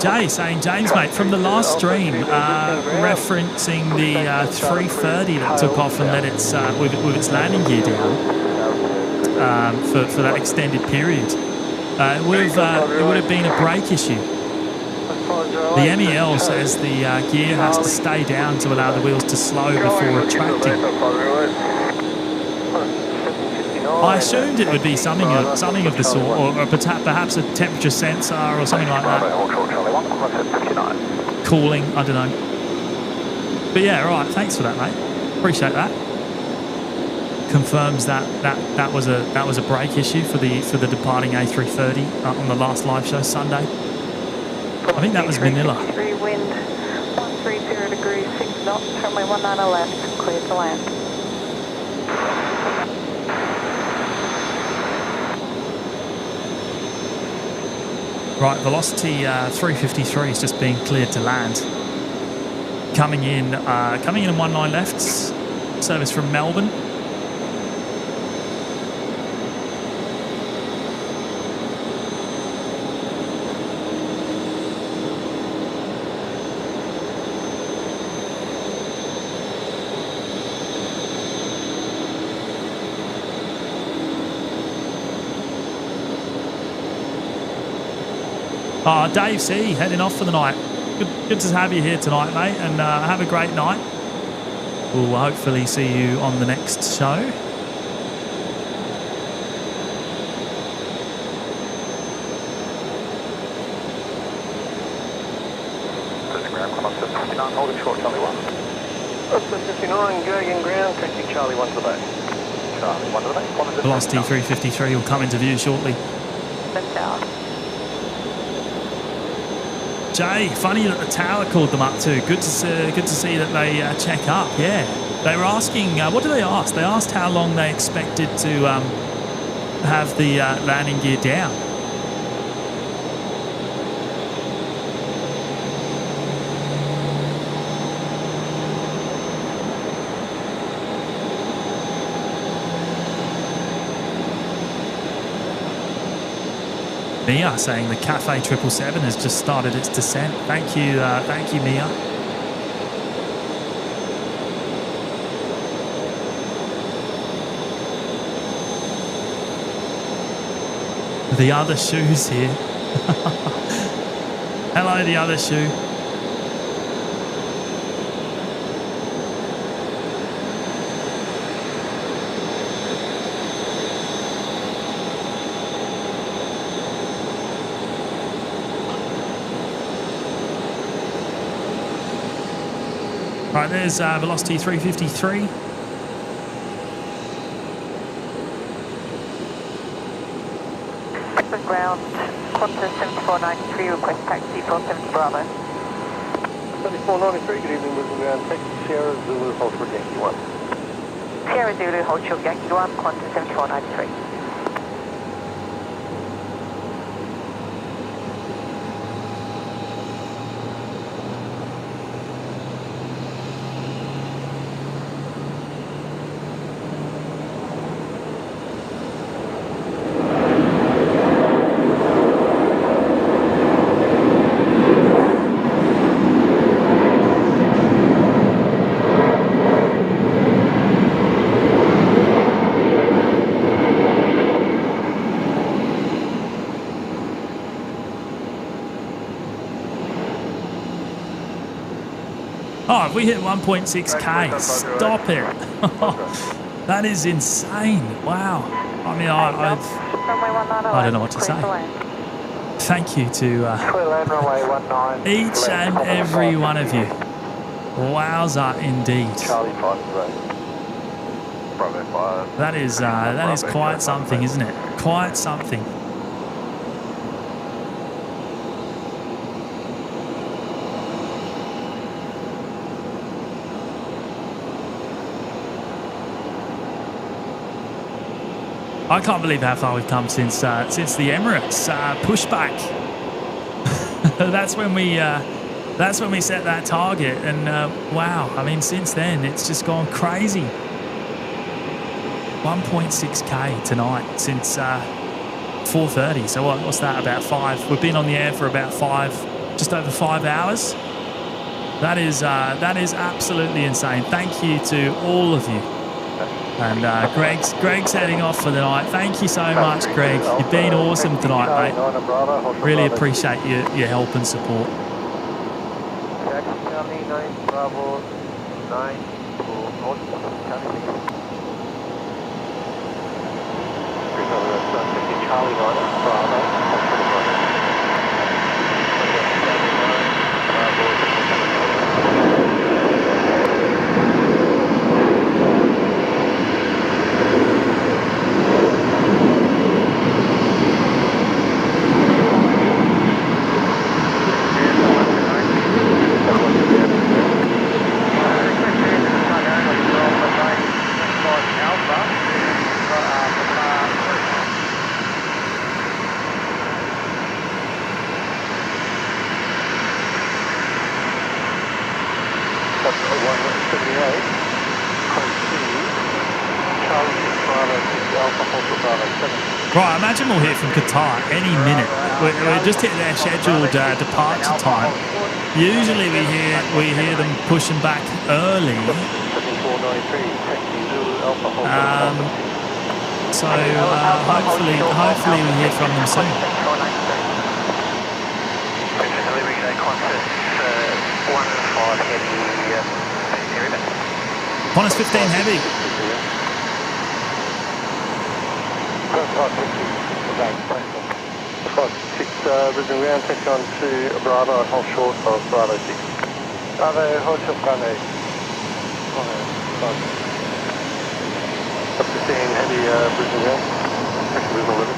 Jay saying, James, mate, from the last stream, referencing the 330 that took off and let its with its landing gear down for that extended period. It would have been a brake issue. The MEL says the gear has to stay down to allow the wheels to slow before retracting. I assumed it would be something of the sort, or perhaps a temperature sensor or something like that. Cooling, I don't know. But yeah, right. Thanks for that, mate. Appreciate that. Confirms that was a brake issue for the departing A330 on the last live show Sunday. I think that was Manila. Wind 130 degrees 6 knots, runway 19 left, clear to land. Right, velocity 353 is just being cleared to land. Coming in 19 left, service from Melbourne. Dave C, heading off for the night. Good to have you here tonight, mate, and have a great night. We'll hopefully see you on the next show. Holding short, Charlie 1. 59, going ground, taxi Charlie 1 to the bay. Charlie 1 to the bay. Velocity 353 will come into view shortly. Jay, funny that the tower called them up too. Good to see that they check up. Yeah, they were asking. What did they ask? They asked how long they expected to have the landing gear down. Mia saying the Cafe 777 has just started its descent. Thank you, Mia. The other shoe's here. Hello, the other shoe. Right, there's velocity 353. Brisbane ground, Qantas 7493, request taxi 470 Bravo. 7493, good evening, Brisbane ground, taxi Sierra Zulu, hold short Yankee 1. Sierra Zulu, hold short Yankee 1, Qantas 7493. Oh, if we hit 1.6k, stop it. That is insane. Wow. I mean, I don't know what to say. Thank you to each and every one of you. Wowza indeed. That is quite something, isn't it? Quite something. I can't believe how far we've come since the Emirates pushback. That's when we set that target, and wow! I mean, since then it's just gone crazy. 1.6k tonight since 4:30. So what's that? About 5. We've been on the air for about just over 5 hours. That is absolutely insane. Thank you to all of you. And Greg's heading off for the night. Thank you so much, Greg. You've been awesome tonight, mate. Really appreciate your help and support. Charlie 9 Bravo 9 to North Charlie 9 Bravo. Right, I imagine we'll hear from Qatar any minute. We're just hitting their scheduled departure time. Usually we hear them pushing back early. So hopefully we hear from them soon. Qantas 15 heavy. Brisbane ground, take on to Bravo and hold short of Bravo 6. Bravo, hold short Bravo. Up to 15 heavy Brisbane ground. Brisbane 11.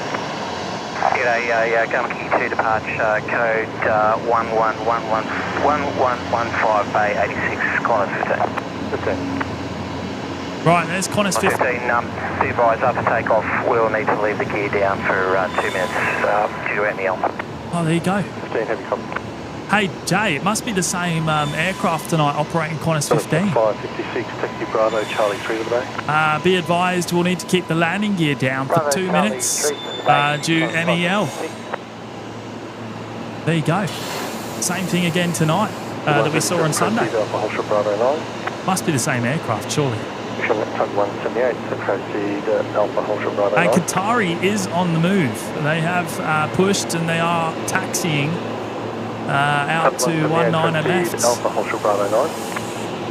G'day, Gunky 2 departure, code 1115 Bay 86, Qantas 15. 15. Right, there's Qantas 15. 15, be advised after takeoff, we'll need to leave the gear down for 2 minutes due to ME Alpha. Oh, there you go. 15, heavy copy. Hey, Jay, it must be the same aircraft tonight operating Qantas 15. 556, taxi Bravo, Charlie 3 to the bay. Be advised, we'll need to keep the landing gear down for 2 minutes due MEL. There you go. Same thing again tonight that we saw on Sunday. Bravo 9. Must be the same aircraft, surely. Tug 178, so proceed Alpha Ultra Bravo 9. And Qatari is on the move. They have pushed and they are taxiing out to 19 left. Alpha Ultra Bravo 9.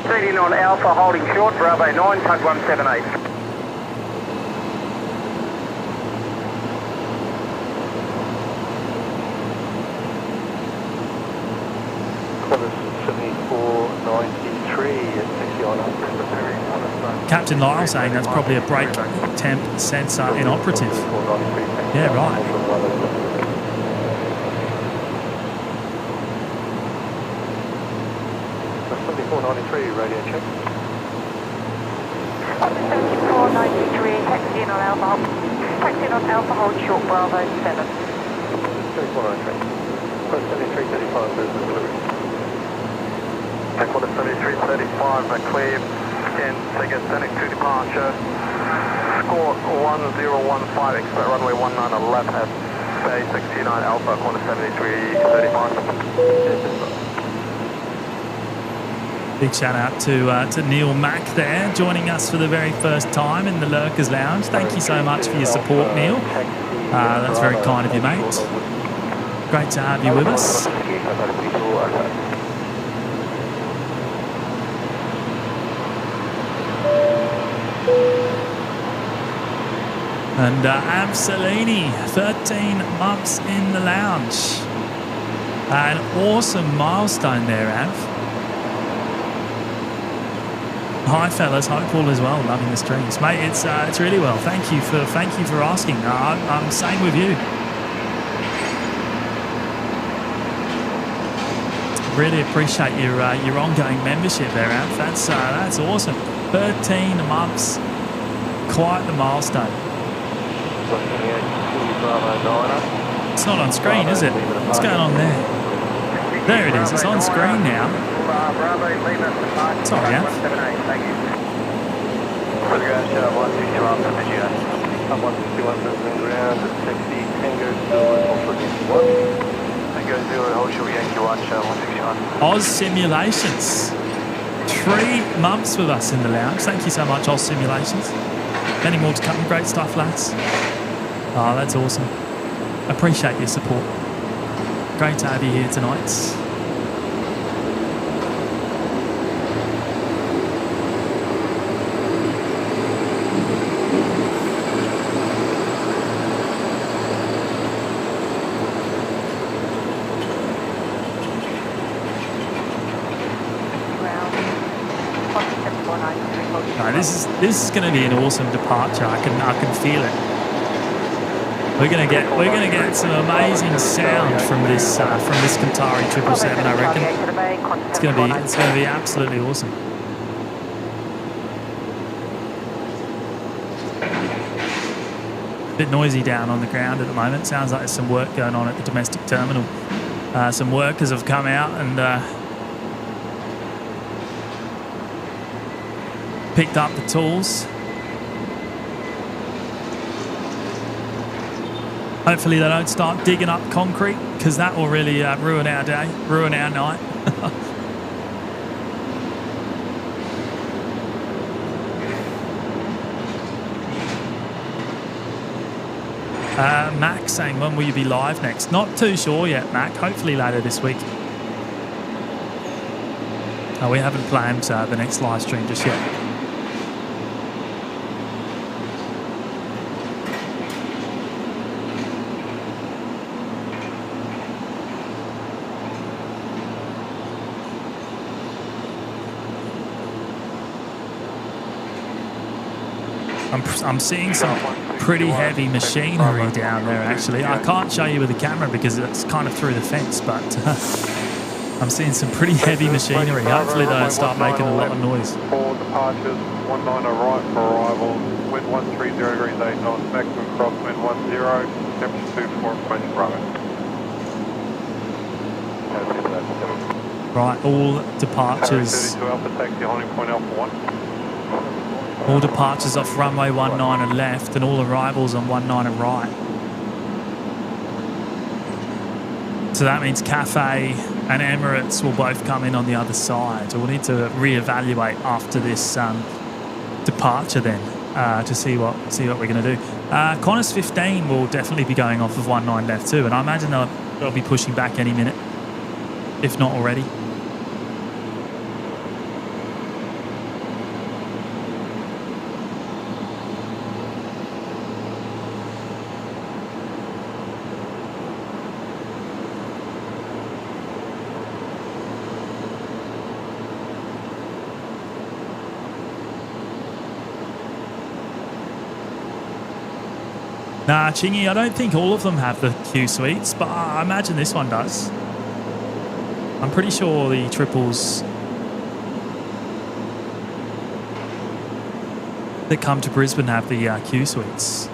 13 on Alpha, holding short, Bravo 9, tug 178. Qantas 7493 at 60 on Captain Lyle saying that's probably a brake temp sensor inoperative. Yeah, right. Radio check. 7493, taxi in on Alpha. Taxi in on Alpha, hold short, Bravo 7. 7493. Qantas 7335, Brisbane delivery. Qantas 7335, clear, 10 seconds, Scenic to departure. Score 1015, expect runway 19 left at Bay 69 Alpha, Qantas 7335. Big shout out to Neil Mack there, joining us for the very first time in the Lurkers Lounge. Thank you so much for your support, Neil. That's very kind of you, mate. Great to have you with us. And Absolini, 13 months in the lounge. An awesome milestone there, Av. Hi fellas, hope all is well. Loving the streams, mate. It's really well. Thank you for asking. I'm same with you. Really appreciate your ongoing membership there, Amp. That's awesome. 13 months, quite the milestone. It's not on screen, is it? What's going on there? There it is. It's on screen now. Sorry, Amp. Oz Simulations. 3 months with us in the lounge. Thank you so much, Oz Simulations. Many more to come. Great stuff, lads. Oh, that's awesome. Appreciate your support. Great to have you here tonight. This is going to be an awesome departure. I can feel it. We're going to get some amazing sound from this Qatari 777. I reckon it's going to be absolutely awesome. A bit noisy down on the ground at the moment. Sounds like there's some work going on at the domestic terminal. Some workers have come out and picked up the tools. Hopefully they don't start digging up concrete, because that will really ruin our day, ruin our night. Mac saying, when will you be live next? Not too sure yet, Mac. Hopefully later this week. We haven't planned the next live stream just yet. I'm seeing some. pretty heavy machinery down there, actually. I can't show you with the camera because it's kind of through the fence, but I'm seeing some pretty heavy machinery. Hopefully they'll start making a lot of noise. 4 departures, 19 right for arrival, wind 130 degrees 8 knots, maximum crosswind 10, temperature 24, approach Bravo. Right, all departures. 32 Alpha, taxi holding point Alpha 1. All departures off runway 19 are left and all arrivals on 19 are right. So that means Cathay and Emirates will both come in on the other side. So we'll need to reevaluate after this departure then to see what we're going to do. Qantas 15 will definitely be going off of 19 left too, and I imagine they'll be pushing back any minute, if not already. Nah, Chingy, I don't think all of them have the Q suites, but I imagine this one does. I'm pretty sure the triples that come to Brisbane have the Q suites.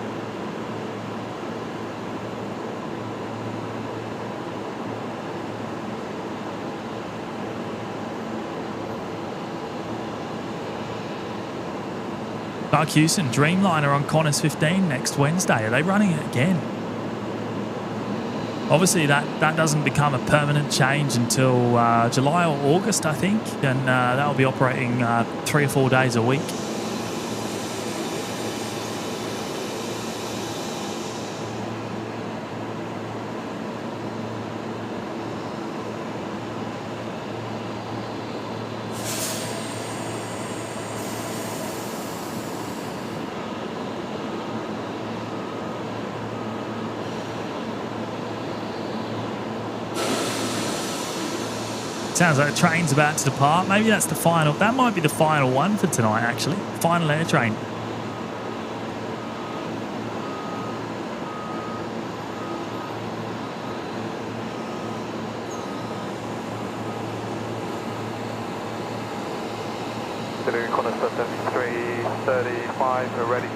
Dark Houston, Dreamliner on Qantas 15 next Wednesday. Are they running it again? Obviously, that doesn't become a permanent change until July or August, I think, and that'll be operating 3 or 4 days a week. Sounds like the train's about to depart. Maybe that's the final. That might be the final one for tonight, actually. Final air train. Qantas 7335, we're ready.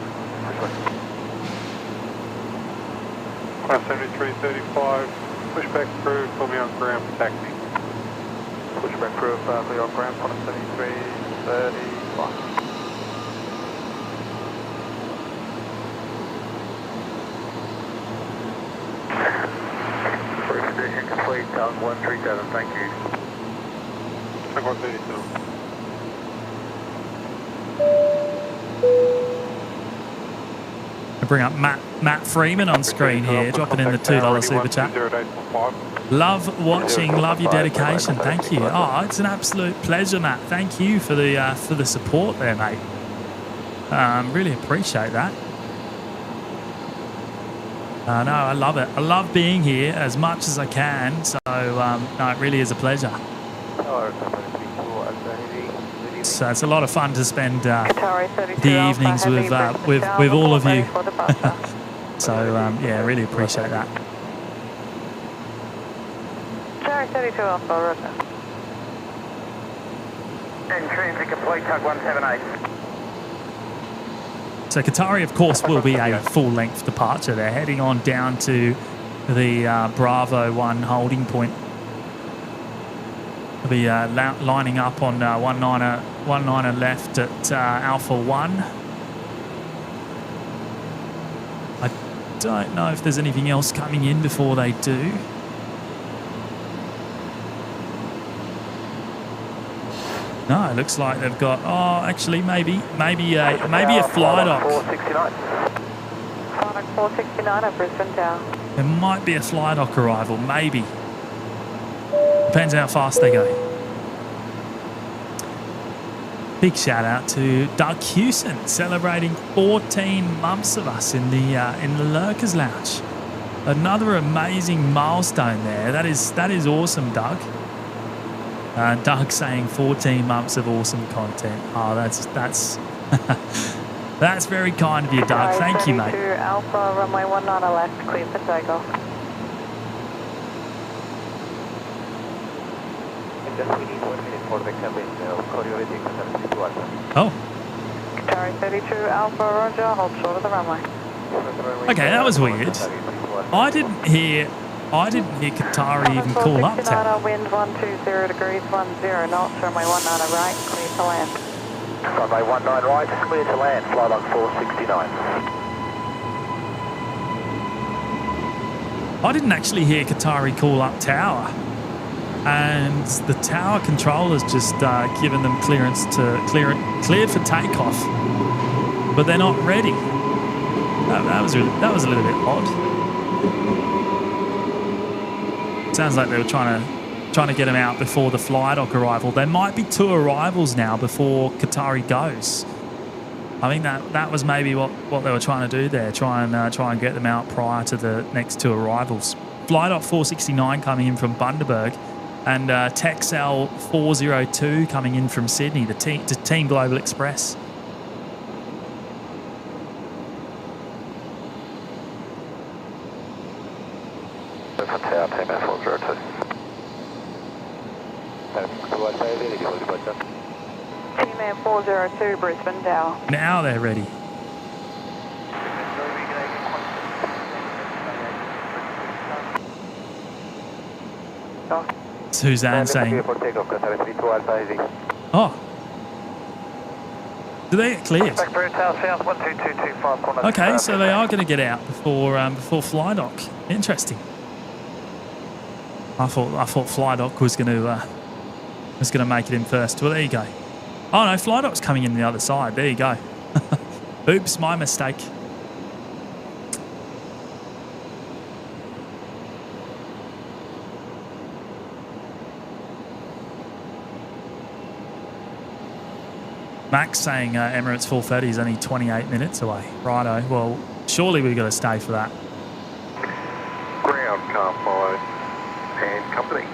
Qantas 7335, pushback through, call me on ground for taxi. Pushback through for your ground, Qantas 7335. Reposition complete, 137, thank you. Tango 37. I bring up Matt Freeman on screen here, dropping in the $2 super chat. Love watching, love your dedication. Thank you. Oh, it's an absolute pleasure, Matt. Thank you for the support there, mate. Really appreciate that. No, I love it. I love being here as much as I can. So no, it really is a pleasure. So it's a lot of fun to spend the evenings with all of you. So yeah, really appreciate that. Qatari 32 Alpha, roger. Entry complete, tug 178. So Qatari, of course, will be a full-length departure. They're heading on down to the Bravo 1 holding point. They'll be lining up on 19er left at Alpha 1. I don't know if there's anything else coming in before they do. No, it looks like they've got. Oh, actually, maybe a fly dock. 469. Fly dock 469 at Brisbane Tower. There might be a fly dock arrival, maybe. Depends how fast they go. Big shout out to Doug Hewson celebrating 14 months of us in the Lurkers Lounge. Another amazing milestone there. That is awesome, Doug. Doug saying 14 months of awesome content. Oh, that's That's very kind of you, Doug. Thank you, mate. Alpha, runway 19 left, clear for takeoff. Just we need 1 minute for the cabin. Corioretic Qatari 32 Alpha. Oh, Qatari 32 Alpha, roger, hold short of the runway. okay, that was weird. I didn't hear Qatari even call up tower. Wind 120 degrees, 10 knots, runway 19 right, clear to land. Runway 19 right, clear to land. Fly log 469. I didn't actually hear Qatari call up tower, and the tower controller's just given them clearance to cleared for takeoff, but they're not ready. That was a little bit odd. Sounds like they were trying to get them out before the fly dock arrival. There might be 2 arrivals now before Qatari goes. I think that was maybe what they were trying to do there. Try and get them out prior to the next 2 arrivals. Fly dock 469 coming in from Bundaberg, and Texel 402 coming in from Sydney. The Team Global Express. Tower, Team 402. Team 402, Brisbane Tower. Now they're ready. Suzanne saying, oh, do they get cleared? Okay, so they are going to get out before fly dock. Interesting. I thought fly dock was going to make it in first. Well, there you go. Oh no, fly dock's coming in the other side. There you go. Oops, my mistake. Max saying Emirates 430 is only 28 minutes away. Righto. Well, surely we've got to stay for that. Ground, car 5 and company.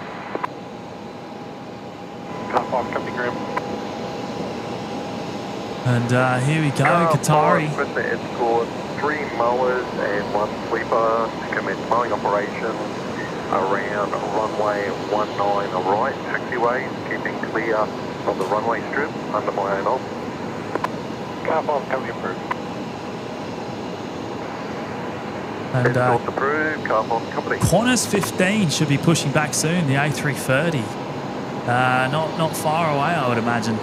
Car 5, company ground. And here we go, Qatari. Car 5 the escort, 3 mowers and 1 sweeper to commence mowing operations around runway 19 right, taxiways, keeping clear of the runway strip under my own op. Car 5, company approved. And approved, car 5, company. Qantas 15 should be pushing back soon, the A330. Not far away, I would imagine.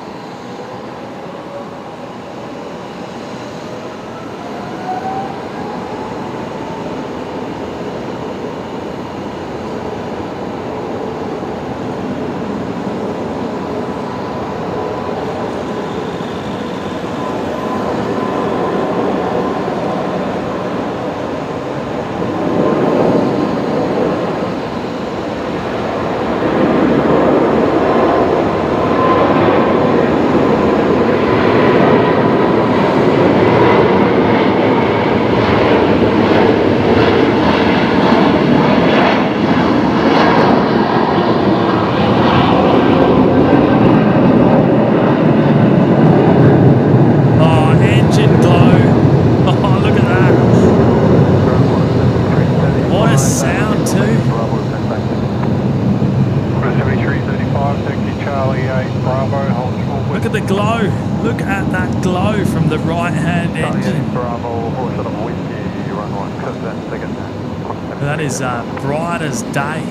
Bright as day.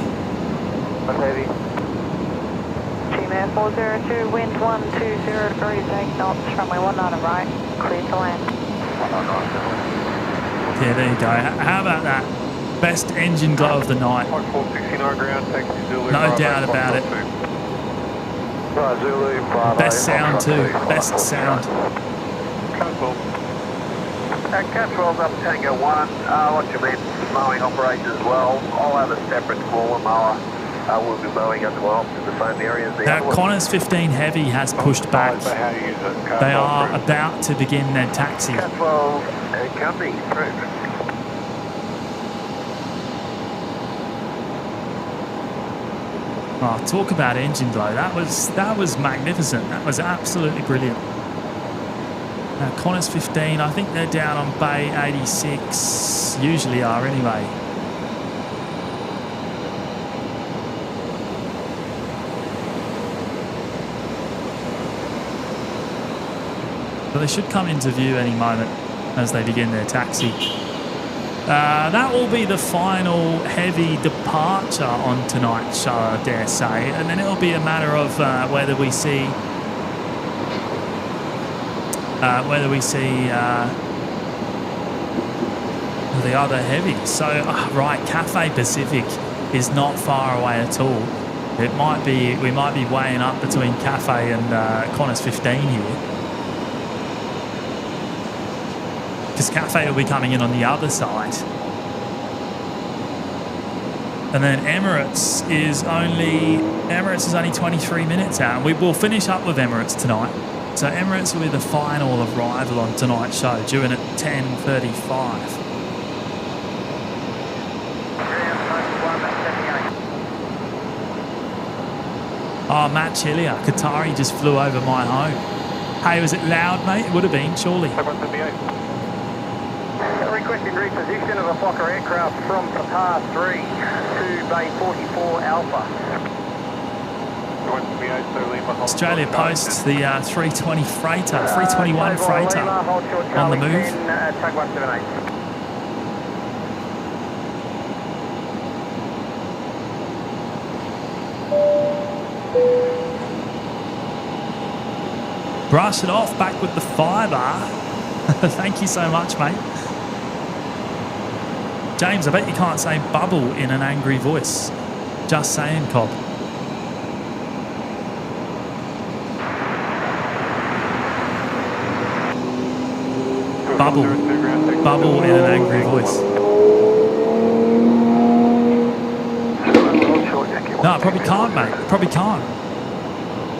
Team 402, wind 120 degrees, 8 knots, runway 19 right, clear to land. Yeah, there you go. How about that? Best engine glow of the night. No doubt about it. Best sound too. Best sound. Cat 12 up Tango 1, what you mean, mowing operations as well. I'll have a separate smaller mower. We'll be mowing as well in the same area as the other one. Qantas 15 Heavy has pushed back. They are about to begin their taxi. Cat 12 and company, approved. Oh, talk about engine glow. That was magnificent. That was absolutely brilliant. Qantas 15, I think they're down on Bay 86. Usually are anyway. But they should come into view any moment as they begin their taxi. That will be the final heavy departure on tonight's show, I dare say. And then it'll be a matter of whether we see the other heavies. So, right, Cathay Pacific is not far away at all. It might be, we might be weighing up between Cathay and Qantas 15 here. Because Cathay will be coming in on the other side. And then Emirates is only 23 minutes out. And we will finish up with Emirates tonight. So Emirates will be the final arrival on tonight's show, due in at 10:35. Oh, Matt Chillier, Qatari just flew over my home. Hey, was it loud, mate? It would have been, surely. Requested reposition of a Fokker aircraft from Qatar 3 to Bay 44 Alpha. Australia Post, the 320 freighter, 321 freighter on the move. Tag 178. Brush it off, back with the fibre. Thank you so much, mate. James, I bet you can't say bubble in an angry voice. Just saying, Cobb. Bubble in an angry voice. No, I probably can't, mate. I probably can't.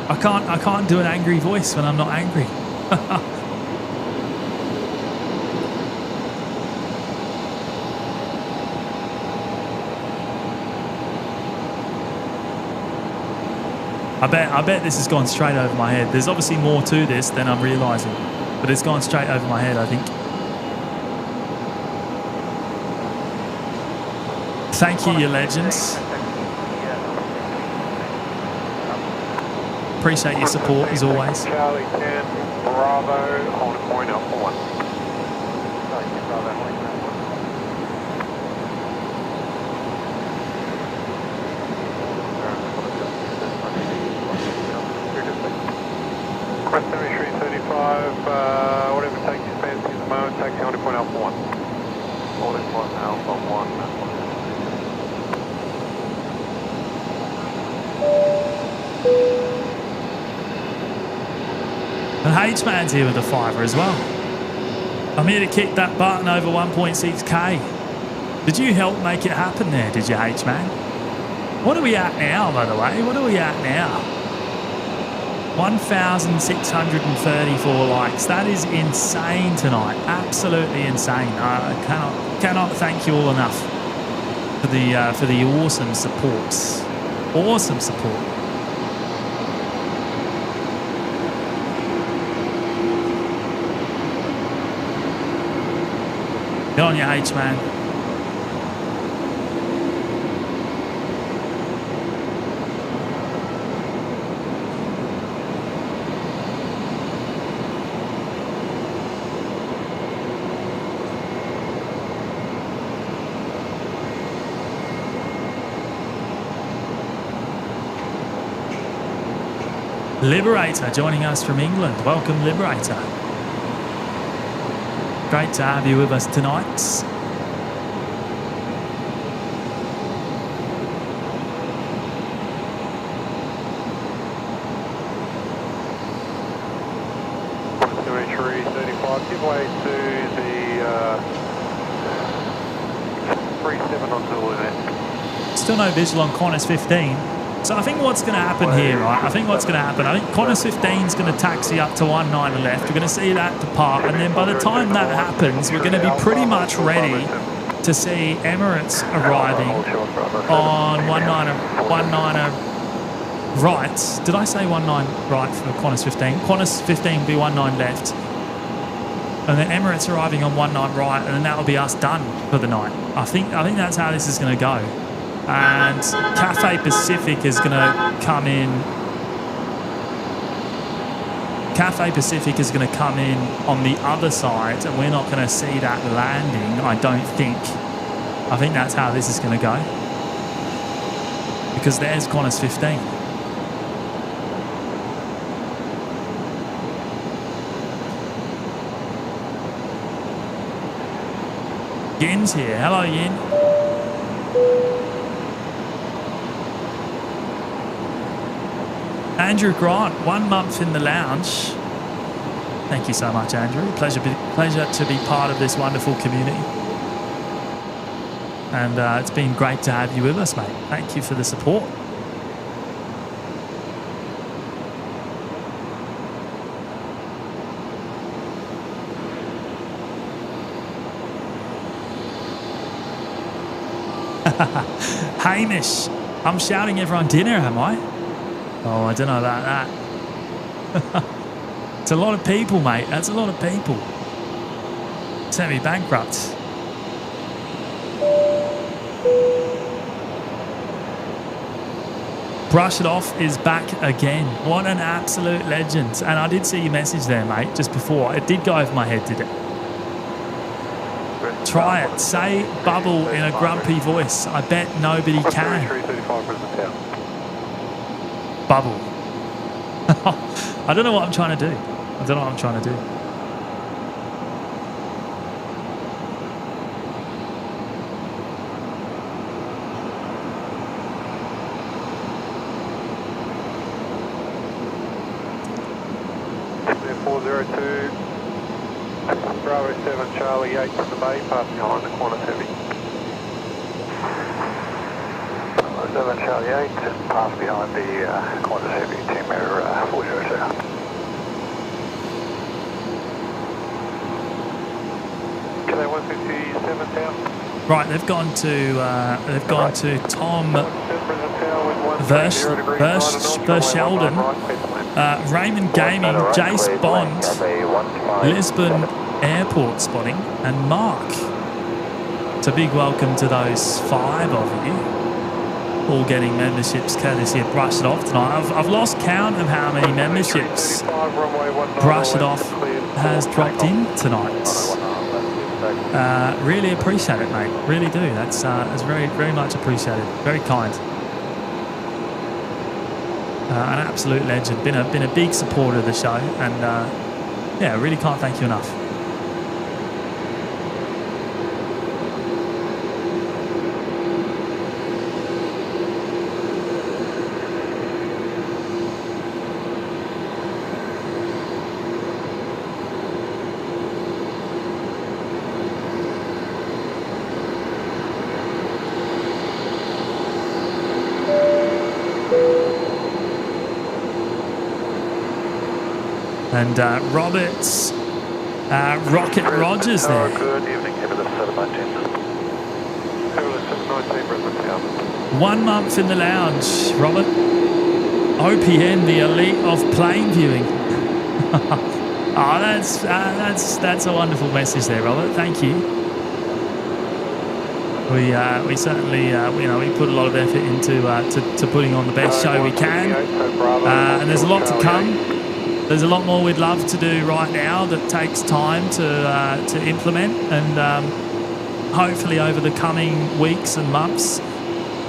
I can't do an angry voice when I'm not angry. I bet this has gone straight over my head. There's obviously more to this than I'm realising, but it's gone straight over my head, I think. Thank you, you legends. Appreciate your support as always. Charlie 10, Bravo, hold point up for 1. West 3335, whatever takes your fancy at the moment, taxi holding point Alpha 1. Holding point Alpha 1. And H-Man's here with the fiver as well. I'm here to kick that button over 1.6k. Did you help make it happen there, did you, H-Man? What are we at now, by the way? What are we at now? 1,634 likes. That is insane tonight. Absolutely insane. I cannot thank you all enough for the awesome support. Awesome support. Get on your H-Man. Liberator joining us from England. Welcome, Liberator. Great to have you with us tonight. Give way to the 37 on Zulu there. Still no visual on Qantas 15. So I think what's going to happen here, right? I think Qantas 15 is going to taxi up to 19 left. We're going to see that depart. And then by the time that happens, we're going to be pretty much ready to see Emirates arriving on 19 right. Did I say 19 right for Qantas 15? Qantas 15 will be 19 left. and then Emirates arriving on 19 right, and then that'll be us done for the night. I think that's how this is going to go. And Cathay Pacific is going to come in. Cathay Pacific is going to come in on the other side, and we're not going to see that landing, I don't think. I think that's how this is going to go. Because there's Qantas 15. Yin's here. Hello, Yin. Andrew Grant, 1 month in the lounge. Thank you so much, Andrew. Pleasure to be part of this wonderful community. And it's been great to have you with us, mate. Thank you for the support. Hamish, I'm shouting everyone dinner, am I? Oh, I don't know about that. It's a lot of people, mate. That's a lot of people. Semi-bankrupt. Brush It Off is back again. What an absolute legend. And I did see your message there, mate, just before. It did go over my head, did it? Try it. Say bubble in a grumpy voice. I bet nobody can. Bubble. I don't know what I'm trying to do. I don't know what I'm trying to do. Bravo 7 Charlie 8 from the bay, passing behind the Qantas Heavy. Bravo 7 Charlie 8, pass behind the Qantas Heavy, team error 402. Today 157 town. Right, they've gone to Tom Verschelden, Raymond Gaming, Jace Bond, Lisbon Airport spotting, and Mark. It's a big welcome to those 5 of you, all getting memberships courtesy of Brush It Off tonight. I've lost count of how many memberships Brush It Off has dropped in tonight. Really appreciate it, mate. Really do. That's very, very much appreciated. Very kind. An absolute legend. Been a big supporter of the show, and yeah, really can't thank you enough. And Roberts, Rocket Rogers there. Good evening, Emirates 719. Emirates 719, Brisbane Town. 1 month in the lounge, Robert. OPN, the elite of plane viewing. That's a wonderful message there, Robert. Thank you. We certainly we put a lot of effort into to putting on the best show we can, and there's a lot to come. There's a lot more we'd love to do right now that takes time to implement, and hopefully over the coming weeks and months,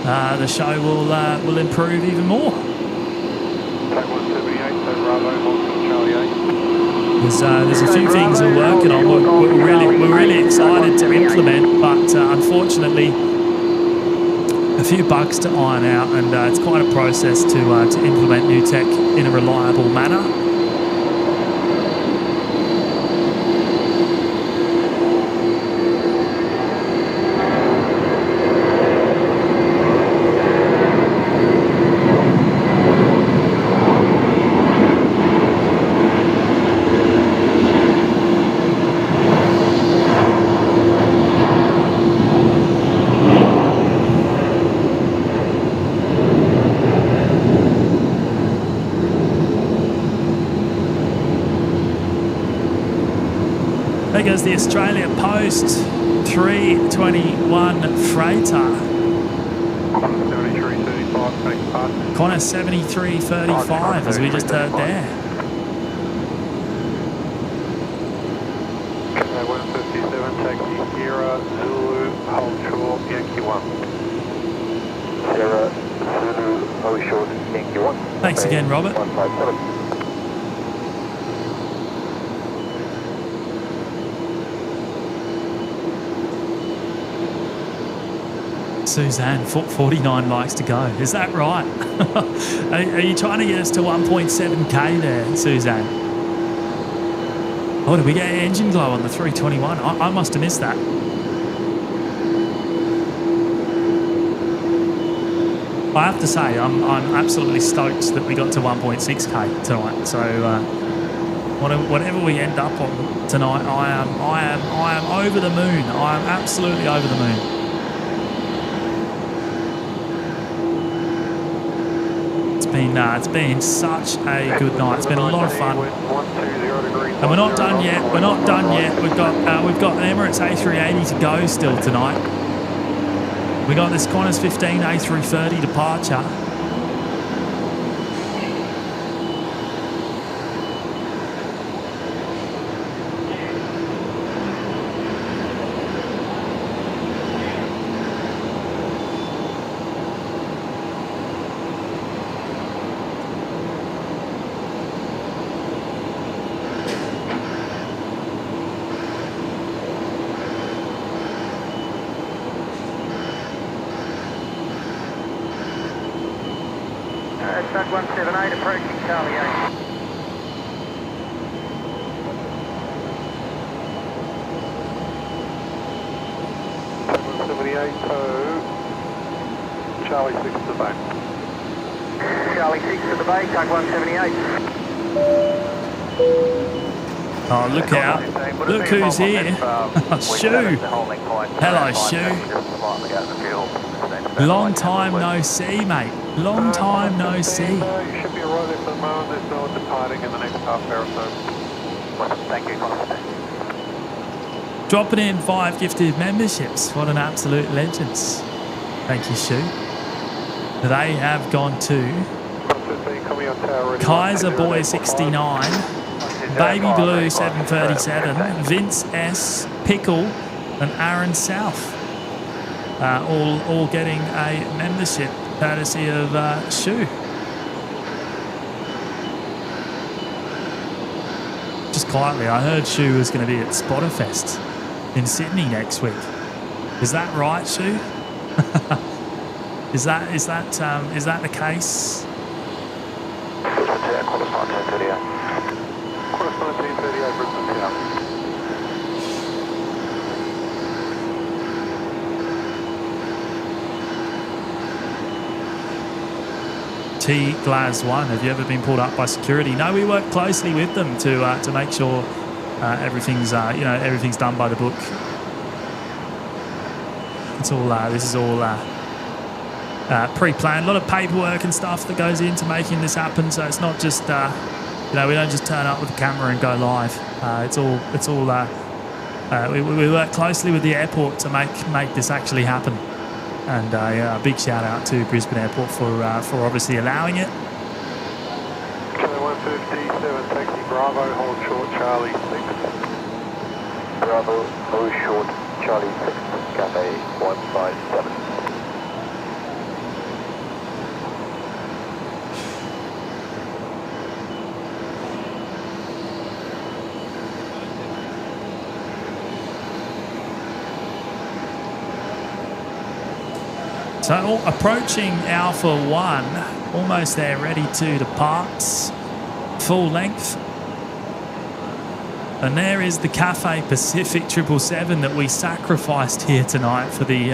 the show will improve even more. There's a few things we're working on. We're really excited to implement, but unfortunately, a few bugs to iron out, and it's quite a process to implement new tech in a reliable manner. There goes the Australia Post 321 freighter. 7335, take part. Qantas 7335, as we just heard there. Okay, 157, taxi Sierra Zulu, hold short, Yankee 1. Sierra Zulu, hold short, Yankee 1. Thanks again, Robert. 157. Suzanne, 49 likes to go. Is that right? Are you trying to get us to 1.7k there, Suzanne? Oh, did we get engine glow on the 321? I must have missed that. I have to say, I'm absolutely stoked that we got to 1.6k tonight. So whatever we end up on tonight, I am over the moon. I am absolutely over the moon. It's been such a good night. It's been a lot of fun. And we're not done yet. We're not done yet. We've got an Emirates A380 to go still tonight. We got this Qantas 15 A330 departure. Duck 178 approaching Charlie 8. 178, Charlie 6 to the bay. Charlie 6 to the bay, Duck 178. Oh, look out. Look who's here. Shu. Hello, Shu. Long time no see, mate. Long time no see. You should be right there for the moment. There's no one departing in the next half hour or so. Thank you, Dropping in 5 gifted memberships. What an absolute legends. Thank you, Shu. They have gone to Kaiser Boy 69, Baby Blue 737, Vince S, Pickle, and Aaron South. All getting a membership courtesy of Shu. Just quietly, I heard Shu was going to be at Spotterfest in Sydney next week. Is that right, Shu? Is that the case? Qantas 1938, Brisbane Town. T Glaz 1, have you ever been pulled up by security? No, we work closely with them to make sure everything's everything's done by the book. It's all this is all pre-planned. A lot of paperwork and stuff that goes into making this happen. So it's not just we don't just turn up with the camera and go live. We work closely with the airport to make this actually happen. And a big shout out to Brisbane Airport for obviously allowing it. Okay, 157, taxi Bravo, hold short, Charlie 6. Bravo, hold short, Charlie 6, Cafe 157. So approaching Alpha 1, almost there, ready to depart, full length. And there is the Cathay Pacific 777 that we sacrificed here tonight for the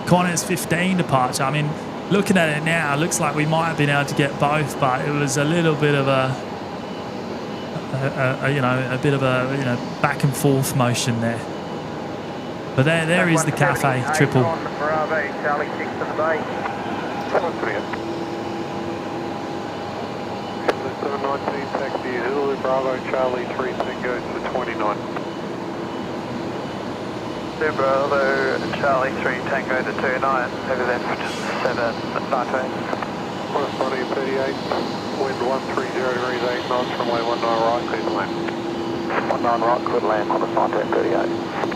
Qantas 15 departure. I mean, looking at it now, it looks like we might have been able to get both, but it was a little bit of a back and forth motion there. But there is the Cathay triple. Bravo, Charlie 6 to the bay. 719, taxi Zulu, Bravo, Charlie 3 Tango to 29. 2 Bravo, Charlie 3 Tango to 29, over left 719. West body 38, wind 130 degrees 8 knots, runway 19 right, clear to land. 19 right, could land on the Fontaine 38.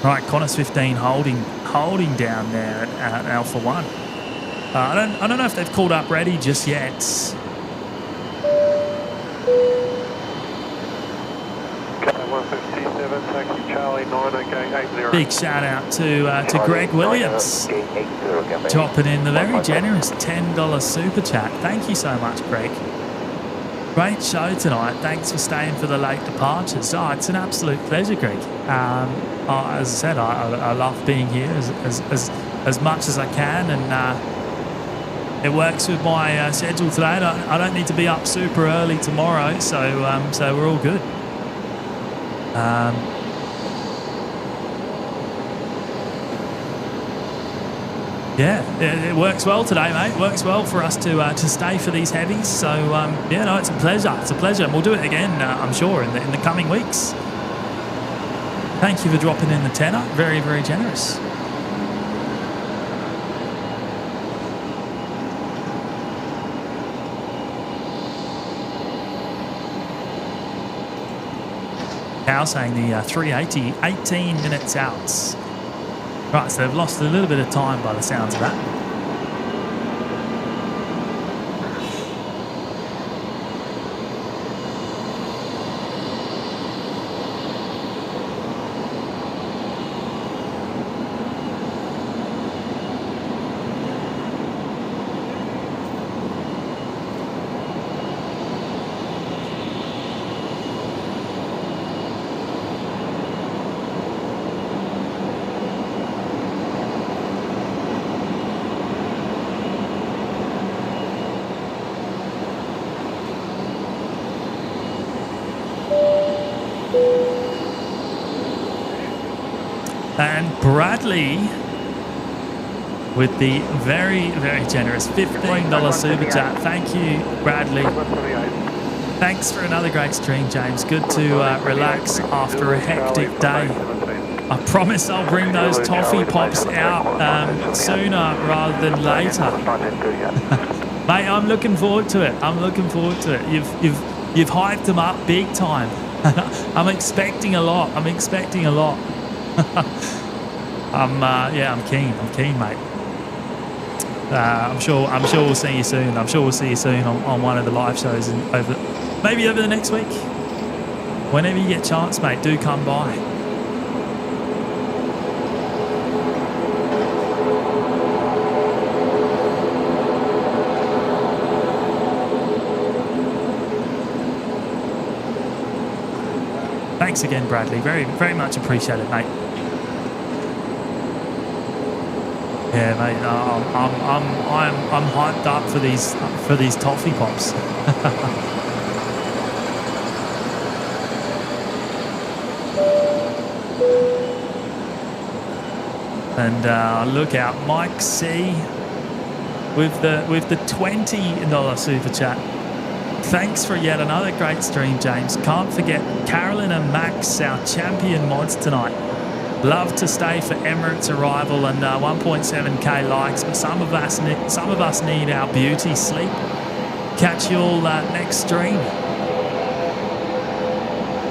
Right, Qantas 15 holding down there at Alpha 1. I don't know if they've called up ready just yet. Okay, 157, taxi Charlie 9, okay, 80. Big shout out to Greg Williams, dropping in the very generous $10 super chat. Thank you so much, Greg. Great show tonight. Thanks for staying for the late departures. Oh, it's an absolute pleasure, Greg. As I said, I love being here as much as I can, and it works with my schedule today. I don't need to be up super early tomorrow, so we're all good. Yeah, it works well today, mate. It works well for us to stay for these heavies. So yeah, no, it's a pleasure. It's a pleasure, and we'll do it again, I'm sure, in the coming weeks. Thank you for dropping in the tenner. Very, very generous. Now saying the 380, 18 minutes out. Right, so they've lost a little bit of time by the sounds of that. And Bradley with the very, very generous $15 super chat. Thank you, Bradley. Thanks for another great stream, James. Good to relax after a hectic day. I promise I'll bring those toffee pops out sooner rather than later. Mate, I'm looking forward to it. I'm looking forward to it. You've hyped them up big time. I'm expecting a lot. I'm expecting a lot. I'm keen, mate. I'm sure we'll see you soon. I'm sure we'll see you soon on one of the live shows maybe over the next week. Whenever you get a chance, mate, do come by. Thanks again, Bradley. Very, very much appreciated, mate. Yeah, mate. I'm hyped up for these toffee pops. And look out, Mike C with the $20 super chat. Thanks for yet another great stream, James. Can't forget Carolyn and Max, our champion mods tonight. Love to stay for Emirates arrival and 1.7k likes, but some of us need our beauty sleep. Catch you all next stream.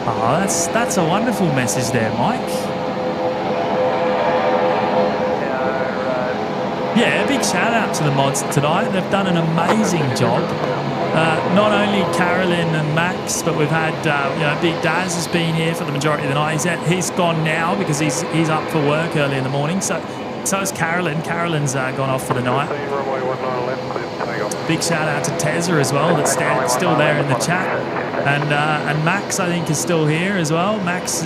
Oh, that's a wonderful message there, Mike. Yeah, big shout out to the mods tonight. They've done an amazing job. Not only Carolyn and Max, but we've had Big Daz has been here for the majority of the night. He's gone now because he's up for work early in the morning. So is Carolyn. Carolyn's gone off for the night. Big shout out to Tezza as well, that's still there in the chat. And Max, I think, is still here as well. Max,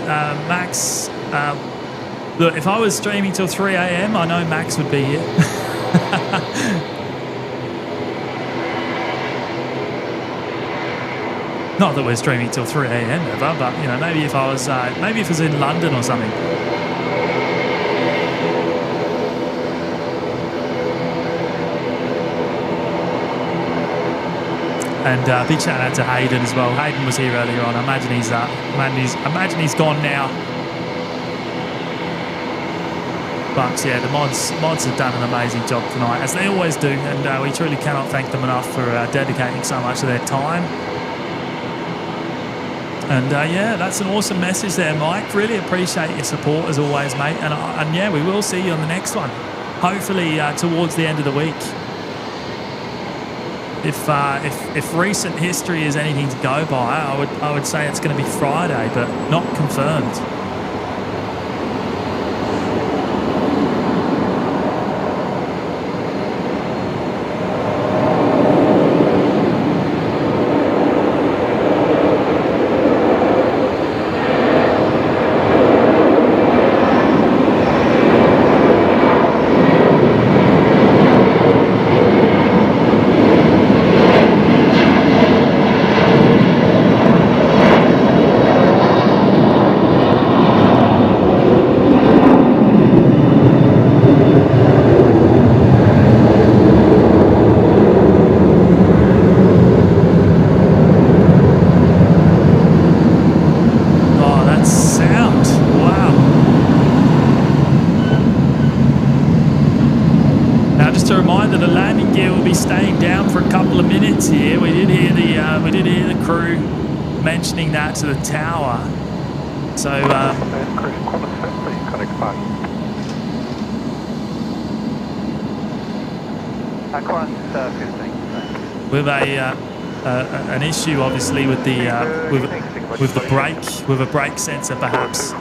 look, if I was streaming till 3 a.m., I know Max would be here. Not that we're streaming till 3 a.m. ever, but you know, maybe if I was, maybe if it was in London or something. And big shout out to Hayden as well. Hayden was here earlier on. I imagine he's gone now. But yeah, the mods have done an amazing job tonight, as they always do, and we truly cannot thank them enough for dedicating so much of their time. And yeah, that's an awesome message there, Mike. Really appreciate your support as always, mate. And yeah, we will see you on the next one, hopefully towards the end of the week. If recent history is anything to go by, I would say it's going to be Friday, but not confirmed. That to the tower, so with an issue obviously with the brake, with a brake sensor perhaps.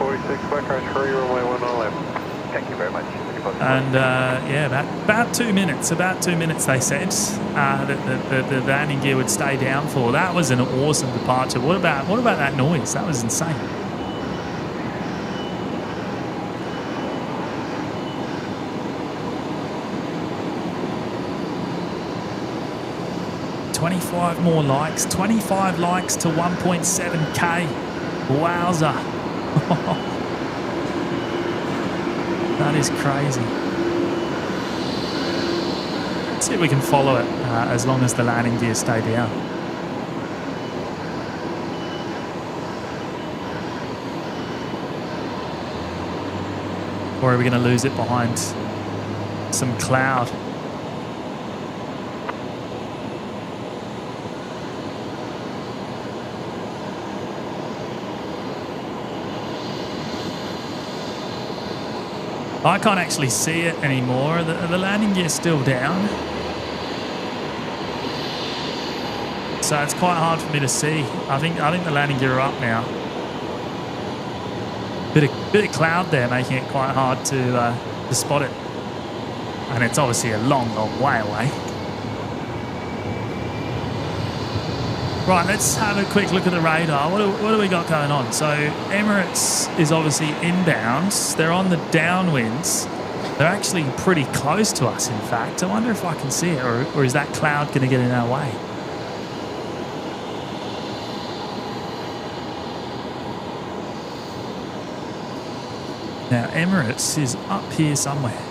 Thank you very much. And yeah, about 2 minutes. About 2 minutes they said that the landing gear would stay down for. That was an awesome departure. What about that noise? That was insane. $25 more likes. 25 likes to 1.7k. Wowza. That is crazy. Let's see if we can follow it as long as the landing gear stay down. Or are we going to lose it behind some cloud? I can't actually see it anymore. The landing gear's still down. So it's quite hard for me to see. I think the landing gear are up now. Bit of cloud there, making it quite hard to spot it. And it's obviously a long, long way away. Right, let's have a quick look at the radar. What do we got going on? So Emirates is obviously inbound. They're on the downwinds. They're actually pretty close to us, in fact. I wonder if I can see it, or is that cloud going to get in our way? Now, Emirates is up here somewhere.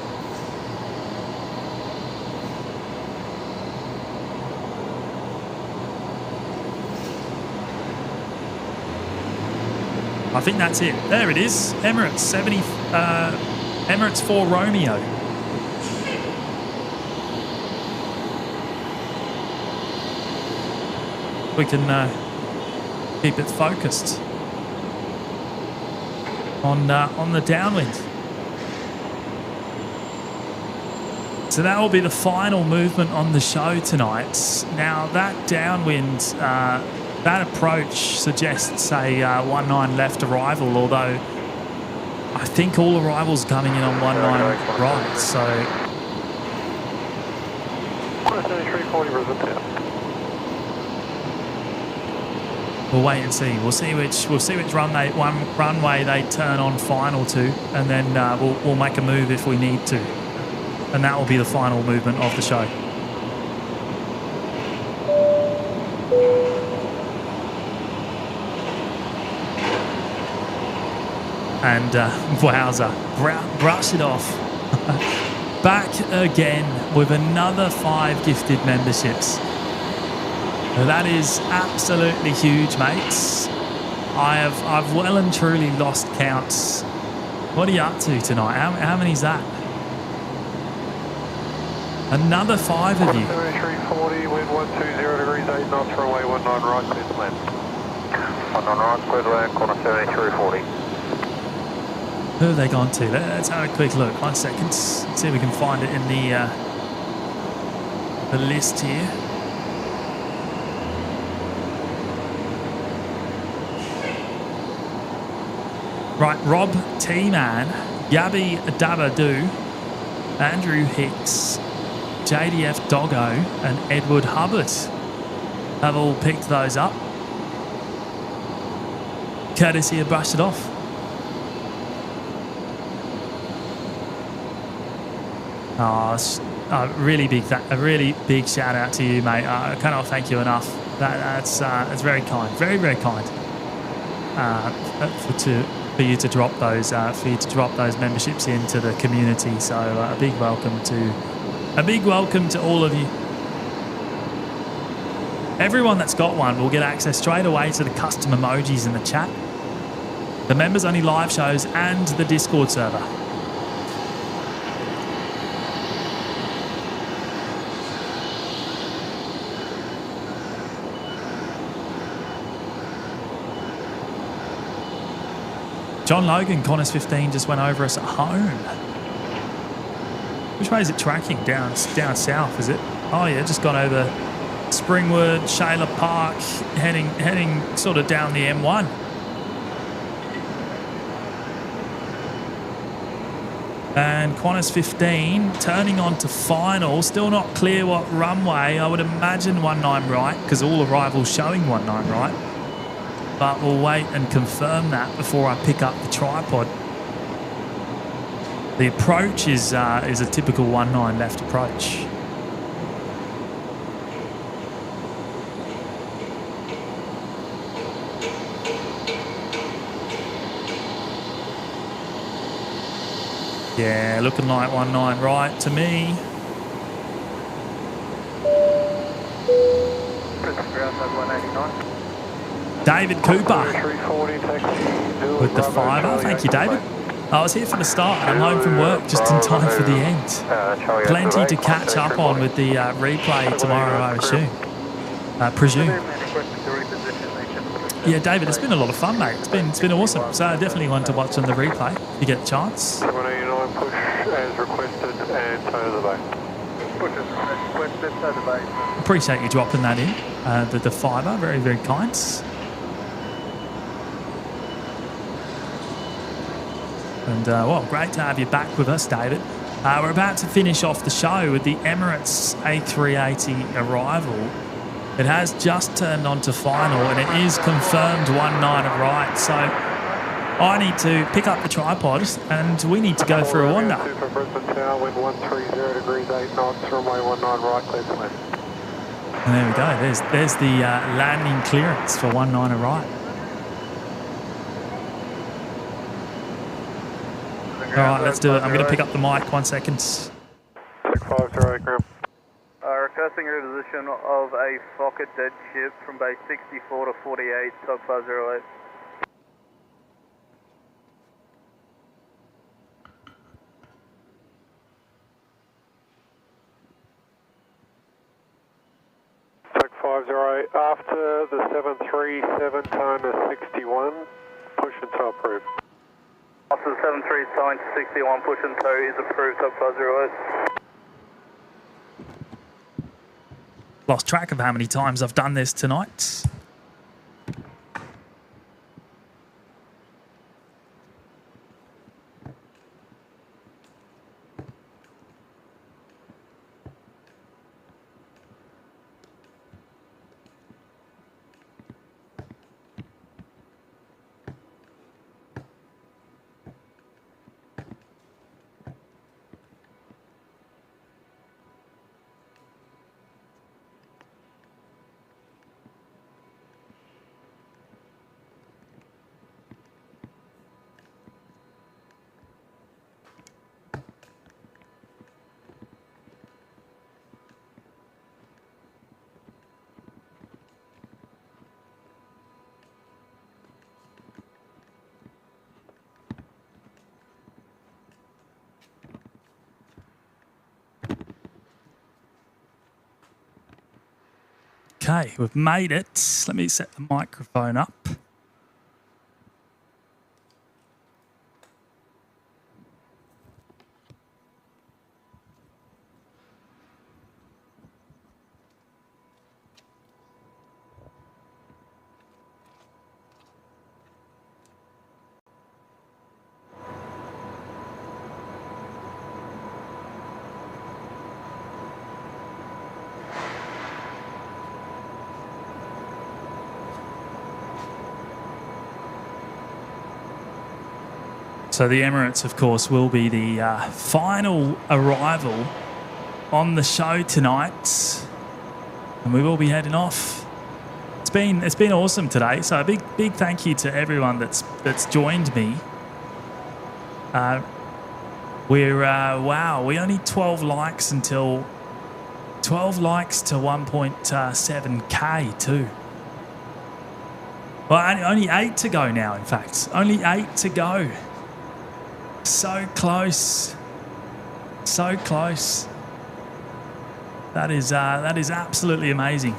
I think that's it. There it is. Emirates Emirates 4 Romeo. We can keep it focused on the downwind. So that will be the final movement on the show tonight. Now that downwind, that approach suggests a 19 left arrival, although I think all arrivals coming in on 19 right, so... We'll wait and see. We'll see which runway they turn on final to, and then we'll make a move if we need to, and that will be the final movement of the show. And wowza, brush it off. Back again with another 5 gifted memberships. That is absolutely huge, mates. I've well and truly lost counts. What are you up to tonight? How many's that? Another 5 of you. 7340, wind 120 degrees, 8 knots, runway 19 right, clear to land. 19 right, clear to land, corner 7340. Who have they gone to? Let's have a quick look. 1 second. Let's see if we can find it in the list here. Right, Rob T-Man, Gabby Dabadoo, Andrew Hicks, JDF Doggo, and Edward Hubbard have all picked those up. Courtesy of Brush It Off. Oh, a really big shout out to you, mate. I cannot thank you enough. That's very kind, very, very kind. For you to drop those memberships into the community. So a big welcome to all of you. Everyone that's got one will get access straight away to the custom emojis in the chat, the members only live shows, and the Discord server. John Logan, Connors 15 just went over us at home. Which way is it tracking? Down south, is it? Oh yeah, just gone over Springwood, Shayla Park, heading sort of down the M1. And Qantas 15 turning on to final. Still not clear what runway. I would imagine 19 right, because all arrivals showing 19 right. But we'll wait and confirm that before I pick up the tripod. The approach is a typical 19 left approach. Yeah, looking like 19 right to me. David Cooper with the 5. Thank you, David. I was here for the start and I'm home from work just in time for the end. Plenty to catch up on with the replay tomorrow, I presume. Yeah, David, it's been a lot of fun, mate. It's been awesome. So definitely one to watch on the replay if you get a chance. 789, push as requested and toe to the bay. Push as requested, toe to the bay. Appreciate you dropping that in. The 5, very, very kind. And, well, great to have you back with us, David. We're about to finish off the show with the Emirates A380 arrival. It has just turned on to final, and it is confirmed 19 right. So I need to pick up the tripod, and we need to go for a wander. Super Brisbane Tower, wind 130 degrees, 8 knots, runway 19 right, clear to land. And there we go. There's the landing clearance for 19 right. All right, let's do it. I'm going to pick up the mic. 1 second. 6508, ground. Requesting reposition of a Fokker dead ship from base 64 to 48, sub 508. Take 508, after the 737 tone to 61, push and tow approved. After the 73 towing to 61, push and tow is approved, sub 508. Lost track of how many times I've done this tonight. Okay, we've made it. Let me set the microphone up. So the Emirates, of course, will be the final arrival on the show tonight, and we will be heading off. It's been awesome today. So a big thank you to everyone that's joined me. We only 12 likes to 1.7k too. Well, only 8 to go now. In fact, only 8 to go. So close, so close. That is absolutely amazing.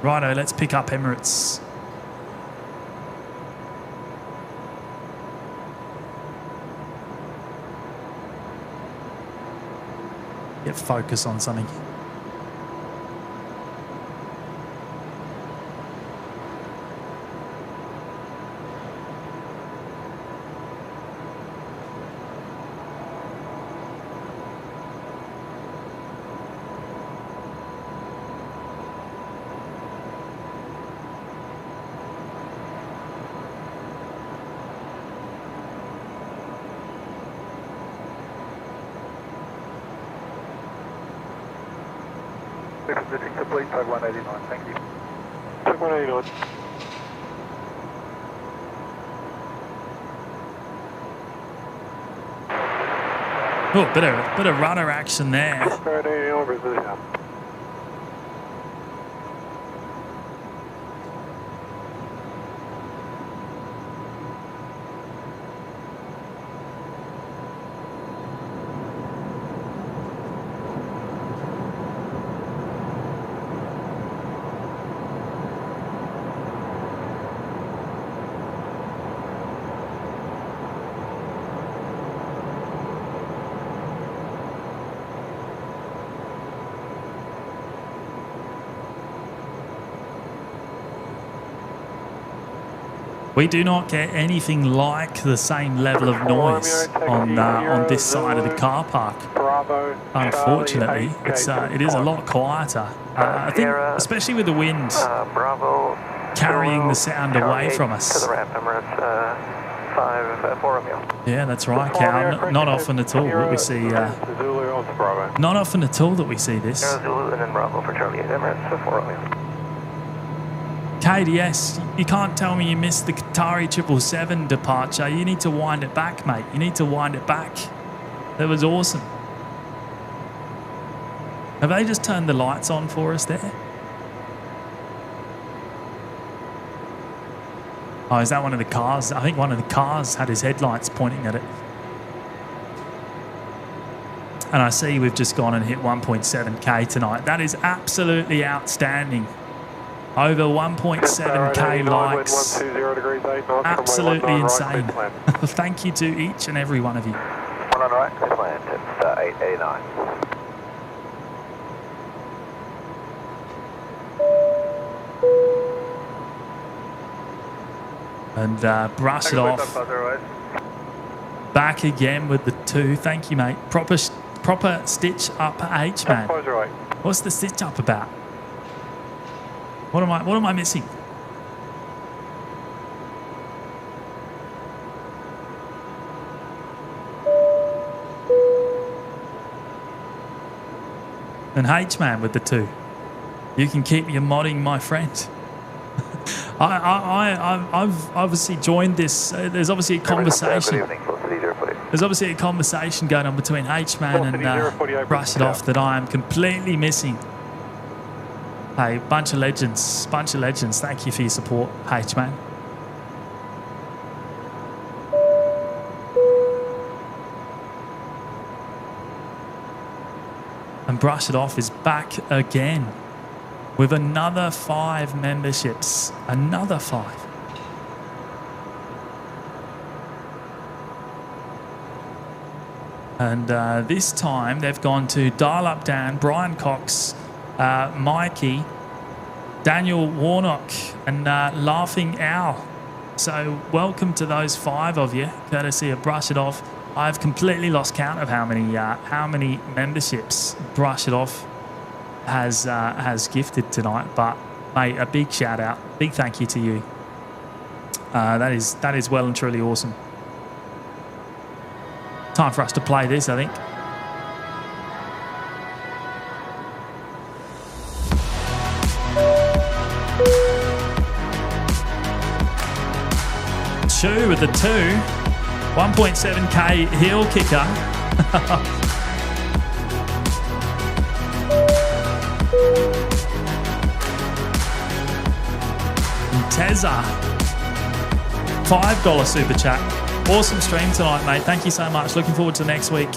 Righto, let's pick up Emirates. Get focus on something. Repositioning complete, tug 189, thank you. Tug 189. Oh, bit of rudder action there. We do not get anything like the same level of noise on this side of the car park. Unfortunately, it is a lot quieter. I think, especially with the wind carrying the sound away from us. Yeah, that's right, Cal. Not often at all that we see. Not often at all that we see this. KDS, you can't tell me you missed the Qatari 777 departure. You need to wind it back, mate. You need to wind it back. That was awesome. Have they just turned the lights on for us there? Oh, is that one of the cars? I think one of the cars had his headlights pointing at it. And I see we've just gone and hit 1.7k tonight. That is absolutely outstanding. Over 1.7k likes. Absolutely insane. Thank you to each and every one of you. 1 on right, clear land, it's 889. And brush it off. Back again with the 2. Thank you, mate. Proper stitch up H, man. What's the stitch up about? What am I missing? And H-Man with the 2. You can keep your modding, my friend. I've obviously joined this. There's obviously a conversation. There's obviously a conversation going on between H-Man and Brush It Off that I am completely missing. Hey, bunch of legends. Thank you for your support, H-Man. And Brush It Off is back again. with another 5 memberships. Another 5. And this time they've gone to Dial Up Dan, Brian Cox, Mikey, Daniel Warnock, and Laughing Owl. So welcome to those 5 of you, courtesy of Brush It Off. I've completely lost count of how many memberships Brush It Off has gifted tonight. But mate, a big shout out, big thank you to you. That is well and truly awesome. Time for us to play this, I think. Chu with the 2. 1.7k heel kicker. Tezza. $5 super chat. Awesome stream tonight, mate. Thank you so much. Looking forward to next week.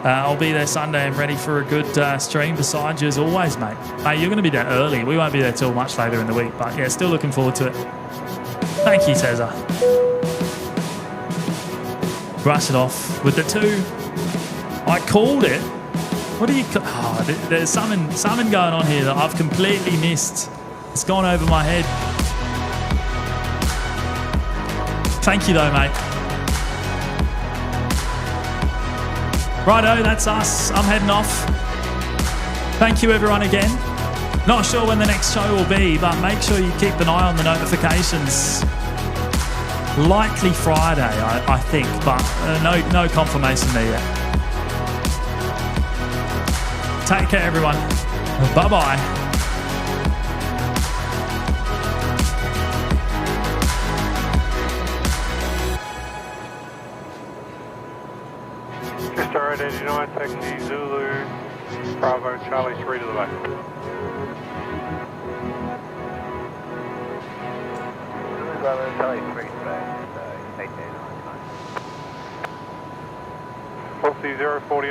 I'll be there Sunday and ready for a good stream beside you as always, mate. Mate, you're going to be there early. We won't be there till much later in the week, but yeah, still looking forward to it. Thank you, Tezza. Brush It Off with the 2. I called it. What do you call? Oh, there's something going on here that I've completely missed. It's gone over my head. Thank you though, mate. Righto, that's us. I'm heading off. Thank you everyone again. Not sure when the next show will be, but make sure you keep an eye on the notifications. Likely Friday, I think, but no confirmation there yet. Take care, everyone. Bye-bye. Star 89, taxi Zulu, Bravo, Charlie 3 to the left. Bravo, Charlie 3 to the left, 889. Policy 048.